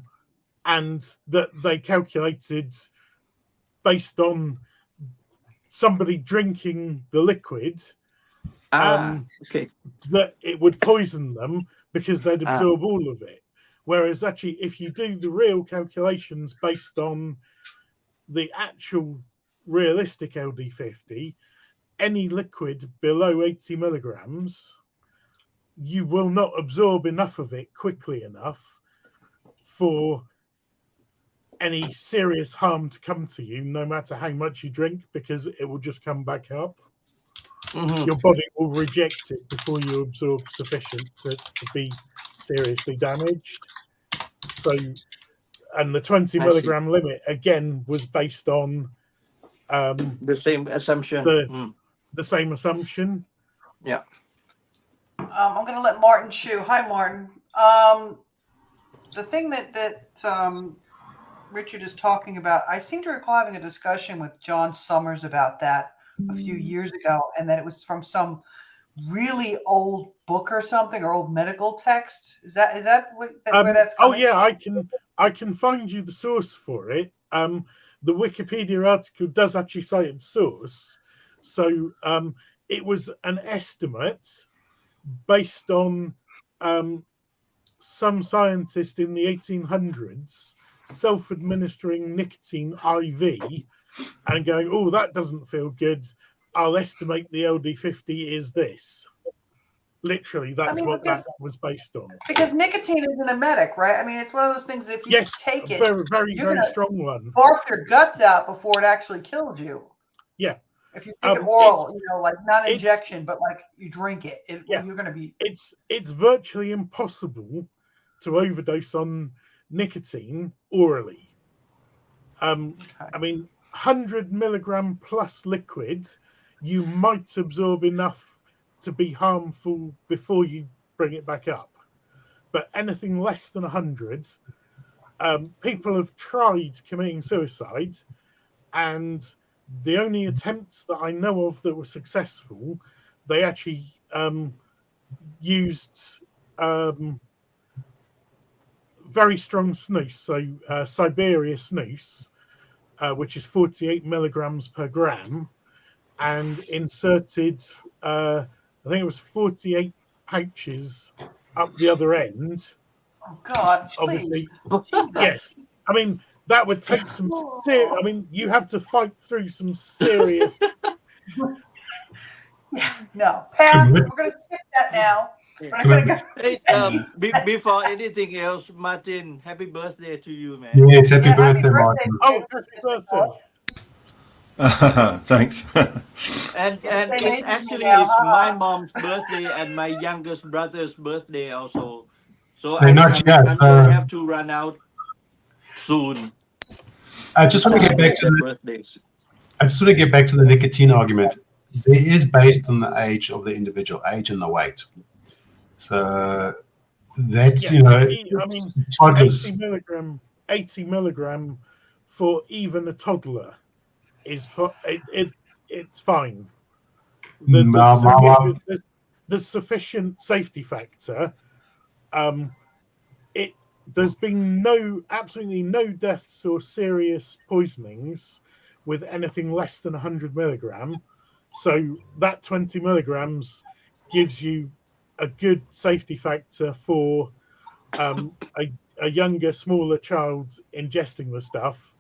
and that they calculated based on somebody drinking the liquid Okay. that it would poison them because they'd Ah. absorb all of it. Whereas actually, if you do the real calculations based on the actual realistic LD50, any liquid below 80 milligrams, you will not absorb enough of it quickly enough for any serious harm to come to you, no matter how much you drink, because it will just come back up. Mm-hmm. Your body will reject it before you absorb sufficient to be seriously damaged. So, and the 20 milligram limit again was based on the same assumption. Mm. The same assumption. Yeah. I'm going to let Martin chew. Hi, Martin. The thing that Richard is talking about, I seem to recall having a discussion with John Summers about that a few years ago, and that it was from some really old book or something, or old medical text. Is that where that's coming from? I can find you the source for it. The Wikipedia article does actually cite its source. So it was an estimate based on some scientist in the 1800s self-administering nicotine IV and going, oh, that doesn't feel good. I'll estimate the LD50 is this. Literally, that's what that was based on. Because nicotine is an emetic, right? I mean, it's one of those things that if you take it, very strong one. Barf your guts out before it actually kills you. Yeah. If you take it oral, like not injection, but like you drink it, you're going to be. It's virtually impossible to overdose on nicotine orally. I mean, 100 milligram plus liquid, you might absorb enough to be harmful before you bring it back up. But anything less than 100, people have tried committing suicide, and the only attempts that I know of that were successful, they actually used very strong snus, so Siberia snus, which is 48 milligrams per gram, and inserted, I think it was 48 pouches up the other end. Oh God! Obviously, please. Yes. I mean, that would take some. I mean, you have to fight through some serious. No, pass. We're going to skip that now. Hey, before anything else, Martin, happy birthday to you, man. Yes, happy birthday, Martin. Oh, happy birthday. Thanks. and it's actually my mom's birthday and my youngest brother's birthday also. So I'm going to have to run out soon. I just want to get back to the nicotine argument. It is based on the age of the individual, age and the weight. So that's, I mean, toddlers. 80 milligram for even a toddler it's fine. There's sufficient safety factor. There's been absolutely no deaths or serious poisonings with anything less than 100 milligram. So that 20 milligrams gives you a good safety factor for a younger, smaller child ingesting the stuff.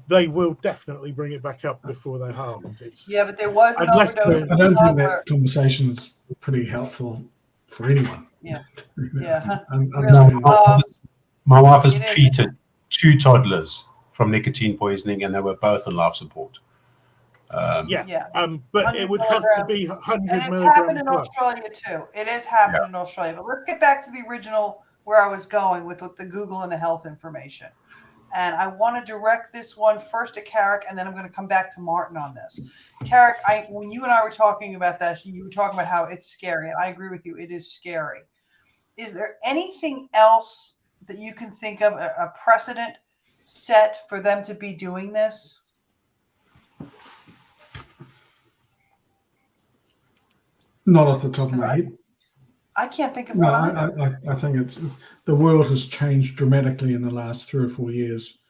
They will definitely bring it back up before they're harmed. Yeah, but there was an unless overdose. I don't think that conversation is pretty helpful for anyone. Yeah. Yeah. My wife has treated 2 toddlers from nicotine poisoning, and they were both on life support. But it would have to be 100 and it's milligrams. happened in Australia too. It has happened in Australia. But let's get back to the original where I was going with the Google and the health information. And I want to direct this one first to Carrick, and then I'm going to come back to Martin on this. Carrick, when you and I were talking about that, you were talking about how it's scary. And I agree with you. It is scary. Is there anything else that you can think of, a precedent set for them to be doing this? Not off the top of my head. I can't think of one either. I think the world has changed dramatically in the last 3 or 4 years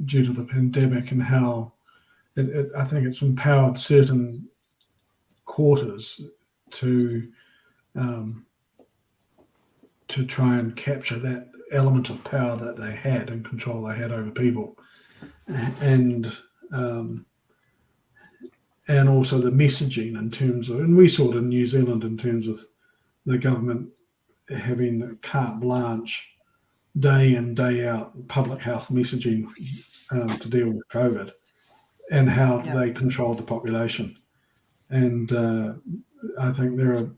due to the pandemic, and how I think it's empowered certain quarters to try and capture that element of power that they had and control they had over people, and also the messaging in terms of, and we saw it in New Zealand in terms of the government having carte blanche day in, day out public health messaging to deal with COVID, and how they controlled the population. And I think there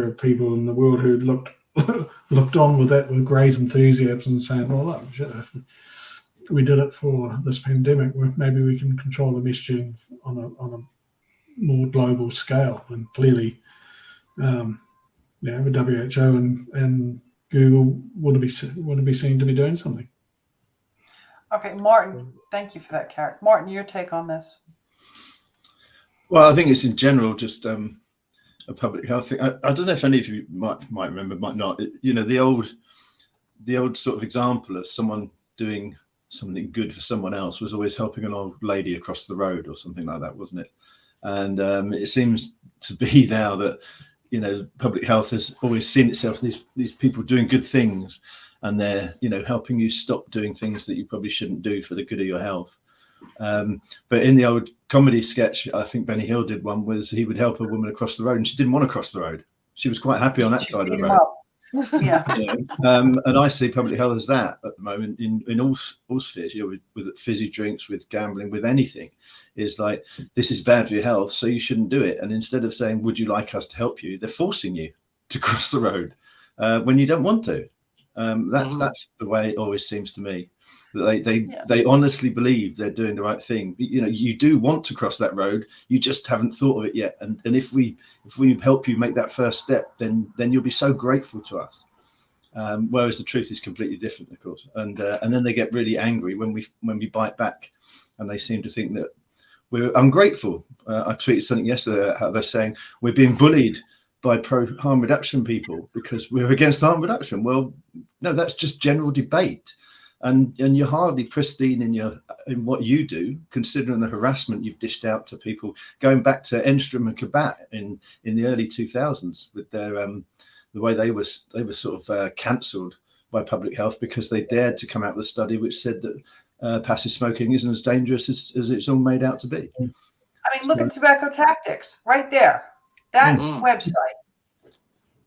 are people in the world who looked on with that with great enthusiasm and saying, well, look, if we did it for this pandemic, maybe we can control the messaging on a more global scale. And clearly, the WHO and Google would be seen to be doing something. Okay, Martin, thank you for that, Carrick. Martin, your take on this? Well, I think it's in general just a public health thing. I don't know if any of you might remember, might not. The old sort of example of someone doing something good for someone else was always helping an old lady across the road or something like that, wasn't it? And it seems to be now that public health has always seen itself these people doing good things, and they're helping you stop doing things that you probably shouldn't do for the good of your health. But in the old comedy sketch, I think Benny Hill did one, was he would help a woman across the road, and she didn't want to cross the road. She was quite happy on that side of the road. Yeah. And I see public health as that at the moment in all spheres, with fizzy drinks, with gambling, with anything. Is like, this is bad for your health, so you shouldn't do it. And instead of saying, would you like us to help you, they're forcing you to cross the road when you don't want to. That's the way it always seems to me. They honestly believe they're doing the right thing. You do want to cross that road, you just haven't thought of it yet. And if we help you make that first step, then you'll be so grateful to us. Whereas the truth is completely different, of course. And then they get really angry when we bite back, and they seem to think that we're ungrateful. I tweeted something yesterday how they're saying we're being bullied by pro-harm reduction people because we're against harm reduction. Well, no, that's just general debate. And you're hardly pristine in what you do, considering the harassment you've dished out to people, going back to Enstrom and Kabat in the early 2000s with their the way they were sort of cancelled by public health because they dared to come out with a study which said that passive smoking isn't as dangerous as it's all made out to be. I mean, look at Tobacco Tactics right there. That website.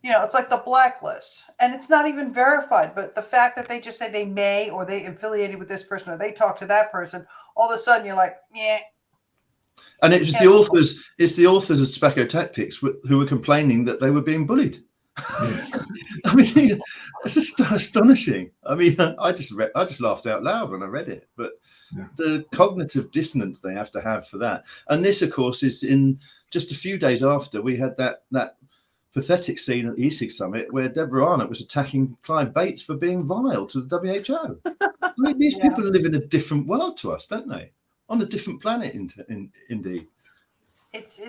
It's like the blacklist, and it's not even verified. But the fact that they just say they may, or they affiliated with this person, or they talk to that person, all of a sudden you're like, yeah. And it's the authors. It's the authors of Tobacco Tactics who were complaining that they were being bullied. I mean, it's just astonishing. I mean, I just laughed out loud when I read it. But the cognitive dissonance they have to have for that, and this, of course, is in just a few days after we had that pathetic scene at the ESIG summit where Deborah Arnott was attacking Clive Bates for being vile to the WHO. I mean, these people live in a different world to us, don't they? on a different planet. Indeed. It's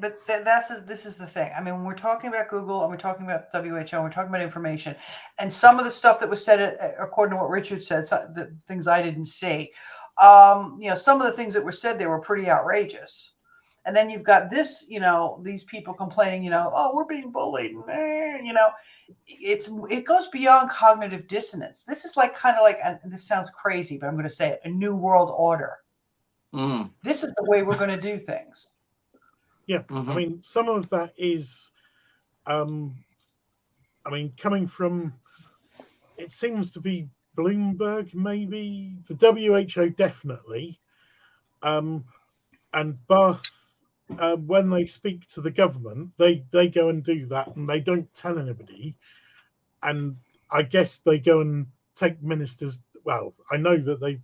but this is the thing. I mean, when we're talking about Google and we're talking about WHO and we're talking about information, and some of the stuff that was said, according to what Richard said, the things I didn't see, some of the things that were said there were pretty outrageous. And then you've got this, these people complaining, oh, we're being bullied. It goes beyond cognitive dissonance. This is kind of like, and this sounds crazy, but I'm going to say it, a new world order. This is the way we're going to do things. Yeah. I mean, some of that is, coming from, it seems to be Bloomberg, maybe, the WHO definitely, and Bath, when they speak to the government, they go and do that, and they don't tell anybody. And I guess they go and take ministers. Well, I know that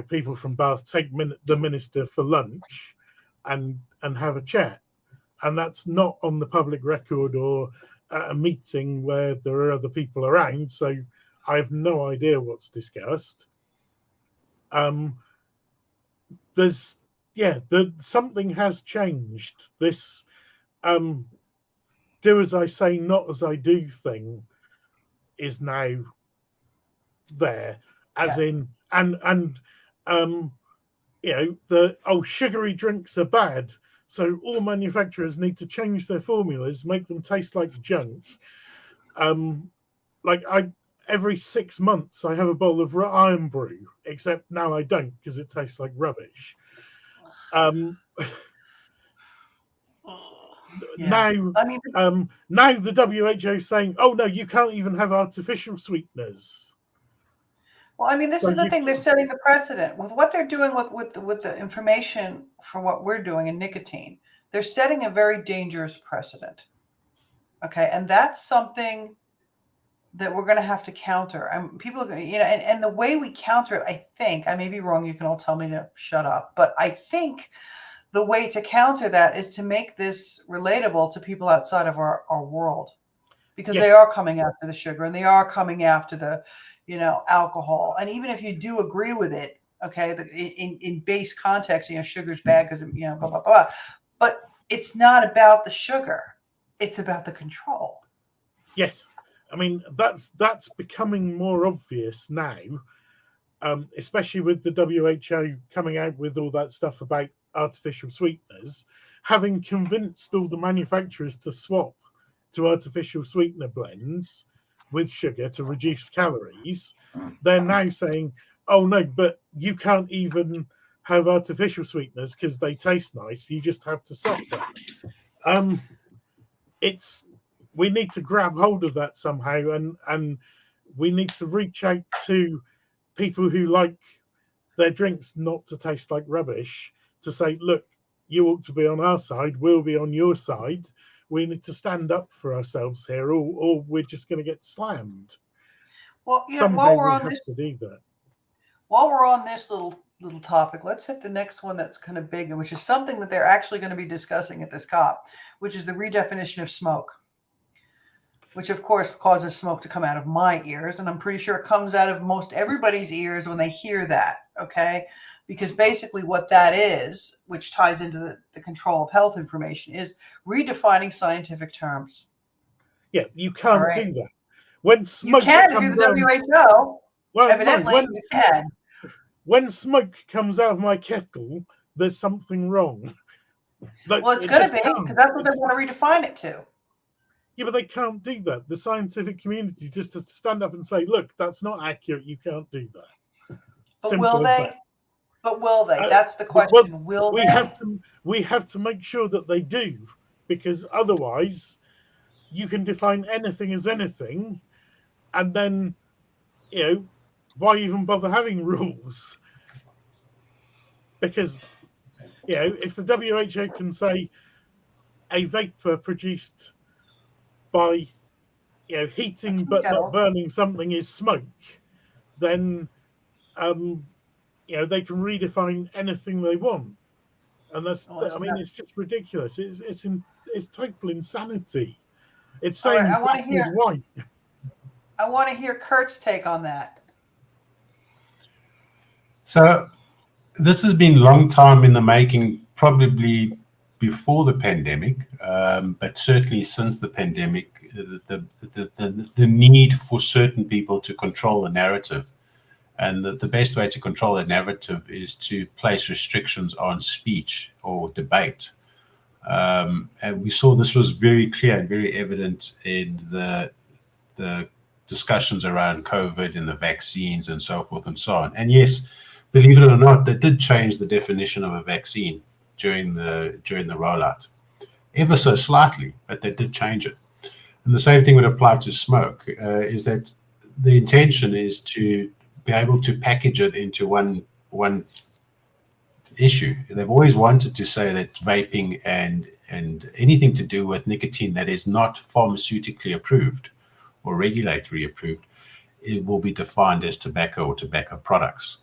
people from Bath take the minister for lunch, and have a chat, and that's not on the public record or at a meeting where there are other people around. So I have no idea what's discussed. Something has changed. This do as I say, not as I do thing is now there, as in, and sugary drinks are bad, so all manufacturers need to change their formulas, make them taste like junk. Every 6 months I have a bowl of Iron Brew, except now I don't because it tastes like rubbish. Now the WHO is saying, oh no, you can't even have artificial sweeteners. Well, I mean, this is the thing. They're setting the precedent with what they're doing with the information for what we're doing in nicotine. They're setting a very dangerous precedent. Okay, and that's something that we're going to have to counter. People, and the way we counter it, I think, I may be wrong. You can all tell me to shut up, but I think the way to counter that is to make this relatable to people outside of our world, because they are coming after the sugar and they are coming after the, alcohol. And even if you do agree with it, okay, in base context, sugar's bad because, blah, blah, blah. But it's not about the sugar. It's about the control. Yes. I mean, that's becoming more obvious now, especially with the WHO coming out with all that stuff about artificial sweeteners, having convinced all the manufacturers to swap to artificial sweetener blends with sugar to reduce calories. They're now saying, oh no, but you can't even have artificial sweeteners because they taste nice. You just have to swap them. We need to grab hold of that somehow, and we need to reach out to people who like their drinks not to taste like rubbish, to say, look, you ought to be on our side, we'll be on your side. We need to stand up for ourselves here, or we're just going to get slammed. Well, while we're on this, to do that. While we're on this little topic, let's hit the next one that's kind of big, and which is something that they're actually going to be discussing at this COP, which is the redefinition of smoke, which of course causes smoke to come out of my ears. And I'm pretty sure it comes out of most everybody's ears when they hear that. Okay. Because basically what that is, which ties into the control of health information, is redefining scientific terms. Yeah. You can't do that. When smoke you can if you're the WHO. Well, evidently you can. When smoke comes out of my kettle, there's something wrong. Well, it's going to be, because that's what they want to redefine it to. Yeah, but they can't do that. The scientific community just has to stand up and say, look, that's not accurate. You can't do that. But will they? But will they? That's the question. Will they? We have to make sure that they do, because otherwise you can define anything as anything, and then, why even bother having rules? Because, if the WHO can say a vapor produced by heating but not burning something is smoke, then they can redefine anything they want, and that's it's just ridiculous. It's total insanity. It's saying black is white. I want to hear Kurt's take on that. So this has been a long time in the making, probably before the pandemic, but certainly since the pandemic, the need for certain people to control the narrative. And the best way to control that narrative is to place restrictions on speech or debate. And we saw this was very clear and very evident in the discussions around COVID and the vaccines and so forth and so on. And yes, believe it or not, they did change the definition of a vaccine during the rollout, ever so slightly, but they did change it. And the same thing would apply to smoke, is that the intention is to be able to package it into one issue. They've always wanted to say that vaping and anything to do with nicotine that is not pharmaceutically approved or regulatory approved, it will be defined as tobacco or tobacco products.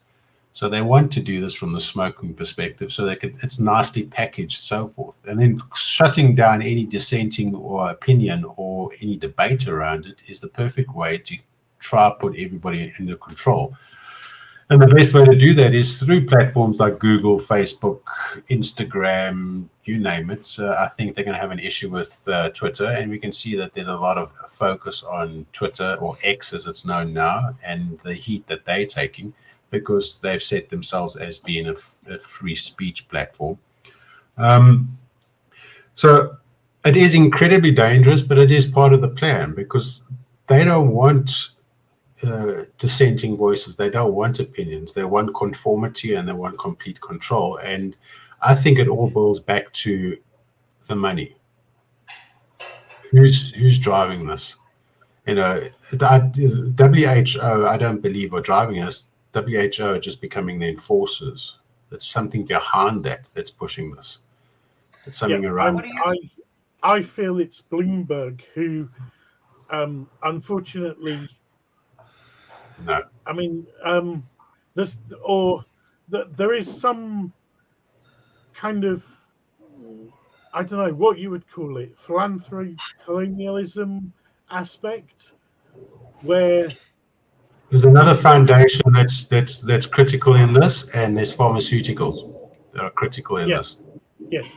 So they want to do this from the smoking perspective, so it's nicely packaged, so forth. And then shutting down any dissenting or opinion or any debate around it is the perfect way to try to put everybody under control. And the best way to do that is through platforms like Google, Facebook, Instagram, you name it. I think they're going to have an issue with Twitter, and we can see that there's a lot of focus on Twitter, or X as it's known now, and the heat that they're taking, because they've set themselves as being a free speech platform. So it is incredibly dangerous, but it is part of the plan, because they don't want dissenting voices. They don't want opinions. They want conformity, and they want complete control. And I think it all boils back to the money. Who's driving this? You know, WHO, I don't believe, are driving us. WHO are just becoming the enforcers. There's something behind that's pushing this. It's something around. I feel it's Bloomberg who, unfortunately. No. I mean, there is some kind of, I don't know what you would call it, philanthropy, colonialism aspect, where there's another foundation that's critical in this, and there's pharmaceuticals that are critical in this. Yes.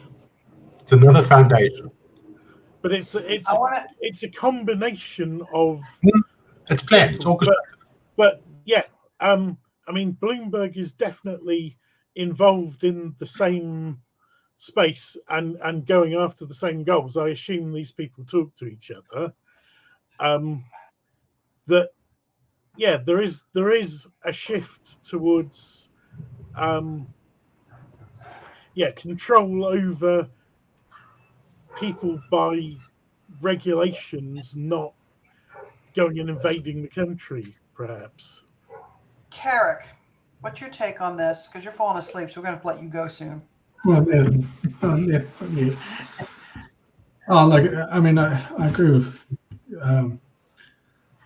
It's another foundation. But it's a combination of. It's planned. It's orchestrated. But yeah, I mean, Bloomberg is definitely involved in the same space and going after the same goals. I assume these people talk to each other. That yeah, there is a shift towards control over people by regulations, not going and invading the country, perhaps. Carrick, what's your take on this? Because you're falling asleep, so we're going to let you go soon. Well, yeah. I mean, I agree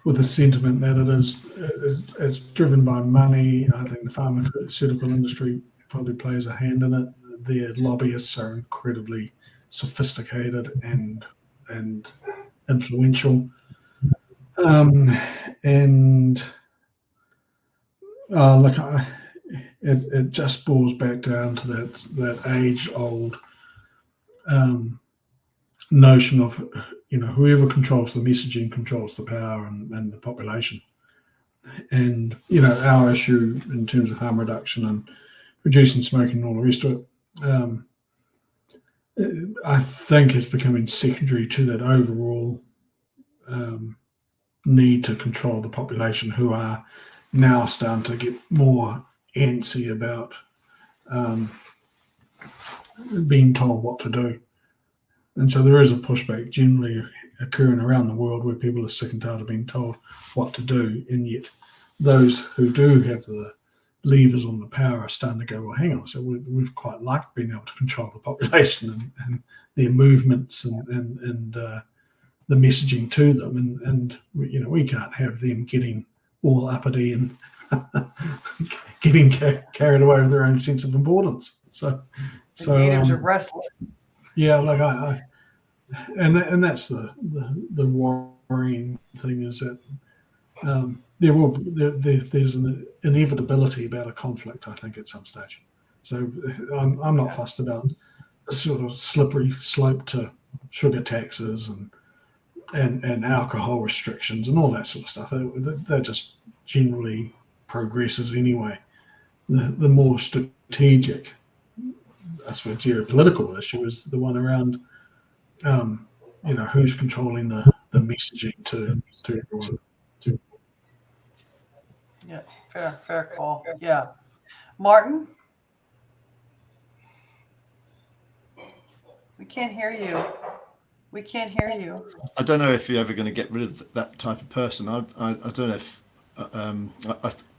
with the sentiment that it's driven by money. I think the pharmaceutical industry probably plays a hand in it. Their lobbyists are incredibly sophisticated and influential. It just boils back down to that age-old notion of, whoever controls the messaging controls the power and the population. And our issue in terms of harm reduction and reducing smoking and all the rest of it, I think is becoming secondary to that overall need to control the population, who are now starting to get more antsy about being told what to do. And so there is a pushback generally occurring around the world where people are sick and tired of being told what to do, and yet those who do have the levers on the power are starting to go, well, hang on, so we've quite liked being able to control the population and their movements and the messaging to them, and we can't have them getting all uppity and getting carried away with their own sense of importance. So natives are restless. Yeah, like and that's the worrying thing, is that there's an inevitability about a conflict, I think, at some stage. So I'm not fussed about a sort of slippery slope to sugar taxes and alcohol restrictions and all that sort of stuff. They're just generally progresses anyway. The more strategic, I suppose, geopolitical issue is the one around, who's controlling the messaging to everyone. Yeah, fair call. Yeah. Martin? We can't hear you. We can't hear you. I don't know if you're ever going to get rid of that type of person. I don't know if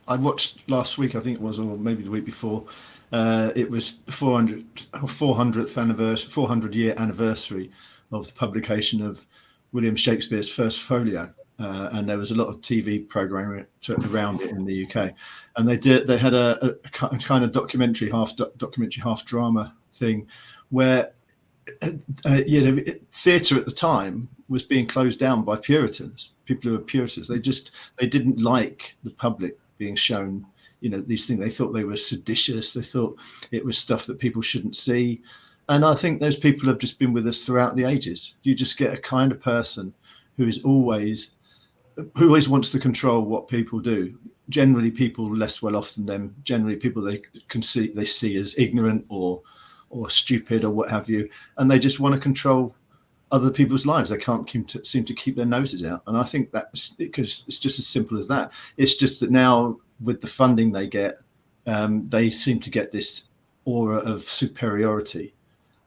I watched last week, I think it was, or maybe the week before. It was 400th year anniversary of the publication of William Shakespeare's first folio. And there was a lot of TV programming around it in the UK, and they had a kind of documentary, half drama thing, where theatre at the time was being closed down by Puritans, people who were Puritans. They didn't like the public being shown these things. They thought they were seditious. They thought it was stuff that people shouldn't see. And I think those people have just been with us throughout the ages. You just get a kind of person who always wants to control what people do. Generally, people less well off than them. Generally, people they see as ignorant or stupid or what have you, and they just want to control other people's lives. They can't seem to keep their noses out. And I think that's because it's just as simple as that. It's just that now with the funding they get, they seem to get this aura of superiority,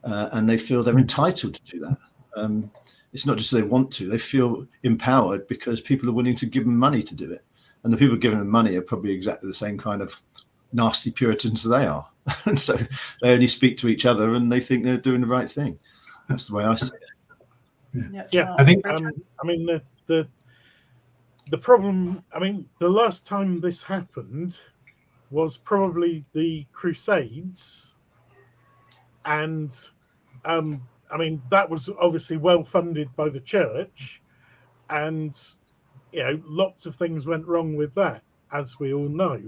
and they feel they're entitled to do that. It's not just they want to, they feel empowered because people are willing to give them money to do it. And the people giving them money are probably exactly the same kind of nasty Puritans they are. And so they only speak to each other and they think they're doing the right thing. That's the way I see it. Yeah, I think, the problem, the last time this happened was probably the Crusades. And, that was obviously well funded by the church, and lots of things went wrong with that, as we all know.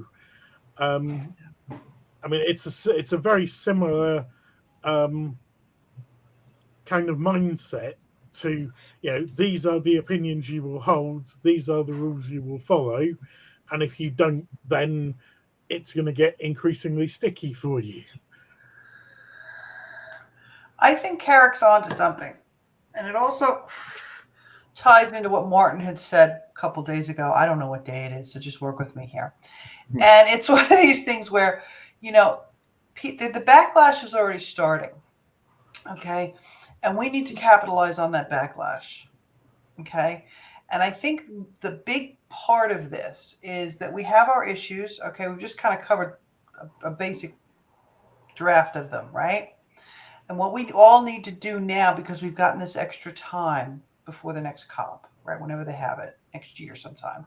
It's a very similar kind of mindset to these are the opinions you will hold, these are the rules you will follow, and if you don't, then it's going to get increasingly sticky for you. I think Carrick's onto something. And it also ties into what Martin had said a couple days ago. I don't know what day it is, so just work with me here. And it's one of these things where, the backlash is already starting. Okay. And we need to capitalize on that backlash. Okay. And I think the big part of this is that we have our issues. Okay. We've just kind of covered a basic draft of them, right? And what we all need to do now, because we've gotten this extra time before the next COP, right, whenever they have it, next year sometime,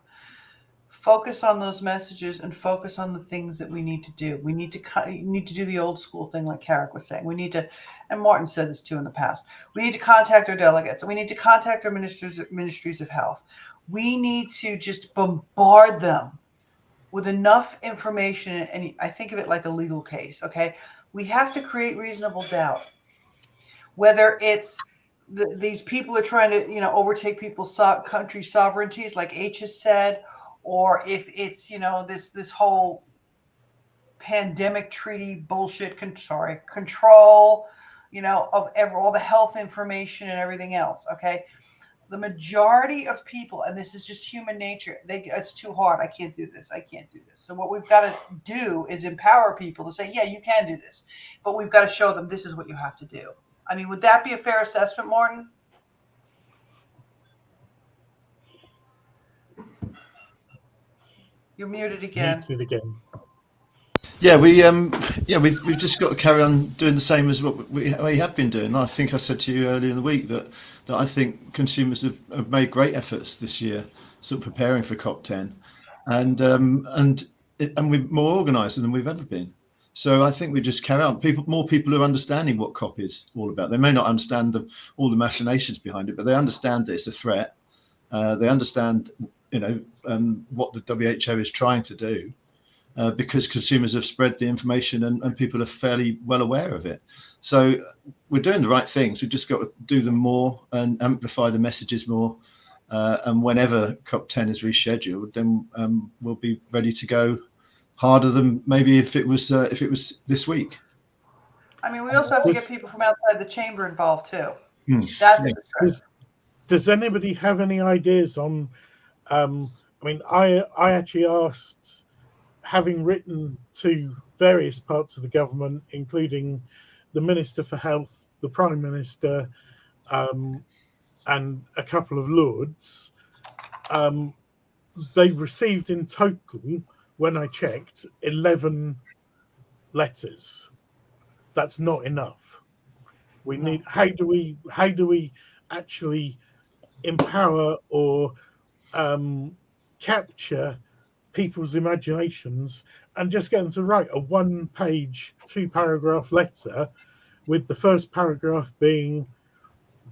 focus on those messages and focus on the things that we need to do. We need to do the old school thing, like Carrick was saying. We need to, and Martin said this too in the past, we need to contact our delegates, and we need to contact our ministries of health. We need to just bombard them with enough information, and I think of it like a legal case, okay? We have to create reasonable doubt. Whether it's these people are trying to, overtake people's country sovereignties, like H has said, or if it's, this whole pandemic treaty bullshit, control, of all the health information and everything else. Okay. The majority of people, and this is just human nature, it's too hard. I can't do this. So what we've got to do is empower people to say, yeah, you can do this, but we've got to show them this is what you have to do. Would that be a fair assessment, Martin? You're muted again. Yeah, we've just got to carry on doing the same as what we have been doing. I think I said to you earlier in the week that I think consumers have made great efforts this year, sort of preparing for COP10, and we're more organised than we've ever been. So I think we just carry on. More people are understanding what COP is all about. They may not understand all the machinations behind it, but they understand that it's a threat. They understand, what the WHO is trying to do. because consumers have spread the information and people are fairly well aware of it. So we're doing the right things. We've just got to do them more and amplify the messages more. And whenever COP10 is rescheduled, then we'll be ready to go harder than maybe if it was this week. I mean, we also have to get people from outside the chamber involved too. Does anybody have any ideas on? I mean, I actually asked, having written to various parts of the government, including the Minister for Health, the Prime Minister, and a couple of lords, they received in total, when I checked, 11 letters. That's not enough. We need. How do we actually empower or capture people's imaginations and just get them to write a 1-page, 2-paragraph letter, with the first paragraph being,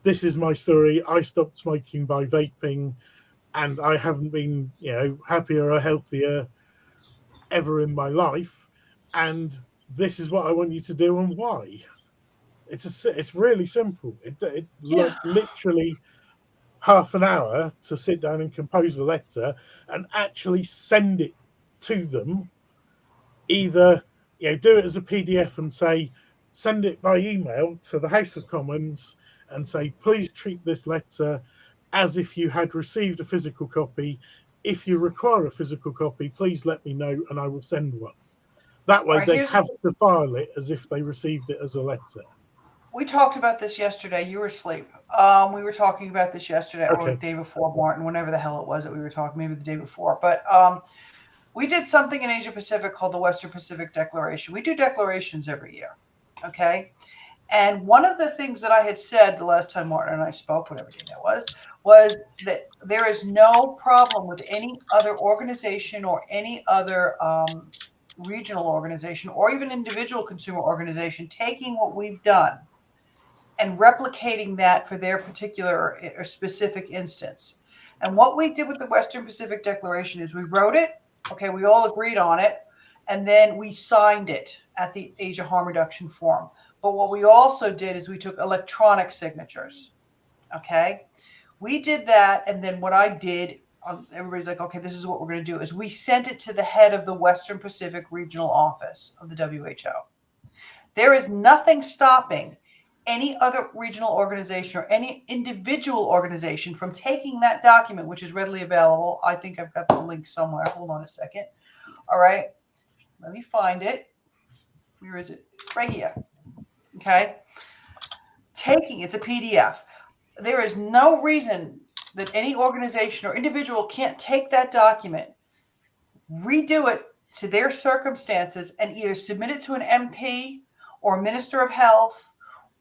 "This is my story. I stopped smoking by vaping, and I haven't been, happier or healthier ever in my life. And this is what I want you to do and why." It's really simple. It literally half an hour to sit down and compose a letter and actually send it to them. Either do it as a PDF and say, send it by email to the House of Commons and say, please treat this letter as if you had received a physical copy. If you require a physical copy, please let me know and I will send one. That way they have to file it as if they received it as a letter. We talked about this yesterday. You were asleep. We were talking about this yesterday or the day before, Martin, whenever the hell it was that we were talking, maybe the day before. But we did something in Asia Pacific called the Western Pacific Declaration. We do declarations every year. Okay. And one of the things that I had said the last time Martin and I spoke, whatever day that was that there is no problem with any other organization or any other regional organization or even individual consumer organization taking what we've done and replicating that for their particular or specific instance. And what we did with the Western Pacific Declaration is we wrote it. Okay, we all agreed on it. And then we signed it at the Asia Harm Reduction Forum. But what we also did is we took electronic signatures. Okay, we did that. And then what I did, everybody's like, okay, this is what we're going to do, is we sent it to the head of the Western Pacific Regional Office of the WHO. There is nothing stopping any other regional organization or any individual organization from taking that document, which is readily available. I think I've got the link somewhere. Hold on a second. All right. Let me find it. Where is it? Right here. Okay. It's a PDF. There is no reason that any organization or individual can't take that document, redo it to their circumstances, and either submit it to an MP or Minister of Health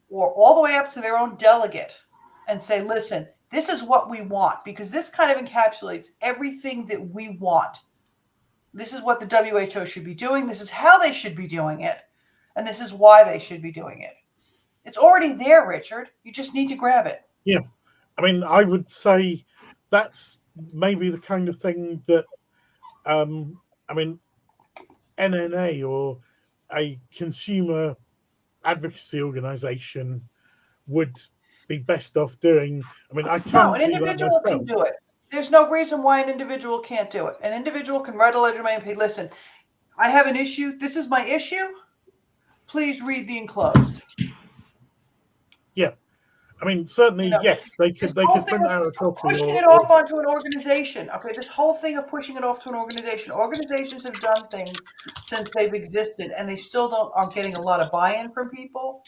or all the way up to their own delegate and say, listen, this is what we want, because this kind of encapsulates everything that we want. This is what the WHO should be doing. This is how they should be doing it. And this is why they should be doing it. It's already there, Richard. You just need to grab it. Yeah. I mean, I would say that's maybe the kind of thing that, NNA or a consumer advocacy organization would be best off doing. I mean, I can't. No, an individual can do it. There's no reason why an individual can't do it. An individual can write a letter to my MP. Listen, I have an issue. This is my issue. Please read the enclosed. Yeah. I mean, certainly, yes, they could print out a copy. Pushing it off onto an organization. Okay, this whole thing of pushing it off to an organization. Organizations have done things since they've existed, and they still aren't getting a lot of buy-in from people.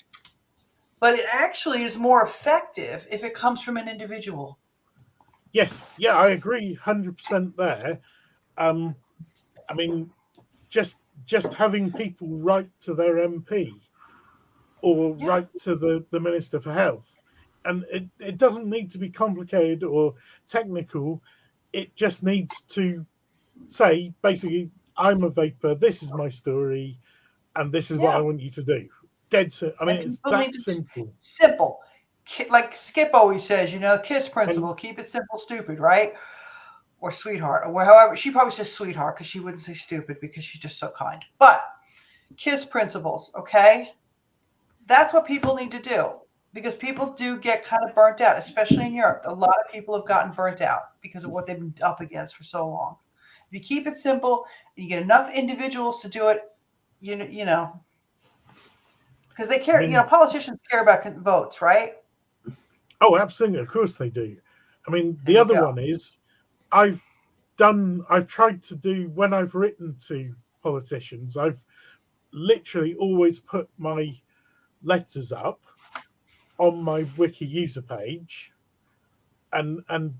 But it actually is more effective if it comes from an individual. Yes, yeah, I agree 100% there. I mean, just having people write to their MP or write to the Minister for Health. And it doesn't need to be complicated or technical. It just needs to say, basically, I'm a vapor, this is my story, and this is what I want you to do. I mean, it's that simple. Simple. Like Skip always says, KISS principle, keep it simple, stupid, right? or sweetheart, or however. She probably says sweetheart because she wouldn't say stupid because she's just so kind. But KISS principles, okay? That's what people need to do, because people do get kind of burnt out, especially in Europe. A lot of people have gotten burnt out because of what they've been up against for so long. If you keep it simple, you get enough individuals to do it, you know, because they care. Politicians care about votes, right? Oh, absolutely. Of course they do. I mean, the other one is I've tried to do, when I've written to politicians, I've literally always put my letters up on my wiki user page and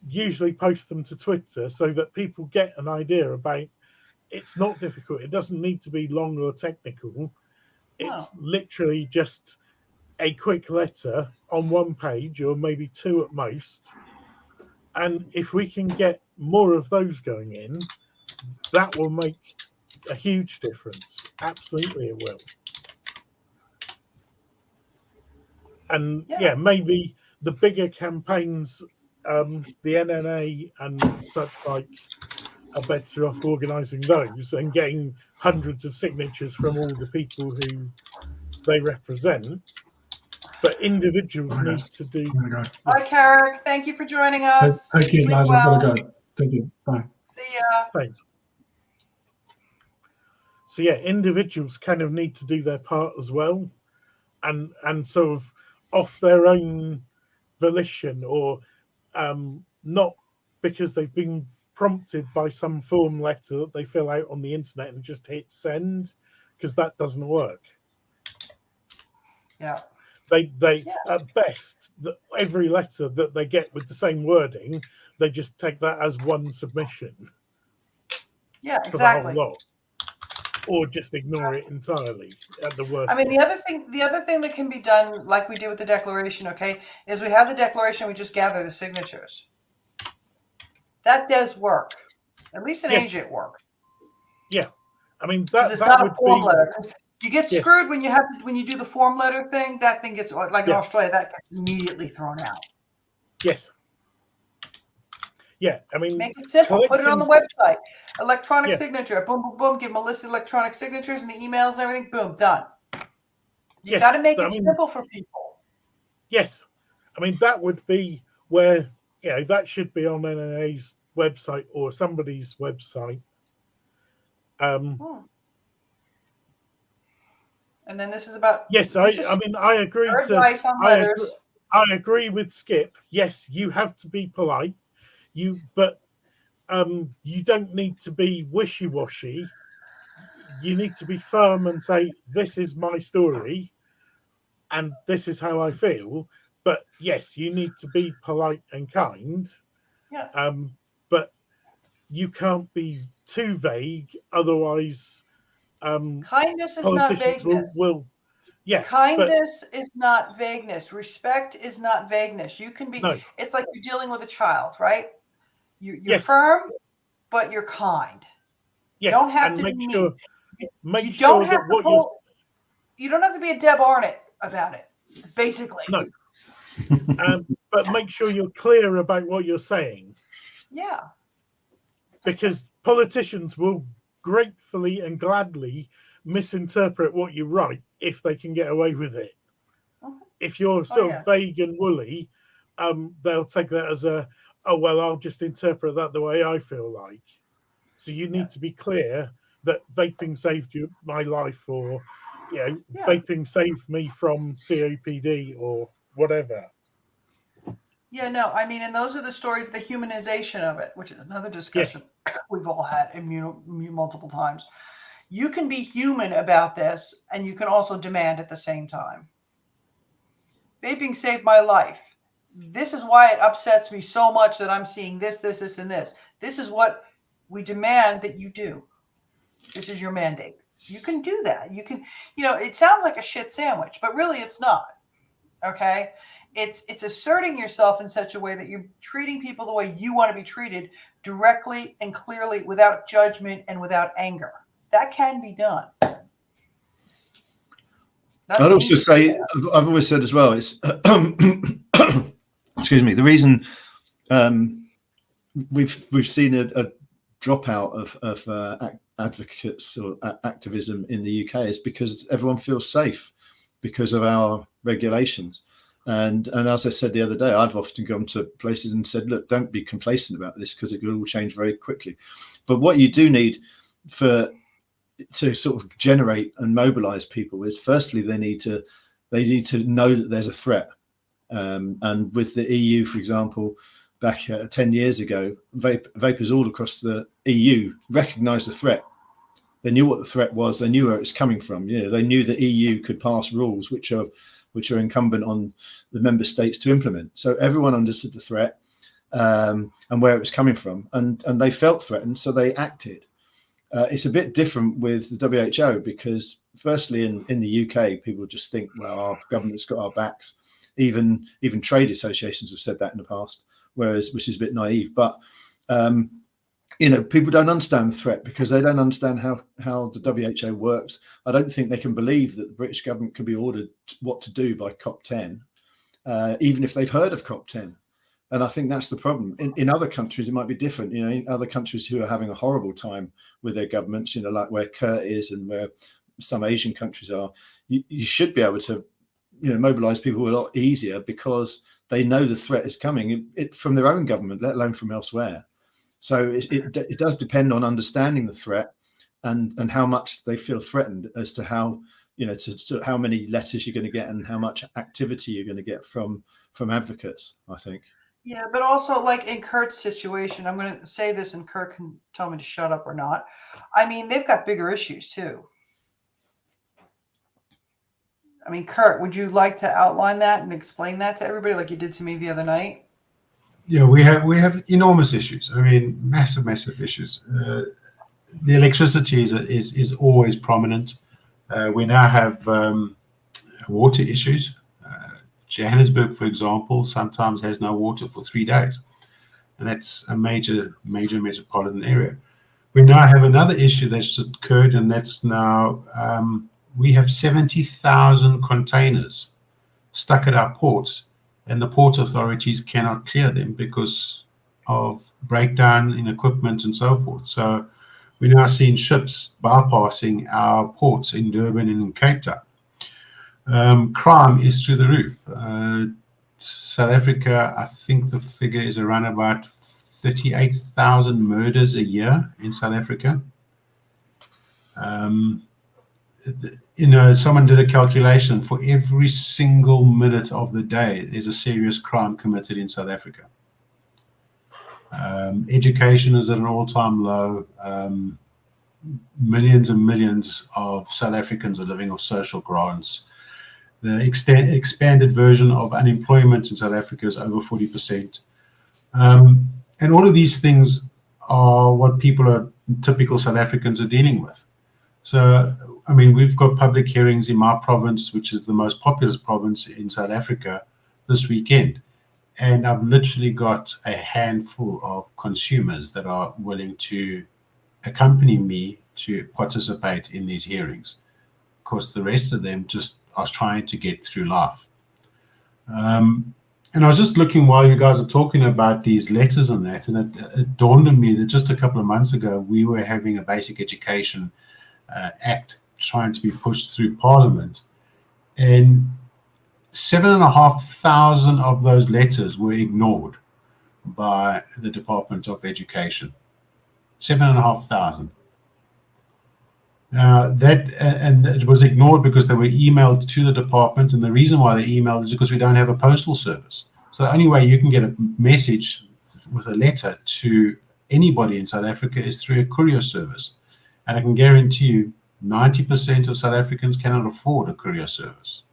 usually post them to Twitter so that people get an idea about. It's not difficult. It doesn't need to be long or technical. It's literally just a quick letter on one page, or maybe two at most. And if we can get more of those going in, that will make a huge difference. Absolutely, it will. And maybe the bigger campaigns, the NNA and such like, are better off organising those and getting hundreds of signatures from all the people who they represent. But individuals need to do. Bye, Carrick. Thank you for joining us. Thank you, guys. I've got to go. Thank you. Bye. See ya. Thanks. So yeah, individuals kind of need to do their part as well, and sort of off their own volition, or not because they've been prompted by some form letter that they fill out on the internet and just hit send, because that doesn't work. Yeah. They at best, every letter that they get with the same wording, they just take that as one submission. Yeah, for exactly. the whole lot, or just ignore it entirely at the worst. I mean, the other thing that can be done, like we did with the declaration, okay, is we have the declaration, we just gather the signatures. That does work. At least in Asia, it works. Yeah, I mean it's not a form letter. You get screwed when you do the form letter thing. That thing gets, like in Australia, that gets immediately thrown out. Yes. Yeah, I mean, make it simple. Put it on the website. Electronic signature. Boom, boom, boom. Give them a list of electronic signatures and the emails and everything. Boom, done. You got to make it simple for people. Yes, I mean that would be where that should be on NNA's website or somebody's website. And then this is about. Yes, I mean I agree. I agree with Skip. Yes, you have to be polite. But you don't need to be wishy-washy. You need to be firm and say, this is my story and this is how I feel. But yes, you need to be polite and kind. Yeah. But you can't be too vague, otherwise kindness is not vagueness. Kindness is not vagueness. Respect is not vagueness. You can be it's like you're dealing with a child, right? You're firm, but you're kind. Yes, you don't have to make be sure. You don't have to be a Deb Arnott about it. Basically, no. But make sure you're clear about what you're saying. Yeah. Because politicians will gratefully and gladly misinterpret what you write if they can get away with it. If you're sort of vague and woolly, they'll take that as I'll just interpret that the way I feel like. So you need to be clear that vaping saved my life, or vaping saved me from COPD or whatever. Yeah, no, I mean, and those are the stories, the humanization of it, which is another discussion we've all had multiple times. You can be human about this, and you can also demand at the same time. Vaping saved my life. This is why it upsets me so much that I'm seeing this, and this. This is what we demand that you do. This is your mandate. You can do that. You can, it sounds like a shit sandwich, but really it's not. Okay? It's asserting yourself in such a way that you're treating people the way you want to be treated, directly and clearly, without judgment and without anger. That can be done. I'd also say, I've always said as well, it's excuse me, the reason we've seen a dropout of advocates or activism in the UK is because everyone feels safe because of our regulations. And as I said the other day, I've often gone to places and said, look, don't be complacent about this because it could all change very quickly. But what you do need to sort of generate and mobilize people is, firstly, they need to know that there's a threat. And with the EU, for example, back 10 years ago, vapers all across the EU recognized the threat. They knew what the threat was. They knew where it's coming from. You know, they knew the EU could pass rules which are incumbent on the member states to implement. So everyone understood the threat and where it was coming from, and they felt threatened, so they acted. It's a bit different with the WHO because, firstly, in the UK, people just think, well, our government's got our backs. Even trade associations have said that in the past, which is a bit naive. But people don't understand the threat because they don't understand how the WHO works. I don't think they can believe that the British government can be ordered what to do by COP10, even if they've heard of COP10. And I think that's the problem. In other countries, it might be different. You know, in other countries who are having a horrible time with their governments, you know, like where Kurt is and where some Asian countries are, you should be able to, you know, mobilize people a lot easier because they know the threat is coming from their own government, let alone from elsewhere. So it does depend on understanding the threat and how much they feel threatened as to how, you know, to how many letters you're going to get and how much activity you're going to get from advocates, I think. Yeah, but also like in Kurt's situation, I'm going to say this and Kurt can tell me to shut up or not. I mean, they've got bigger issues too. I mean, Kurt, would you like to outline that and explain that to everybody like you did to me the other night? Yeah, we have enormous issues. I mean, massive issues. The electricity is always prominent. We now have water issues. Johannesburg, for example, sometimes has no water for 3 days, and that's a major metropolitan area. We now have another issue that's just occurred, and that's now we have 70,000 containers stuck at our ports, and the port authorities cannot clear them because of breakdown in equipment and so forth. So we're now seeing ships bypassing our ports in Durban and in Cape Town. Crime is through the roof. South Africa, I think the figure is around about 38,000 murders a year in South Africa. You know, someone did a calculation. For every single minute of the day, there's a serious crime committed in South Africa. Education is at an all-time low. Millions and millions of South Africans are living off social grants. The expanded version of unemployment in South Africa is over 40%. And all of these things are what typical South Africans are dealing with. So, I mean, we've got public hearings in my province, which is the most populous province in South Africa, this weekend. And I've literally got a handful of consumers that are willing to accompany me to participate in these hearings. Of course, the rest of them just are trying to get through life. And I was just looking while you guys are talking about these letters and that, and it dawned on me that just a couple of months ago, we were having a basic education act trying to be pushed through Parliament. And 7,500 of those letters were ignored by the Department of Education. 7,500. And it was ignored because they were emailed to the department, and the reason why they emailed is because we don't have a postal service. So the only way you can get a message with a letter to anybody in South Africa is through a courier service. And I can guarantee you 90% of South Africans cannot afford a courier service.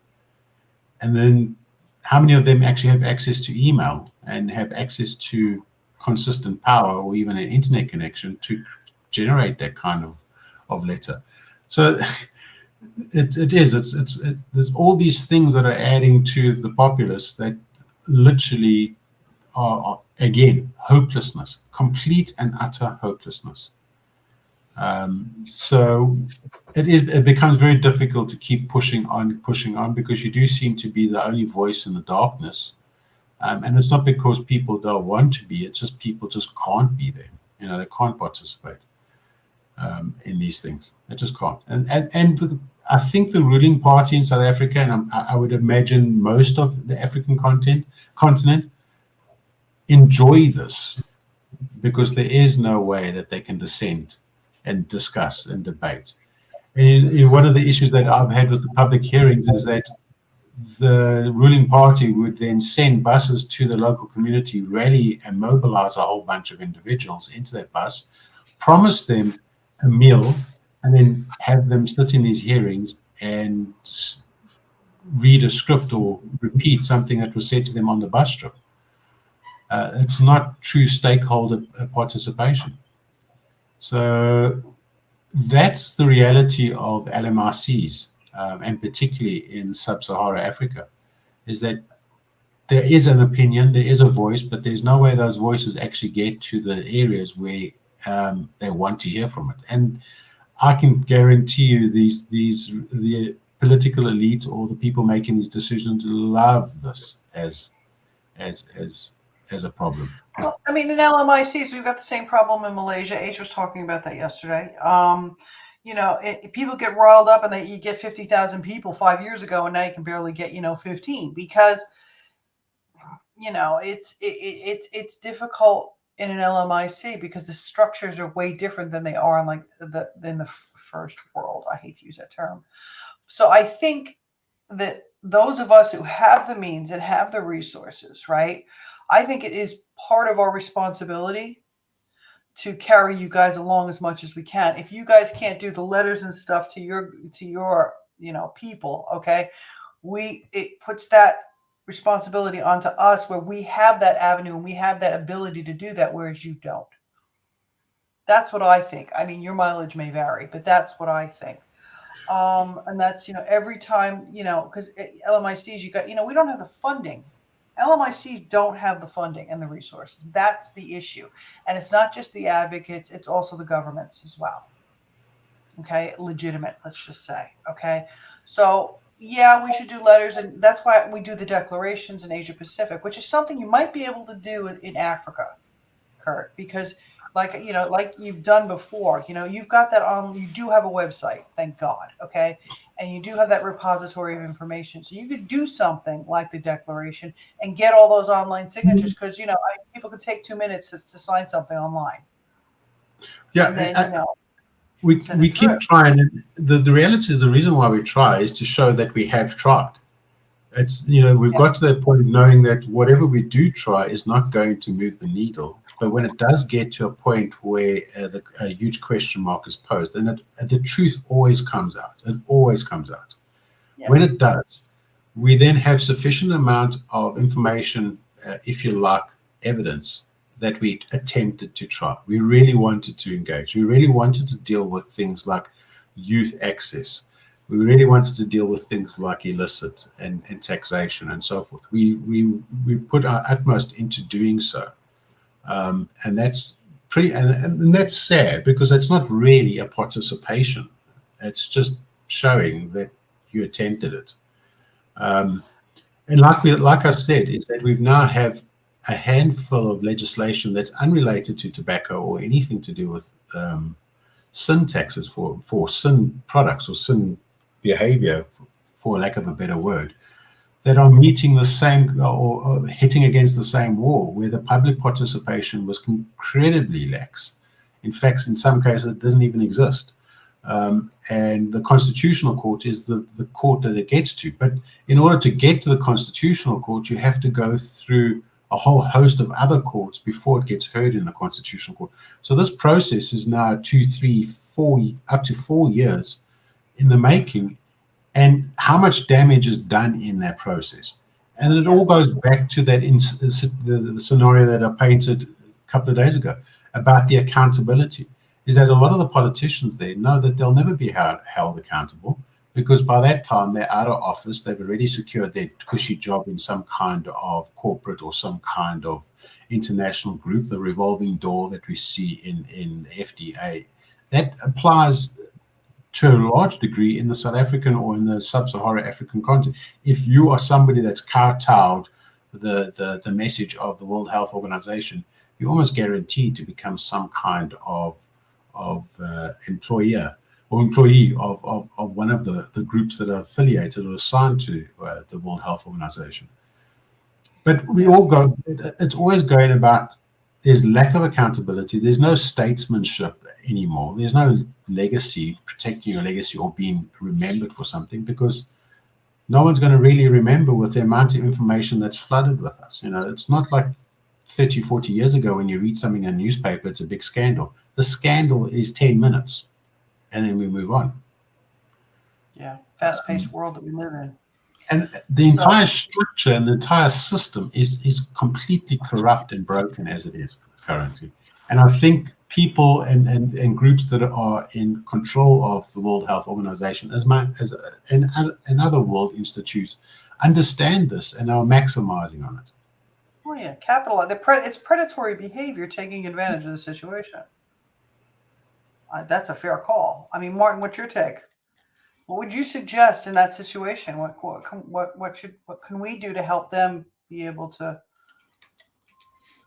And then how many of them actually have access to email and have access to consistent power or even an internet connection to generate that kind of letter? So there's all these things that are adding to the populace that literally are again, hopelessness, complete and utter hopelessness. So it becomes very difficult to keep pushing on because you do seem to be the only voice in the darkness. And it's not because people don't want to be, it's just people just can't be there. They can't participate in these things. They just can't. I think the ruling party in South Africa, and I would imagine most of the African continent, enjoy this because there is no way that they can dissent and discuss and debate. And one of the issues that I've had with the public hearings is that the ruling party would then send buses to the local community, rally and mobilize a whole bunch of individuals into that bus, promise them a meal, and then have them sit in these hearings and read a script or repeat something that was said to them on the bus trip. It's not true stakeholder participation. So that's the reality of LMRCs, and particularly in sub-Saharan Africa, is that there is an opinion, there is a voice, but there's no way those voices actually get to the areas where they want to hear from it. And I can guarantee you the political elite or the people making these decisions love this as a problem. Well, I mean, in LMICs, we've got the same problem in Malaysia. H was talking about that yesterday. People get riled up, and you get 50,000 people 5 years ago, and now you can barely get 15 because it's difficult in an LMIC because the structures are way different than they are in the first world. I hate to use that term. So I think that those of us who have the means and have the resources, right? I think it is part of our responsibility to carry you guys along as much as we can. If you guys can't do the letters and stuff to your people, okay, it puts that responsibility onto us where we have that avenue and we have that ability to do that, whereas you don't. That's what I think. I mean, your mileage may vary, but that's what I think. And that's, every time, because LMICs, we don't have the funding. LMICs don't have the funding and the resources. That's the issue. And it's not just the advocates, it's also the governments as well. Okay, legitimate, let's just say. Okay, so yeah, we should do letters, and that's why we do the declarations in Asia Pacific, which is something you might be able to do in Africa, Kurt, because like you've done before, you've got that on, you do have a website, thank God, okay? And you do have that repository of information. So you could do something like the declaration and get all those online signatures because, people can take 2 minutes to sign something online. Yeah, and then, we keep trying. The reality is the reason why we try is to show that we have tried. It's, we've got to that point of knowing that whatever we do try is not going to move the needle. But when it does get to a point where a huge question mark is posed, and the truth always comes out. It always comes out. Yeah. When it does, we then have sufficient amount of information, if you like, evidence that we attempted to try. We really wanted to engage. We really wanted to deal with things like youth access. We really wanted to deal with things like illicit and taxation and so forth. We put our utmost into doing so. And that's and that's sad because it's not really a participation. It's just showing that you attempted it. And like I said, is that we've now have a handful of legislation that's unrelated to tobacco or anything to do with sin taxes for sin products or sin behavior, for lack of a better word, that are meeting the same or hitting against the same wall where the public participation was incredibly lax. In fact, in some cases, it didn't even exist. And the Constitutional Court is the court that it gets to. But in order to get to the Constitutional Court, you have to go through a whole host of other courts before it gets heard in the Constitutional Court. So this process is now 2, 3, 4, up to 4 years in the making, and how much damage is done in that process. And it all goes back to that the scenario that I painted a couple of days ago about the accountability, is that a lot of the politicians there know that they'll never be held accountable because by that time they're out of office, they've already secured their cushy job in some kind of corporate or some kind of international group, the revolving door that we see in the FDA. That applies to a large degree in the South African or in the sub-Saharan African continent. If you are somebody that's kowtowed the message of the World Health Organization, you're almost guaranteed to become some kind of employer or employee of one of the groups that are affiliated or assigned to the World Health Organization. But we all go, it's always going about, there's lack of accountability. There's no statesmanship anymore. There's no legacy, protecting your legacy or being remembered for something, because no one's going to really remember with the amount of information that's flooded with us. You know, it's not like 30, 40 years ago when you read something in a newspaper, it's a big scandal. The scandal is 10 minutes and then we move on. Yeah, fast-paced world that we live in. And the entire structure and the entire system is completely corrupt and broken as it is currently. And I think people and groups that are in control of the World Health Organization and other world institutes understand this and are maximizing on it. Oh yeah, it's predatory behavior taking advantage of the situation. That's a fair call. I mean, Martin, what's your take? What would you suggest in that situation? What can we do to help them be able to?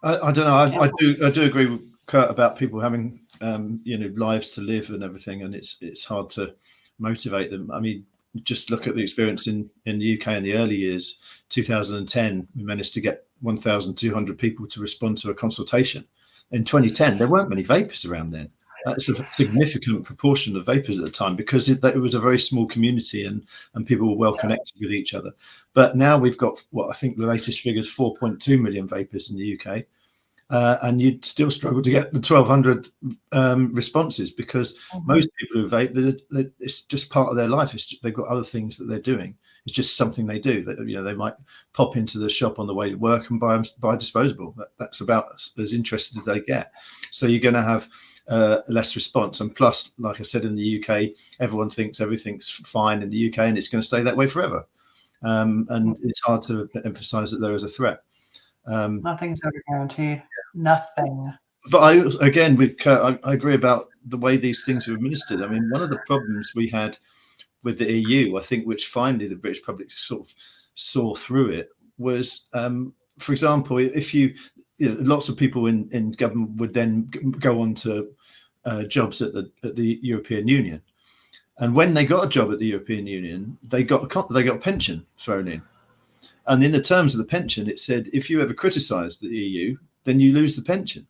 I don't know. I do agree with Kurt about people having lives to live and everything, and it's hard to motivate them. I mean, just look at the experience in the UK in the early years. 2010, we managed to get 1,200 people to respond to a consultation. In 2010, there weren't many vapors around then. That's a significant proportion of vapors at the time, because it was a very small community and people were well connected with each other. But now we've got, I think the latest figure is 4.2 million vapors in the UK. And you'd still struggle to get the 1,200 responses, because most people who vape, it's just part of their life. They've got other things that they're doing. It's just something they do. They might pop into the shop on the way to work and buy disposable. That's about as interested as they get. So you're going to have less response. And plus, like I said, in the UK, everyone thinks everything's fine in the UK and it's going to stay that way forever. And it's hard to emphasize that there is a threat. Nothing's ever guaranteed. Nothing. But I agree about the way these things are administered. I mean, one of the problems we had with the EU, I think, which finally the British public sort of saw through it, was, for example, if lots of people in government would then go on to jobs at the European Union, and when they got a job at the European Union, they got a pension thrown in, and in the terms of the pension, it said if you ever criticised the EU, then you lose the pension.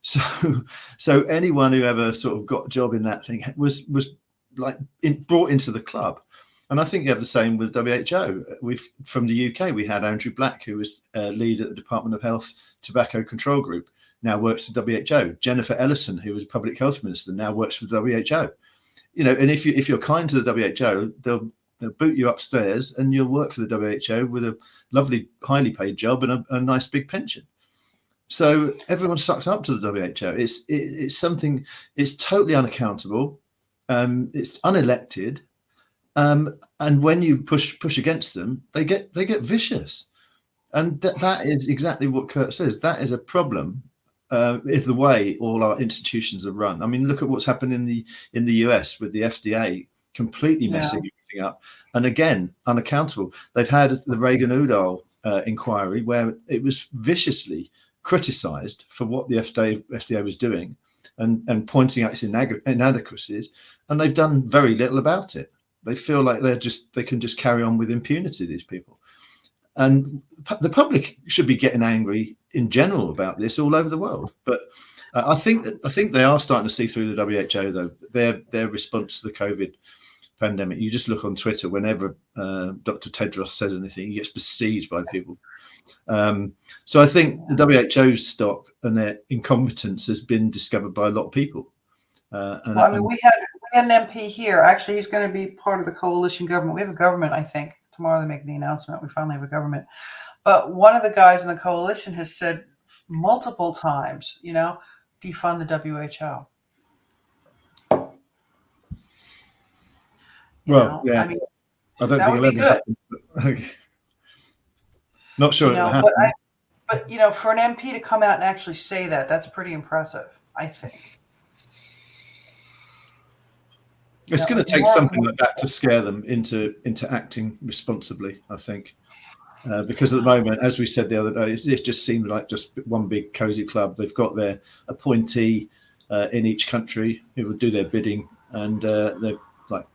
So anyone who ever sort of got a job in that thing was like brought into the club. And I think you have the same with WHO. From the UK, we had Andrew Black, who was lead at the Department of Health Tobacco Control Group, now works for WHO. Jennifer Ellison, who was Public Health Minister, now works for WHO. And if you're kind to the WHO, they'll boot you upstairs and you'll work for the WHO with a lovely, highly paid job and a nice big pension. So everyone sucks up to the WHO. It's something. It's totally unaccountable. It's unelected. And when you push against them, they get vicious, and that is exactly what Kurt says. That is a problem if the way all our institutions are run. I mean, look at what's happened in the US with the FDA completely messing everything up, and again unaccountable. They've had the Reagan-Udall inquiry where it was viciously criticised for what the FDA was doing and pointing out its inadequacies, and they've done very little about it. They feel like they can just carry on with impunity, these people. And the public should be getting angry in general about this all over the world. But I think they are starting to see through the WHO, though. Their response to the COVID pandemic. You just look on Twitter, whenever Dr. Tedros says anything, he gets besieged by people. So I think the WHO's stock and their incompetence has been discovered by a lot of people. We had an MP here. Actually, he's going to be part of the coalition government. We have a government, I think. Tomorrow they make the announcement. We finally have a government. But one of the guys in the coalition has said multiple times, defund the WHO. Well, yeah. I mean, I don't think it'll ever happen. Not sure it'll happen. But for an MP to come out and actually say that's pretty impressive, I think. It's going to take something like that to scare them into acting responsibly, I think. Because at the moment, as we said the other day, it just seemed like just one big cozy club. They've got their appointee in each country who will do their bidding, and they're like,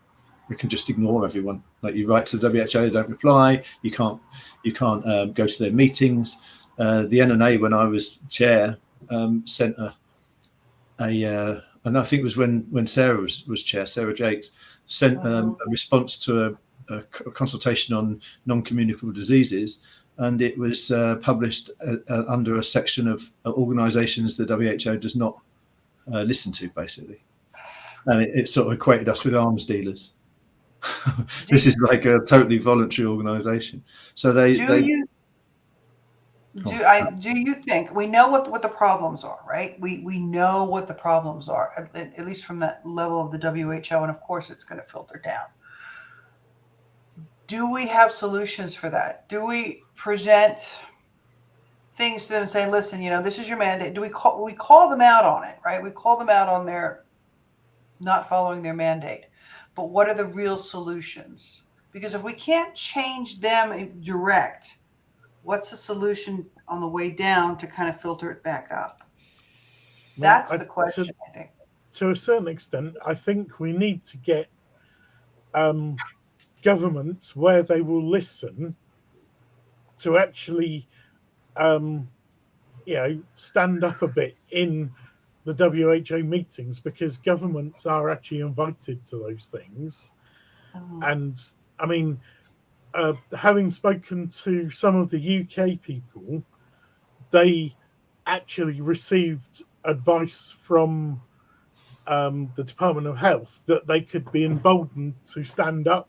we can just ignore everyone. Like, you write to the WHO, they don't reply. You can't go to their meetings. The NNA, when I was chair, sent and I think it was when Sarah was chair, Sarah Jakes, sent a response to a consultation on non-communicable diseases, and it was published under a section of organisations the WHO does not listen to, basically, and it sort of equated us with arms dealers. This is like a totally voluntary organisation. So do you think we know what the problems are, right? We know what the problems are, at least from that level of the WHO, and of course it's going to filter down. Do we have solutions for that? Do we present things to them saying, listen, this is your mandate? Do we call them out on it, right? We call them out on their not following their mandate. But what are the real solutions? Because if we can't change them direct, what's the solution on the way down to kind of filter it back up? That's the question, I think. To a certain extent, I think we need to get governments where they will listen to actually, stand up a bit in the WHO meetings, because governments are actually invited to those things. And I mean, having spoken to some of the UK people, they actually received advice from the Department of Health that they could be emboldened to stand up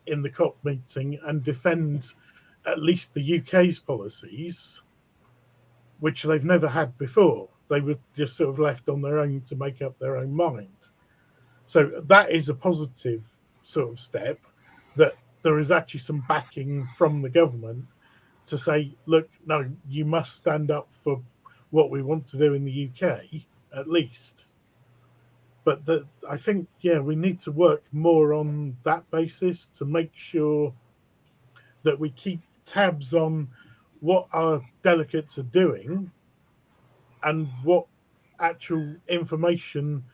in the COP meeting and defend at least the UK's policies, which they've never had before. They were just sort of left on their own to make up their own mind. So that is a positive sort of step, that there is actually some backing from the government to say, look, no, you must stand up for what we want to do in the UK, at least. But I think, we need to work more on that basis to make sure that we keep tabs on what our delegates are doing and what actual information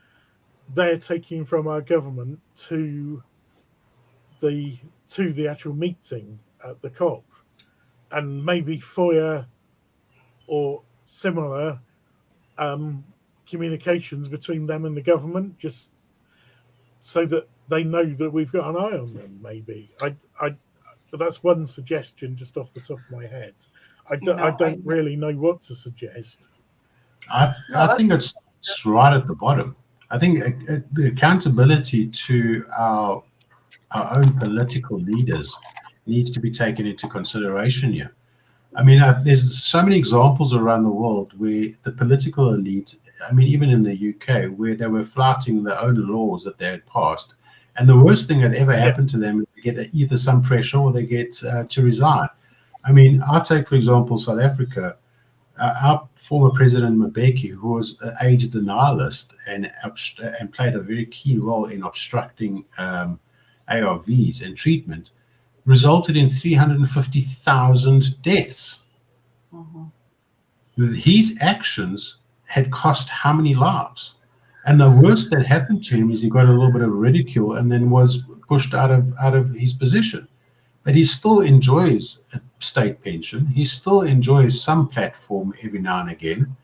they're taking from our government to the actual meeting at the COP, and maybe FOIA or similar communications between them and the government, just so that they know that we've got an eye on them. Maybe but that's one suggestion just off the top of my head. I don't really know what to suggest. I think it's right at the bottom. I think the accountability to our own political leaders needs to be taken into consideration here. I mean, there's so many examples around the world where the political elite, I mean, even in the UK, where they were flouting their own laws that they had passed. And the worst thing that ever happened to them is they get either some pressure or they get to resign. I mean, I'll take, for example, South Africa. Our former president, Mbeki, who was an age denialist and played a very key role in obstructing ARVs and treatment, resulted in 350,000 deaths. His actions had cost how many lives? And the worst that happened to him is he got a little bit of ridicule and then was pushed out of his position. But he still enjoys a state pension. He still enjoys some platform every now and again,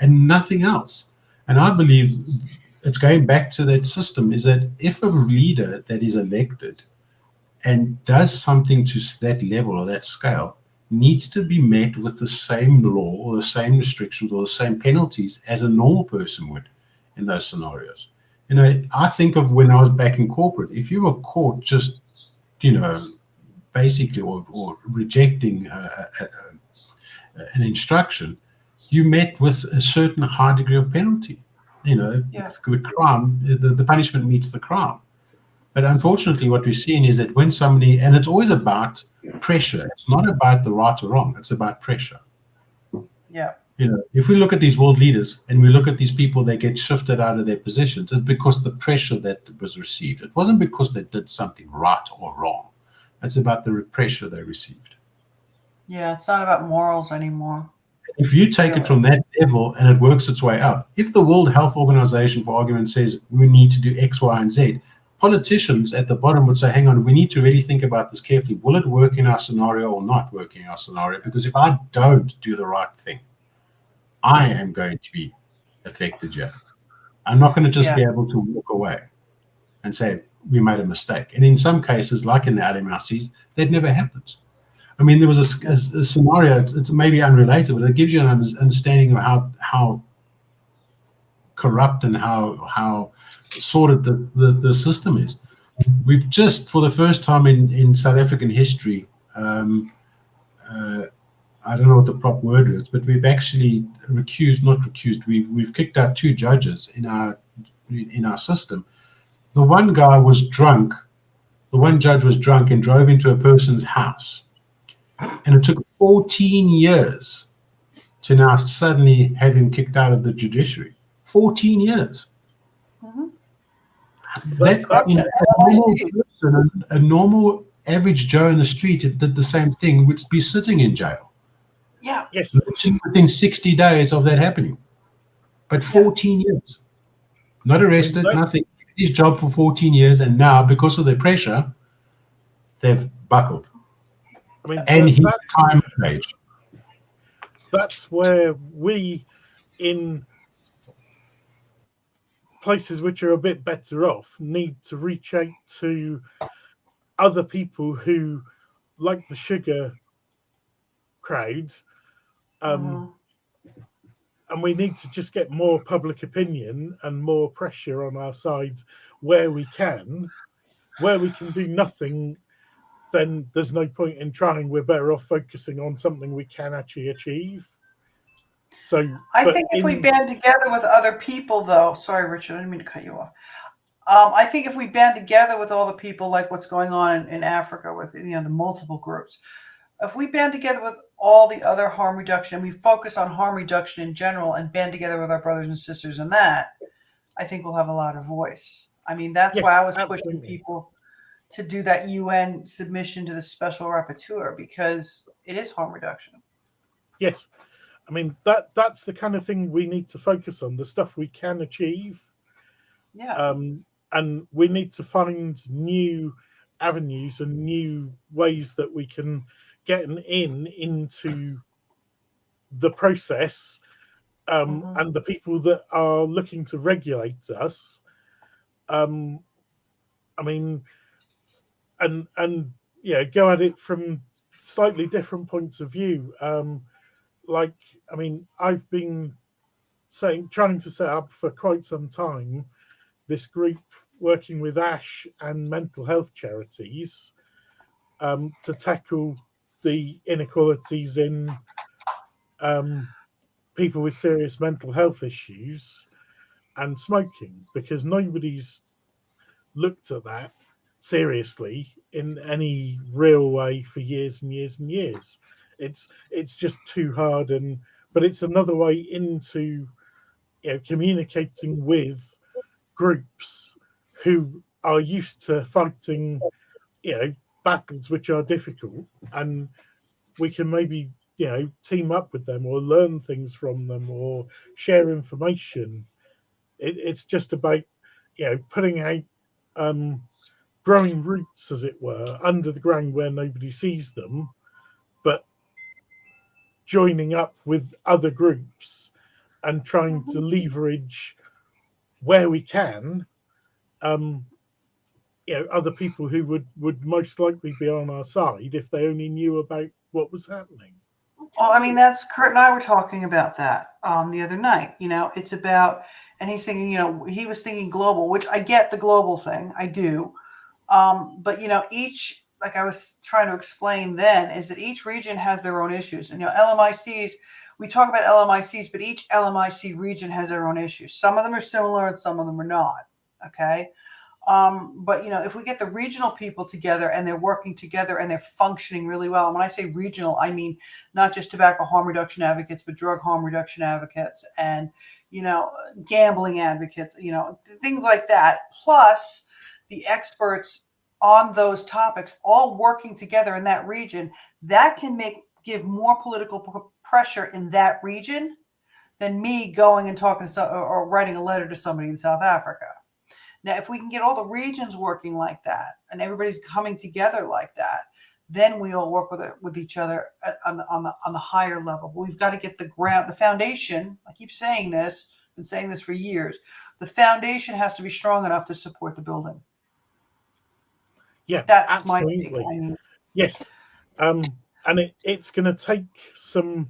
and nothing else. And I believe it's going back to that system, is that if a leader that is elected and does something to that level or that scale, needs to be met with the same law or the same restrictions or the same penalties as a normal person would in those scenarios. I think of when I was back in corporate, if you were caught just, basically or rejecting an instruction, you met with a certain high degree of penalty. The crime, the punishment meets the crime. But unfortunately, what we're seeing is that when somebody, and it's always about pressure. It's not about the right or wrong. It's about pressure. Yeah. If we look at these world leaders and we look at these people that get shifted out of their positions, it's because the pressure that was received. It wasn't because they did something right or wrong. It's about the pressure they received. Yeah, it's not about morals anymore. If you take it from that level and it works its way up, if the World Health Organization, for argument, says we need to do X, Y, and Z, politicians at the bottom would say, hang on, we need to really think about this carefully. Will it work in our scenario or not work in our scenario? Because if I don't do the right thing, I am going to be affected here. I'm not going to just be able to walk away and say, we made a mistake. And in some cases, like in the LMRCs, that never happens. I mean, there was a scenario, it's maybe unrelated, but it gives you an understanding of how corrupt and how sordid the system is. We've just, for the first time in South African history, I don't know what the proper word is, but we've actually we've kicked out 2 judges in our system. The one guy was drunk. The one judge was drunk and drove into a person's house. And it took 14 years to now suddenly have him kicked out of the judiciary. 14 years. Mm-hmm. A normal average Joe in the street, if did the same thing, would be sitting in jail. Yeah. Yes. Within 60 days of that happening. But 14 years. Not arrested, nothing. His job for 14 years, and now, because of the pressure, they've buckled. I mean, and his time page. That's where we, in places which are a bit better off, need to reach out to other people who, like the sugar crowd, and we need to just get more public opinion and more pressure on our side where we can. Where we can do nothing, then there's no point in trying. We're better off focusing on something we can actually achieve. So I think if we band together with other people, though, sorry, Richard, I didn't mean to cut you off. I think if we band together with all the people, like what's going on in Africa with the multiple groups, if we band together with all the other harm reduction, and we focus on harm reduction in general and band together with our brothers and sisters in that, I think we'll have a lot of voice. I mean, that's why I was pushing people to do that UN submission to the special rapporteur, because it is harm reduction. Yes. I mean, that's the kind of thing we need to focus on, the stuff we can achieve. Yeah. And we need to find new avenues and new ways that we can get into the process, and the people that are looking to regulate us. I mean, and go at it from slightly different points of view. I mean, I've been trying to set up for quite some time this group working with ASH and mental health charities to tackle the inequalities in people with serious mental health issues and smoking, because nobody's looked at that seriously in any real way for years and years and years. It's just too hard, but it's another way into communicating with groups who are used to fighting battles which are difficult, and we can maybe team up with them or learn things from them or share information. It's just about putting out growing roots, as it were, under the ground where nobody sees them, but joining up with other groups and trying to leverage where we can other people who would most likely be on our side if they only knew about what was happening. Well, I mean, that's Kurt and I were talking about that the other night. It's about, and he's thinking, he was thinking global, which I get the global thing, I do. But each, like I was trying to explain then, is that each region has their own issues. And LMICs, we talk about LMICs, but each LMIC region has their own issues. Some of them are similar and some of them are not. Okay. But if we get the regional people together and they're working together and they're functioning really well, and when I say regional, I mean not just tobacco harm reduction advocates, but drug harm reduction advocates and gambling advocates, things like that, plus the experts on those topics all working together in that region, that can give more political pressure in that region than me going and talking to or writing a letter to somebody in South Africa. Now, if we can get all the regions working like that and everybody's coming together like that, then we'll work with each other on the higher level. But we've got to get the foundation. I keep saying this, been saying this for years. The foundation has to be strong enough to support the building. Yeah, that's absolutely. my take. I mean, yes, and it's going to take some,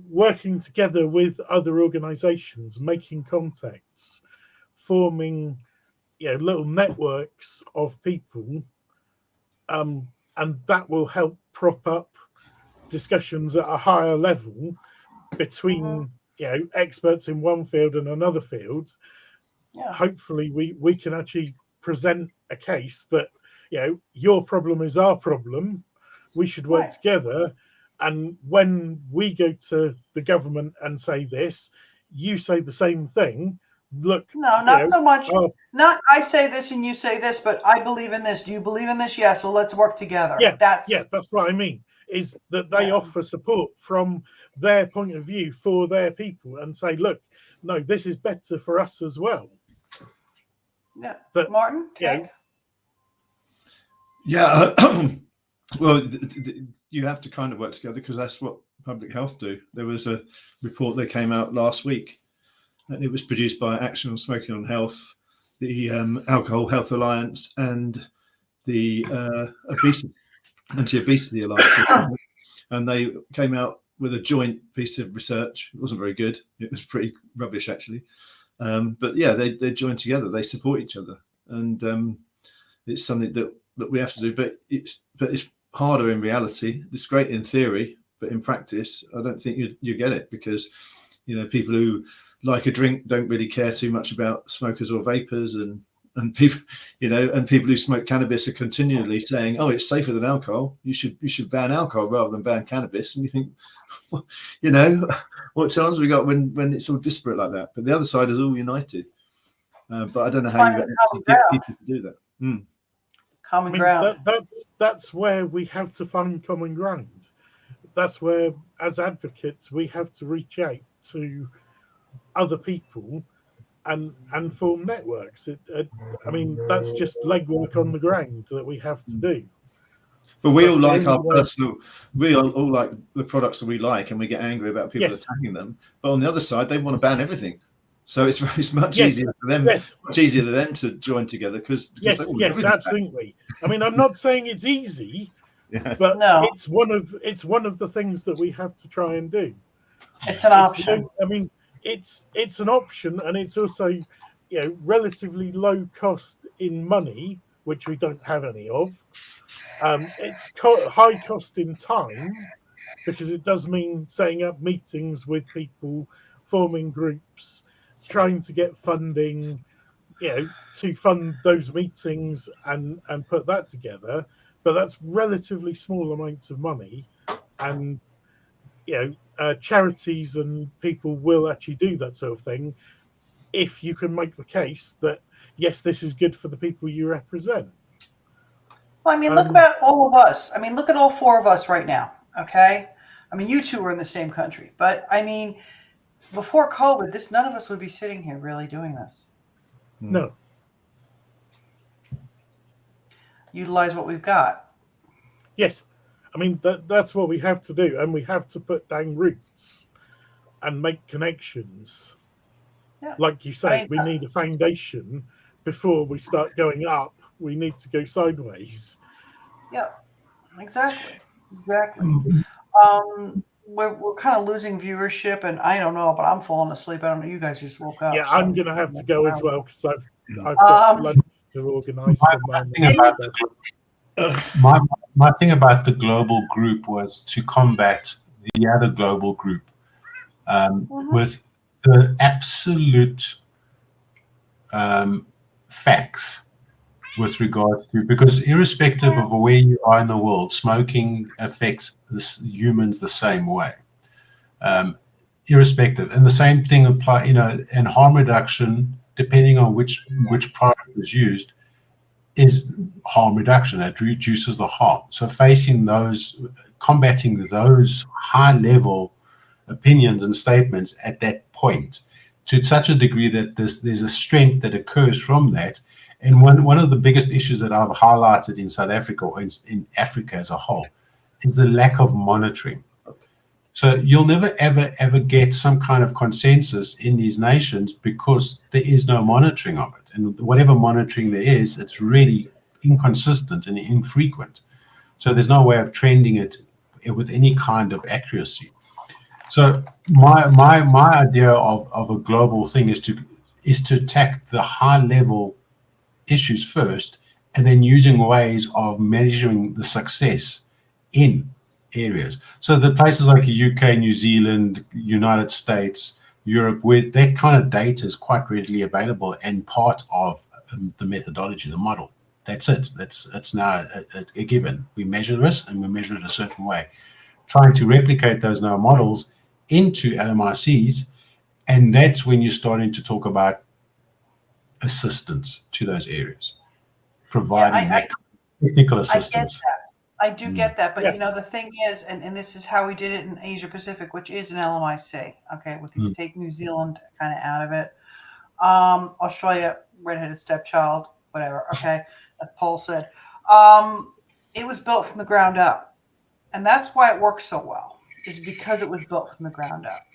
working together with other organisations, making contacts, forming, little networks of people, and that will help prop up discussions at a higher level between experts in one field and another field. Yeah. Hopefully we can actually present a case that your problem is our problem, we should work together, and when we go to the government and say this, you say the same thing. Look, no, not so much. Not I say this and you say this, but I believe in this. Do you believe in this? Yes. Well, let's work together. That's what I mean. Is that they offer support from their point of view for their people and say, look, no, this is better for us as well. Yeah, but, Martin. Yeah. Well, you have to kind of work together because that's what public health do. There was a report that came out last week. And it was produced by Action on Smoking on Health, the Alcohol Health Alliance, and the Anti-Obesity Alliance. And they came out with a joint piece of research. It wasn't very good. It was pretty rubbish, actually. But yeah, they joined together. They support each other. And it's something that we have to do. But it's harder in reality. It's great in theory, but in practice, I don't think you get it because, people who like a drink don't really care too much about smokers or vapors, and people, and people who smoke cannabis are continually saying, "Oh, it's safer than alcohol. You should ban alcohol rather than ban cannabis." And you think, what chance have we got when it's all disparate like that? But the other side is all united. But I don't know how you actually get people to do that. Common ground. That's where we have to find common ground. That's where, as advocates, we have to reach out to other people and form networks. I mean, that's just legwork on the ground that we have to do. But we all like our personal. We all like the products that we like, and we get angry about people attacking them. But on the other side, they want to ban everything. So it's much easier for them. Much easier for them to join together because yes, absolutely. I mean, I'm not saying it's easy, but it's one of the things that we have to try and do. It's an option. I mean, it's an option, and it's also relatively low cost in money, which we don't have any of. It's high cost in time because it does mean setting up meetings with people, forming groups, trying to get funding, to fund those meetings and put that together. But that's relatively small amounts of money, and charities and people will actually do that sort of thing if you can make the case that yes, this is good for the people you represent. Well, I mean, look about all of us. I mean, look at all four of us right now. Okay, I mean, you two are in the same country, but I mean, before COVID, none of us would be sitting here really doing this. No. Utilize what we've got. Yes. I mean, that's what we have to do, and we have to put down roots and make connections. Yeah. Like you say, we need a foundation before we start going up. We need to go sideways. Yeah, exactly. We're kind of losing viewership, and I don't know, but I'm falling asleep. I don't know. You guys just woke up. Yeah, so I'm going to have to go as well because I've got lunch to organise for my thing about the global group was to combat the other global group with the absolute facts with regards to, because irrespective of where you are in the world, smoking affects humans the same way, irrespective. And the same thing apply, and harm reduction, depending on which product is used, is harm reduction. That reduces the harm. So combating those high level opinions and statements at that point to such a degree that there's a strength that occurs from that. And one of the biggest issues that I've highlighted in South Africa, or in Africa as a whole, is the lack of monitoring. So you'll never, ever get some kind of consensus in these nations because there is no monitoring of it. And whatever monitoring there is, it's really inconsistent and infrequent. So there's no way of trending it with any kind of accuracy. So my idea of a global thing is to attack the high level issues first, and then using ways of measuring the success in areas. So the places like the UK, New Zealand, United States, Europe, where that kind of data is quite readily available and part of the methodology, the model. That's it. It's now a given. We measure this and we measure it a certain way. Trying to replicate those now models into LMICs, and that's when you're starting to talk about assistance to those areas, providing technical assistance. I do get that, but the thing is, and this is how we did it in Asia Pacific, which is an LMIC. Okay, if you take New Zealand kind of out of it, Australia, redheaded stepchild, whatever. Okay, as Paul said, it was built from the ground up, and that's why it works so well. Is because it was built from the ground up.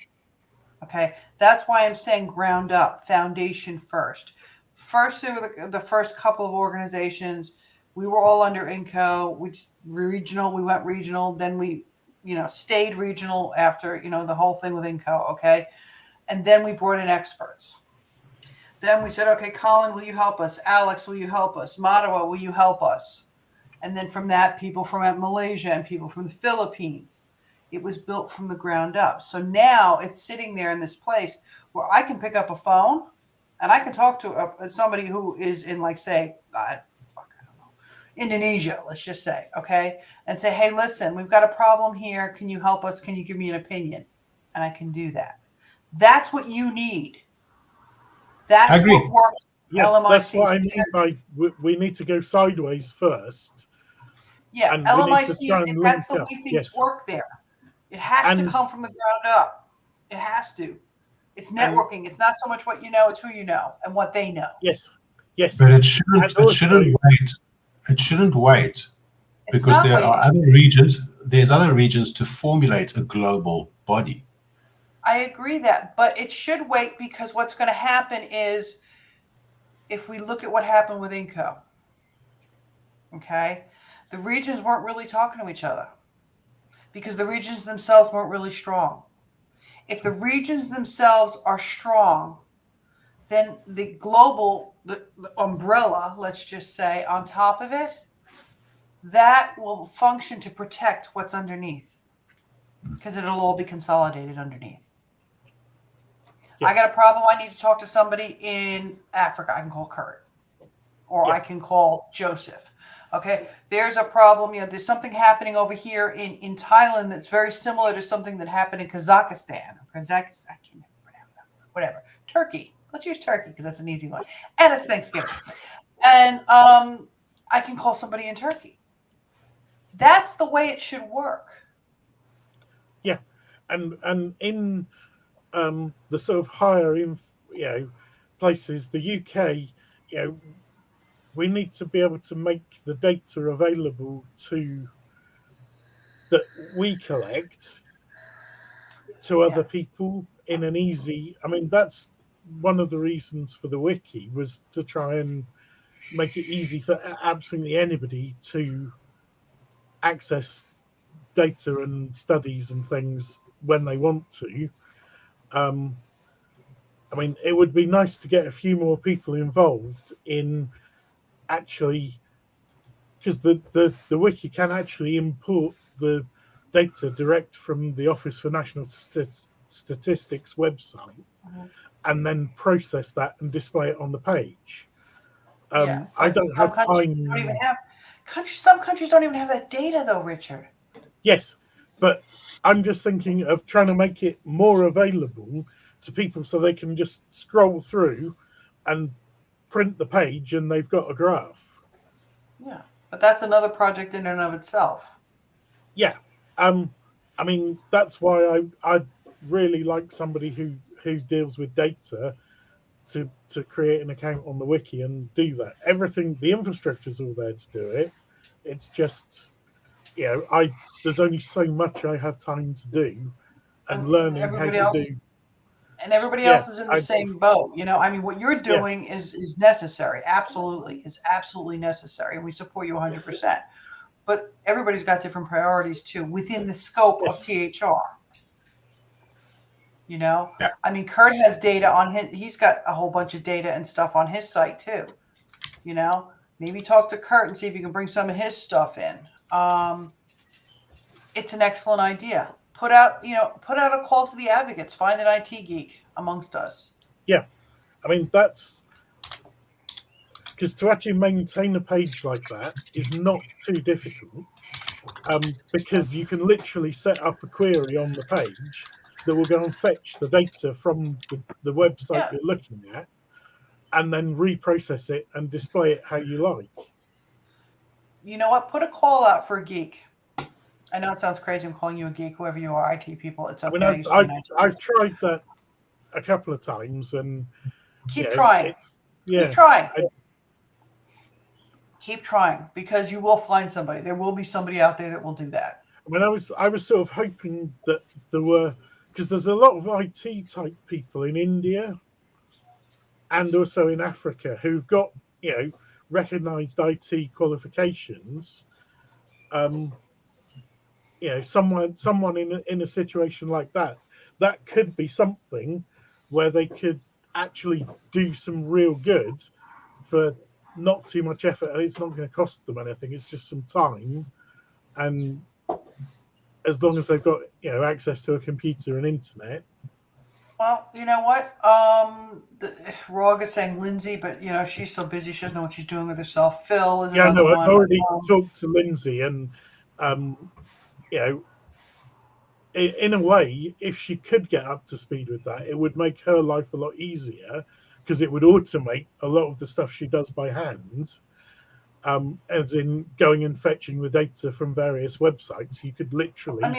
Okay, that's why I'm saying ground up, foundation first. First, there were the first couple of organizations. We were all under INCO. We went regional. Then we, stayed regional after, the whole thing with INCO. Okay. And then we brought in experts. Then we said, okay, Colin, will you help us? Alex, will you help us? Madawa, will you help us? And then from that, people from Malaysia and people from the Philippines. It was built from the ground up. So now it's sitting there in this place where I can pick up a phone and I can talk to somebody who is in, like, say, I don't know, Indonesia, let's just say, okay, and say, hey, listen, we've got a problem here. Can you help us? Can you give me an opinion? And I can do that. That's what you need. That's what works. Yeah, that's what I mean by we need to go sideways first. Yeah, LMICs, that's the way things work there. It has to come from the ground up. It has to. It's networking. It's not so much what you know, it's who you know and what they know. Yes. But it shouldn't wait. It shouldn't wait because there are other regions. There's other regions to formulate a global body. I agree that, but it should wait because what's going to happen is if we look at what happened with INCO, okay, the regions weren't really talking to each other because the regions themselves weren't really strong. If the regions themselves are strong, then the global, the umbrella, let's just say, on top of it, that will function to protect what's underneath because it'll all be consolidated underneath. Yeah. I got a problem. I need to talk to somebody in Africa. I can call Kurt or I can call Joseph. Okay, there's a problem. There's something happening over here in Thailand that's very similar to something that happened in Kazakhstan. I can't even pronounce that. Whatever. Turkey. Let's use Turkey because that's an easy one. And it's Thanksgiving. And I can call somebody in Turkey. That's the way it should work. Yeah, and in the sort of higher, places, the UK, we need to be able to make the data available that we collect to other people in an easy. I mean, that's one of the reasons for the wiki was to try and make it easy for absolutely anybody to access data and studies and things when they want to. I mean, it would be nice to get a few more people involved in actually, because the wiki can actually import the data direct from the Office for National Statistics website and then process that and display it on the page. I don't have time. Some countries don't even have that data, though, Richard. Yes, but I'm just thinking of trying to make it more available to people so they can just scroll through and print the page and they've got a graph. Yeah, but that's another project in and of itself. Yeah. I mean, that's why I really like somebody who deals with data to create an account on the wiki and do that. Everything, the infrastructure's all there to do it. It's just, there's only so much I have time to do, and learning how Everybody to else, do. and everybody else is in the same boat. I mean, what you're doing is necessary. Absolutely, is absolutely necessary, and we support you 100%. But everybody's got different priorities too within the scope of THR. I mean, Kurt has data on his. He's got a whole bunch of data and stuff on his site too. Maybe talk to Kurt and see if you can bring some of his stuff in. It's an excellent idea. Put out a call to the advocates. Find an IT geek amongst us. Yeah, I mean, that's because to actually maintain a page like that is not too difficult, because you can literally set up a query on the page that will go and fetch the data from the website you're looking at, and then reprocess it and display it how you like. You know what? Put a call out for a geek. I know it sounds crazy. I'm calling you a geek, whoever you are, IT people. It's okay. I mean, I've tried that a couple of times, and keep trying. Keep trying. Keep trying, because you will find somebody. There will be somebody out there that will do that. I mean, I was sort of hoping that there were, because there's a lot of IT type people in India and also in Africa who've got recognized IT qualifications. Someone in a situation like that could be something where they could actually do some real good for not too much effort, and it's not going to cost them anything. It's just some time, and as long as they've got access to a computer and internet. Well, you know what? Rog is saying Lindsay, but she's so busy she doesn't know what she's doing with herself. Phil is another one. I've already talked to Lindsay, and in a way, if she could get up to speed with that, it would make her life a lot easier, because it would automate a lot of the stuff she does by hand, as in going and fetching the data from various websites. You could literally. And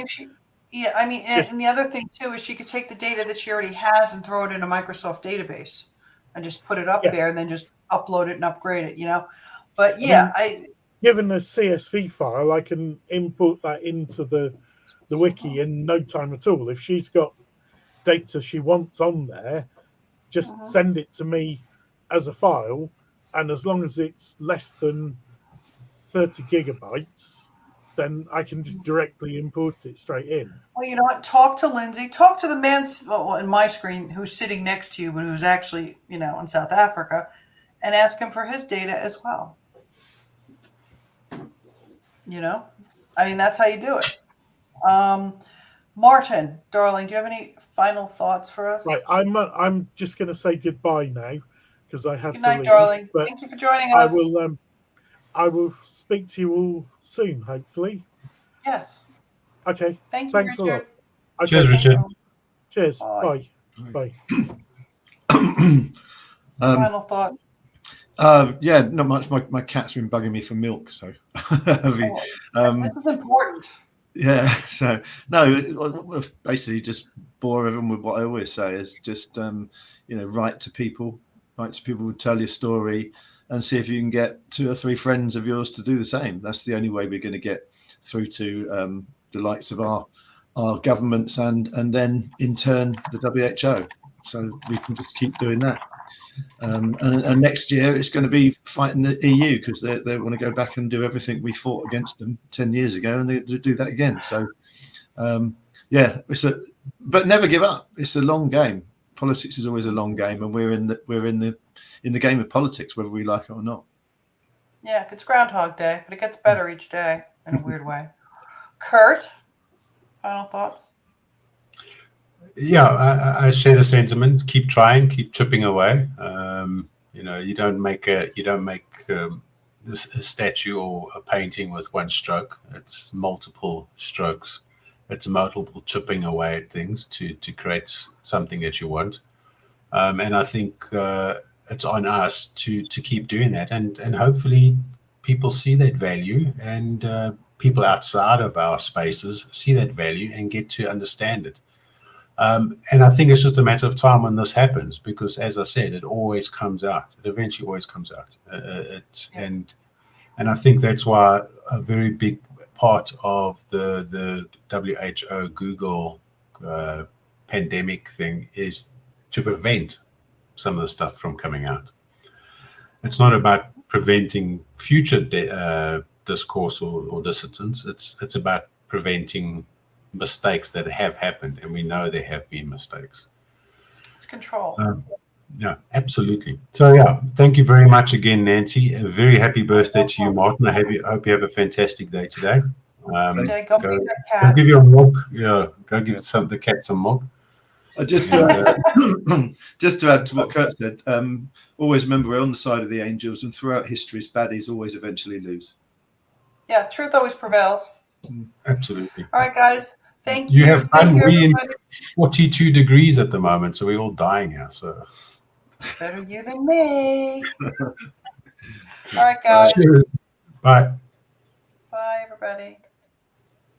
the other thing too is she could take the data that she already has and throw it in a Microsoft database, and just put it up there, and then just upload it and upgrade it. But given a CSV file, I can import that into the wiki in no time at all. If she's got data she wants on there, just send it to me as a file, and as long as it's less than 30 gigabytes, then I can just directly import it straight in. Well, you know what? Talk to Lindsay. Talk to the man in my screen who's sitting next to you, but who's actually, in South Africa, and ask him for his data as well. I mean, that's how you do it. Martin, darling, do you have any final thoughts for us? Right, I'm just going to say goodbye now, because I have to leave. Good night, darling. Thank you for joining us. I will speak to you all soon, hopefully. Yes. Okay. Thanks, Richard. A lot. Okay. Cheers, Richard. Cheers. Bye. Bye. Final thoughts. Not much. My cat's been bugging me for milk, so this is important. Yeah. So no, basically just bore everyone with what I always say is just write to people who tell your story, and see if you can get 2 or 3 friends of yours to do the same. That's the only way we're going to get through to the likes of our governments and then in turn the WHO. So we can just keep doing that. And next year it's going to be fighting the EU, because they want to go back and do everything we fought against them 10 years ago, and they do that again. So but never give up. It's a long game. Politics is always a long game, and we're in the game of politics, whether we like it or not. Yeah, it's Groundhog Day, but it gets better each day in a weird way. Kurt, final thoughts? Yeah, I share the sentiment. Keep trying, keep chipping away. You don't make a statue or a painting with one stroke. It's multiple strokes. It's multiple chipping away at things to create something that you want. And I think it's on us to keep doing that, and hopefully people see that value, and people outside of our spaces see that value and get to understand it. And I think it's just a matter of time when this happens, because, as I said, it always comes out. It eventually always comes out. And I think that's why a very big part of the WHO Google pandemic thing is to prevent some of the stuff from coming out. It's not about preventing future discourse or dissidence. It's about preventing mistakes that have happened, and we know there have been mistakes. It's control. Yeah, absolutely. So yeah, thank you very much again, Nancy. A very happy birthday to you, Martin. I hope you have a fantastic day today. Okay, go feed that cat. Go give your milk. Yeah, go give the cat some milk. Just to add to what Kurt said, always remember we're on the side of the angels, and throughout history, baddies always eventually lose. Yeah, truth always prevails. Absolutely. All right, guys. Thank you. You have Thank fun. you, We're in everybody. 42 degrees at the moment, so we're all dying here. So Better you than me. All right, guys. Cheers. Bye. Bye, everybody.